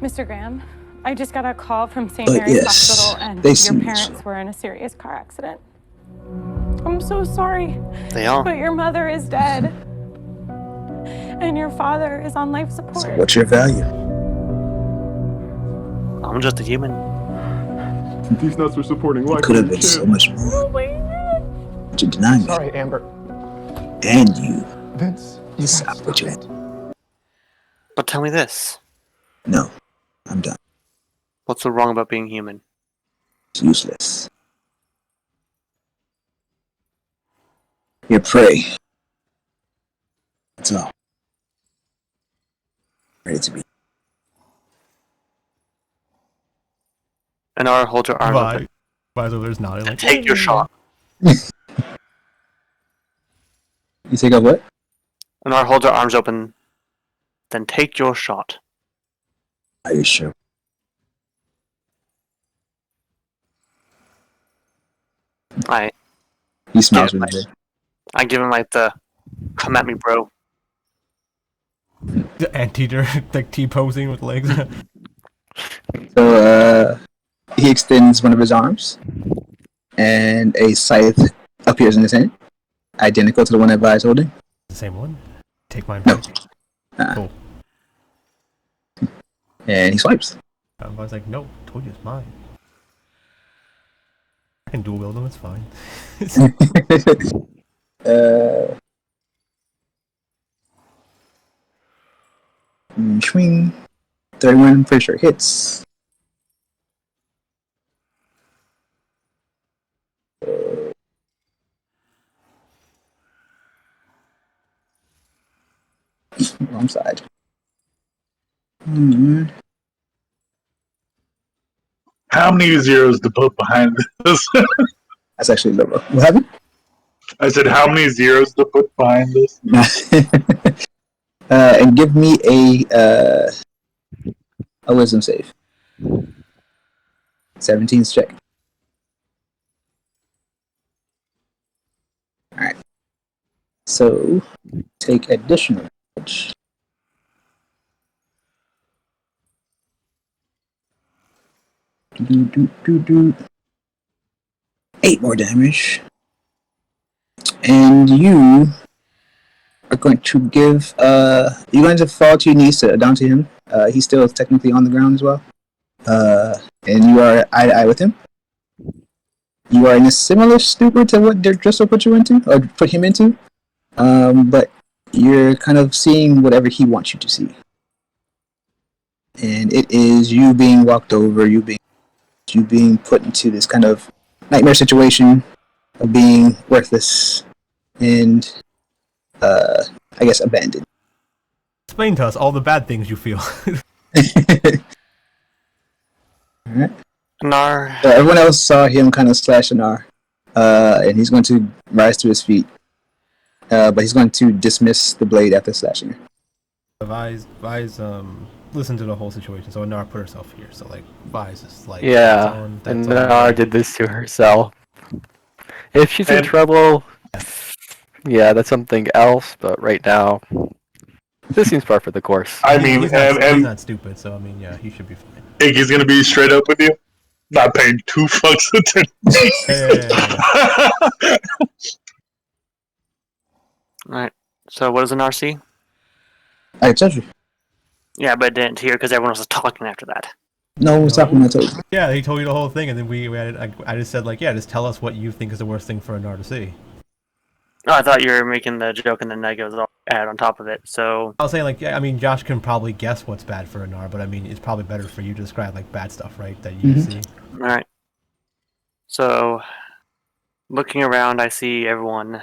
Mr. Graham, I just got a call from St. But Mary's yes, Hospital and they your seem parents useful. were in a serious car accident. I'm so sorry, They are. but your mother is dead. And your father is on life support. So what's your value? I'm just a human. These nuts were supporting It life could on have your been so chin. much more. But you deny me. Sorry, Amber. And you. Vince, you gotta Stop what stop you it. But tell me this. No. I'm done. What's so wrong about being human? It's useless. You're prey. That's all. Ready to be. And our hold your arms Why? open. Why there's nodding like Take your shot. You take up what? And our hold your arms open. Then take your shot. Are you sure? He smiles really big. I give him like the come at me, bro. The anteater, like T-posing with legs. So, he extends one of his arms, and a scythe appears in his hand, identical to the one that Vi is holding. The same one. Take mine No. back. Cool. And he swipes. I was like, no, told you it's mine. I can dual wield them, it's fine. Swing. 31, pretty sure hits. Wrong side. How many zeros to put behind this? That's actually low. What happened? I said, how many zeros to put behind this? And give me a wisdom save. 17's check. Alright. So, take additional damage. Do. 8 more damage. And you are going to give, you're going to fall to your knees down to him. He's still technically on the ground as well. And you are eye to eye with him. You are in a similar stupor to what Driscoll put you into, or put him into. But you're kind of seeing whatever he wants you to see. And it is you being walked over, you being put into this kind of nightmare situation of being worthless and I guess, abandoned. Explain to us all the bad things you feel. Alright. Nar. So everyone else saw him kind of slash Anar, and he's going to rise to his feet. But he's going to dismiss the blade after slashing her. Vise, listen to the whole situation. So Anar put herself here. So like, Vise is like, Yeah, and Nar did this to herself. If she's in trouble, yeah, that's something else. But right now, this seems par for the course. I mean, he's and not stupid, so I mean, yeah, he should be fine. Iggy's gonna be straight up with you, not paying 2 fucks attention. Yeah. Alright. So what does an RC? I told you. Yeah, but I didn't hear because everyone was talking after that. No one was talking. I told you. Yeah, he told you the whole thing, and then we had I just said like, yeah, just tell us what you think is the worst thing for Anar to see. Oh, I thought you were making the joke and then that goes all add on top of it. So I was saying like, yeah, I mean, Josh can probably guess what's bad for Anar, but I mean, it's probably better for you to describe like bad stuff, right? That you see. alright. So looking around, I see everyone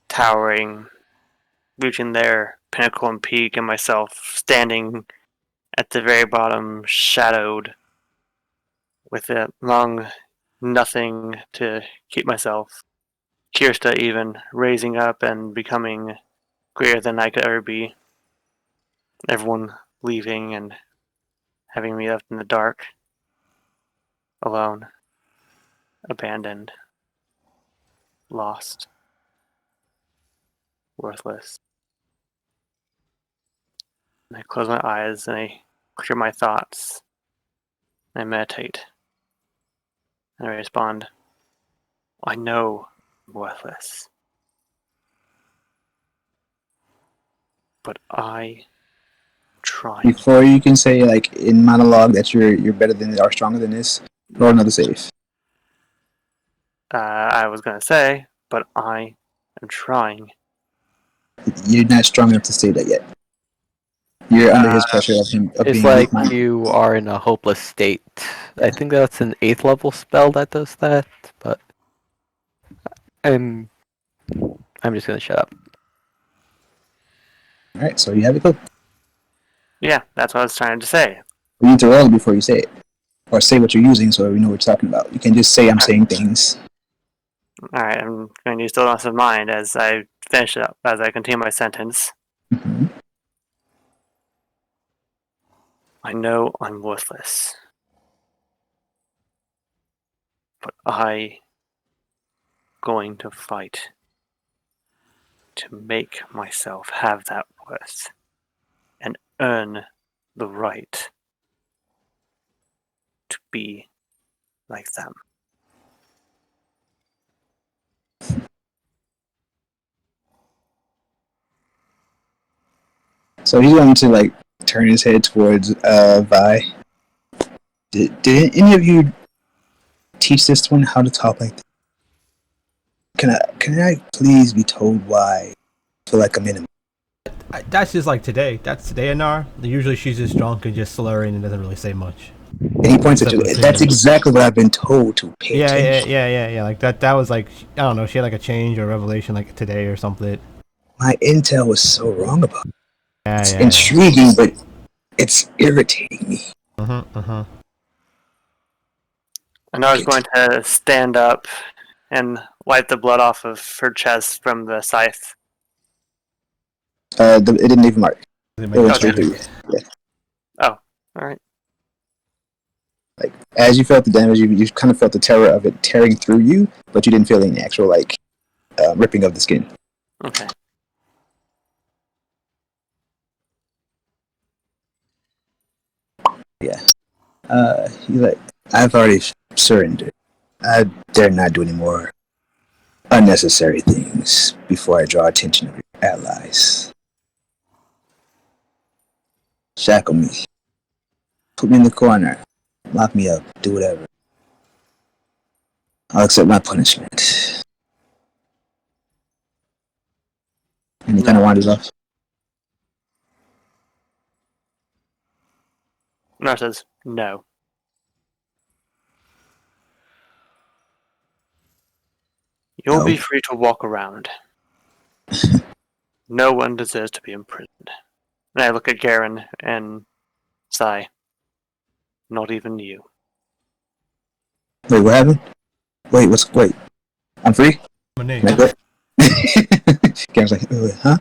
towering, reaching their pinnacle and peak, and myself standing at the very bottom, shadowed, with a long nothing to keep myself. Kirsta even raising up and becoming greater than I could ever be. Everyone leaving and having me left in the dark, alone, abandoned, lost, worthless. And I close my eyes and I clear my thoughts. I meditate. And I respond, I know I'm worthless. But I try. Before you can say like in monologue that you're better than or stronger than this, roll another save. I was gonna say, but I am trying. You're not strong enough to say that yet. You're under his pressure of him. Of It's being like weak-minded. you are in a hopeless state. I think that's an 8th level spell that does that, but I'm just gonna shut up. All right, so you have it cooked. Yeah, that's what I was trying to say. We need to roll it before you say it, or say what you're using so we know what you're talking about. You can just say I'm saying things. Alright, I'm going to use stillness of mind as I finish it up, as I continue my sentence. Mm-hmm. I know I'm worthless. But I going to fight to make myself have that worth and earn the right to be like them. So he's going to like turn his head towards Vi. Did any of you teach this one how to talk like that? Can I please be told why I feel like I'm in a... That's just like today. That's today, Anar. Usually she's just drunk and just slurring and doesn't really say much. And he points at you. That's exactly what I've been told to pay attention. Yeah. Like that was like, I don't know. She had like a change or revelation like today or something. My intel was so wrong about it. It's Yeah. intriguing, but it's irritating me. And I was going to stand up and wipe the blood off of her chest from the scythe. It didn't leave a mark. It went straight through. Yeah. Oh, alright. Like as you felt the damage, you kind of felt the terror of it tearing through you, but you didn't feel any actual like ripping of the skin. Okay. Yeah. He's like, I've already surrendered. I dare not do any more unnecessary things before I draw attention of your allies. Shackle me. Put me in the corner. Lock me up. Do whatever. I'll accept my punishment. And he kind of wanders off. Nar says, no. You'll be free to walk around. No one deserves to be imprisoned. And I look at Garen and sigh. Not even you. Wait, what happened? Wait, I'm free? My name. Can I go? Garen's like, huh?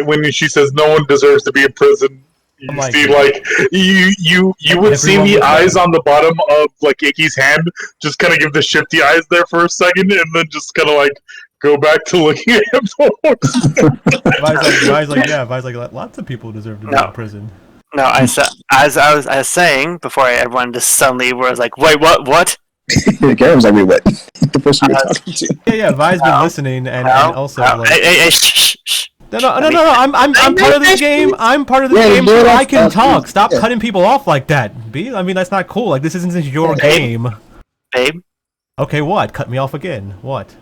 When she says no one deserves to be in prison, you I'm like, see you would see everyone the was eyes right. on the bottom of like Ægis' hand just kind of give the shifty eyes there for a second, and then just kind of like go back to looking at him. Vi's like, yeah. Vi's like, lots of people deserve to be in prison. No, as I was saying before, everyone just suddenly was like, "Wait, what?" Garen was like, wait, what? The person you're talking to. Yeah. Vi's been listening, and also like. Hey, shh. No. I'm part of this game. I'm part of this game, so I can talk. Stop cutting people off like that, B. I mean, that's not cool. Like, this isn't your game. Babe. Okay, what? Cut me off again. What?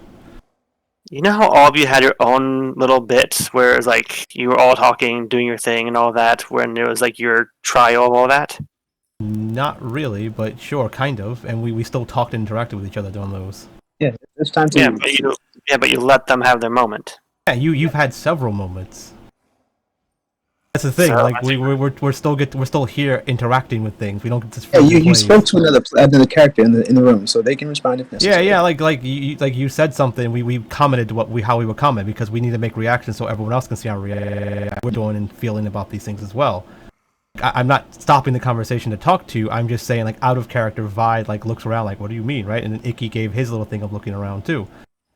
You know how all of you had your own little bits where it was like you were all talking, doing your thing, and all that, when it was like your trial of all that? Not really, but sure, kind of. And we still talked and interacted with each other during those. Yeah, it's time to. But you let them have their moment. Yeah, you've had several moments. That's the thing. So, like we're still here interacting with things. We don't just. Yeah, you spoke to another character in the room, so they can respond if necessary. Yeah. Like you said something. We commented how we would comment because we need to make reactions so everyone else can see how we're doing and feeling about these things as well. I'm not stopping the conversation to talk to you. I'm just saying, like, out of character, Vi like looks around like, what do you mean, right? And then Icky gave his little thing of looking around too. And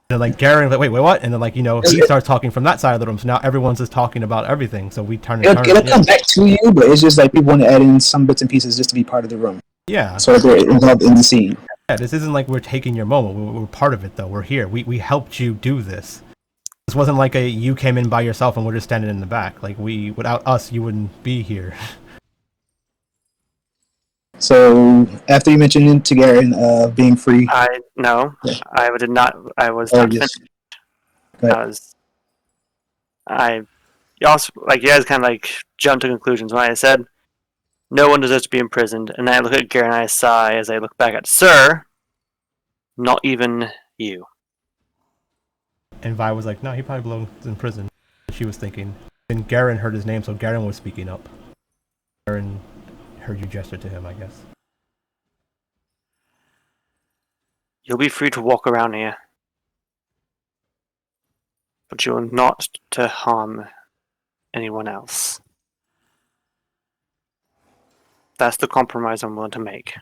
then, like, Garen, like, wait, what? And then, like, he starts talking from that side of the room. So now everyone's just talking about everything. So we turn. It'll come back to you, but it's just like people want to add in some bits and pieces just to be part of the room. Yeah. So they're involved in the scene. Yeah, this isn't like we're taking your moment. We're part of it, though. We're here. We helped you do this. This wasn't like you came in by yourself and we're just standing in the back. Like, without us, you wouldn't be here. So after you mentioned it to Garen, being free. I did not. I was not finished. You also, like, you guys kind of like jumped to conclusions when I said no one deserves to be imprisoned, and then I look at Garen and I sigh as I look back at Sir. Not even you. And Vi was like, no, he probably belongs in prison. She was thinking. And Garen heard his name, so Garen was speaking up. Garen heard you gesture to him, I guess. You'll be free to walk around here. But you are not to harm anyone else. That's the compromise I'm willing to make.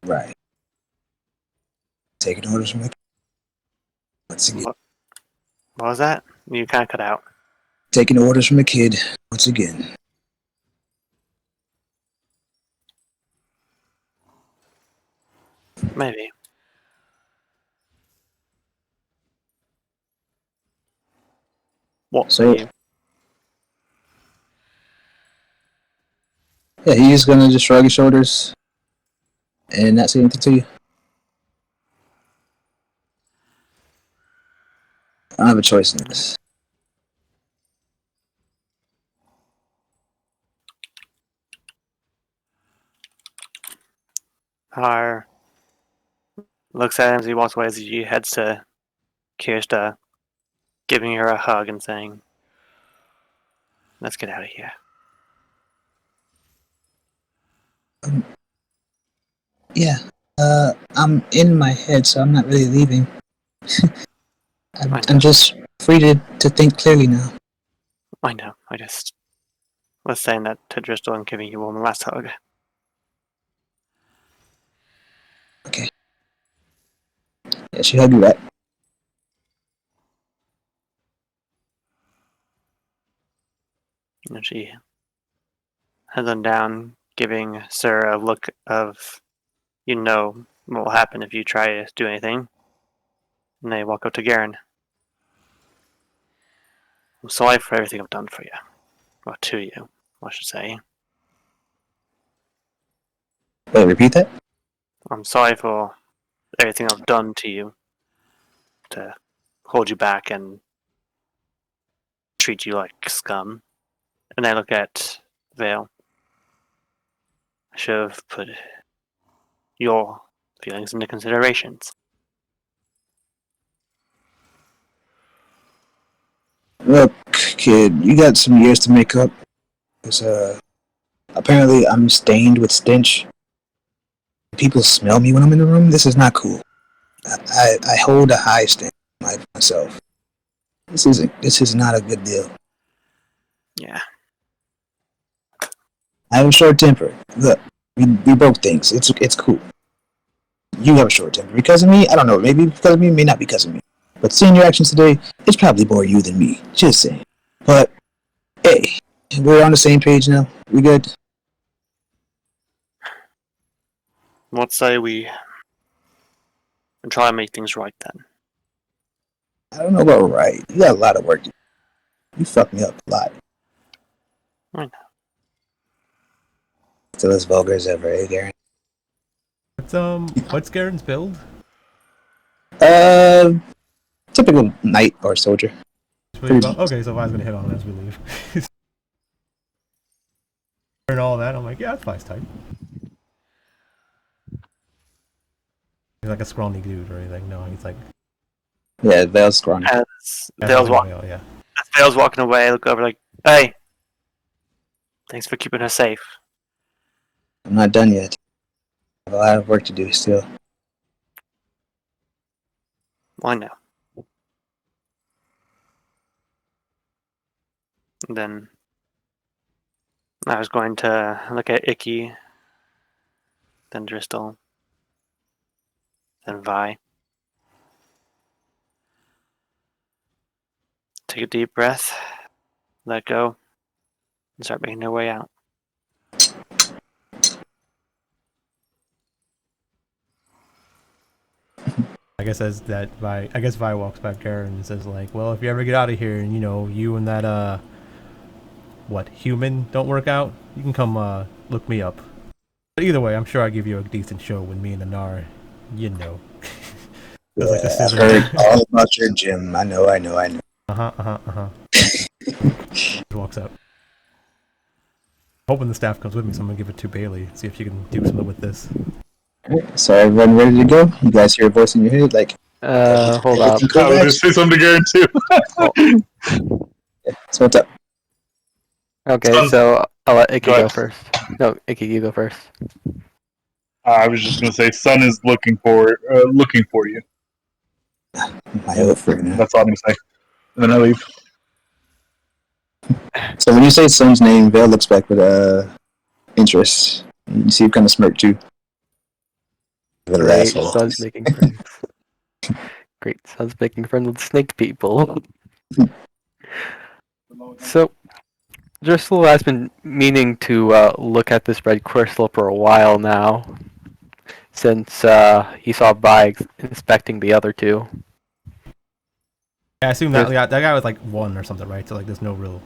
Right. Taking orders from the. Once again. What was that? You kind of cut out. Taking orders from a kid once again. Maybe. What? So, you? Yeah, he's gonna just shrug his shoulders and not say anything to you. I don't have a choice in this. Har looks at him as he walks away as he heads to Kirsta, giving her a hug and saying, "Let's get out of here." Yeah, I'm in my head, so I'm not really leaving. I'm just free to think clearly now. I know. I just was saying that to Driscoll and giving you one last hug. Okay. Yeah, she hugged you back. And she heads on down, giving Sir a look of, what will happen if you try to do anything. And they walk up to Garen. I'm sorry for everything I've done for you. Or to you, I should say. Wait, repeat that? I'm sorry for everything I've done to you. To hold you back and treat you like scum. And I look at Vale. should have put your feelings into considerations. Look, kid, you got some years to make up. Cause apparently I'm stained with stench. People smell me when I'm in the room. This is not cool. I hold a high standard myself. This is not a good deal. Yeah. I have a short temper. Look, we broke things. It's cool. You have a short temper because of me. I don't know. Maybe because of me. May not because of me. But seeing your actions today, it's probably more you than me. Just saying. But hey, we're on the same page now. We good? Let's say we try to make things right then. I don't know about right. You got a lot of work. You fucked me up a lot. I know. Still as vulgar as ever, eh, Garen? What's Garen's build? Typical knight or soldier. Okay, so if I was gonna hit on it as we leave. And all that, I'm like, yeah, that's Vi's type. He's like a scrawny dude or anything. No, he's like... Yeah, Vale's scrawny. As Vale's walking away, I look over like, hey, thanks for keeping her safe. I'm not done yet. I have a lot of work to do still. I know. And then I was going to look at Icky, then Dristle, then Vi. Take a deep breath, let go, and start making their way out. I guess as that Vi walks back there and says like, well, if you ever get out of here and you and that human don't work out, you can come look me up. But either way, I'm sure I'll give you a decent show with me and Anar. Yeah, like I've heard all about your gym. I know. Walks up. Hoping the staff comes with me, so I'm gonna give it to Bailey. See if she can do something with this. So everyone ready to go? You guys hear a voice in your head like, hold up. I was just say something to Garen too. Yeah, so what's up? Okay, so I'll let Icky go first. No, Icky, you go first. I was just gonna say, Sun is looking for you. My oath for now. That's all I'm gonna say. And then I leave. So when you say Sun's name, Vale looks back with interest. You see him kind of smirk too. Little Great, asshole. Sun's making friends. Great, Sun's making friends with snake people. So, Driscoll has been meaning to look at this red crystal for a while now, since he saw Vi inspecting the other two. Yeah, I assume that guy was like 1 or something, right? So like, there's no real.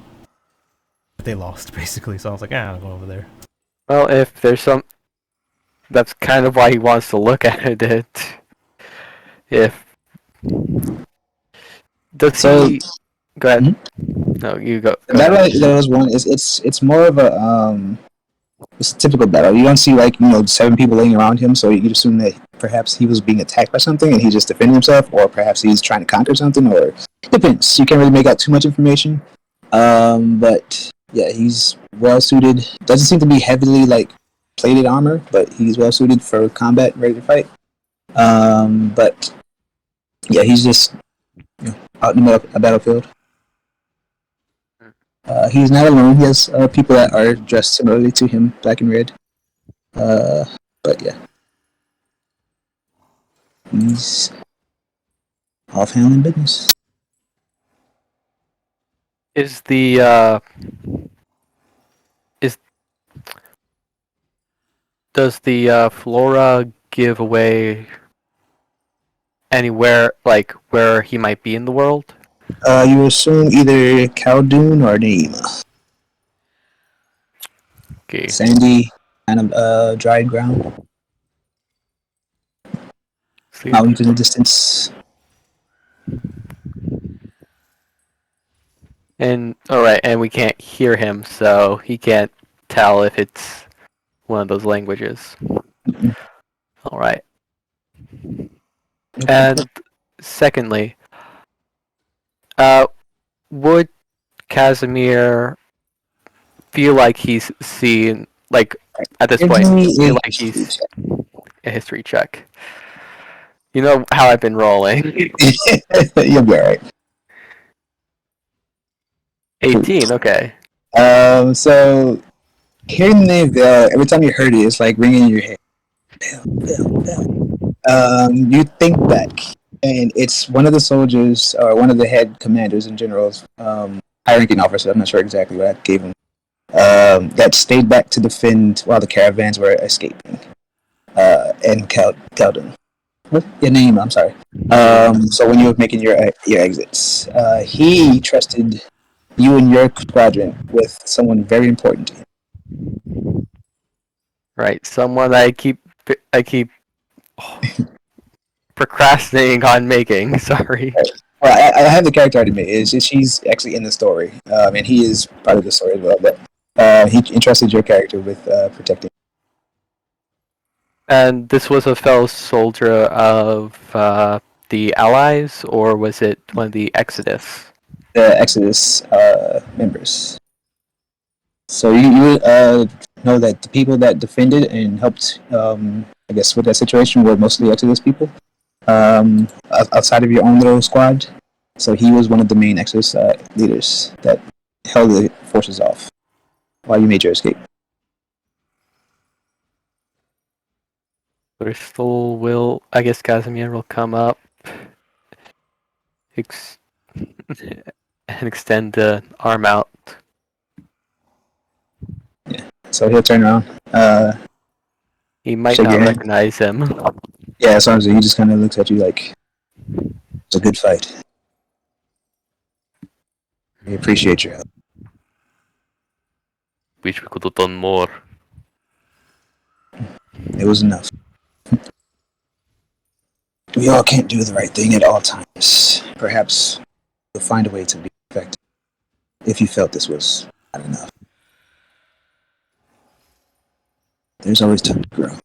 They lost basically, so I was like, I'll go over there. Well, if there's some, that's kind of why he wants to look at it. If does he? Go ahead. Mm-hmm. No, you go. That was one. It's more of a it's a typical battle. You don't see 7 people laying around him, so you assume that perhaps he was being attacked by something and he's just defending himself, or perhaps he's trying to conquer something, or depends. You can't really make out too much information. But yeah, he's well suited. Doesn't seem to be heavily plated armor, but he's well suited for combat, ready to fight. But yeah, he's just out in a battlefield. He's not alone. He has people that are dressed similarly to him, black and red. But yeah, he's off handling business. Does the flora give away anywhere where he might be in the world? You assume either Khaldun or Naima. Okay. Sandy, kind of dried ground. Mountains in the distance. And alright, and we can't hear him, so he can't tell if it's one of those languages. Mm-mm. All right. And secondly, would Casimir feel like he's seen, like, at this Give point, me feel a like he's a history check? You know how I've been rolling. You'll be alright. 18, okay. So hearing the name Bell, every time you heard it, it's like ringing in your head. Bell. You think back, and it's one of the soldiers, or one of the head commanders and generals, high-ranking officer. I'm not sure exactly what I gave him. That stayed back to defend while the caravans were escaping. And Keldon. What's your name? I'm sorry. So when you were making your exits, he trusted you and your squadron with someone very important to him. Right, someone I keep procrastinating on making. Sorry. Well, I have the character already made. She's actually in the story, and he is part of the story as well. But he entrusted your character with protecting And this was a fellow soldier of the Allies, or was it one of the Exodus? the Exodus members. So you know that the people that defended and helped, I guess, with that situation were mostly Exodus people, outside of your own little squad. So he was one of the main Exodus leaders that held the forces off while you made your escape. Bristol will, I guess Casimir will come up and extend the arm out. Yeah. So he'll turn around. He might shake not your hand. recognize him. Yeah, so he just kind of looks at you like, it's a good fight. We appreciate your help. Wish we could have done more. It was enough. We all can't do the right thing at all times. Perhaps you'll find a way to be effective if you felt this was not enough. There's always time to grow.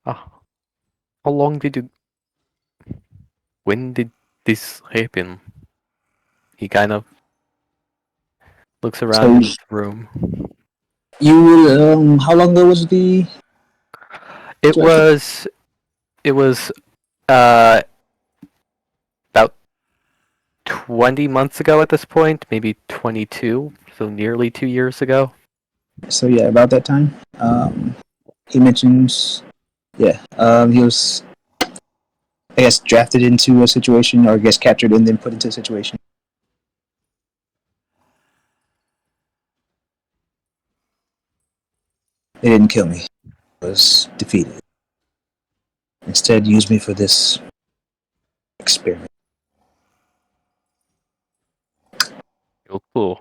How long did you... When did this happen? He kind of looks around his room. You, how long ago was the... It was about 20 months ago at this point, maybe 22, so nearly 2 years ago. So yeah, about that time. He mentions, he was, I guess, drafted into a situation, or I guess captured and then put into a situation. They didn't kill me. I was defeated. Instead, used me for this experiment. You too.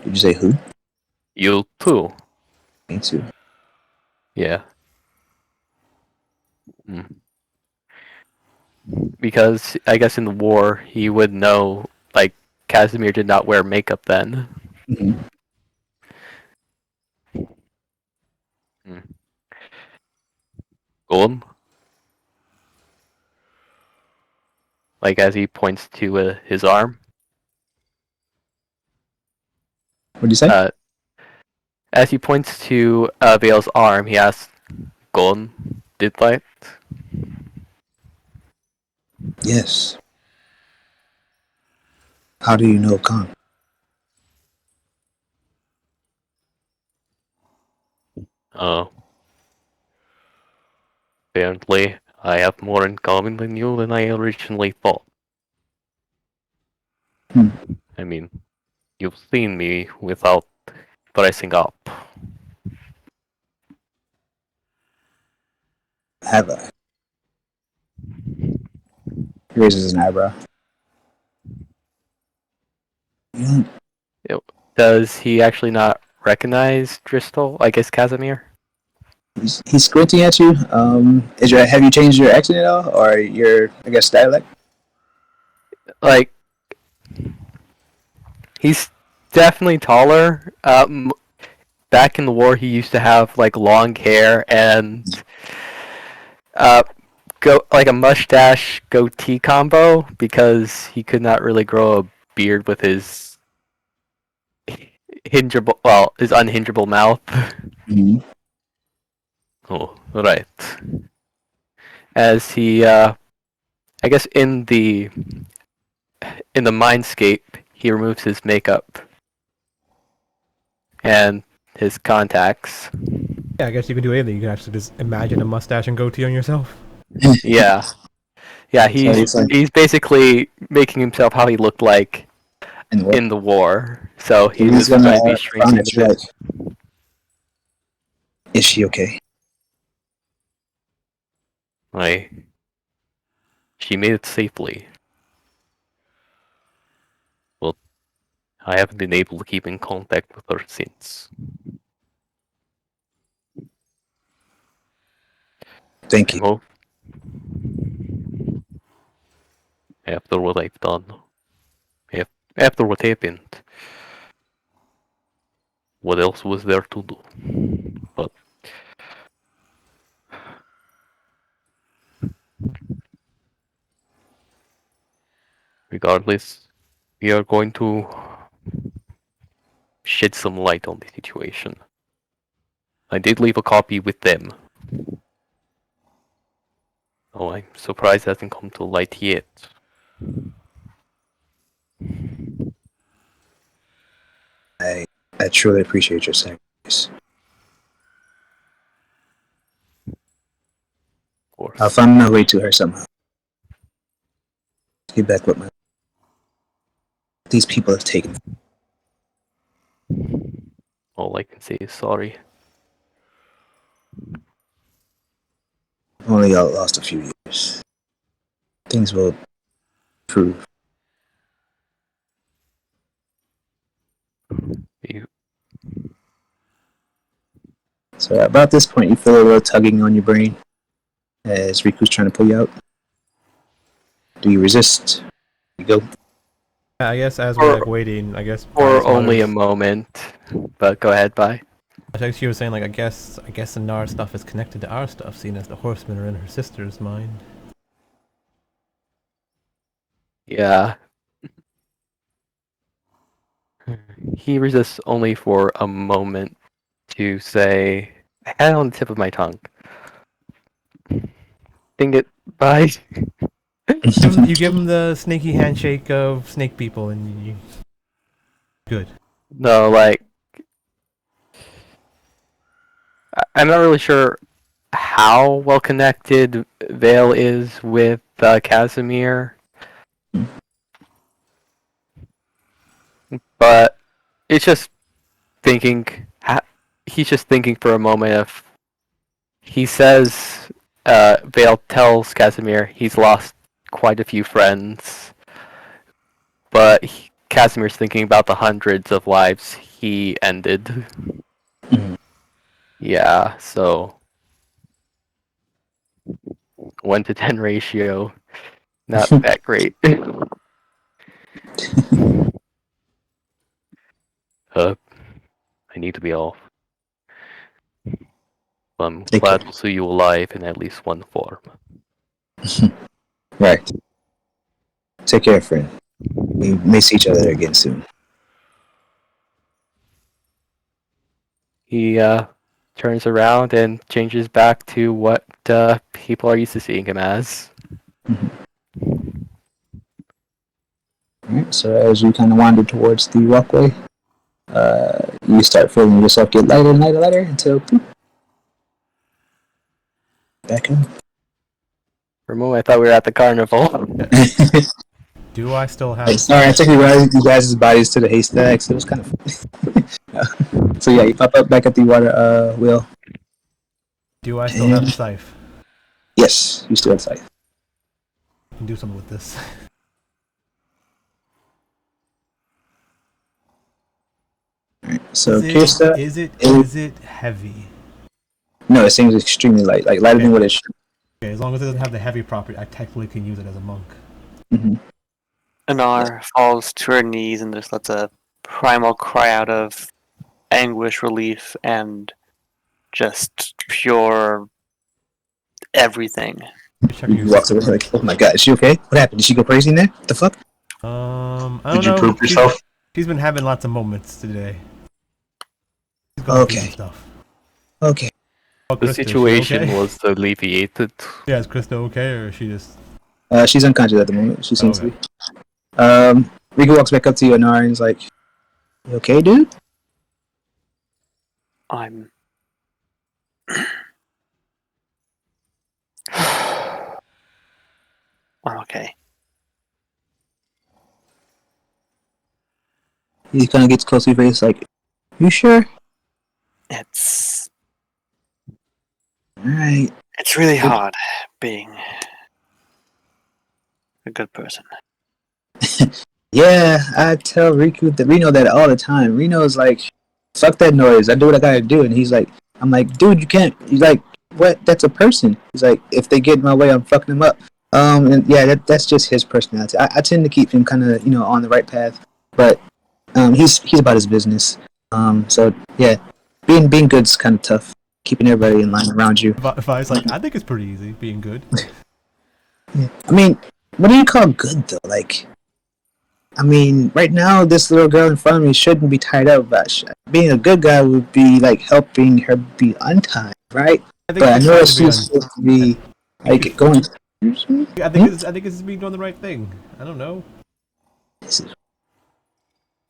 Did you say who? You too. Me too. Yeah. Because I guess in the war he would know, like, Casimir did not wear makeup then. Mm-hmm. Go on. Like, as he points to his arm. What did you say? As he points to Vale's arm, he asks, "Gon did that?" Yes. How do you know Khan? Oh. Apparently, I have more in common than you than I originally thought. I mean, you've seen me without dressing up. Have I? He raises an eyebrow. Does he actually not recognize Driscoll? I guess Casimir? He's squinting at you. Have you changed your accent at all, or your, I guess, dialect? Like, he's definitely taller. Back in the war, he used to have like long hair and go like a mustache goatee combo because he could not really grow a beard with his his unhingeable mouth. Mhm. Oh, right. As he, I guess in the mindscape, he removes his makeup and his contacts. Yeah, I guess you can do anything. You can actually just imagine a mustache and goatee on yourself. Yeah, yeah. He's basically making himself how he looked like in the war. So he's just gonna going to be shrinking find a bit. Is she okay? She made it safely. Well, I haven't been able to keep in contact with her since. Thank you. After what I've done, after what happened, what else was there to do? But regardless, we are going to shed some light on the situation. I did leave a copy with them. Oh, I'm surprised it hasn't come to light yet. I truly appreciate your sacrifice. Of course. I'll find my way to her somehow. Get back with my. These people have taken. All I can say is sorry. Only lost a few years. Things will improve. So about this point, you feel a little tugging on your brain as Riku's trying to pull you out. Do you resist? You go. Yeah, I guess as we're like waiting, I guess. For only a moment, but go ahead, bye. Like she was saying, like I guess the Nar stuff is connected to our stuff, seeing as the horsemen are in her sister's mind. Yeah. He resists only for a moment to say, I had it on the tip of my tongue. Ding it, bye. You give him the snaky handshake of snake people, and you. Good. No, like. I'm not really sure how well connected Vale is with Casimir. But it's just thinking. He's just thinking for a moment if he says Vale tells Casimir he's lost quite a few friends, but Casimir's thinking about the hundreds of lives he ended. Yeah, so 1 to 10 ratio, not that great. I need to be off. I'm glad to see you alive in at least one form. Right. Take care, friend. We may see each other again soon. He turns around and changes back to what people are used to seeing him as. Alright, so as you kind of wander towards the walkway, you start feeling yourself get lighter and lighter, lighter until boop, back home. For a moment, I thought we were at the carnival. Do I still have? Sorry, I took you guys' bodies to the haystacks. It was kind of funny. So yeah, you pop up back at the water wheel. Do I still have the scythe? Yes, you still have scythe. I can do something with this. So is it heavy? No, it seems extremely light, like lighter than what it should. Okay, as long as it doesn't have the heavy property, I technically can use it as a monk. Anar falls to her knees and just lets a primal cry out of anguish, relief, and just pure everything. He walks away like, oh my god, is she okay? What happened? Did she go crazy in there? What the fuck? I don't Did you know. poop yourself? She's been having lots of moments today. She's going through some stuff. Okay. Oh, The Krista, is she situation okay? was alleviated. Yeah, is Krista okay, or is she just... She's unconscious at the moment. She seems Okay. to be. Riku walks back up to you, Anar, and he's like, you okay, dude? I'm okay. He kind of gets close to your face, like, you sure? It's Alright. really hard being a good person. Yeah, I tell Reno that all the time. Reno's like, fuck that noise. I do what I gotta do. And he's like, I'm like, dude, you can't. He's like, what? That's a person. He's like, if they get in my way, I'm fucking them up. And yeah, that's just his personality. I tend to keep him kind of, on the right path. But he's about his business. So yeah, being good's kind of tough. Keeping everybody in line around you. If I was like, I think it's pretty easy being good. Yeah. I mean, what do you call good though? Like, I mean, right now this little girl in front of me shouldn't be tied up. But being a good guy would be like helping her be untied, right? But I know she's supposed to be like going. I think it's me doing the right thing. I don't know. At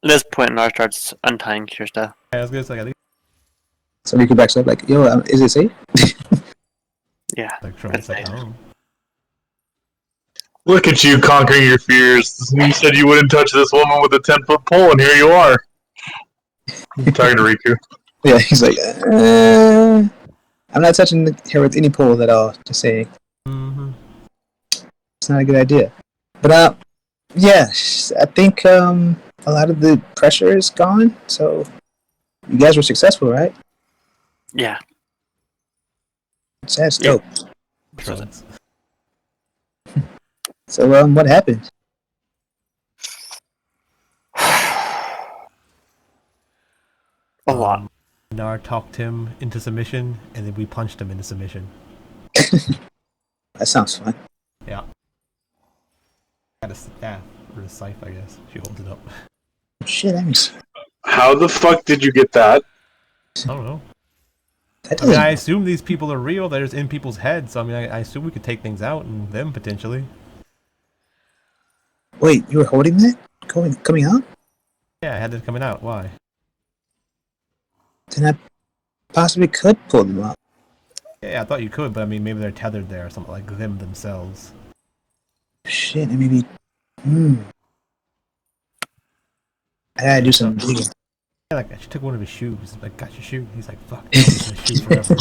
this point, Nar starts untying Kirsta. I was gonna say, I think. So Riku backs up like, yo, is it safe? Yeah. Like, trying to say, oh. Look at you conquering your fears. You said you wouldn't touch this woman with a 10-foot pole, and here you are. I'm talking to Riku. Yeah, he's like, I'm not touching her with any poles at all. Just saying. Mm-hmm. It's not a good idea. But yeah, I think a lot of the pressure is gone. So you guys were successful, right? Yeah. That's dope. Drugs. So what happened? A lot. Nar talked him into submission, and then we punched him into submission. That sounds fun. Yeah. Got a staff or a scythe, I guess. She holds it up. Shit, I miss. How the fuck did you get that? I don't know. I mean, I assume these people are real. They're just in people's heads. So I mean, I assume we could take things out and them potentially. Wait, you were holding that? Coming out? Yeah, I had it coming out. Why? Then I possibly could pull them out. Yeah, I thought you could, but I mean, maybe they're tethered there or something like them themselves. Shit, and maybe. I gotta do some digging. Yeah, like she took one of his shoes. Like, got your shoe. He's like, fuck, this shoe forever.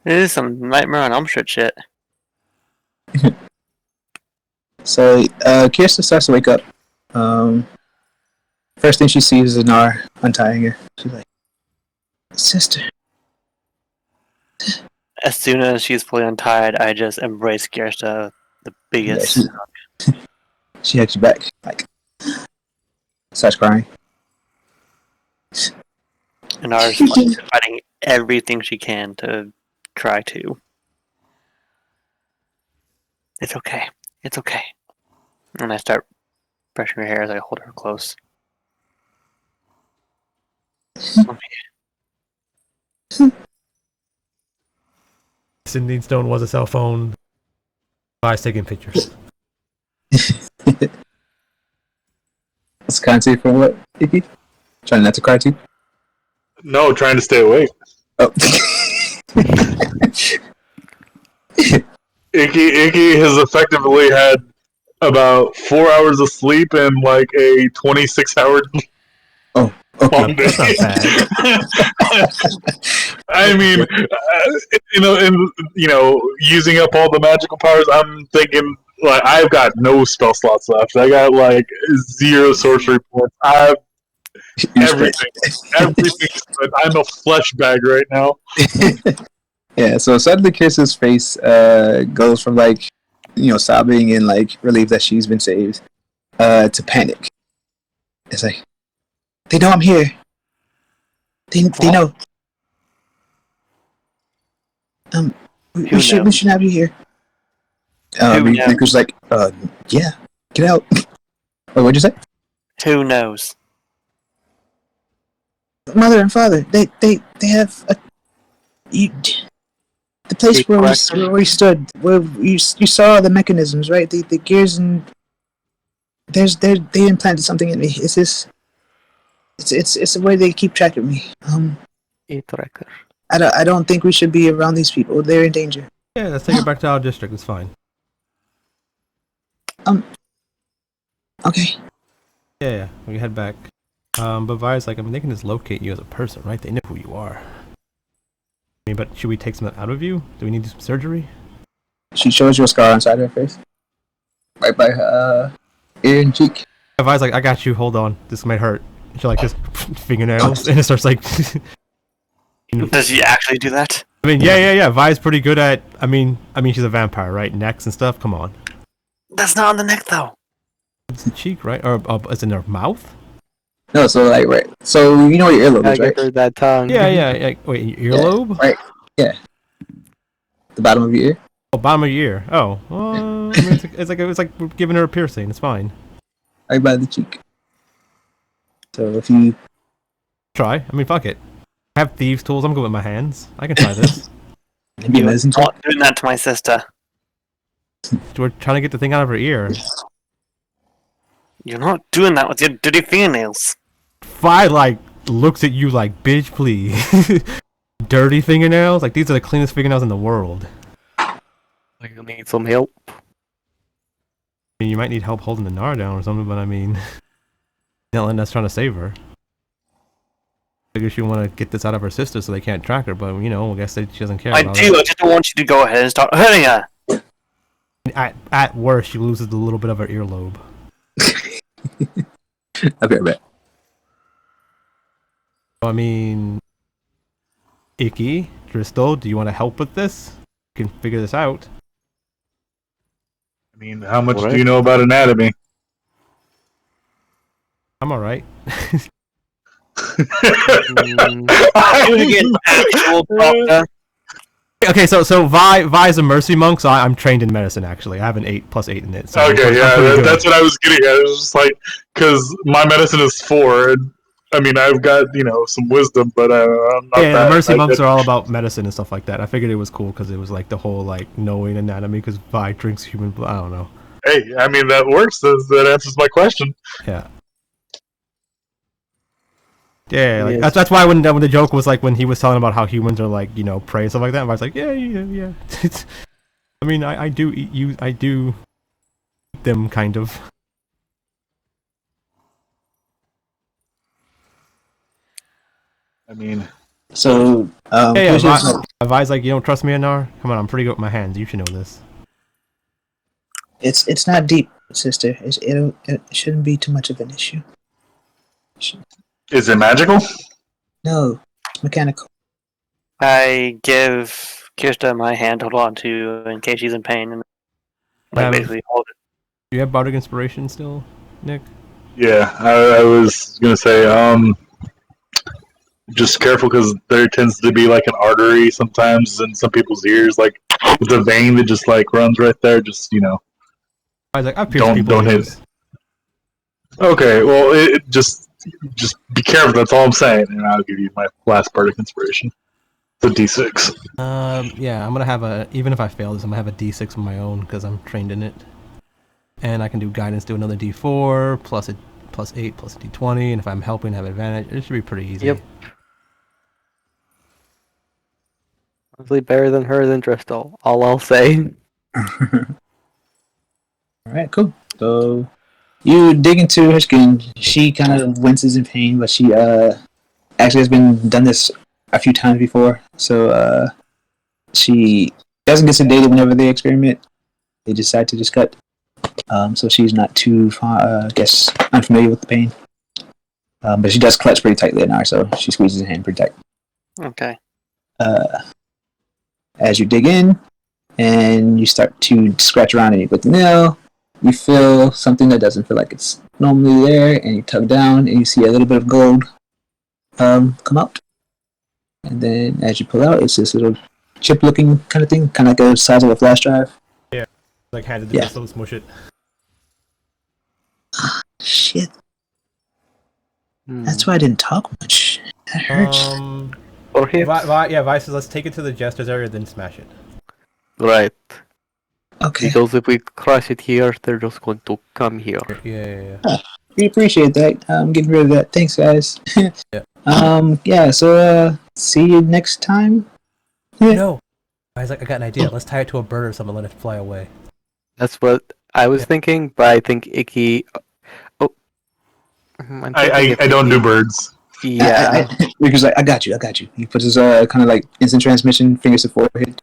This is some Nightmare on Elm Street shit. So Kirsten starts to wake up. First thing she sees is Anar untying her. She's like, sister. As soon as she's fully untied, I just embrace Kirsta the biggest. Yeah, she hugs you back. Like, starts crying. And Nara's like, fighting everything she can to try to. It's okay. It's okay. And I start brushing her hair as I hold her close. Sending Stone was a cell phone. I was taking pictures. What's content from what, Icky? Trying not to cry too? No, trying to stay awake. Oh. Icky has effectively had about 4 hours of sleep and like a 26-hour long day. That's not bad. I mean, using up all the magical powers, I'm thinking like I've got no spell slots left. I got like 0 sorcery points. I have everything. I'm a flesh bag right now. Yeah, so suddenly Kirsten's face goes from like, sobbing and like relief that she's been saved, to panic. It's like, they know I'm here. They know. We should have you here. Riku's like, yeah, get out. Oh, what'd you say? Who knows? Mother and father, they have the place where we stood, where you saw the mechanisms, right? The gears and they implanted something in me. It's this. It's the way they keep track of me. I don't think we should be around these people. They're in danger. Yeah, let's take it back to our district. It's fine. Okay. Yeah, we head back. But Vi's like, I mean, they can just locate you as a person, right? They know who you are. I mean, but should we take something out of you? Do we need to do some surgery? She shows you a scar on the side of her face. Right by her ear and cheek. Vi's like, I got you, hold on. This might hurt. She like just fingernails, and it starts like... Does she actually do that? I mean, yeah. Vi's pretty good at... I mean, she's a vampire, right? Necks and stuff, come on. That's not on the neck, though. It's the cheek, right? Or it's in her mouth? No, so like, right. So you know what your earlobe is, right? I that tongue. Yeah. Wait, earlobe? Yeah, right. Yeah. The bottom of your ear? Oh, bottom of your ear. Oh, well, I mean, it's like we're giving her a piercing. It's fine. Right by the cheek. So if you... Try. I mean, fuck it. I have thieves' tools. I'm good with my hands. I can try this. You're not doing that to my sister. We're trying to get the thing out of her ear. You're not doing that with your dirty fingernails. Vi, like, looks at you like, bitch, please. Dirty fingernails? Like, these are the cleanest fingernails in the world. Like, you need some help. I mean, you might need help holding the Nar down or something, but I mean... not letting us trying to save her. I guess you want to get this out of her sister so they can't track her, but, you know, I guess she doesn't care about it. I just don't want you to go ahead and start hurting her. At worst, she loses a little bit of her earlobe. I'll be right back. I mean... Icky, Driscoll, do you want to help with this? You can figure this out. I mean, how much do you know about anatomy? I'm alright. Okay, so Vi's a mercy monk, so I'm trained in medicine, actually. I have an 8+8 in it. So okay, that's what I was getting at. It was just like, because my medicine is 4, and I mean, I've got, some wisdom, but I'm not the mercy monks are all about medicine and stuff like that. I figured it was cool because it was like the whole, like, knowing anatomy, because Vi drinks human blood. I don't know. Hey, I mean, that works. That answers my question. Yeah. Yeah, like, that's why when the joke was like when he was telling about how humans are like prey and stuff like that, and I was like, yeah. I mean, I do eat them kind of. I mean, so Vi's like, you don't trust me, Anar? Come on, I'm pretty good with my hands. You should know this. It's not deep, sister. It shouldn't be too much of an issue. Is it magical? No, it's mechanical. I give Kirsta my hand to hold on to in case she's in pain, and basically hold it. Do you have bardic inspiration still, Nick? Yeah, I was gonna say, just careful because there tends to be like an artery sometimes in some people's ears, like it's a vein that just like runs right there. Just I was like, I've pierced don't hit it. Okay, well, it just be careful. That's all I'm saying, and I'll give you my last bardic inspiration. The D6. Yeah, I'm gonna have even if I fail this, I'm gonna have a D6 of my own because I'm trained in it, and I can do guidance, do another D4 plus 8 plus a D20, and if I'm helping, have advantage. It should be pretty easy. Yep. Honestly, better than her than Driscoll. All I'll say. All right, cool. So you dig into her skin. She kind of winces in pain, but she actually has done this a few times before. So she doesn't get sedated whenever they experiment. They decide to just cut. So she's not too unfamiliar with the pain. But she does clutch pretty tightly in her, so she squeezes her hand pretty tight. Okay. As you dig in and you start to scratch around in it with the nail, you feel something that doesn't feel like it's normally there, and you tug down, and you see a little bit of gold come out. And then as you pull out, it's this little chip-looking kind of thing, kind of like the size of a flash drive. Yeah, like hand it to Crystal and smush it. Shit. That's why I didn't talk much. That hurts. Vice says let's take it to the Jester's area, then smash it. Right. Okay. Because if we crush it here, they're just going to come here. Yeah. We appreciate that. Getting rid of that. Thanks, guys. So see you next time. No. I was like, I got an idea. Let's tie it to a bird or something and let it fly away. That's what I was thinking, but I think Icky. Oh. I don't do birds. Yeah. Because I got you. He puts his kind of like instant transmission fingers to forehead.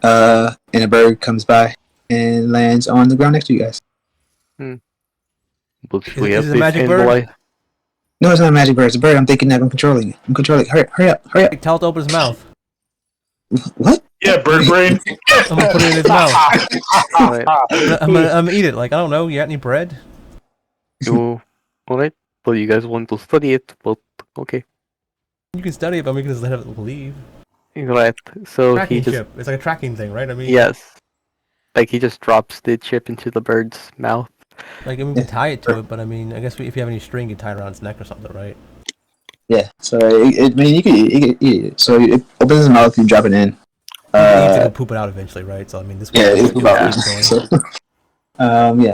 And a bird comes by and lands on the ground next to you guys. But Is it a magic bird? No, it's not a magic bird. It's a bird. I'm thinking that I'm controlling it. Hurry up. Tell it to open his mouth. What? Yeah, bird brain. I'm gonna put it in his mouth. I'm gonna eat it. Like, I don't know. You got any bread? Alright. Well, you guys want to study it, but okay. You can study it, but we can just let it leave. Right. So Tracking he just. chip. It's like a tracking thing, right? I mean. Yes. Like he just drops the chip into the bird's mouth. Like, I mean, we can tie it to it, but I mean, I guess if you have any string, you tie it around its neck or something, right? Yeah. So you can eat it. So it opens his mouth. You drop it in. You poop it out eventually, right? So I mean, this. Yeah, it's poop out. So,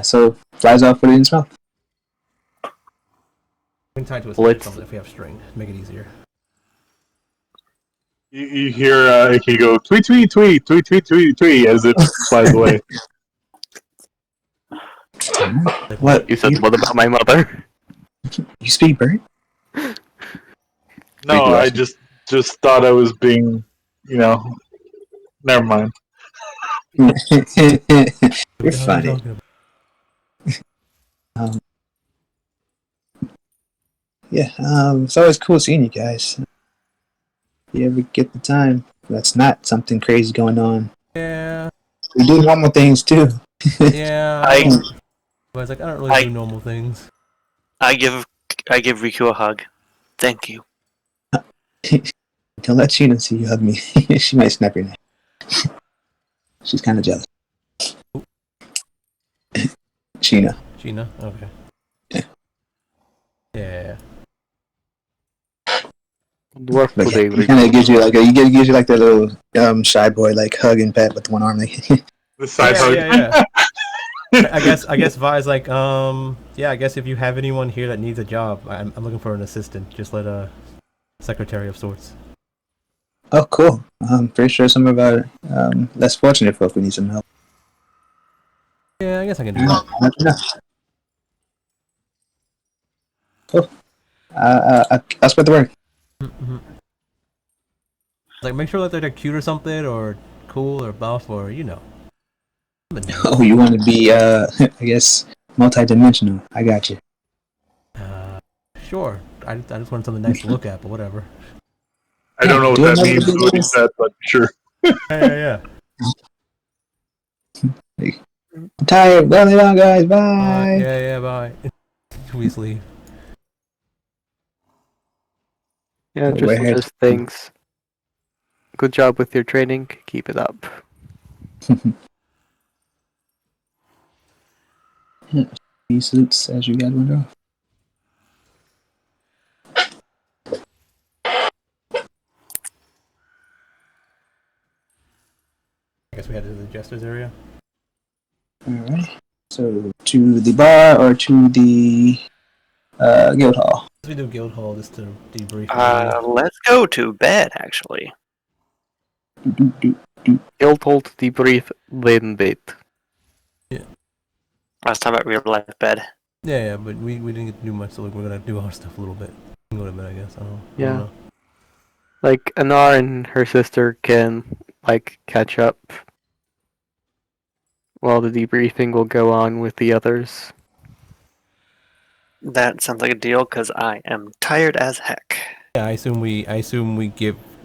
So flies off, put it in his mouth. We can tie it to a stick or something if we have string. Make it easier. You hear Icky go tweet tweet tweet tweet tweet tweet tweet as it flies away. What? You said what about my mother? You speak bird? No, I just thought I was being, never mind. You're funny. It's always cool seeing you guys. If you ever get the time, that's not something crazy going on. Yeah. We do normal things too. Yeah. I was like, I don't really do normal things. I give Riku a hug. Thank you. Don't let Sheena see you hug me. She might snap your neck. She's kind of jealous. Sheena. Okay. Yeah. He kind of gives you like gives you like that little shy boy like hug and pat with the one arm. Like the side hug. Yeah. I guess Vi's like, I guess if you have anyone here that needs a job, I'm looking for an assistant. Just let a secretary of sorts. Oh, cool. I'm pretty sure some of our less fortunate folk would need some help. Yeah, I guess I can do that. Cool. I'll spread the word. Mm-hmm. Like, make sure that they're cute or something, or cool, or buff, or Oh, you want to be, I guess, multi-dimensional. I got you. Sure. I just want something nice to look at, but whatever. I don't know what that means when you said, but sure. Yeah. I'm tired. Well, lay down, guys. Bye. Yeah, bye. We sleep. Yeah, just things. Good job with your training. Keep it up. He salutes as you guys wander off. I guess we head to the Jester's area. Alright. So, to the bar or to the guild hall? We do guild hall just to debrief. Let's go to bed, actually. Guild hall to debrief, then bed. Yeah. Last time at real life bed. Yeah, but we didn't get to do much, so we're gonna do our stuff a little bit. We can go to bed, I guess. I don't know. Like, Anar and her sister can, catch up while the debriefing will go on with the others. That sounds like a deal, because I am tired as heck. Yeah, I assume we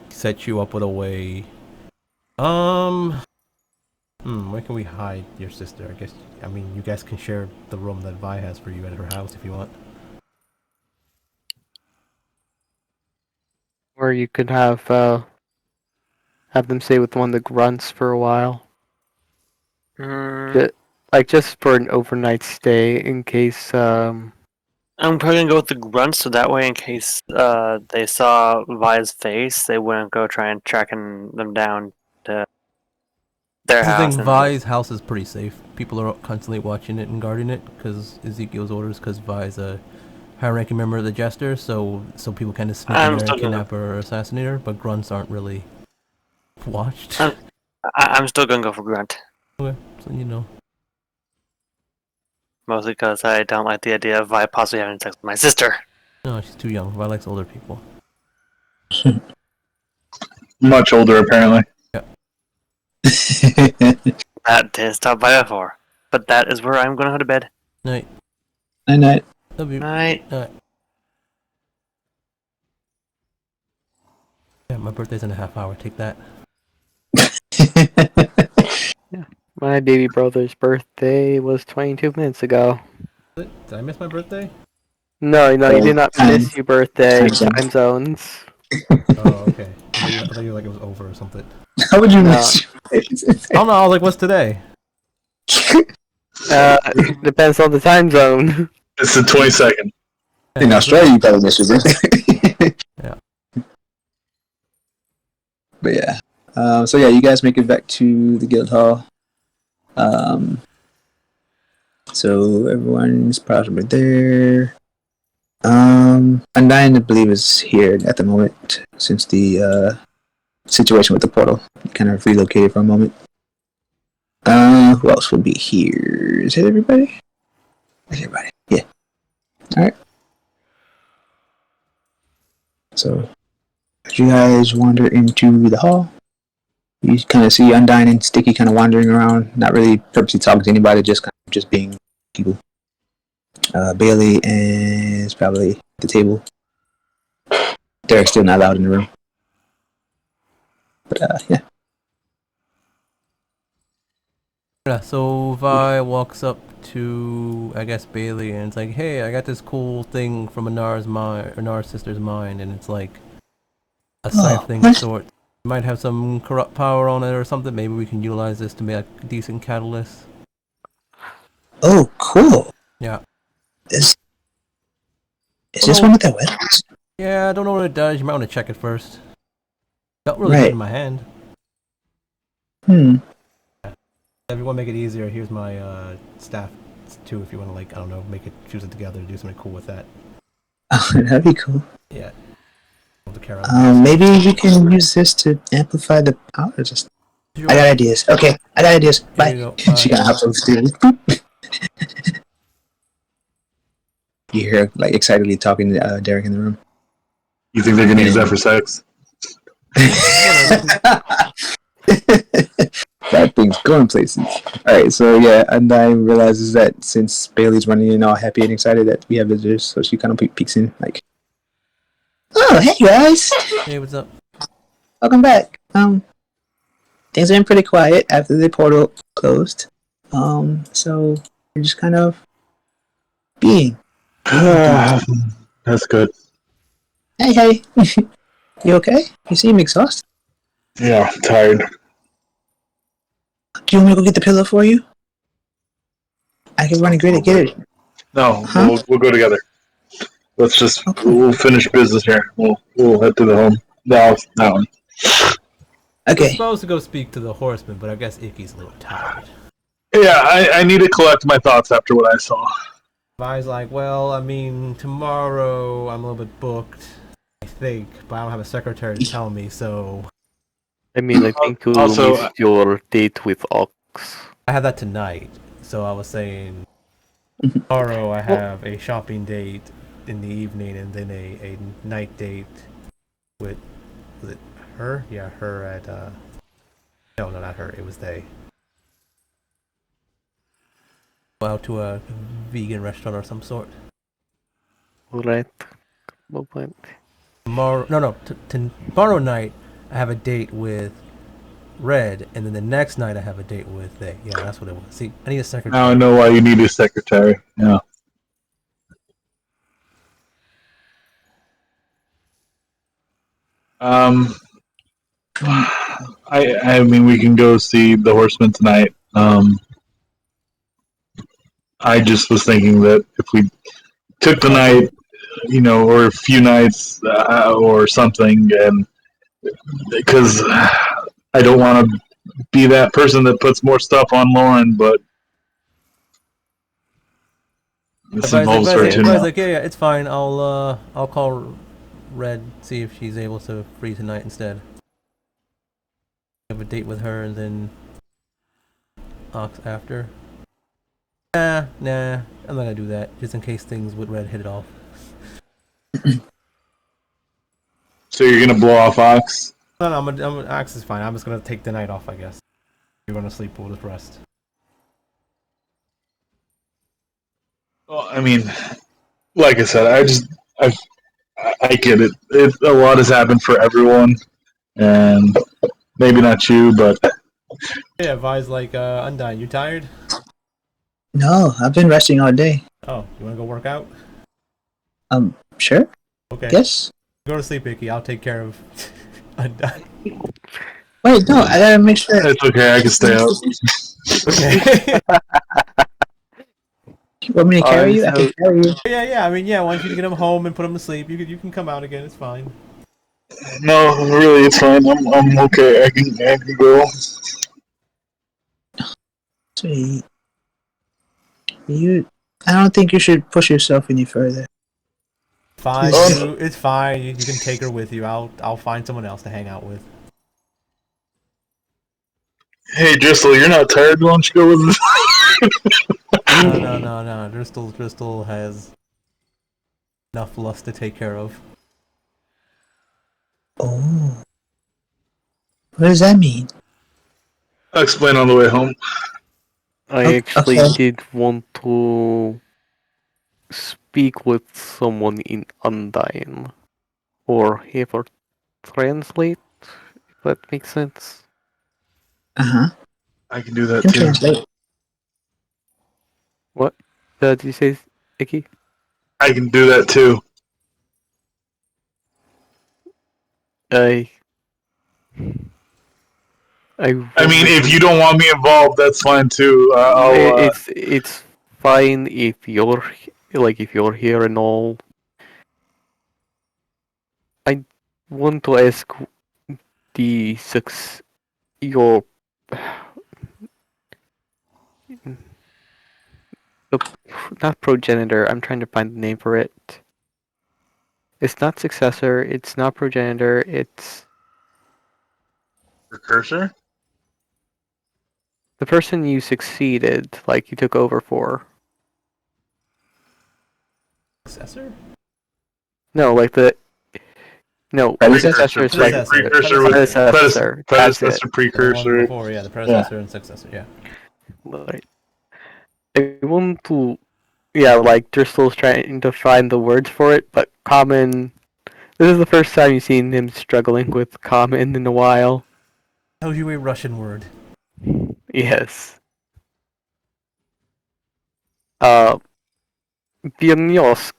set you up with a way. Where can we hide your sister? I mean, you guys can share the room that Vi has for you at her house if you want. Or you could have them stay with one of the grunts for a while. Just for an overnight stay in case. I'm probably gonna go with the grunts, so that way, in case they saw Vi's face, they wouldn't go try and tracking them down to their That's the house. thing, Vi's house is pretty safe. People are constantly watching it and guarding it because Ezekiel's orders, because Vi's a high-ranking member of the Jester, so people kind of sneak in there and kidnap her or assassinate her, but grunts aren't really watched. I'm still gonna go for grunt. Okay, so you know. Mostly because I don't like the idea of Vi possibly having sex with my sister. No, she's too young. Vi likes older people. Much older, apparently. Yeah. That didn't stop by before. But that is where I'm gonna go to bed. Night. Night. Love you. Night. Yeah, my birthday's in a half hour. Take that. Yeah. My baby brother's birthday was 22 minutes ago. Did I miss my birthday? No, you did not miss your birthday. Time zones. Oh, okay. I thought you were like it was over or something. How would you miss? I don't know. I was like, what's today? Depends on the time zone. It's the 22nd. In Australia, you probably miss your birthday. Yeah. But yeah. So yeah, you guys make it back to the guild hall. So everyone's probably there. Undyne, I believe, is here at the moment since the situation with the portal kind of relocated for a moment. Who else would be here? Is it everybody? Everybody, yeah. All right. So, as you guys wander into the hall, you kind of see Undyne and Sticky kind of wandering around, not really purposely talking to anybody, just kind of just being people. Bailey is probably at the table. Derek's still not allowed in the room. But yeah. Yeah, so Vi walks up to, I guess, Bailey, and it's like, hey, I got this cool thing from Anar's sister's mind, and it's like a scythe thing of sorts. It might have some corrupt power on it or something. Maybe we can utilize this to make a decent catalyst. Oh, cool. Yeah. Is this one with that weapons? Yeah, I don't know what it does. You might want to check it first. Felt really good in my hand. If you want to make it easier, here's my staff too. If you want to, like, I don't know, fuse it together, do something cool with that. Oh, that'd be cool. Yeah. Maybe we can use this to amplify the power. I got ideas. Okay, I got ideas. Bye. She got hopped over the You hear her, like, excitedly talking to Derek in the room. You think they're gonna use that for sex? That thing's going places. Alright, so yeah, Undyne realizes that since Bailey's running in all happy and excited that we have visitors, so she kind of peeks in, like, oh, hey guys! Hey, what's up? Welcome back. Things have been pretty quiet after the portal closed. So we're just kind of being. That's good. Hey. You okay? You seem exhausted. Yeah, tired. Do you want me to go get the pillow for you? I can run and get it. No, we'll go together. Let's just we'll finish business here. We'll head to the home. That one. Okay. I'm supposed to go speak to the horseman, but I guess Ægis a little tired. Yeah, I need to collect my thoughts after what I saw. Vi's like, well, I mean, tomorrow I'm a little bit booked, I think, but I don't have a secretary to tell me, so... I mean, I think you missed your date with Ox. I have that tonight, so I was saying tomorrow I have a shopping date in the evening and then a night date with... Was it her? Yeah, her at, No, not her, it was they. Out to a vegan restaurant or some sort. Right. No point. Tomorrow, tomorrow night I have a date with Red, and then the next night I have a date with they. Yeah, that's what it was. See, I need a secretary. Now I know why you need a secretary. Yeah. I mean, we can go see the Horseman tonight. I just was thinking that if we took the night, or a few nights, or something, and because I don't want to be that person that puts more stuff on Lauren, but this involves her too now. Like, yeah, it's fine. I'll call Red, see if she's able to free tonight instead. Have a date with her and then Ox after. Nah, I'm not gonna do that. Just in case things with Red hit it off. So you're gonna blow off Ox? No, Ox is fine. I'm just gonna take the night off, I guess. You're gonna sleep, we'll just rest. Well, I mean, like I said, I get it. A lot has happened for everyone, and maybe not you, but Yeah, Vi's like, Undyne, you tired? No, I've been resting all day. Oh, you wanna go work out? Sure. Okay. Yes. Go to sleep, Icky. I'll take care of Undyne. Wait, no, I gotta make sure. It's okay, I can stay up. Okay. You want me to carry you? I can carry you. Yeah. I mean, yeah. Once you get him home and put him to sleep, you can come out again. It's fine. No, really, it's fine. I'm okay. I can go. Sweet. I don't think you should push yourself any further. Fine, it's fine. You can take her with you. I'll find someone else to hang out with. Hey, Dristle, you're not tired? Why don't you go with us? No. Dristle has enough lust to take care of. Oh. What does that mean? I'll explain on the way home. I actually did want to speak with someone in Undyne. Or have her translate, if that makes sense. Uh-huh. I can do that Can too. translate. What? Did you say, Icky? I can do that too. I mean, if you don't want me involved, that's fine too. It's fine if you're here and all. I want to ask your not progenitor. I'm trying to find the name for it. It's not successor. It's not progenitor. It's precursor. The person you succeeded, like you took over for. Successor? No, like the. No, predecessor is like predecessor. Predecessor, precursor. Before, yeah, the predecessor and successor, yeah. Right. I want to, like Driscoll's trying to find the words for it, but common. This is the first time you've seen him struggling with common in a while. Oh, you a Russian word? Yes. Bieniosk,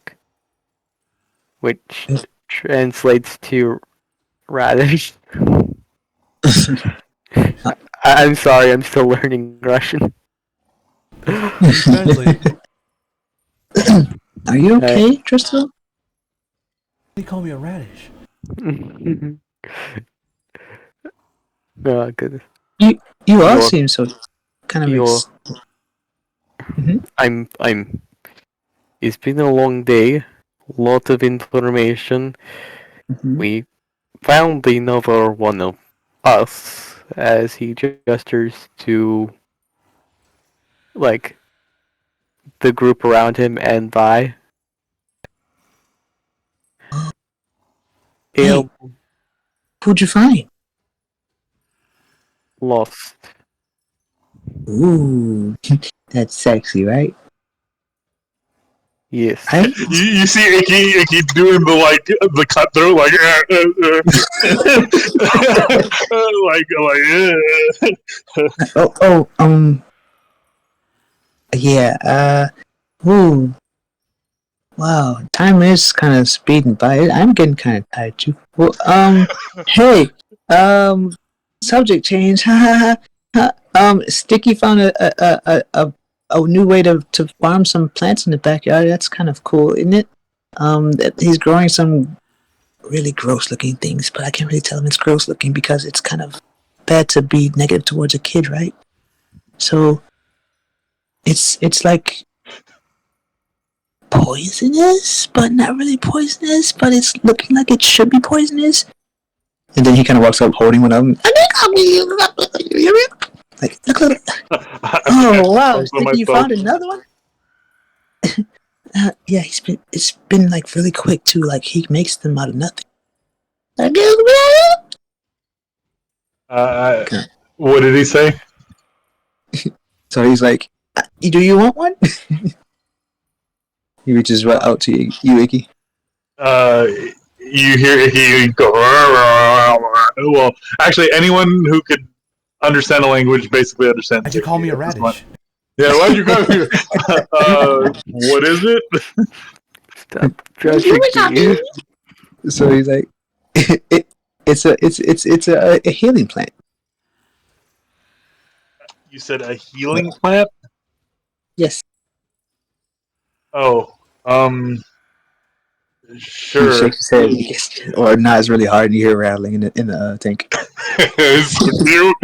which translates to radish. I'm sorry, I'm still learning Russian. Are you okay, Tristan? You call me a radish. Oh, goodness. You all seem so kind of. I'm. It's been a long day. Lot of information. We found another one of us, as he gestures to, like, the group around him and Vi. Hey, who'd you find? Lost. Ooh, that's sexy, right? Yes. You see Icky doing the cutthroat Yeah. Ooh. Wow. Time is kind of speeding by. I'm getting kind of tired too. Well, hey. Subject change. Sticky found a new way to farm some plants in the backyard. That's kind of cool, isn't it? He's growing some really gross looking things, but I can't really tell him it's gross looking because it's kind of bad to be negative towards a kid, right? So it's like poisonous, but not really poisonous, but it's looking like it should be poisonous. And then he kind of walks up holding one of them. Like, look. Oh, wow. Sticky, you found another one? Yeah, it's been like really quick too. Like he makes them out of nothing. What did he say? So he's like, "Do you want one?" He reaches right out to you, Icky. You hear Icky go. Well, actually, anyone who could understand a language basically understands. Why'd you call me a radish? Yeah, why'd you call me? What is it? Stop judging me. So he's like, it's a healing plant. You said a healing plant? Yes. Oh, sure. He shakes his head, or nods really hard, and you hear rattling in the tank. It's so cute.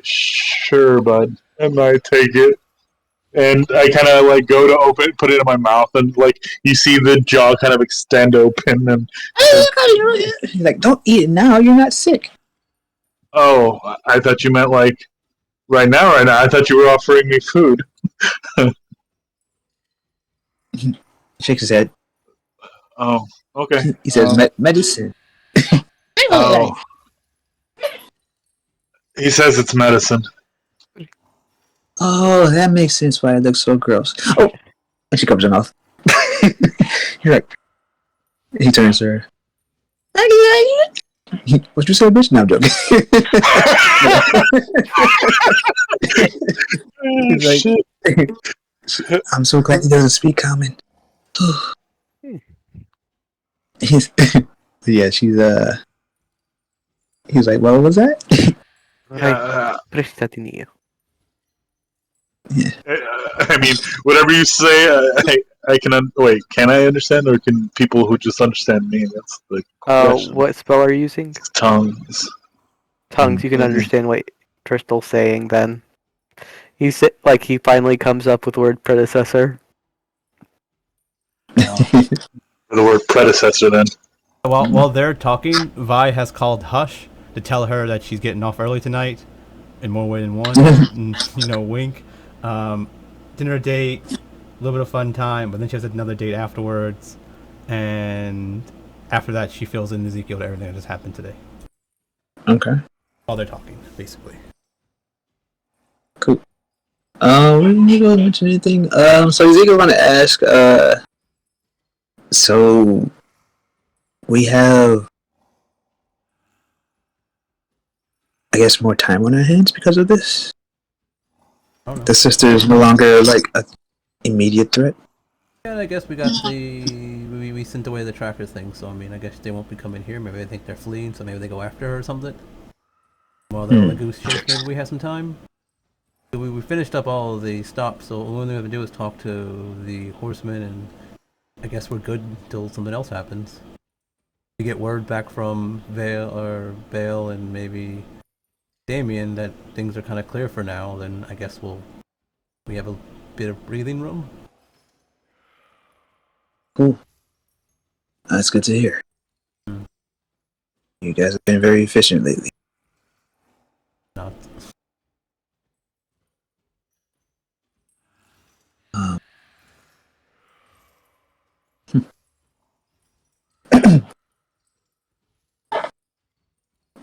Sure, bud. And I take it. And I kind of like go to put it in my mouth, and like you see the jaw kind of extend open, and he's like, "Don't eat it now. You're not sick." Oh, I thought you meant like right now. I thought you were offering me food. He shakes his head. Oh, okay. He says, "Medicine." Oh. He says it's medicine. Oh, that makes sense why it looks so gross. Oh, and she covers her mouth. You're like, he turns to her. What you say, bitch? No, I'm joking. He's like, I'm so glad he doesn't speak common. Yeah, she's He's like, what was that? Yeah. I mean, whatever you say, I can. Wait, can I understand, or can people who just understand me? That's the question. What spell are you using? Tongues. Tongues. You can understand what Tristal's saying. Then he finally comes up with the word predecessor. The word predecessor. Then. While they're talking, Vi has called Hush to tell her that she's getting off early tonight, in more ways than one. And, wink. Dinner date, a little bit of fun time, but then she has another date afterwards, and after that she fills in Ezekiel to everything that just happened today. Okay. While they're talking, basically. Cool. We didn't really mention anything. So Ezekiel want to ask, so we have, I guess, more time on our hands because of this? The sister is no longer like an immediate threat. Yeah, I guess we got we sent away the tracker thing, so I mean, I guess they won't be coming here. Maybe they think they're fleeing, so maybe they go after her or something. While they're on the goose chase, maybe we have some time. We finished up all of the stops, so the only thing we have to do is talk to the horsemen, and I guess we're good until something else happens. We get word back from Vale and maybe Damien that things are kind of clear for now, then I guess we have a bit of breathing room. Cool. That's good to hear. You guys have been very efficient lately. Not.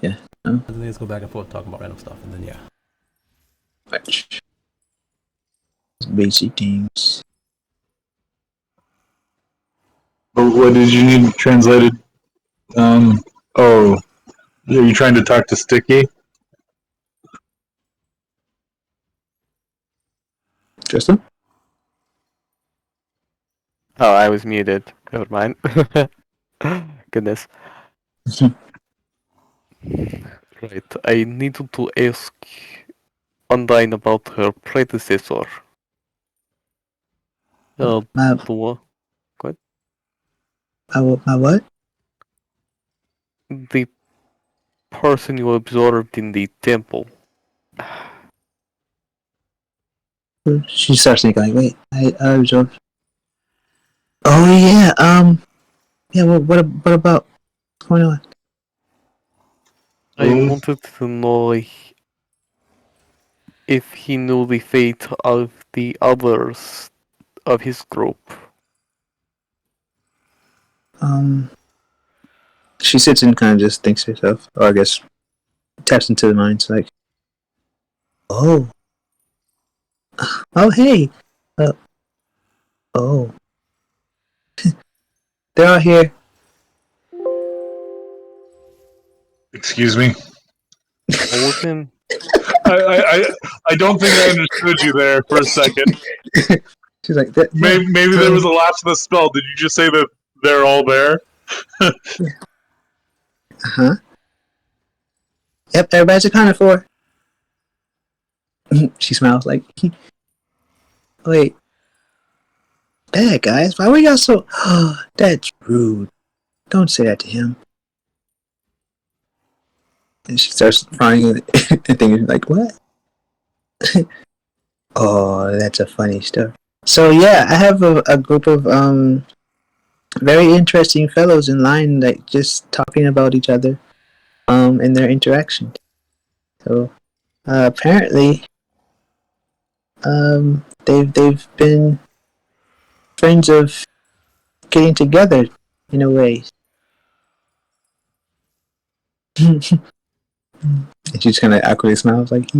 Yeah. And then let's go back and forth talking about random stuff, and then yeah. Basic things. What did you need translated? Are you trying to talk to Sticky? Tristan? Oh, I was muted. Never mind. Goodness. Right. I needed to ask Undyne about her predecessor. My, What? my what? The person you absorbed in the temple. She starts thinking, like, wait, I absorbed. Oh, yeah, yeah, what about, what's going on? I wanted to know if he knew the fate of the others of his group. She sits and kind of just thinks to herself, or I guess taps into the mind. It's like, oh, hey, oh, they're all here. Excuse me. Olden? I don't think I understood you there for a second. She's like, that, maybe there was a lapse in the spell. Did you just say that they're all there? Uh-huh. Yep, everybody's accounted for. She smiles like, wait, bad guys, why were y'all so... that's rude. Don't say that to him. And she starts crying and thinking like, what? Oh, that's a funny story. So yeah, I have a group of very interesting fellows in line, like just talking about each other and their interactions. So apparently they've been friends of getting together in a way. And she just kind of awkwardly smiles like,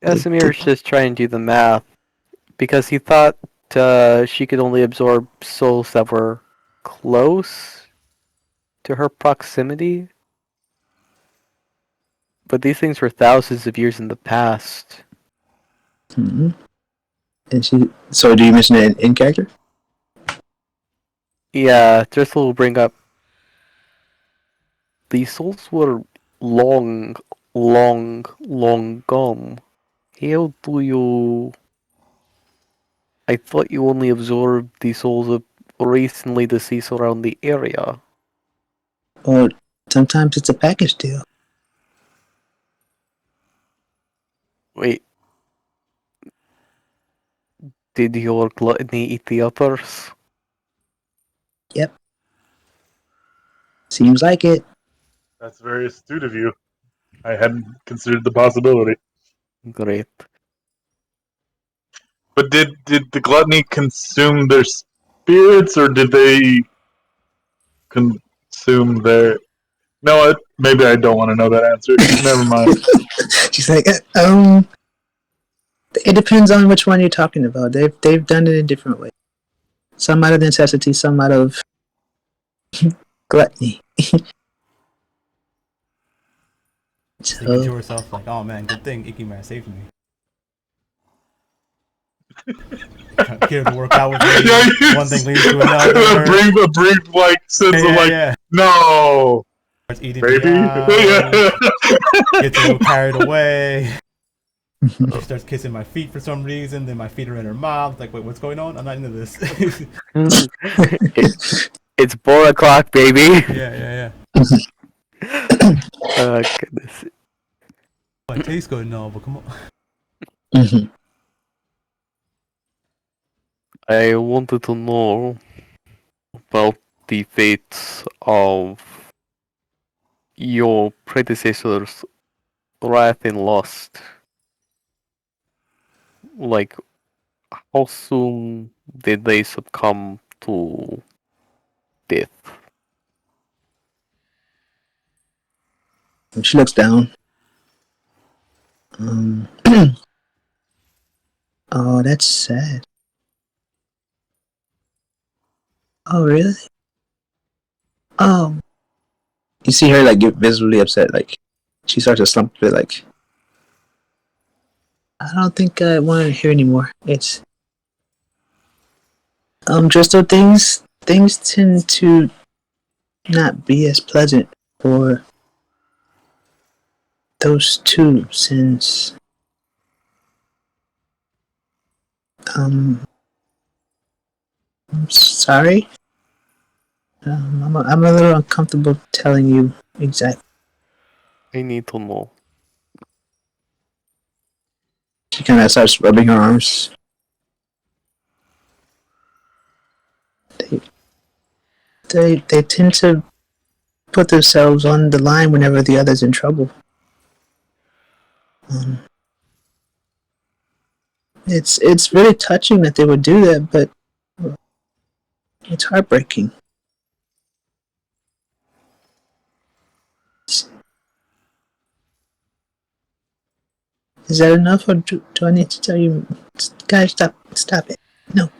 Casimir's just trying to do the math because he thought she could only absorb souls that were close to her proximity. But these things were thousands of years in the past. Mm-hmm. And she. So, do you mention it in character? Yeah, Driscoll will bring up. These souls were long gone. How do you? I thought you only absorbed the souls of recently deceased around the area. Or sometimes it's a package deal. Wait. Did your gluttony eat the others? Yep. Seems like it. That's very astute of you. I hadn't considered the possibility. Great. But did the gluttony consume their spirits, or did they consume their... No, maybe I don't want to know that answer. Never mind. She's like, it depends on which one you're talking about. They've done it in different ways. Some out of necessity, some out of gluttony. Thinking to herself like, oh man, good thing Icky Man saved me. Get her to work out with me. Yeah, one thing leads to another. A brief like sense of like, no. Starts eating baby. me out. Gets a little carried away. She starts kissing my feet for some reason. Then my feet are in her mouth. Like, wait, what's going on? I'm not into this. It's 4 o'clock, baby. Yeah. Oh, goodness. Well, it tastes good and all, but come on. Mm-hmm. I wanted to know about the fates of your predecessors, Wrath and Lust. Like, how soon did they succumb to death? She looks down. Oh, that's sad. Oh, really? Oh. You see her like get visibly upset. Like she starts to slump a bit. Like I don't think I want to hear anymore. It's Crystal, things tend to not be as pleasant for those two since I'm sorry. I'm a little uncomfortable telling you exactly. I need to know. She kind of starts rubbing her arms. They tend to put themselves on the line whenever the other's in trouble. It's really touching that they would do that, but it's heartbreaking. Is that enough, or do I need to tell you, guys? Stop it! No.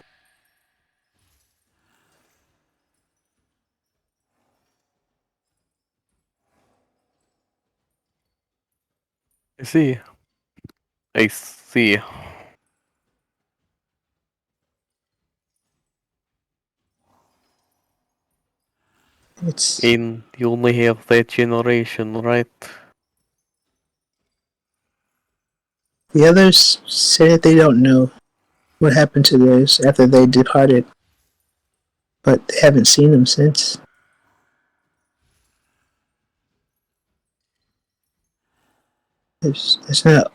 I see. I see. It's And you only have that generation, right? the others say that they don't know what happened to theirs after they departed, but they haven't seen them since. It's not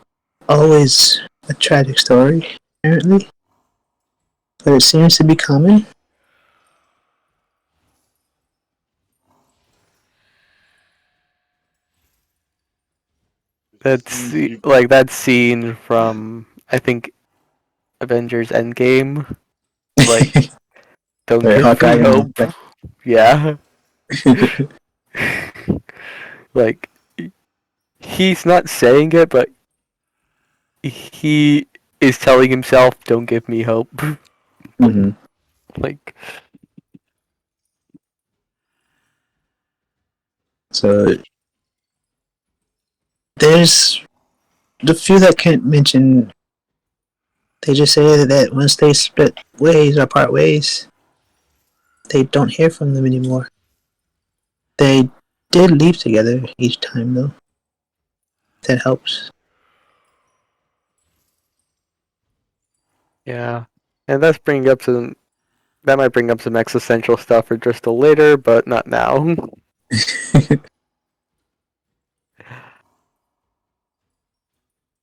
always a tragic story, apparently, but it seems to be common. That's like that scene from I think Avengers Endgame. Like, don't Right, give Hawkeye me hope. Yeah. Like, he's not saying it, but he is telling himself, "Don't give me hope." Mm-hmm. Like, so there's the few that can't mention. They just say that once they split ways or part ways, they don't hear from them anymore. They did leave together each time, though. That helps. yeah, and that might bring up some existential stuff for just a later, but not now.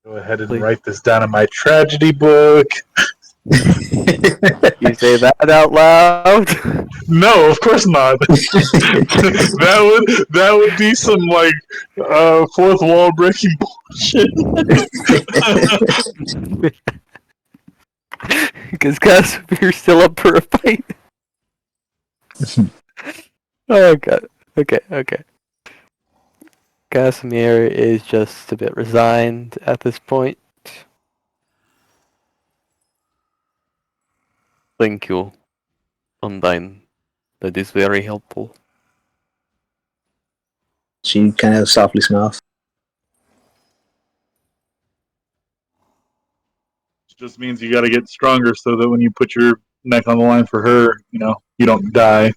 Go ahead and write this down in my tragedy book. You say that out loud? No, of course not. that would be some like fourth wall breaking bullshit. Because Casimir's still up for a fight. Oh god. Okay. Casimir is just a bit resigned at this point. Thank you, Undyne. That is very helpful. She kind of softly smiles. It just means you got to get stronger so that when you put your neck on the line for her, you don't die.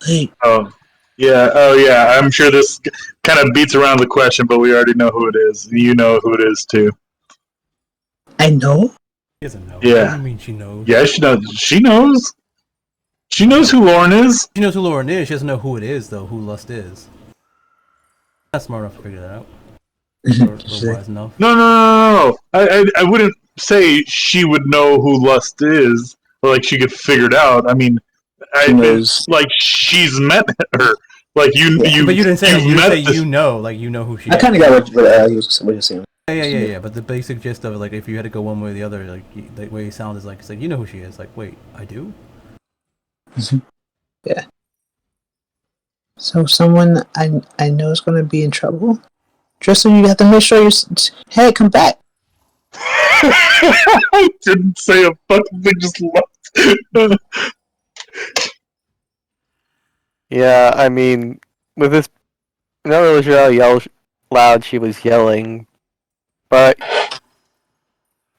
Hey. Oh yeah. I'm sure this kind of beats around the question, but we already know who it is. You know who it is too. I know. She doesn't know. Yeah. What do you mean she knows? Yeah, she knows. She knows. She knows who Lauren is. She knows who Lauren is. She doesn't know who it is, though. Who Lust is. Not smart enough to figure that out. Or wise enough. No. I wouldn't say she would know who Lust is, or like she could figure it out. I mean, like she's met her. Like you. But you didn't say you met you know, like you know who she is. I kind of got what you're saying. Yeah. But the basic gist of it, like, if you had to go one way or the other, like, the way you sound is like, it's like, you know who she is. Like, wait, I do? Yeah. So someone I know is going to be in trouble. Tristan, you have to make sure hey, come back. I didn't say a fucking thing, just left. Yeah, I mean, with this, I'm not really sure how loud she was yelling, but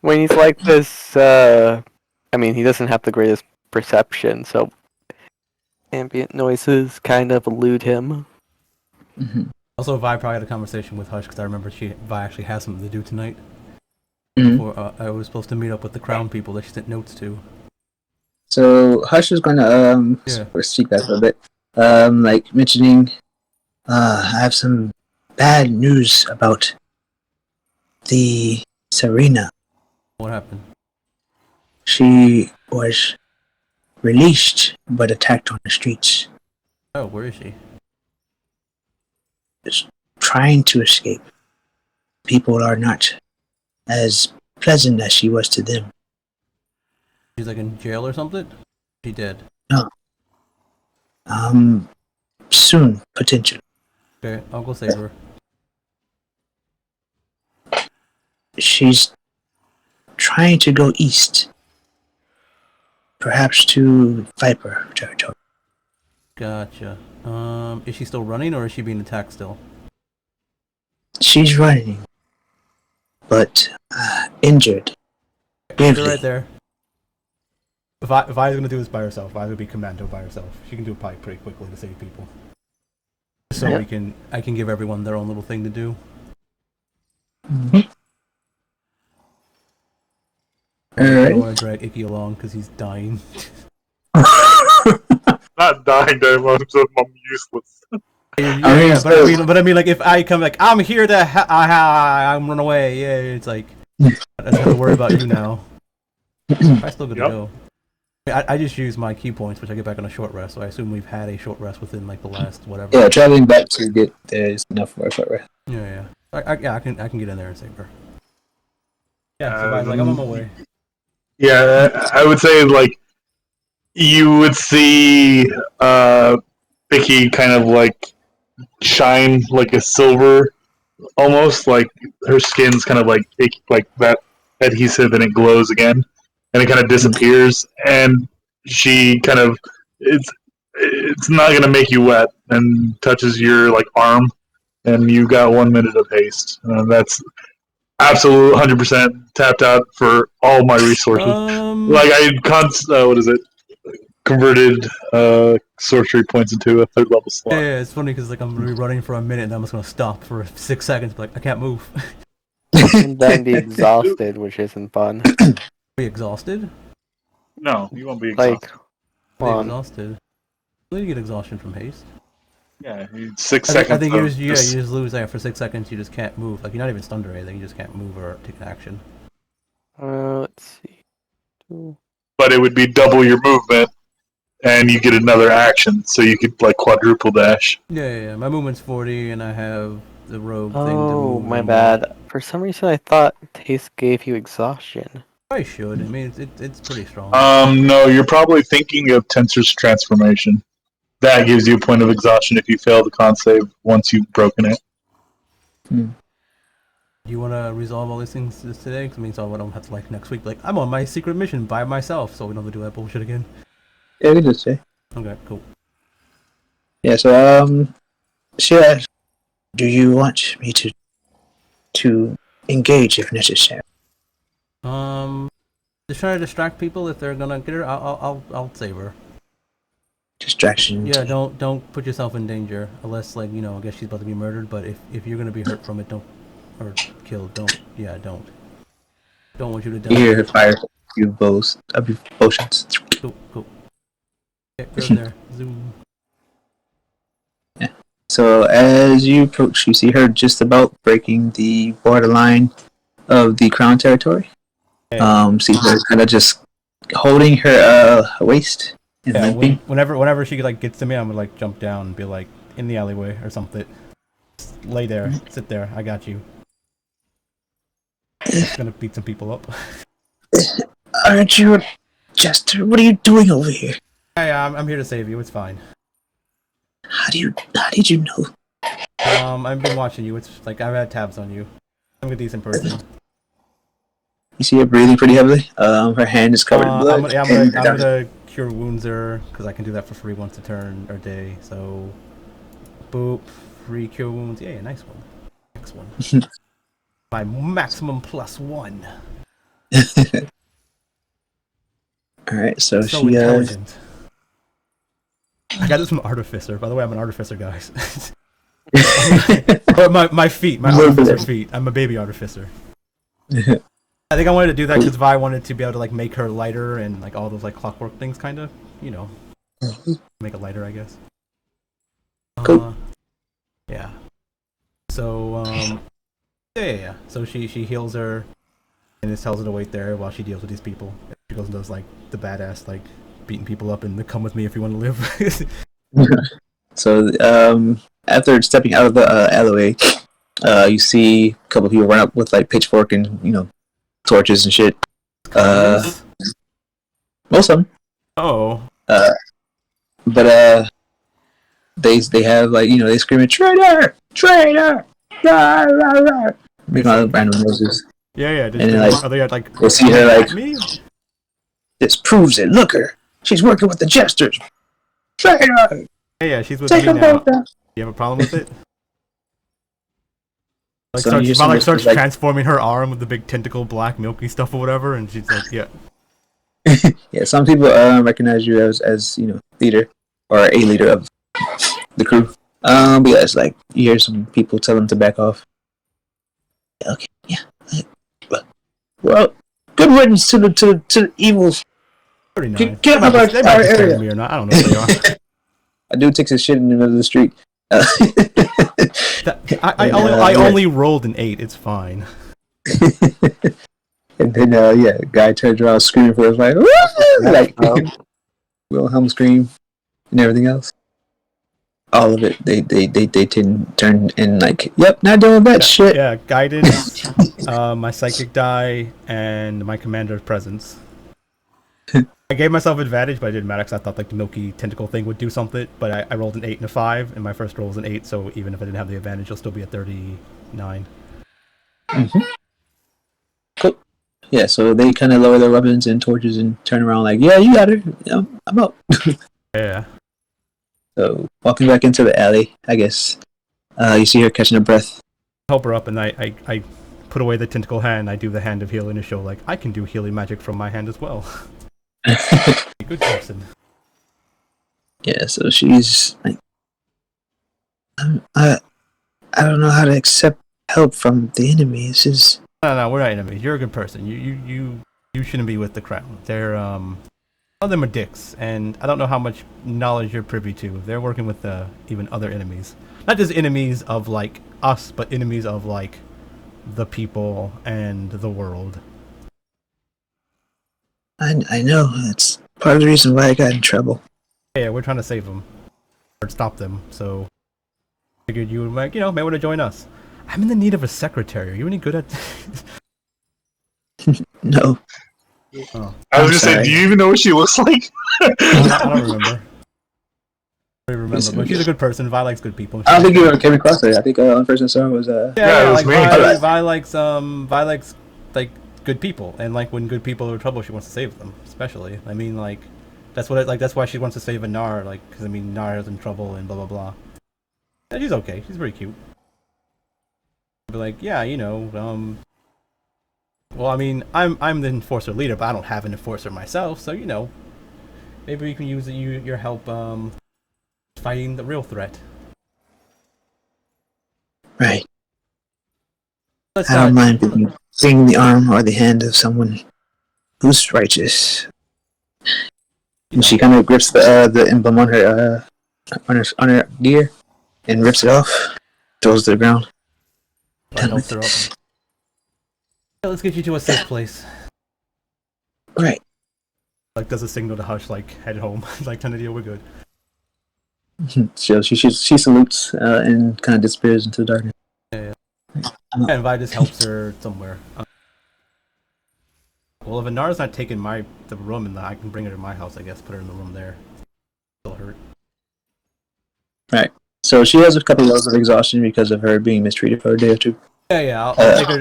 when he's like this, I mean, he doesn't have the greatest perception, so ambient noises kind of elude him. Also, Vi probably had a conversation with Hush because I remember Vi actually has something to do tonight. Before I was supposed to meet up with the Crown people that she sent notes to. So Hush is going to speak back a little bit, like mentioning, I have some bad news about the Serena. What happened? She was released but attacked on the streets. Oh, where is she? Is trying to escape. People are not as pleasant as she was to them. She's like in jail or something? She dead? No. Soon, potentially. Okay, I'll go save her. She's trying to go east. Perhaps to Viper territory. Gotcha. Is she still running or is she being attacked still? She's running, but injured. She's right there. If I was gonna do this by herself, I would be commando by herself. She can do it probably pretty quickly to save people. So I can give everyone their own little thing to do. I don't want to drag Icky along because he's dying. Not dying, I'm useless. Yeah, but I mean, like if I come like I'm here to I'm run away. Yeah, it's like I don't have to worry about you now. I still good to go. I just use my key points, which I get back on a short rest. So I assume we've had a short rest within like the last whatever. Yeah, traveling back to get there is enough for a short rest. Yeah. I can get in there and save her. Yeah, so like I'm on my way. Yeah, I would say like you would see Vicky kind of like shine like a silver, almost like her skin's kind of like that adhesive, and it glows again, and it kind of disappears, and she kind of it's not gonna make you wet, and touches your like arm, and you got 1 minute of haste. That's absolute 100% tapped out for all my resources. Like what is it? Converted sorcery points into a 3rd level slot. Yeah, it's funny because like I'm gonna be running for a minute and I'm just gonna stop for 6 seconds. But like I can't move. And then be exhausted, which isn't fun. Be exhausted? No, you won't be exhausted. Be exhausted. You get exhaustion from haste. Yeah, 6 seconds. I think you just lose that for 6 seconds. You just can't move. Like you're not even stunned or anything. You just can't move or take an action. Let's see. But it would be double your movement, and you get another action, so you could like quadruple dash. Yeah. My movement's 40, and I have the rogue thing to Oh, move. my bad. For some reason, I thought haste gave you exhaustion. I should. I mean, it's pretty strong. No, you're probably thinking of Tensor's transformation. That gives you a point of exhaustion if you fail the con save once you've broken it. You want to resolve all these things today? Because it means I don't have to like next week. Like I'm on my secret mission by myself, so we don't have to do that bullshit again. Yeah, we just say. Okay, cool. Yeah, so she asked, do you want me to engage if necessary? Just try to distract people. If they're gonna get her, I'll save her. Distraction. Yeah, don't put yourself in danger unless like I guess she's about to be murdered. But if you're gonna be hurt from it, don't or killed, don't. Yeah, don't. Don't want you to die. You hear her fire a few potions. Cool. Okay, go in there. Zoom. Yeah. So as you approach, you see her just about breaking the borderline of the crown territory. See her kind of just holding her waist. Yeah, whenever she like gets to me, I'm gonna like jump down and be like in the alleyway or something. Just lay there, sit there. I got you. Just gonna beat some people up. Aren't you a jester? What are you doing over here? Hey, I'm here to save you. It's fine. How did you know? I've been watching you. It's like I've had tabs on you. I'm a decent person. You see her breathing pretty heavily. Her hand is covered in blood. I'm gonna cure wounds her because I can do that for free once a turn or day. So, boop, free cure wounds. Yeah, nice one. Next one. My maximum +1. All right, so she intelligent. I got this from Artificer. By the way, I'm an Artificer, guys. But my feet, my Artificer feet. I'm a baby Artificer. I think I wanted to do that because Vi wanted to be able to like make her lighter and like all those like clockwork things, kind of, you know, make it lighter, I guess. Cool. Yeah. So yeah. So she heals her, and just tells her to wait there while she deals with these people. She goes and does like the badass like beating people up and come with me if you want to live. So after stepping out of the alleyway, you see a couple of people run up with like pitchfork and torches and shit. Most of them. Oh. But they have like they screaming traitor, traitor, rah, rah, rah, making all the random noises. Yeah. And then, are they like? We'll see her like. Me? This proves it. Look her. She's working with the jesters. Traitor. Yeah, she's with me now. You have a problem with it? Like starts transforming her arm with the big tentacle, black, milky stuff or whatever, and she's like, yeah. Yeah, some people recognize you as leader or a leader of the crew. But yeah, it's like you hear some people tell them to back off. Okay, yeah. Well, good riddance to the evils. Pretty nice. Get out of our area. Me or not. I don't know if they are. A dude takes his shit in the middle of the street. I only rolled an 8. It's fine. And then guy turns around screaming for his life, like Wilhelm scream and everything else. All of it, they turn in like, yep, not doing that shit. Yeah, guidance, my psychic die, and my commander's presence. I gave myself advantage, but it didn't matter because I thought like the milky tentacle thing would do something. But I rolled an 8 and a 5, and my first roll was an 8. So even if I didn't have the advantage, it'll still be a 39. Mm-hmm. Cool. Yeah, so they kind of lower their weapons and torches and turn around like, yeah, you got her. I'm out. Yeah. So walking back into the alley, I guess you see her catching her breath. Help her up, and I put away the tentacle hand. I do the hand of healing to show like I can do healing magic from my hand as well. Good person. Yeah, so she's like, I don't know how to accept help from the enemy. It's just no, we're not enemies. You're a good person. You shouldn't be with the crown. They're all of them are dicks, and I don't know how much knowledge you're privy to. They're working with even other enemies, not just enemies of like us, but enemies of like the people and the world. I know. That's part of the reason why I got in trouble. Yeah, we're trying to save them or stop them. So figured you would may want to join us. I'm in the need of a secretary. Are you any good at? No. Oh. I was just saying, do you even know what she looks like? I don't remember. But she's a good person. Vi likes good people. I don't think you ever came across her. I think the only person I saw was it was me. Vi likes like good people, and like when good people are in trouble, she wants to save them. Especially, I mean, like that's why she wants to save Anar, like because I mean Nar's in trouble and blah blah blah. And she's okay. She's very cute. But like, yeah, well, I mean, I'm the enforcer leader, but I don't have an enforcer myself, so maybe we can use your help fighting the real threat. Right. I don't mind being the arm or the hand of someone who's righteous. And she kind of grips the emblem on her gear and rips it off, throws it to the ground. Helps her up. Yeah, let's get you to a safe place. Right. Like does a signal to hush, like head home, like time to deal. We're good. So she salutes and kind of disappears into the darkness. Yeah. And Vi just helps her somewhere. Well, if Anar's not taking the room, and I can bring her to my house, I guess. Put her in the room there. Still hurt. Right. So she has a couple of levels of exhaustion because of her being mistreated for a day or two. Yeah.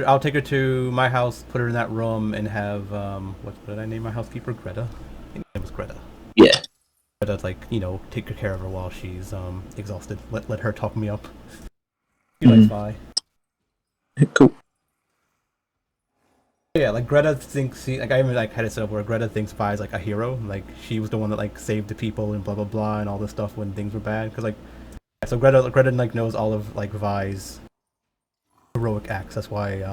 I'll take her to my house, put her in that room, and have what did I name my housekeeper? Greta. I think her name was Greta. Yeah. Greta, take care of her while she's exhausted. Let her talk me up. She likes Vi. Cool. Yeah, like Greta thinks I even had it set up where Greta thinks Vi is like a hero. Like she was the one that saved the people and blah blah blah and all this stuff when things were bad. Because so Greta knows all of Vi's heroic acts. That's why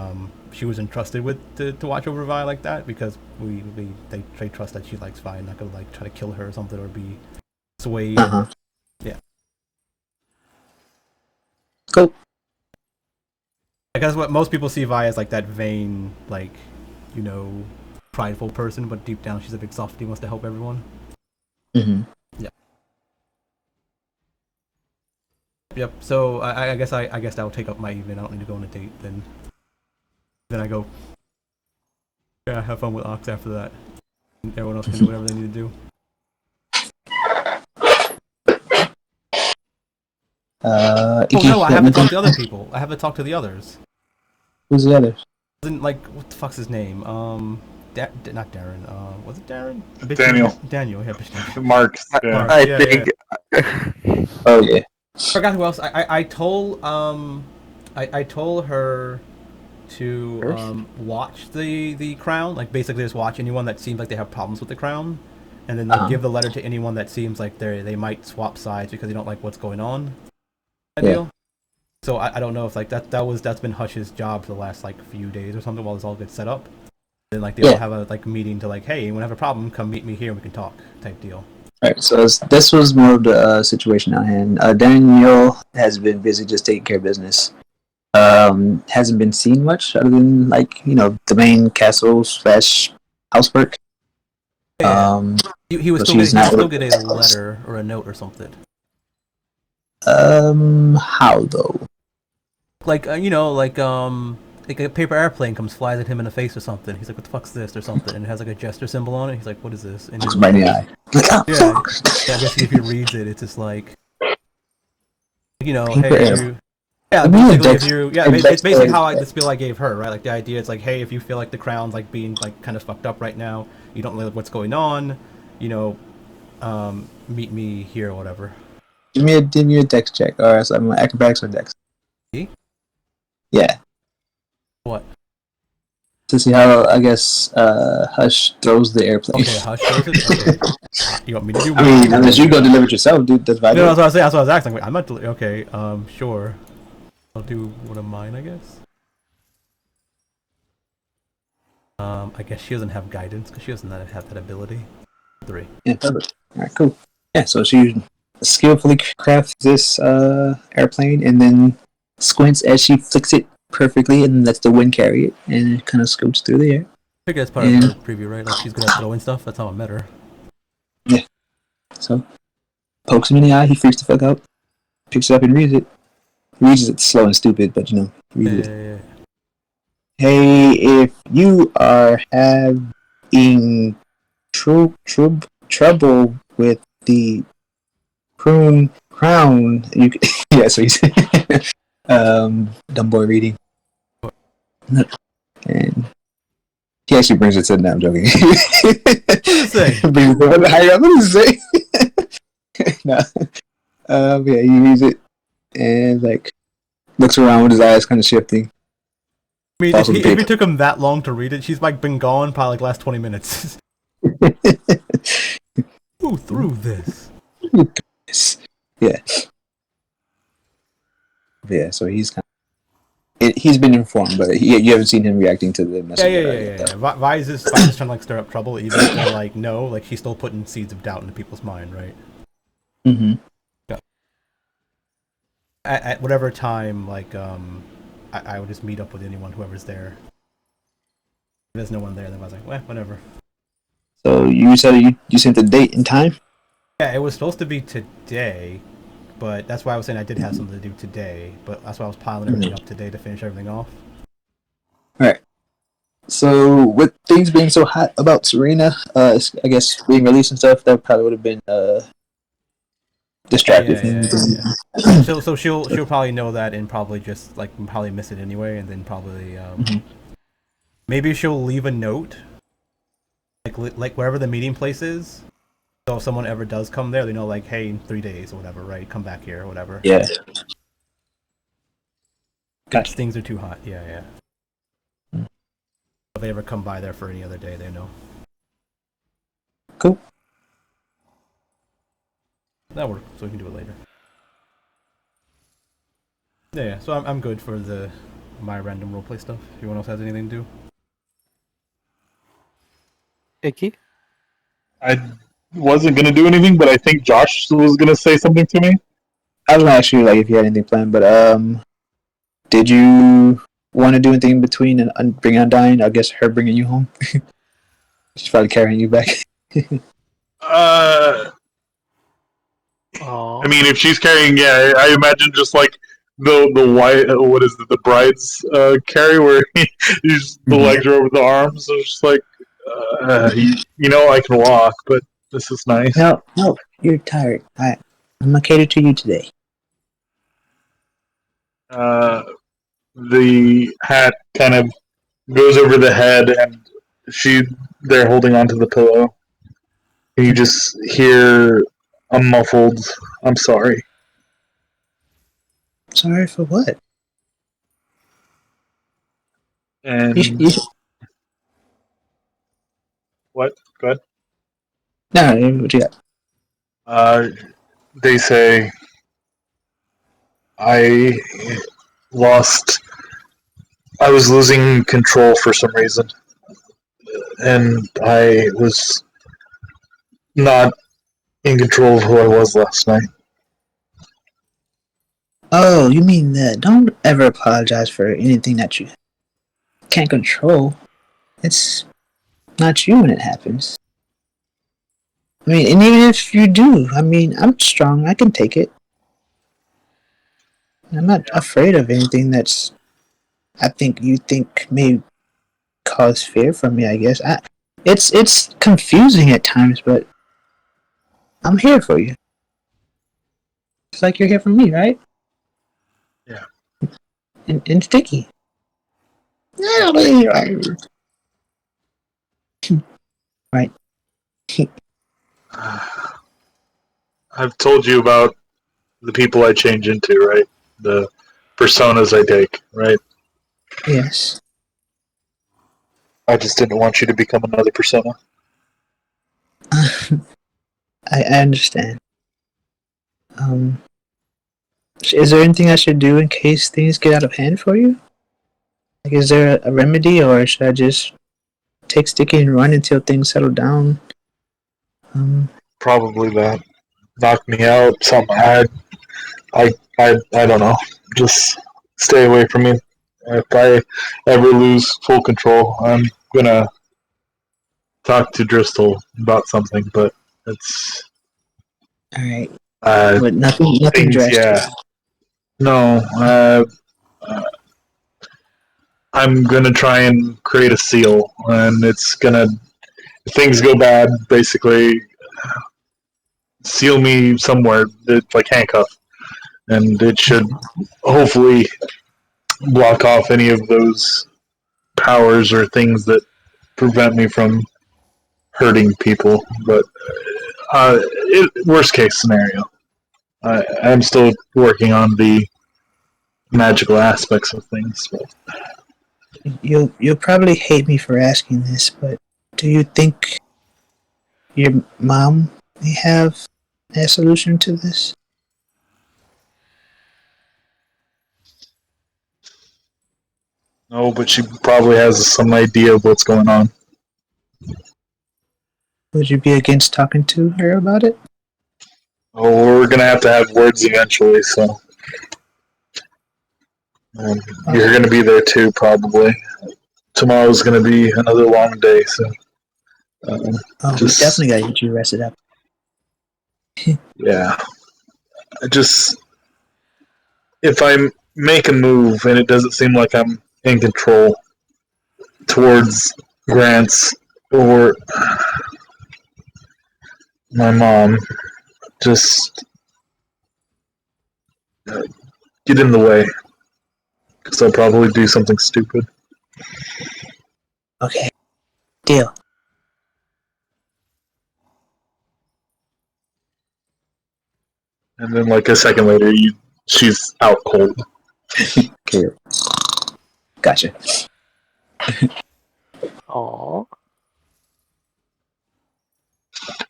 she was entrusted with to watch over Vi like that, because they trust that she likes Vi and not gonna try to kill her or something or be swayed. Yeah. Cool. I guess what most people see Vi as that vain, prideful person, but deep down she's a big softie, wants to help everyone. Mm-hmm. Yeah. Yep. So I guess that will take up my evening. I don't need to go on a date. Then I go. Yeah, have fun with Ox after that. Everyone else can do whatever they need to do. Oh no, I haven't talked to other people. I haven't talked to the others. Who's the others? What the fuck's his name? Not Darren. Was it Darren? Daniel. Daniel. Yeah, bitch. Mark. Yeah. Mark, I yeah, think. Yeah. Oh yeah. Forgot who else. I told I told her to watch the crown. Basically just watch anyone that seems like they have problems with the crown, and then give the letter to anyone that seems like they might swap sides because they don't like what's going on. Deal. So I don't know if that's been Hush's job for the last few days or something while this all gets set up. Then they all have a meeting to hey, anyone have a problem, come meet me here and we can talk type deal. Right, so this was more of the situation at hand. Daniel has been busy just taking care of business. Hasn't been seen much other than the main castle / housework. He was still get a letter or a note or something. How though? Like a paper airplane flies at him in the face or something. He's like, "What the fuck's this?" or something, and it has a gesture symbol on it. He's like, "What is this?" And looks right in the eye. Yeah, I guess if he reads it, it's just hey, it's basically how the spiel I gave her, right? The idea is hey, if you feel like the crown's being kind of fucked up right now, you don't know what's going on, meet me here or whatever. Give me a dex check, or some acrobatics or dex. See? Yeah. What? To see how Hush throws the airplane. Okay, Hush throws it. Okay. You want me to do? I mean, unless you go deliver it yourself, dude. That's right. No, that's what I was saying. That's what I was asking. Wait, I'm not. Okay. Sure. I'll do one of mine, I guess. I guess she doesn't have guidance because she doesn't have that ability. 3. Yeah, perfect. All right, cool. Yeah, so she skillfully crafts this airplane and then squints as she flicks it perfectly and lets the wind carry it, and it kind of scoots through the air. I think that's part of her preview, right? She's good at throwing stuff. That's how I met her. Yeah. So pokes him in the eye. He freaks the fuck out. Picks it up and reads it. Reads it slow and stupid, but reads it. Yeah. Hey, if you are having trouble with the crown, you can... yeah. So he's dumb boy reading, and he actually brings it to them. I'm joking. What does it say? What does it say? No. Yeah, he reads it and looks around with his eyes kind of shifting. I mean, if it took him that long to read it, she's been gone probably last 20 minutes. Who threw this? Yeah. Yeah, so he's he's been informed, but you haven't seen him reacting to the message. Yeah. Vi's just trying to stir up trouble, even if they're no, she's still putting seeds of doubt into people's mind, right? Mm-hmm. Yeah. At whatever time, I would just meet up with whoever's there. If there's no one there, then I was like, whatever. So you said you sent the date and time? Yeah, it was supposed to be today, but that's why I was saying I did have something to do today, but that's why I was piling everything up today to finish everything off. Alright. So, with things being so hot about Serena, I guess being released and stuff, that probably would have been distracted Yeah, from yeah, anything. yeah. So she'll probably know that and probably just like probably miss it anyway, and then probably maybe she'll leave a note like wherever the meeting place is. So if someone ever does come there, they know like, hey, in 3 days or whatever, right? Come back here or whatever. Yeah. Gotcha. Things are too hot. Yeah, yeah. If they ever come by there for any other day, they know. Cool. That works, so we can do it later. Yeah, yeah. So I'm good for my random roleplay stuff. If anyone else has anything to do. Icky? I wasn't gonna do anything, but I think Josh was gonna say something to me. I was gonna ask you like if you had anything planned, but did you want to do anything in between and bring Undying? I guess her bringing you home. She's probably carrying you back. I mean, if she's carrying, yeah, I imagine just like the white, what is it, the bride's carry, where the legs are over the arms. So it's just like, you know, I can walk, but this is nice. No, you're tired. I'm gonna cater to you today. The hat kind of goes over the head, and they're holding onto the pillow. And you just hear a muffled, "I'm sorry." Sorry for what? And what? Go ahead. No, what you got? They say, I was losing control for some reason, and I was not in control of who I was last night. Oh, you mean that? Don't ever apologize for anything that you can't control. It's not you when it happens. I mean, and even if you do, I mean, I'm strong. I can take it. I'm not afraid of anything I think you think may cause fear for me, I guess. It's confusing at times, but I'm here for you. It's like you're here for me, right? Yeah. And Sticky. Right. I've told you about the people I change into, right? The personas I take, right? Yes. I just didn't want you to become another persona. I understand. Is there anything I should do in case things get out of hand for you? Like, is there a remedy, or should I just take Sticky and run until things settle down? Probably that. Knock me out. Something. I don't know. Just stay away from me. If I ever lose full control, I'm gonna talk to Driscoll about something. But it's All right. But nothing things, drastic. yeah. No. I'm gonna try and create a seal, and it's gonna. If things go bad, basically, seal me somewhere, like handcuff, and it should hopefully block off any of those powers or things that prevent me from hurting people. But worst case scenario, I'm still working on the magical aspects of things. But. You'll probably hate me for asking this, but do you think your mom may have a solution to this? No, but she probably has some idea of what's going on. Would you be against talking to her about it? Oh, we're gonna have to have words eventually, so you're gonna be there too, probably. Tomorrow's gonna be another long day, so we definitely gotta get you rested up. Yeah, if I make a move and it doesn't seem like I'm in control towards Grants or my mom, just Get in the way, because I'll probably do something stupid. Okay. Deal. And then, like a second later, she's out cold. Okay. Gotcha. Aww.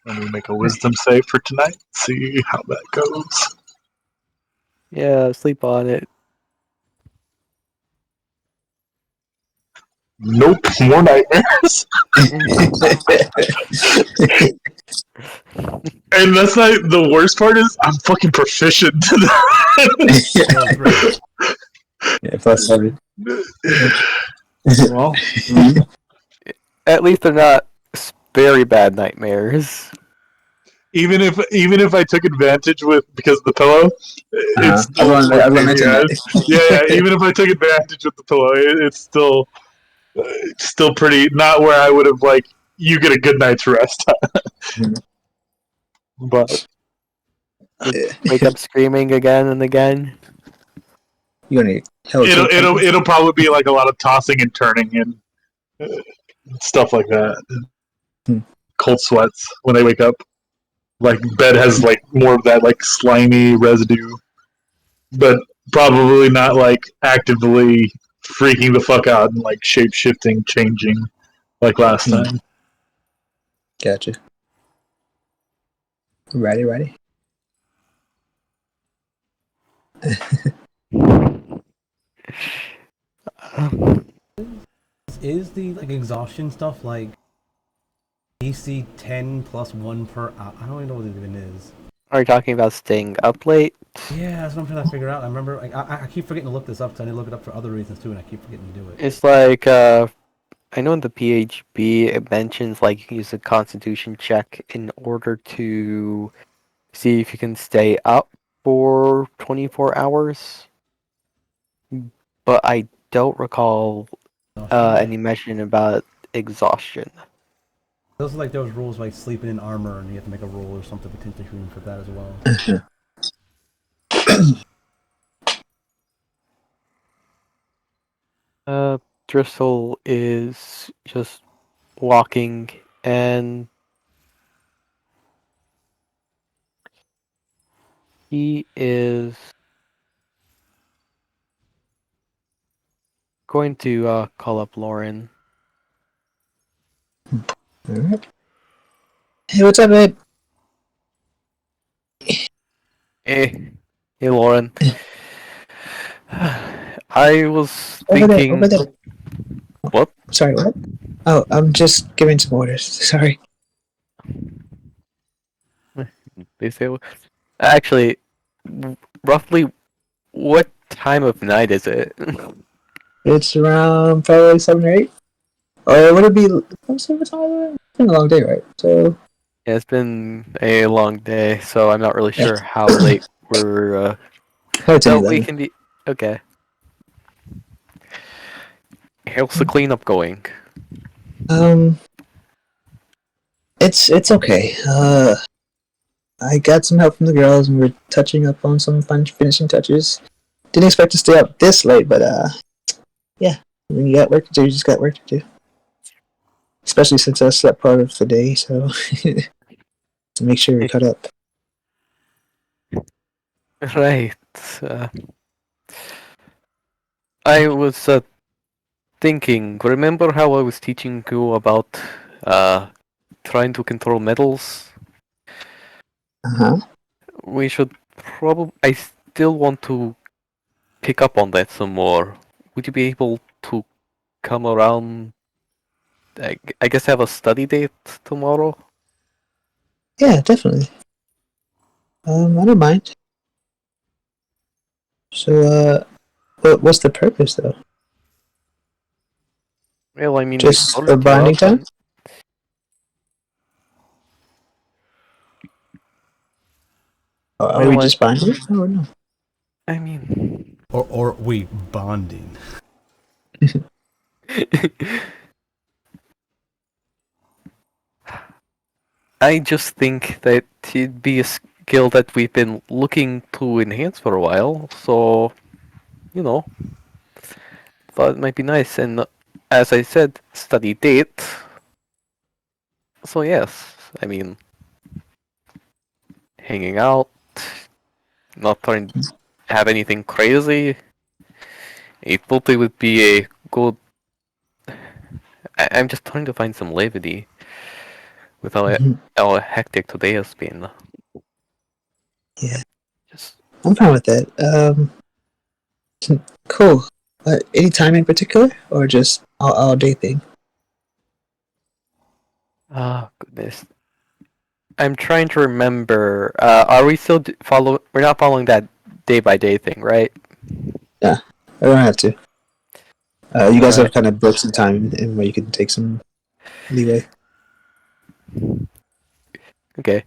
Let me make a wisdom save for tonight. See how that goes. Yeah, sleep on it. Nope, more nightmares. And that's not the worst part is I'm fucking proficient to that. Yeah, plus 7. Well, at least they're not very bad nightmares. Even if I took advantage because of the pillow, it's I was still gonna mention that. yeah. Even if I took advantage with the pillow, it's still pretty not where I would have like you get a good night's rest. But Wake up screaming again and again. You're gonna it'll probably be like a lot of tossing and turning and stuff like that. Cold sweats when they wake up. Like bed has like more of that like slimy residue, but probably not like actively freaking the fuck out and like shape shifting, changing like last time. Gotcha. Righty. Is the like exhaustion stuff like DC 10 plus 1 per hour? I don't even know what it even is. Are you talking about staying up late? Yeah, that's what I'm trying to figure out. I remember, like, I keep forgetting to look this up because I need to look it up for other reasons too, and I keep forgetting to do it. It's like, I know in the PHB it mentions like you can use a constitution check in order to see if you can stay up for 24 hours. But I don't recall any mention about exhaustion. Those are like those rules like sleeping in armor, and you have to make a roll or something potentially for that as well. Driscoll is just walking and he is going to call up Lauren. Alright. Hey, what's up, babe? Hey, Lauren. I was thinking. Over there. What? Sorry, what? Oh, I'm just giving some orders. Sorry. They say. Actually, roughly, what time of night is it? It's around probably 7 or 8. Or would it be? What's the time? It's been a long day, right? So. Yeah, it's been a long day, so I'm not really sure how late we're. So we can be okay. How's the cleanup going? It's okay. I got some help from the girls, and we're touching up on some finishing touches. Didn't expect to stay up this late, but yeah. When you got work to do, you just got work to do. Especially since I slept part of the day, so to make sure we're caught up. Right. I was thinking. Remember how I was teaching you about trying to control metals? We should probably. I still want to pick up on that some more. Would you be able to come around? I guess have a study date tomorrow. Yeah, definitely. I don't mind. So, what's the purpose though? Well, I mean, just a bonding time. Are we just bonding? Oh no. I mean, or we bonding. I just think that it'd be skill that we've been looking to enhance for a while, so, you know, thought it might be nice. And as I said, study date. So yes, I mean, hanging out, not trying to have anything crazy. It totally would be a good. I'm just trying to find some levity with how hectic today has been. Yeah, Just I'm fine with that. Cool. Any time in particular, or just all day thing? goodness. I'm trying to remember. Are we still We're not following that day by day thing, right? Yeah, I don't have to. You guys have Alright. kind of booked some time in where you can take some leeway. Okay.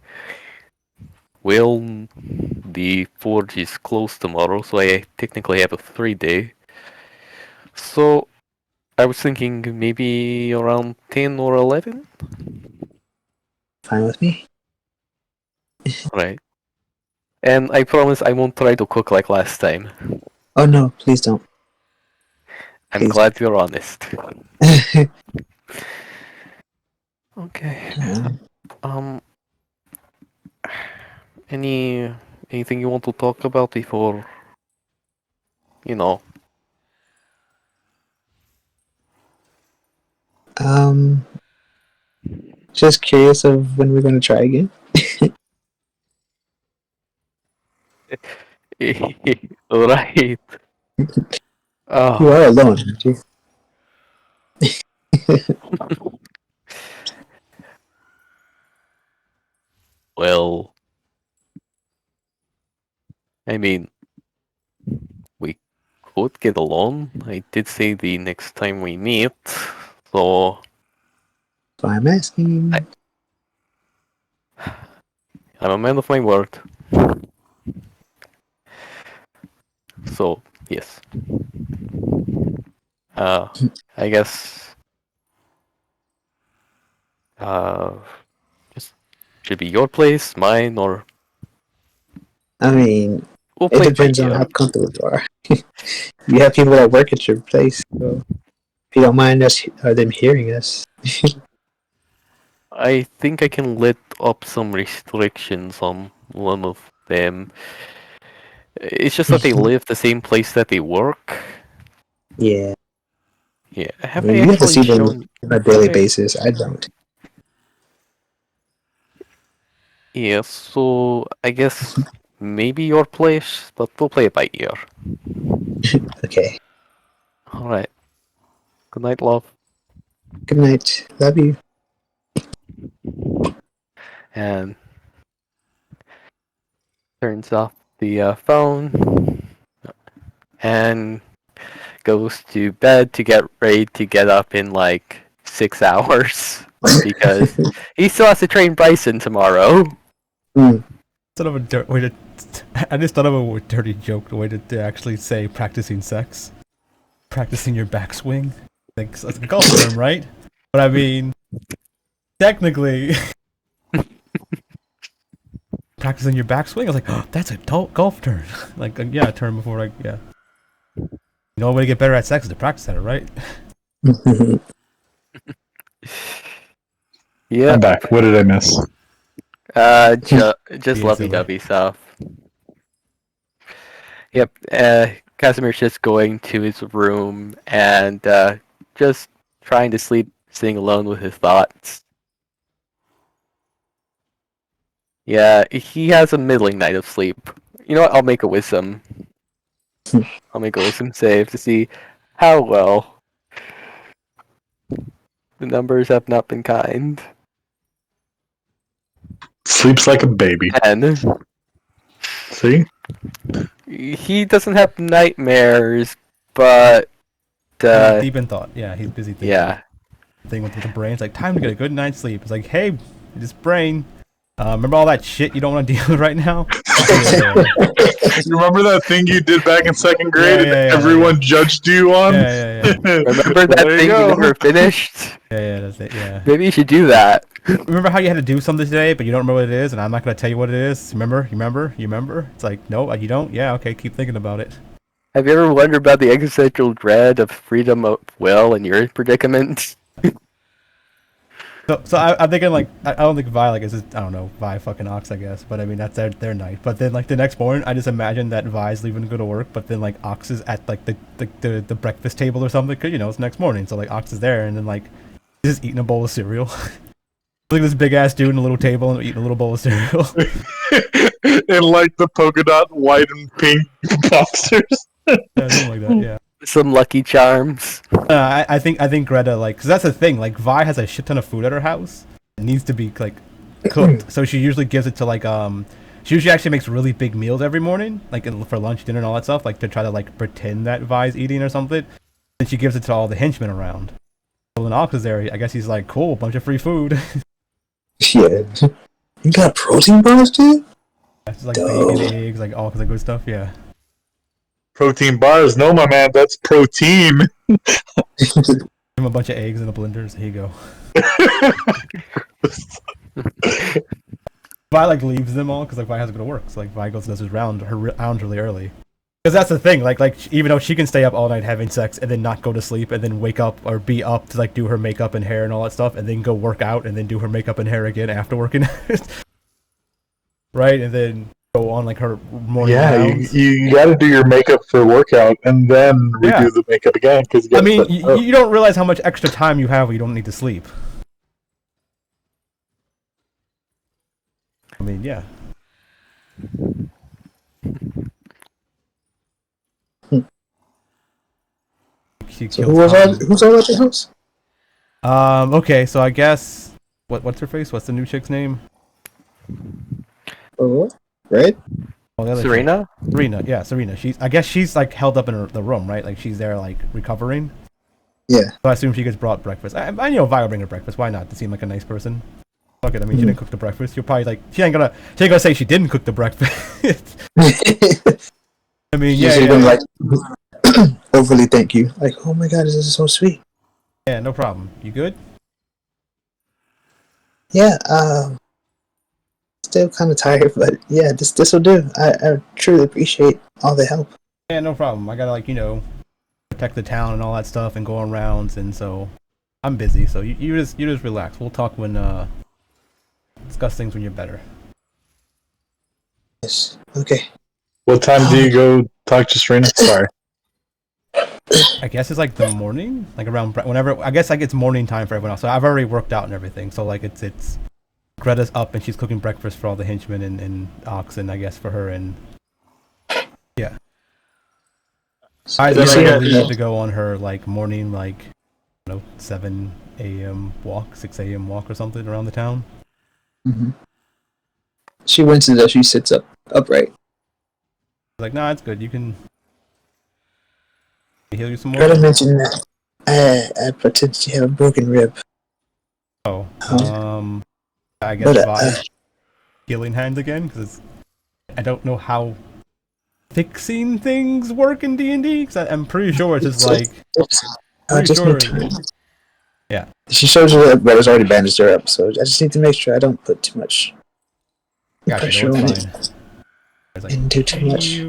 Well, the forge is closed tomorrow, so I technically have a 3-day. So I was thinking maybe around 10 or 11? Fine with me. Right. And I promise I won't try to cook like last time. Oh no, please don't. I'm Please. glad you're honest. Okay. Um. Anything you want to talk about before? You know. Just curious of when we're gonna try again. Right. You Oh. are alone, aren't you? Well, I mean, we could get along. I did say the next time we meet, so So I'm asking. I'm a man of my word. So, yes. I guess, just should be your place, mine, or I mean, we'll it play it by depends on ear. how comfortable you are. You have people that work at your place, so if you don't mind us or them hearing us. I think I can let up some restrictions on one of them. It's just that they live the same place that they work. Yeah. Yeah. I Have I mean, you have to actually see them shown? on a daily basis. I don't. Yeah, so I guess maybe your place, but we'll play it by ear. Okay. Alright. Good night, love. Good night. Love you. And turns off the phone and goes to bed to get ready to get up in like 6 hours because he still has to train Bryson tomorrow. Sort of a way to. I just thought of a dirty joke, the way to actually say practicing sex. Practicing your backswing. Like, it's a golf term, right? But I mean, technically, practicing your backswing. I was like, oh, that's a golf term. Like, yeah, a term before, like, yeah. You know, way to get better at sex is to practice at it, right? Yeah. I'm back. What did I miss? Just Being lovey-dovey stuff. Yep, Casimir's just going to his room and just trying to sleep, sitting alone with his thoughts. Yeah, he has a middling night of sleep. You know what? I'll make a wisdom. I'll make a wisdom save to see how well the numbers have not been kind. Sleeps like a baby. 10. See? He doesn't have nightmares, but He's deep in thought. Yeah, he's busy thinking. Yeah. Thing with the brain. It's like, time to get a good night's sleep. It's like, hey, this brain, remember all that shit you don't want to deal with right now? You remember that thing you did back in second grade and everyone judged you on? Remember that There thing you you go. never finished? Yeah, that's it. Yeah. Maybe you should do that. Remember how you had to do something today, but you don't remember what it is, and I'm not gonna tell you what it is. Remember? It's like, no, you don't. Yeah, okay, keep thinking about it. Have you ever wondered about the existential dread of freedom of will in your predicament? So I'm thinking like I don't think Vi like is just, I don't know, Vi fucking Ox, I guess, but I mean that's their night. But then like the next morning, I just imagine that Vi's leaving to go to work, but then like Ox is at like the breakfast table or something, cause it's next morning, so like Ox is there, and then like he's just eating a bowl of cereal. Look at this big ass dude in a little table and eating a little bowl of cereal. In like the polka dot white and pink boxers. Yeah, something like that. Yeah. Some Lucky Charms. I think Greta like, cause that's the thing. Like Vi has a shit ton of food at her house. It needs to be like cooked, so she usually gives it to like She usually actually makes really big meals every morning, like for lunch, dinner, and all that stuff, like to try to like pretend that Vi's eating or something. And she gives it to all the henchmen around. So when Ox is there, I guess he's like, cool, bunch of free food. Yeah. You got protein bars, dude? It's like bacon, eggs, like all kinds of good stuff. Yeah. Protein bars? No, my man, that's protein. Give him a bunch of eggs in a blender. So here you go. Vi like leaves them all because like Vi has to go to work. So like Vi goes and does her rounds really early. Because that's the thing. Like even though she can stay up all night having sex and then not go to sleep and then wake up or be up to like do her makeup and hair and all that stuff and then go work out and then do her makeup and hair again after working out. Right, and then go on like her morning rounds. you got to do your makeup for workout and then redo the makeup again. Because I mean, you don't realize how much extra time you have when you don't need to sleep. I mean, yeah. So who's all at your house? Okay, so I guess what's her face? What's the new chick's name? Oh, right? Oh, the other Serena? chick. Serena, yeah, Serena. I guess she's like held up in the room, right? Like she's there like recovering. Yeah. So I assume she gets brought breakfast. I Vi will bring her breakfast. Why not? To seem like a nice person. Fuck it. I mean, she didn't cook the breakfast. You're probably like she ain't gonna say she didn't cook the breakfast. I mean, yeah. She's gonna like overly thank you. Like, oh my god, this is so sweet. Yeah, no problem. You good? Yeah. Still kind of tired, but yeah, this will do. I truly appreciate all the help. Yeah, no problem. I gotta like protect the town and all that stuff and go on rounds, and so I'm busy. So you just relax. We'll talk when discuss things when you're better. Yes. Okay. What time do you go talk to Serena? Sorry. I guess it's like the morning, like around whenever. I guess like it's morning time for everyone else. So I've already worked out and everything. So like it's Greta's up and she's cooking breakfast for all the henchmen and oxen, I guess, for her and yeah. I leave to go on her like morning 7 a.m. walk, 6 a.m. walk or something around the town. Mm-hmm. She wins it as she sits upright. Like, nah, it's good. You can heal you some more. Greta mentioned that I potentially have a broken rib. Oh, I guess healing hand again because I don't know how fixing things work in D&D. Because I'm pretty sure it's just like. Yeah. She shows her that Greta's already bandaged her up, so I just need to make sure I don't put too much pressure on it. Like, and do too much.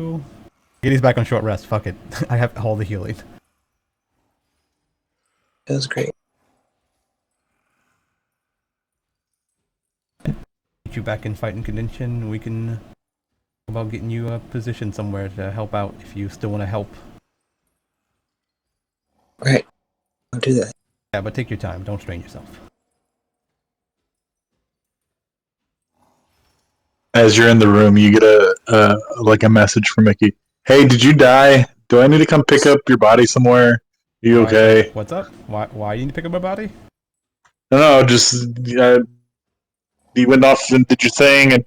He's back on short rest. Fuck it. I have all the healing. That was great. Get you back in fighting condition. We can talk about getting you a position somewhere to help out if you still want to help. Right. I'll do that. Yeah, but take your time. Don't strain yourself. As you're in the room, you get a message from Mickey. Hey, did you die? Do I need to come pick up your body somewhere? Are you okay? What's up? Why you need to pick up my body? No, just you went off and did your thing, and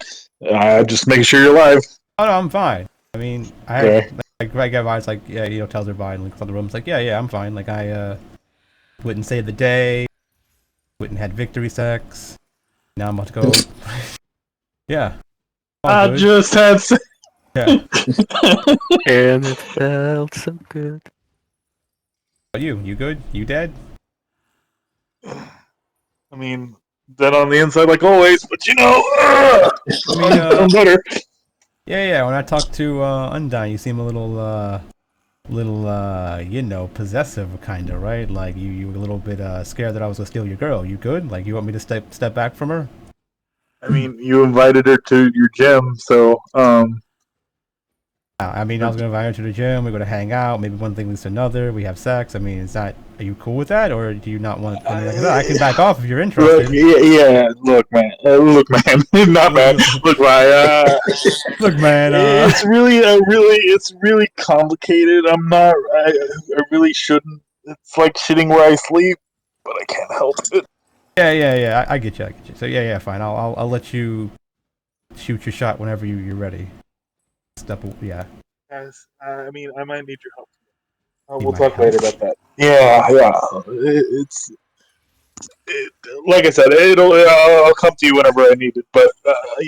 just making sure you're alive. Oh no, I'm fine. I mean, I get Vi's like, yeah, tells her Vi and looks on the room. It's like, yeah, I'm fine. Like I wouldn't save the day, wouldn't had victory sex. Now I'm about to go. Yeah. I good. just had sex. Yeah. And it felt so good. But you good? You dead? I mean, dead on the inside like always, but I mean, I'm better. Yeah. When I talked to Undyne, you seem a little, you know, possessive, kind of, right? Like you were a little bit scared that I was gonna steal your girl. You good? Like you want me to step back from her? I mean, you invited her to your gym, so I mean, I was gonna invite her to the gym. We're gonna hang out. Maybe one thing leads to another. We have sex. I mean, are you cool with that, or do you not want? I mean, like I said, I can back off if you're interested. Look, man, not man. Look, Look, man. It's really complicated. I really shouldn't. It's like shitting where I sleep, but I can't help it. Yeah. I get you. So yeah, fine. I'll let you shoot your shot whenever you're ready. Yeah. Guys, I mean, I might need your help. Need We'll my talk help? later about that. Yeah. Like I said, I'll come to you whenever I need it. But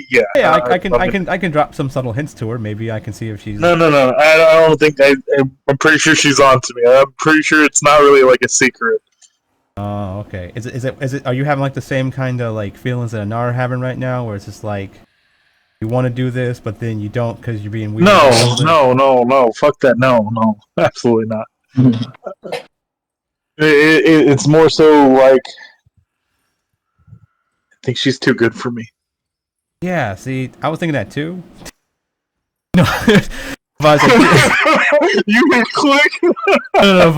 yeah. Yeah, I can drop some subtle hints to her. Maybe I can see if she's. No. I don't think I'm pretty sure she's on to me. I'm pretty sure it's not really like a secret. Oh, okay. Is it? Are you having like the same kind of like feelings that Anar having right now, where it's just like you want to do this, but then you don't because you're being weird? No. Fuck that. No. Absolutely not. It's more so like I think she's too good for me. Yeah. See, I was thinking that too. No. You went quick. No,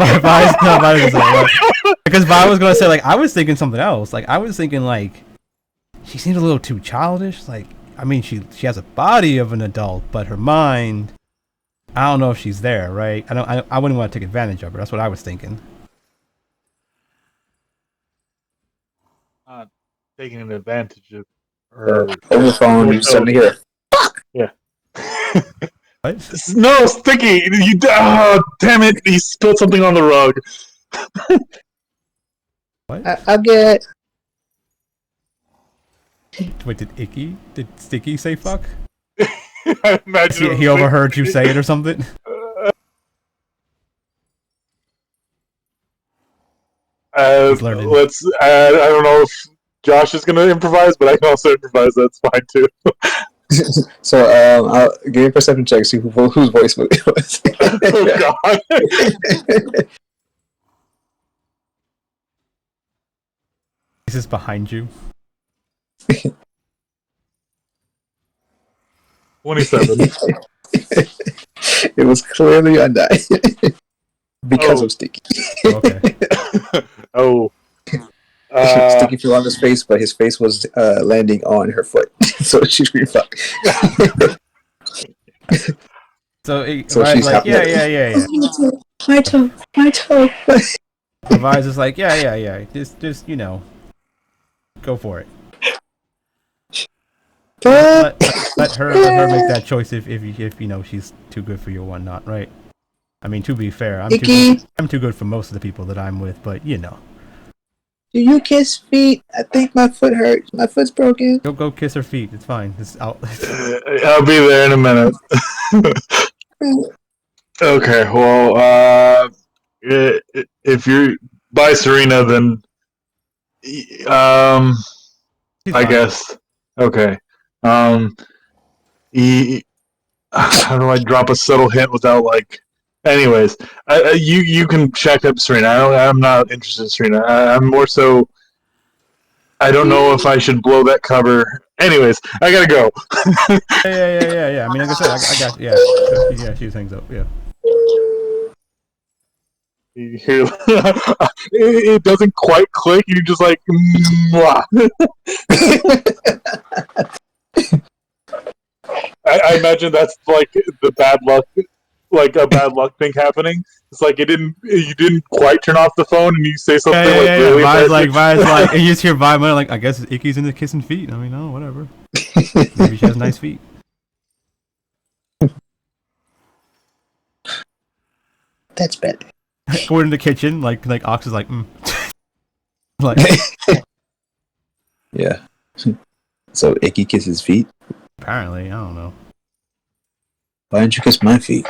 because Vi was gonna say like I was thinking something else. Like I was thinking like she seems a little too childish. Like I mean she has a body of an adult, but her mind, I don't know if she's there, right? I wouldn't want to take advantage of her. That's what I was thinking. Not taking an advantage of her. Over the phone, you're starting to hear. Yeah. What? No, Sticky! Damn it! He spilled something on the rug. What? I'll get. Wait, did Sticky say fuck? I imagine He overheard you say it or something? I don't know if Josh is gonna improvise, but I can also improvise. That's fine too. So, I'll give me a perception check. See whose voice it was. Oh God! Is this behind you? 27. It was clearly Undyne because of Sticky. Okay. Sticky flew on his face, but his face was landing on her foot, so she screamed "fuck." So she's like, happy. yeah. My toe. Vi's is like, yeah. Just you know, go for it. Let her make that choice if you know she's too good for you or whatnot, right? I mean, to be fair, I'm too good for most of the people that I'm with, but you know. Do you kiss feet? I think my foot hurts. My foot's broken. Go kiss her feet. It's fine. I'll be there in a minute. Okay, well, if you're by Serena, then I guess. Okay. How do I drop a subtle hint without like? Anyways, you can check up Serena. I'm not interested in Serena. I'm more so. I don't know if I should blow that cover. Anyways, I gotta go. Yeah. I mean, like I said, I got she hangs up. Yeah. You hear, it doesn't quite click. You just like. I imagine that's like the bad luck, like a bad luck thing happening. It's like you didn't quite turn off the phone, and you say something really. Vi's like, and you just hear Vi like, I guess Icky's into kissing feet. I mean, whatever. Maybe she has nice feet. That's bad. Go in the kitchen, like Ox is like, like, yeah. So Icky kisses feet. Apparently, I don't know. Why didn't you kiss my feet?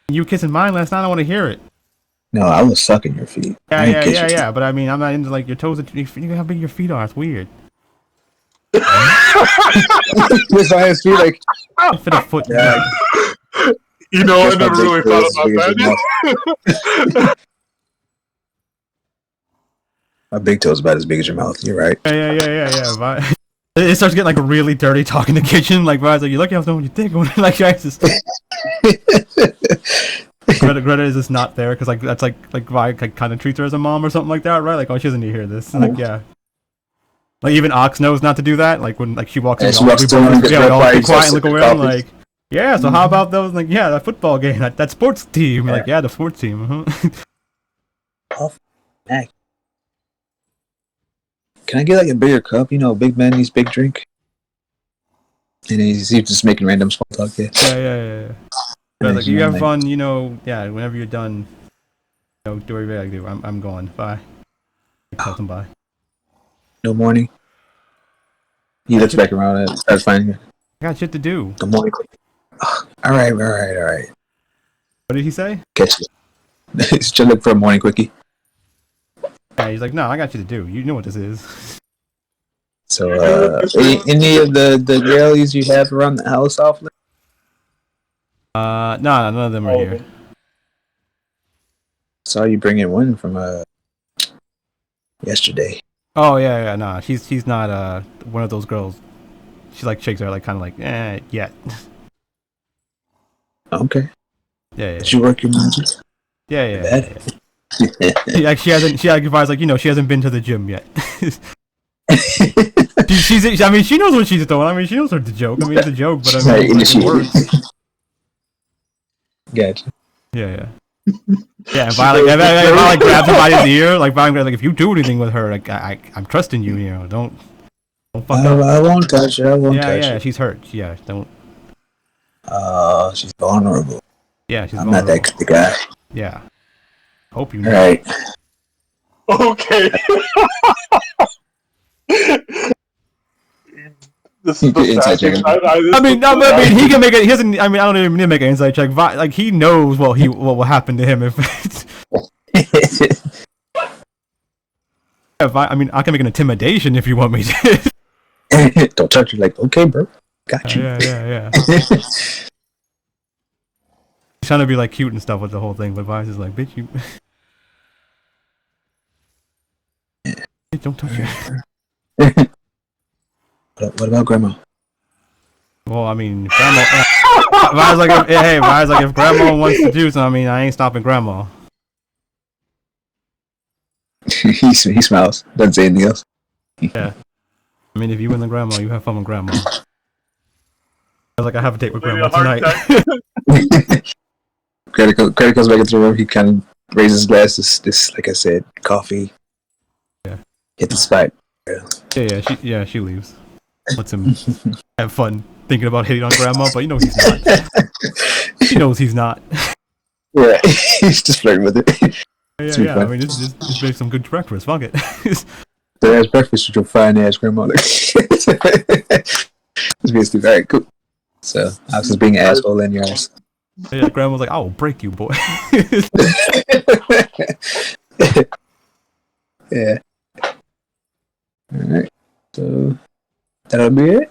You kissing mine last night? I want to hear it. No, I was sucking your feet. I didn't kiss your feet. Yeah. But I mean, I'm not into like your toes. You how big your feet are. It's weird. Kiss my feet like fit a foot. Yeah. You know, I never really thought about that. My big toe's about as big as your mouth. You're right. Yeah. It starts getting like really dirty talking in the kitchen. Like, Vi's like, you lucky I was doing what you think. Like, just... Greta is just not there because like that's like Vi kind of treats her as a mom or something like that, right? Like, oh, she doesn't need to hear this. Like, yeah. Like even Ox knows not to do that. Like when like she walks in, we all be quiet and look around. Like, yeah. So how about those? Like, yeah, that football game, that sports team. Like, yeah, the sports team. Can I get like a bigger cup? You know, big man needs big drink. And he's just making random small talk. Yeah. But like you have fun, you know. Yeah, whenever you're done, you know, do whatever you gotta do. I'm going. Bye. Tell them bye. No morning. He looks back around and starts finding it. I got shit to do. The morning. All right. What did he say? Catch it. He's just looking for a morning quickie. Yeah, he's like, no, I got you to do. You know what this is. So, any of the girlies you have around the house off? No, none of them are here. Saw you bring in one from yesterday. Oh yeah, nah. She's not one of those girls. She like shakes her like kind of like yet. Okay. Yeah. Did you work your magic? Yeah. Like she hasn't. She advised like, you know, she hasn't been to the gym yet. she's. I mean, she knows what she's doing. I mean, she knows the joke. I mean, it's a joke, but I mean, it works. Gotcha. Yeah. Yeah, if I like grab somebody's ear, like if you do anything with her, like I'm trusting you, you know, don't fuck up. I won't touch her. I won't touch her. Yeah, she's hurt. Yeah, don't. She's vulnerable. Yeah, she's I'm vulnerable. not that kind of guy. Yeah. Hope you know. All right. Okay. This is the I mean, he can make it. He doesn't. I mean, I don't even need to make an insight check. Like he knows what will happen to him if. I mean, I can make an intimidation if you want me to. Don't touch her. Like, okay, bro, got you. Yeah. He's trying to be like cute and stuff with the whole thing, but Vice is like, bitch, you. Don't touch her. What about grandma? Well, I mean, grandma. Vi's like, if grandma wants to do something, I mean, I ain't stopping grandma. he smiles. Doesn't say anything else. Yeah. I mean, if you win the grandma, you have fun with grandma. I was like, I have a date with grandma tonight. Credit comes back into the room. He kind of raises his glass. This, like I said, coffee. Yeah. Hit the spot. Yeah. She leaves. Lets him have fun thinking about hitting on grandma, but you know he's not. She knows he's not. Yeah, he's just flirting with it. Yeah. I mean, just make some good breakfast. Fuck it. So that's breakfast with your fine ass grandma. This being stupid. All right, cool. So I was just being an asshole in your ass. Yeah, grandma's like, I will break you, boy. Yeah. All right. So that'll be it.